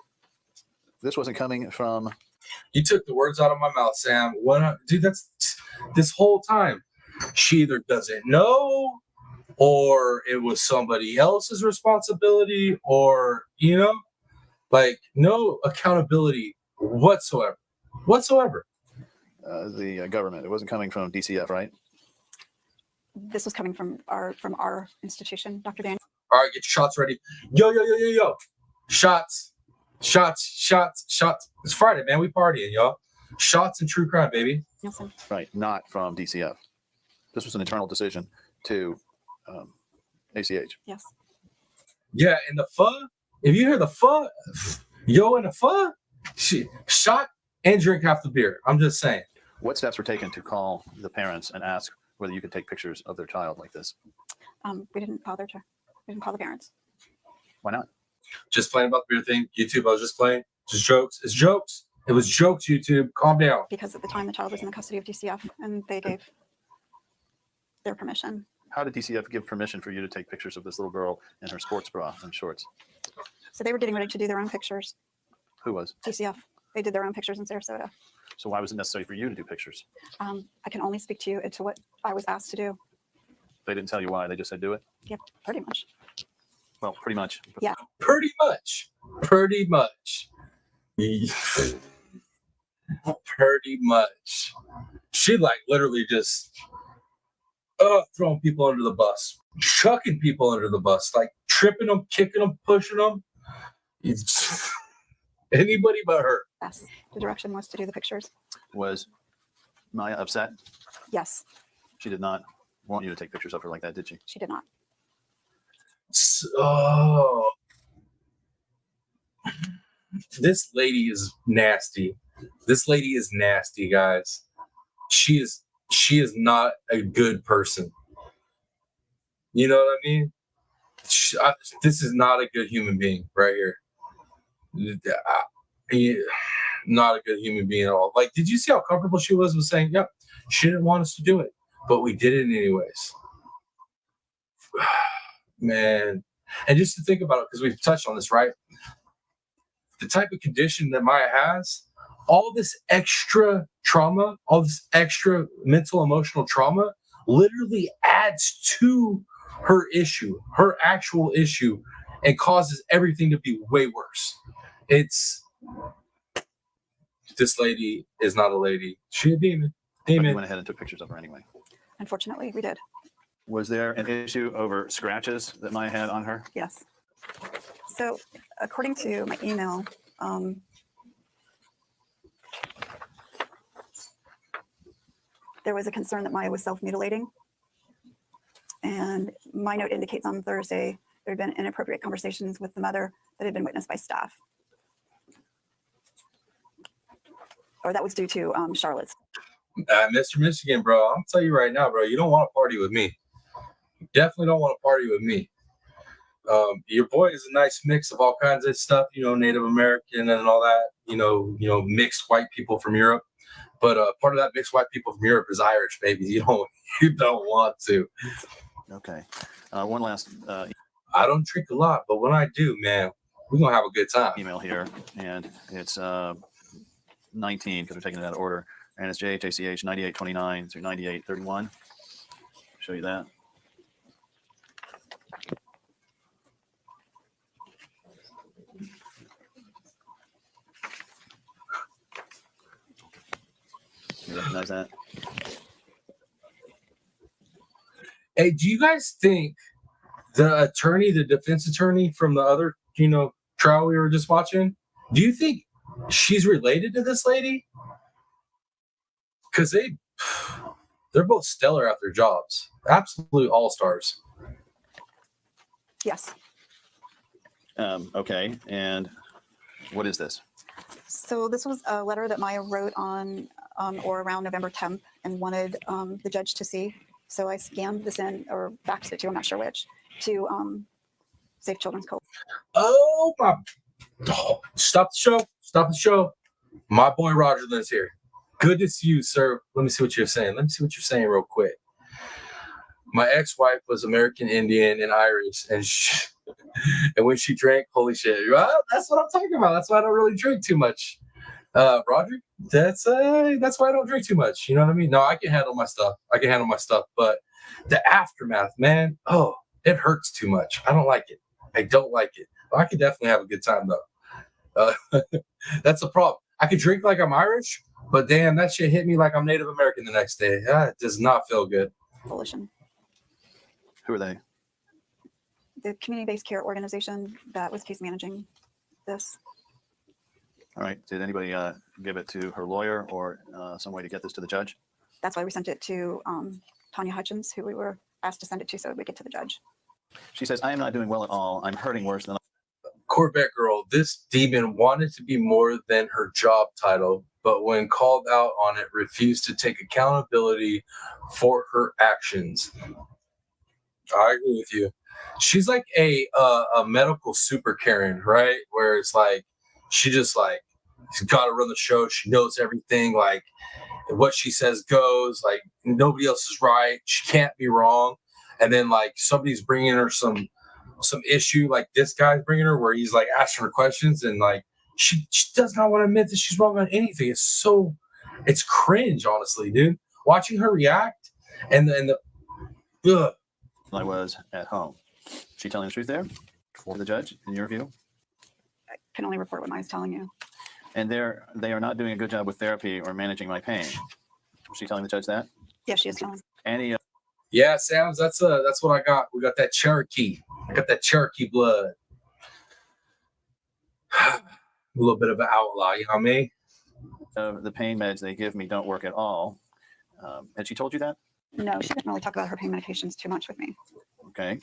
this wasn't coming from. You took the words out of my mouth, Sam. Dude, that's this whole time. She either doesn't know, or it was somebody else's responsibility, or, like no accountability whatsoever. The government. It wasn't coming from DCF, right? This was coming from our institution, Dr. Daniel. All right, get your shots ready. Yo. Shots. It's Friday, man. We partying, y'all. Shots and true crime, baby. Nielsen. Right, not from DCF. This was an internal decision to ACH. Yes. Yeah, and the pho, if you hear the pho, yo and the pho, shot and drink half the beer. I'm just saying. What steps were taken to call the parents and ask whether you could take pictures of their child like this? We didn't call the parents. Why not? Just playing about the beer thing. YouTube, I was just playing. Just jokes. It's jokes. It was jokes, YouTube. Calm down. Because at the time the child was in the custody of DCF and they gave their permission. How did DCF give permission for you to take pictures of this little girl in her sports bra and shorts? So they were getting ready to do their own pictures. Who was? DCF. They did their own pictures in Sarasota. So why was it necessary for you to do pictures? I can only speak to you to what I was asked to do. They didn't tell you why. They just said do it? Yep, pretty much. Well, pretty much. Yeah. Pretty much. Pretty much. She like literally just throwing people under the bus, chucking people under the bus, like tripping them, kicking them, pushing them. Anybody but her. Yes. The direction was to do the pictures. Was Maya upset? Yes. She did not want you to take pictures of her like that, did she? She did not. Oh, this lady is nasty. This lady is nasty, guys. She is not a good person. You know what I mean? This is not a good human being right here. Not a good human being at all. Like, did you see how comfortable she was with saying, yep, she didn't want us to do it, but we did it anyways. Man. And just to think about it, because we've touched on this, right? The type of condition that Maya has, all this extra trauma, all this extra mental, emotional trauma literally adds to her issue, her actual issue, and causes everything to be way worse. This lady is not a lady. She's a demon. But you went ahead and took pictures of her anyway. Unfortunately, we did. Was there an issue over scratches that Maya had on her? Yes. So according to my email, there was a concern that Maya was self-mutilating. And my note indicates on Thursday, there had been inappropriate conversations with the mother that had been witnessed by staff. Or that was due to Charlotte's. Mr. Michigan, bro, I'm telling you right now, bro, you don't want to party with me. You definitely don't want to party with me. Your boy is a nice mix of all kinds of stuff, Native American and all that, mixed white people from Europe. But part of that mixed white people from Europe is Irish, baby. You don't want to. Okay. One last. I don't drink a lot, but when I do, man, we're gonna have a good time. email here, and it's 19 because we're taking it out of order, and it's JHACH 9829 through 9831. Show you that. You recognize that? Hey, do you guys think the defense attorney from the other, trial we were just watching, do you think she's related to this lady? Because they're both stellar at their jobs, absolute all-stars. Yes. Okay, and what is this? So this was a letter that Maya wrote on or around November 10th and wanted the judge to see. So I scanned this in or faxed it to, I'm not sure which, to Safe Children's Co. Oh my! Oh, stop the show! Stop the show! My boy Roger Lynn's here. Good to see you, sir. Let me see what you're saying. Let me see what you're saying real quick. My ex-wife was American Indian and Irish, and and when she drank, holy shit! Well, that's what I'm talking about. That's why I don't really drink too much. Roger, that's why I don't drink too much. You know what I mean? No, I can handle my stuff. But the aftermath, man, oh, it hurts too much. I don't like it. I don't like it. Well, I could definitely have a good time though. That's the problem. I could drink like I'm Irish, but damn, that shit hit me like I'm Native American the next day. It does not feel good. Coalition. Who are they? The community-based care organization that was case managing this. All right. Did anybody give it to her lawyer or some way to get this to the judge? That's why we sent it to Tanya Hutchins, who we were asked to send it to so we get to the judge. She says, I am not doing well at all. I'm hurting worse than Corvette girl, this demon wanted to be more than her job title, but when called out on it, refused to take accountability for her actions. I agree with you. She's like a medical super Karen, right? Where it's like she just like she's got to run the show. She knows everything. Like what she says goes. Like nobody else is right. She can't be wrong. And then like somebody's bringing her some issue, like this guy's bringing her, where he's like asking her questions, and like she does not want to admit that she's wrong on anything. It's cringe, honestly, dude. Watching her react, and then I was at home. She telling the truth there for the judge, in your view? I can only report what Maya's telling you. And they are not doing a good job with therapy or managing my pain. Was she telling the judge that? Yes, she is telling. Any yeah, Sam's. That's what I got. We got that Cherokee. I got that Cherokee blood. A little bit of an outlaw, you know what I mean? the pain meds they give me don't work at all. Had she told you that? No, she didn't really talk about her pain medications too much with me. Okay.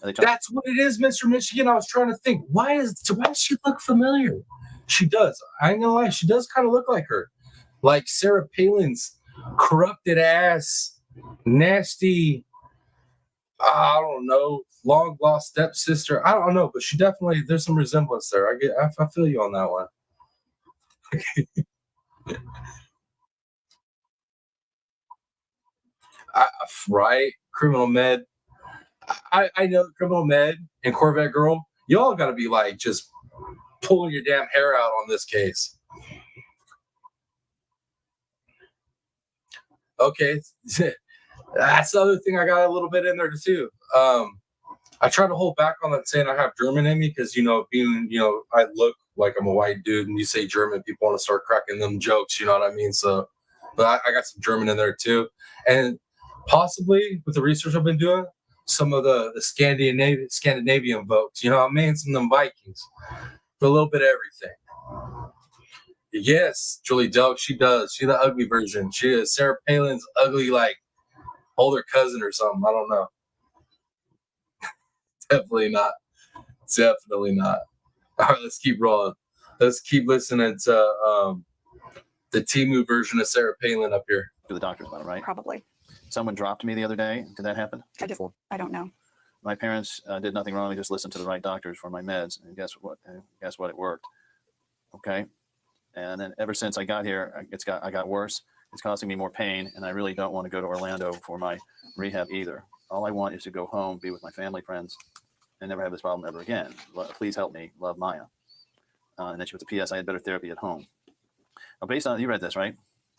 That's what it is, Mr. Michigan. I was trying to think, why does she look familiar? She does. I ain't gonna lie, she does kind of look like her. Like Sarah Palin's corrupted ass, nasty, I don't know, long lost stepsister. I don't know, but she definitely, there's some resemblance there. I feel you on that one. Right? Criminal Med. I know Criminal Med and Corvette Girl, y'all got to be like just pulling your damn hair out on this case. Okay. That's the other thing I got a little bit in there too. I try to hold back on that saying I have German in me because, I look like I'm a white dude, and you say German, people want to start cracking them jokes, you know what I mean? So, but I got some German in there too. And possibly with the research I've been doing, some of the Scandinavian folks, you know what I mean? Some of them Vikings, for a little bit of everything. Yes, Julie Delk, she does. She's the ugly version. She is Sarah Palin's ugly, like, older cousin or something. I don't know. Definitely not. Definitely not. All right, let's keep rolling. Let's keep listening to the Timu version of Sarah Palin up here. To the doctor's about it, right? Probably. Someone dropped me the other day. Did that happen? I don't know. My parents did nothing wrong. They just listened to the right doctors for my meds, and guess what? It worked. Okay. And then ever since I got here, I got worse. It's causing me more pain, and I really don't want to go to Orlando for my rehab either. All I want is to go home, be with my family, friends. and never have this problem ever again. Please help me. Love, Maya. And then she puts a PS, I had better therapy at home. Now, based on, you read this, right?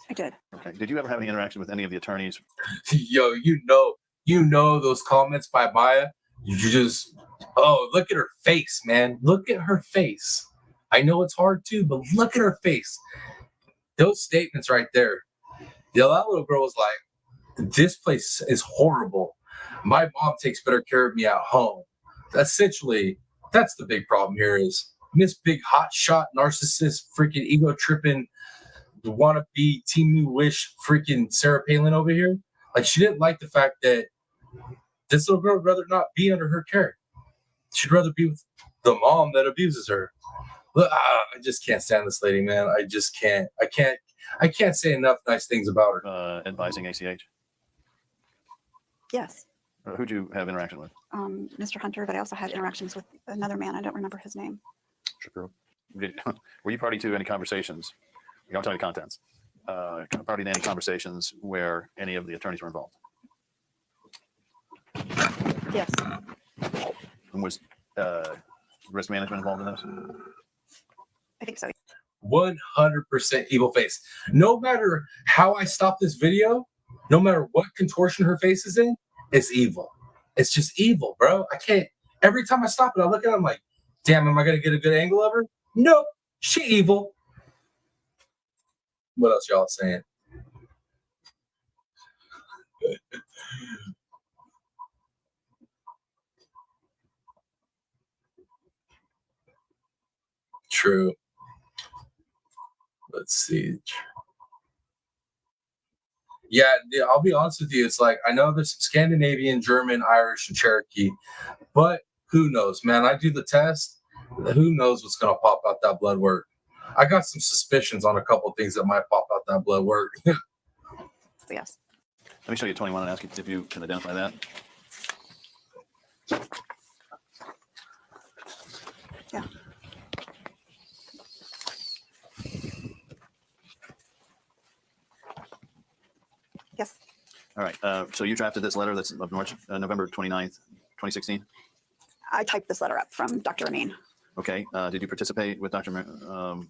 I did. Okay. Did you ever have any interaction with any of the attorneys? Yo, you know those comments by Maya. You just, oh, look at her face, man. Look at her face. I know it's hard too, but look at her face. Those statements right there. That little girl was like, this place is horrible. My mom takes better care of me at home. Essentially, that's the big problem here is Miss Big Hot Shot narcissist, freaking ego tripping, wanna be Team New Wish, freaking Sarah Palin over here. Like, she didn't like the fact that this little girl would rather not be under her care. She'd rather be with the mom that abuses her. Look, I just can't stand this lady, man. I just can't. I can't say enough nice things about her. Advising ACH? Yes. Who'd you have interaction with? Mr. Hunter, but I also had interactions with another man. I don't remember his name. Shapiro. Were you party to any conversations? You don't tell me contents. Party to any conversations where any of the attorneys were involved? Yes. And was risk management involved in this? I think so. 100% evil face. No matter how I stop this video, no matter what contortion her face is in, it's evil. It's just evil, bro. I can't. Every time I stop it, I look at it, I'm like, damn, am I going to get a good angle of her? Nope. She evil. What else y'all saying? True. Let's see. Yeah, I'll be honest with you. It's like, I know there's some Scandinavian, German, Irish, and Cherokee, but who knows, man? I do the test. Who knows what's going to pop out that blood work? I got some suspicions on a couple of things that might pop out that blood work. Yes. Let me show you 21 and ask you if you can identify that. Yeah. Yes. All right. So you drafted this letter that's of November 29th, 2016? I typed this letter up from Dr. Amin. Okay. Did you participate with Dr.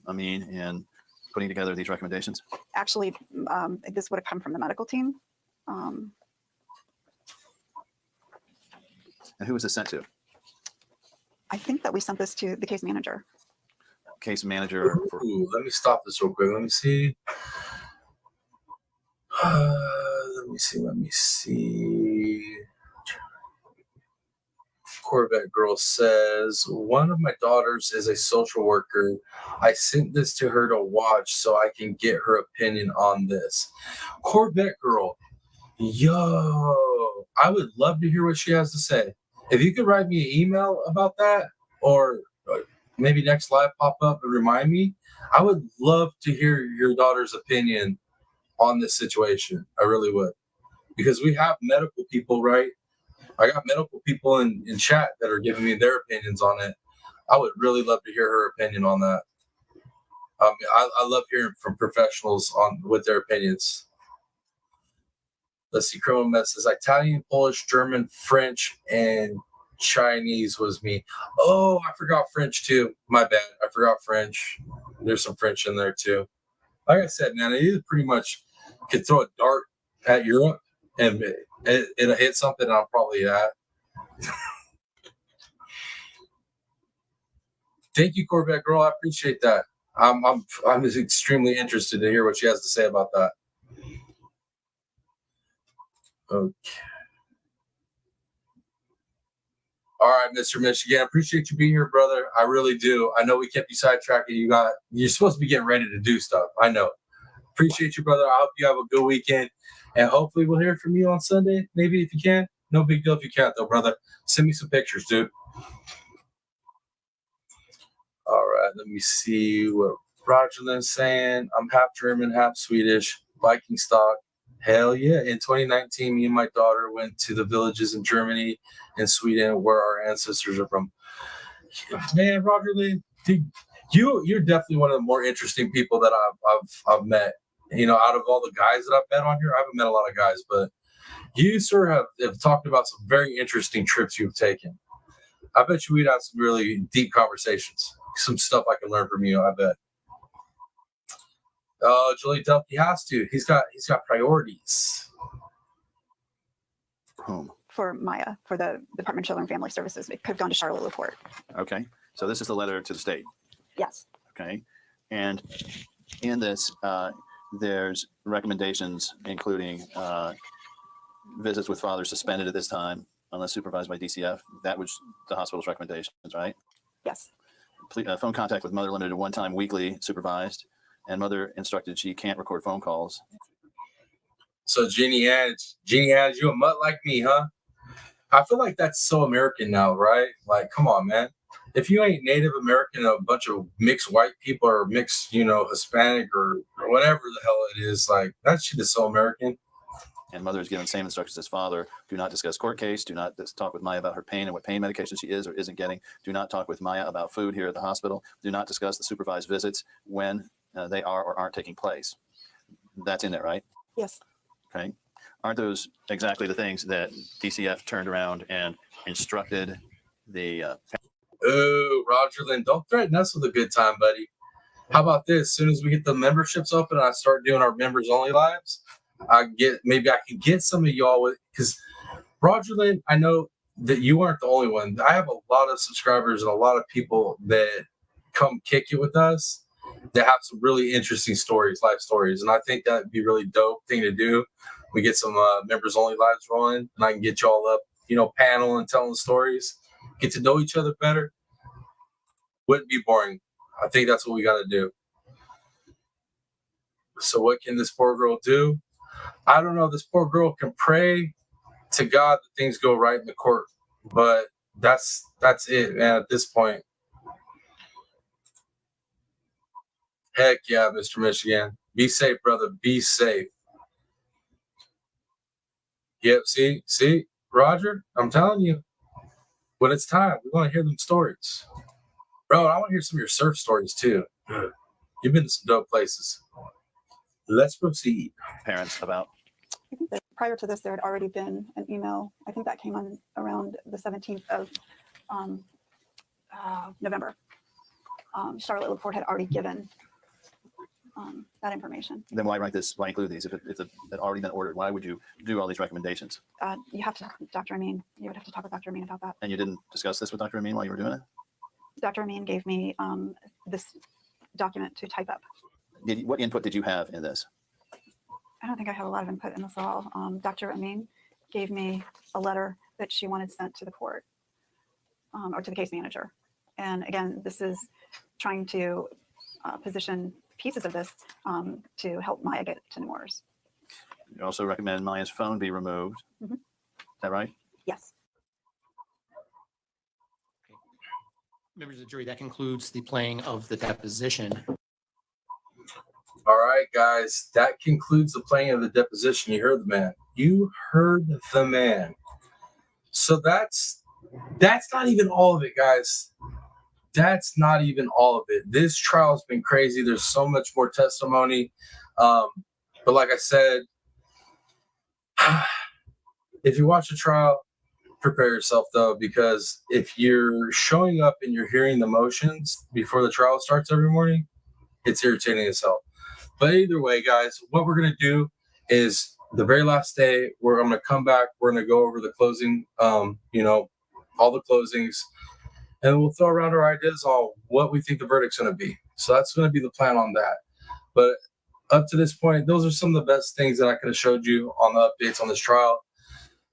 Amin in putting together these recommendations? Actually, this would have come from the medical team. And who was this sent to? I think that we sent this to the case manager. Case manager. Ooh, let me stop this real quick. Let me see. Let me see. Corvette Girl says, one of my daughters is a social worker. I sent this to her to watch so I can get her opinion on this. Corvette Girl, yo, I would love to hear what she has to say. If you could write me an email about that, or maybe next live pop up and remind me, I would love to hear your daughter's opinion on this situation. I really would. Because we have medical people, right? I got medical people in chat that are giving me their opinions on it. I would really love to hear her opinion on that. I love hearing from professionals with their opinions. Let's see, Criminal Mess says Italian, Polish, German, French, and Chinese was me. Oh, I forgot French too. My bad. I forgot French. There's some French in there too. Like I said, man, you pretty much could throw a dart at Europe and it'll hit something, and I'm probably at. Thank you, Corvette Girl. I appreciate that. I'm extremely interested to hear what she has to say about that. Okay. All right, Mr. Michigan. I appreciate you being here, brother. I really do. I know we kept you sidetracked. You're supposed to be getting ready to do stuff. I know. Appreciate you, brother. I hope you have a good weekend. And hopefully we'll hear from you on Sunday. Maybe if you can. No big deal if you can't, though, brother. Send me some pictures, dude. All right, let me see what Rogerland's saying. I'm half German, half Swedish. Viking stock. Hell yeah. In 2019, me and my daughter went to the villages in Germany and Sweden where our ancestors are from. Man, Rogerland, dude, you're definitely one of the more interesting people that I've met. You know, out of all the guys that I've met on here, I haven't met a lot of guys, but you, sir, have talked about some very interesting trips you've taken. I bet you we'd have some really deep conversations. Some stuff I can learn from you, I bet. Oh, Julie Delp, he has to. He's got priorities. Whom? For Maya, for the Department of Children and Family Services. It could have gone to Charlotte LaPorte. Okay. So this is the letter to the state. Yes. Okay. And in this, there's recommendations, including visits with fathers suspended at this time, unless supervised by DCF. That was the hospital's recommendations, right? Yes. Phone contact with mother limited to one time weekly supervised, and mother instructed she can't record phone calls. So Jeannie Ange, you a mutt like me, huh? I feel like that's so American now, right? Like, come on, man. If you ain't Native American, a bunch of mixed white people or mixed, Hispanic or whatever the hell it is, like that shit is so American. And mother is given the same instructions as father. Do not discuss court case. Do not talk with Maya about her pain and what pain medication she is or isn't getting. Do not talk with Maya about food here at the hospital. Do not discuss the supervised visits when they are or aren't taking place. That's in there, right? Yes. Okay. Aren't those exactly the things that DCF turned around and instructed the Oh, Roger Lynn, don't threaten us with a good time, buddy. How about this? As soon as we get the memberships open and I start doing our members only lives, maybe I can get some of y'all with, because Roger Lynn, I know that you aren't the only one. I have a lot of subscribers and a lot of people that come kick it with us that have some really interesting stories, life stories. And I think that'd be a really dope thing to do. We get some members only lives rolling and I can get y'all up, panel and telling stories, get to know each other better. Wouldn't be boring. I think that's what we got to do. So what can this poor girl do? I don't know. This poor girl can pray to God that things go right in the court, but that's it, man. At this point, heck yeah, Mr. Michigan, be safe, brother. Be safe. Yep. See, Roger, I'm telling you, when it's time, we want to hear them stories, bro. I want to hear some of your surf stories too. You've been to some dope places. Let's proceed. Parents about. I think that prior to this, there had already been an email. I think that came on around the 17th of November. Charlotte LaPorte had already given that information. Then why write this? Why include these? If it had already been ordered, why would you do all these recommendations? You have to, Dr. Amin, you would have to talk with Dr. Amin about that. And you didn't discuss this with Dr. Amin while you were doing it? Dr. Amin gave me this document to type up. What input did you have in this? I don't think I have a lot of input in this at all. Dr. Amin gave me a letter that she wanted sent to the court or to the case manager. And again, this is trying to position pieces of this to help Maya get to new orders. You also recommend Maya's phone be removed. Mm-hmm. Is that right? Yes. Okay. Members of the jury, that concludes the playing of the deposition. All right, guys, that concludes the playing of the deposition. You heard the man. You heard the man. So that's not even all of it, guys. That's not even all of it. This trial has been crazy. There's so much more testimony. But like I said, if you watch a trial, prepare yourself, though, because if you're showing up and you're hearing the motions before the trial starts every morning, it's irritating as hell. But either way, guys, what we're going to do is the very last day, I'm going to come back. We're going to go over the closing, all the closings, and we'll throw around our ideas on what we think the verdict's going to be. So that's going to be the plan on that. But up to this point, those are some of the best things that I could have showed you on the updates on this trial.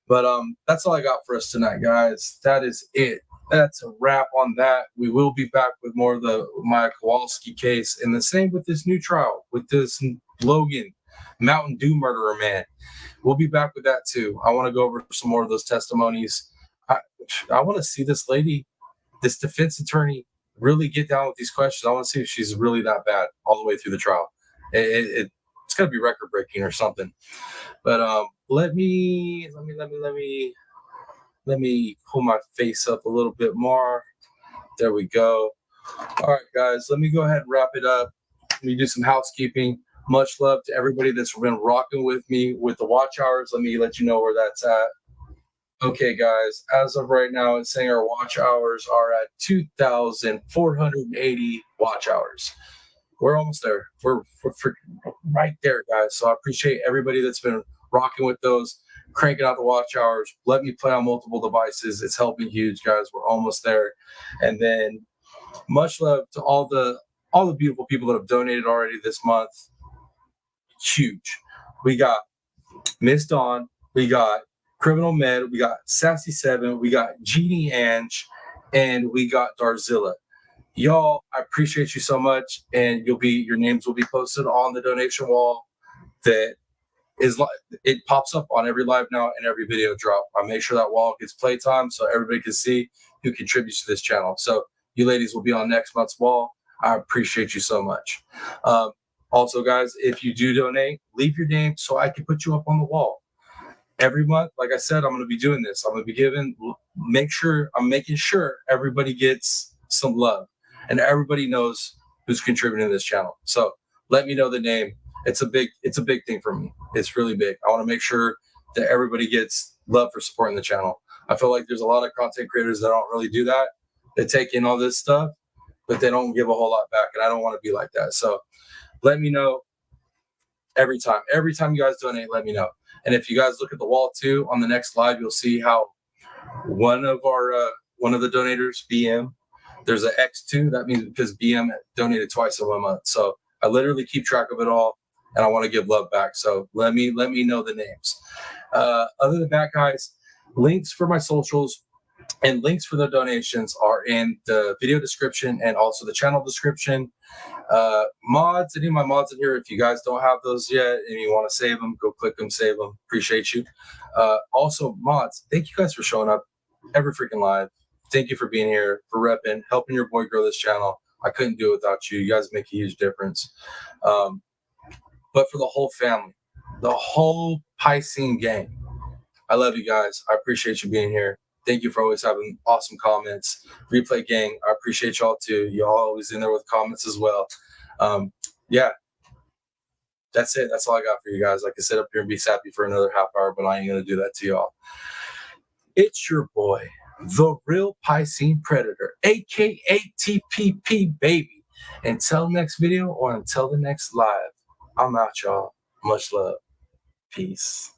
But that's all I got for us tonight, guys. That is it. That's a wrap on that. We will be back with more of the Maya Kowalski case, and the same with this new trial with this Logan Mountain Dew murderer man. We'll be back with that too. I want to go over some more of those testimonies. I want to see this lady, this defense attorney, really get down with these questions. I want to see if she's really that bad all the way through the trial. It's going to be record breaking or something. But let me pull my face up a little bit more. There we go. All right, guys, let me go ahead and wrap it up. Let me do some housekeeping. Much love to everybody that's been rocking with me with the watch hours. Let me let you know where that's at. Okay, guys, as of right now, it's saying our watch hours are at 2,480 watch hours. We're almost there. We're right there, guys. So I appreciate everybody that's been rocking with those, cranking out the watch hours. Let me play on multiple devices. It's helping huge, guys. We're almost there. And then much love to all the beautiful people that have donated already this month. Huge. We got Miss Dawn, we got Criminal Med, we got Sassy Seven, we got Jeannie Ange, and we got Darzilla. Y'all, I appreciate you so much, and your names will be posted on the donation wall. That is like it pops up on every live now and every video drop. I make sure that wall gets playtime so everybody can see who contributes to this channel. So you ladies will be on next month's wall. I appreciate you so much. Also, guys, if you do donate, leave your name so I can put you up on the wall. Every month, like I said, I'm going to be doing this. I'm going to be making sure everybody gets some love and everybody knows who's contributing to this channel. So let me know the name. It's a big thing for me. It's really big. I want to make sure that everybody gets love for supporting the channel. I feel like there's a lot of content creators that don't really do that. They take in all this stuff, but they don't give a whole lot back. And I don't want to be like that. So let me know every time you guys donate, let me know. And if you guys look at the wall too, on the next live, you'll see how one of the donators, BM, there's an X2. That means because BM donated twice in 1 month. So I literally keep track of it all, and I want to give love back. So let me know the names. Other than that, guys, links for my socials and links for the donations are in the video description and also the channel description. Mods, any of my mods in here, if you guys don't have those yet and you want to save them, go click them, save them. Appreciate you. Also, mods, thank you guys for showing up every freaking live. Thank you for being here, for repping, helping your boy grow this channel. I couldn't do it without you. You guys make a huge difference. But for the whole family, the whole Piscine gang, I love you guys. I appreciate you being here. Thank you for always having awesome comments. Replay gang, I appreciate y'all too. Y'all always in there with comments as well. Yeah, that's it. That's all I got for you guys. I could sit up here and be sappy for another half hour, but I ain't going to do that to y'all. It's your boy, the real Piscine Predator, a.k.a. TPP, baby. Until next video or until the next live, I'm out, y'all. Much love. Peace.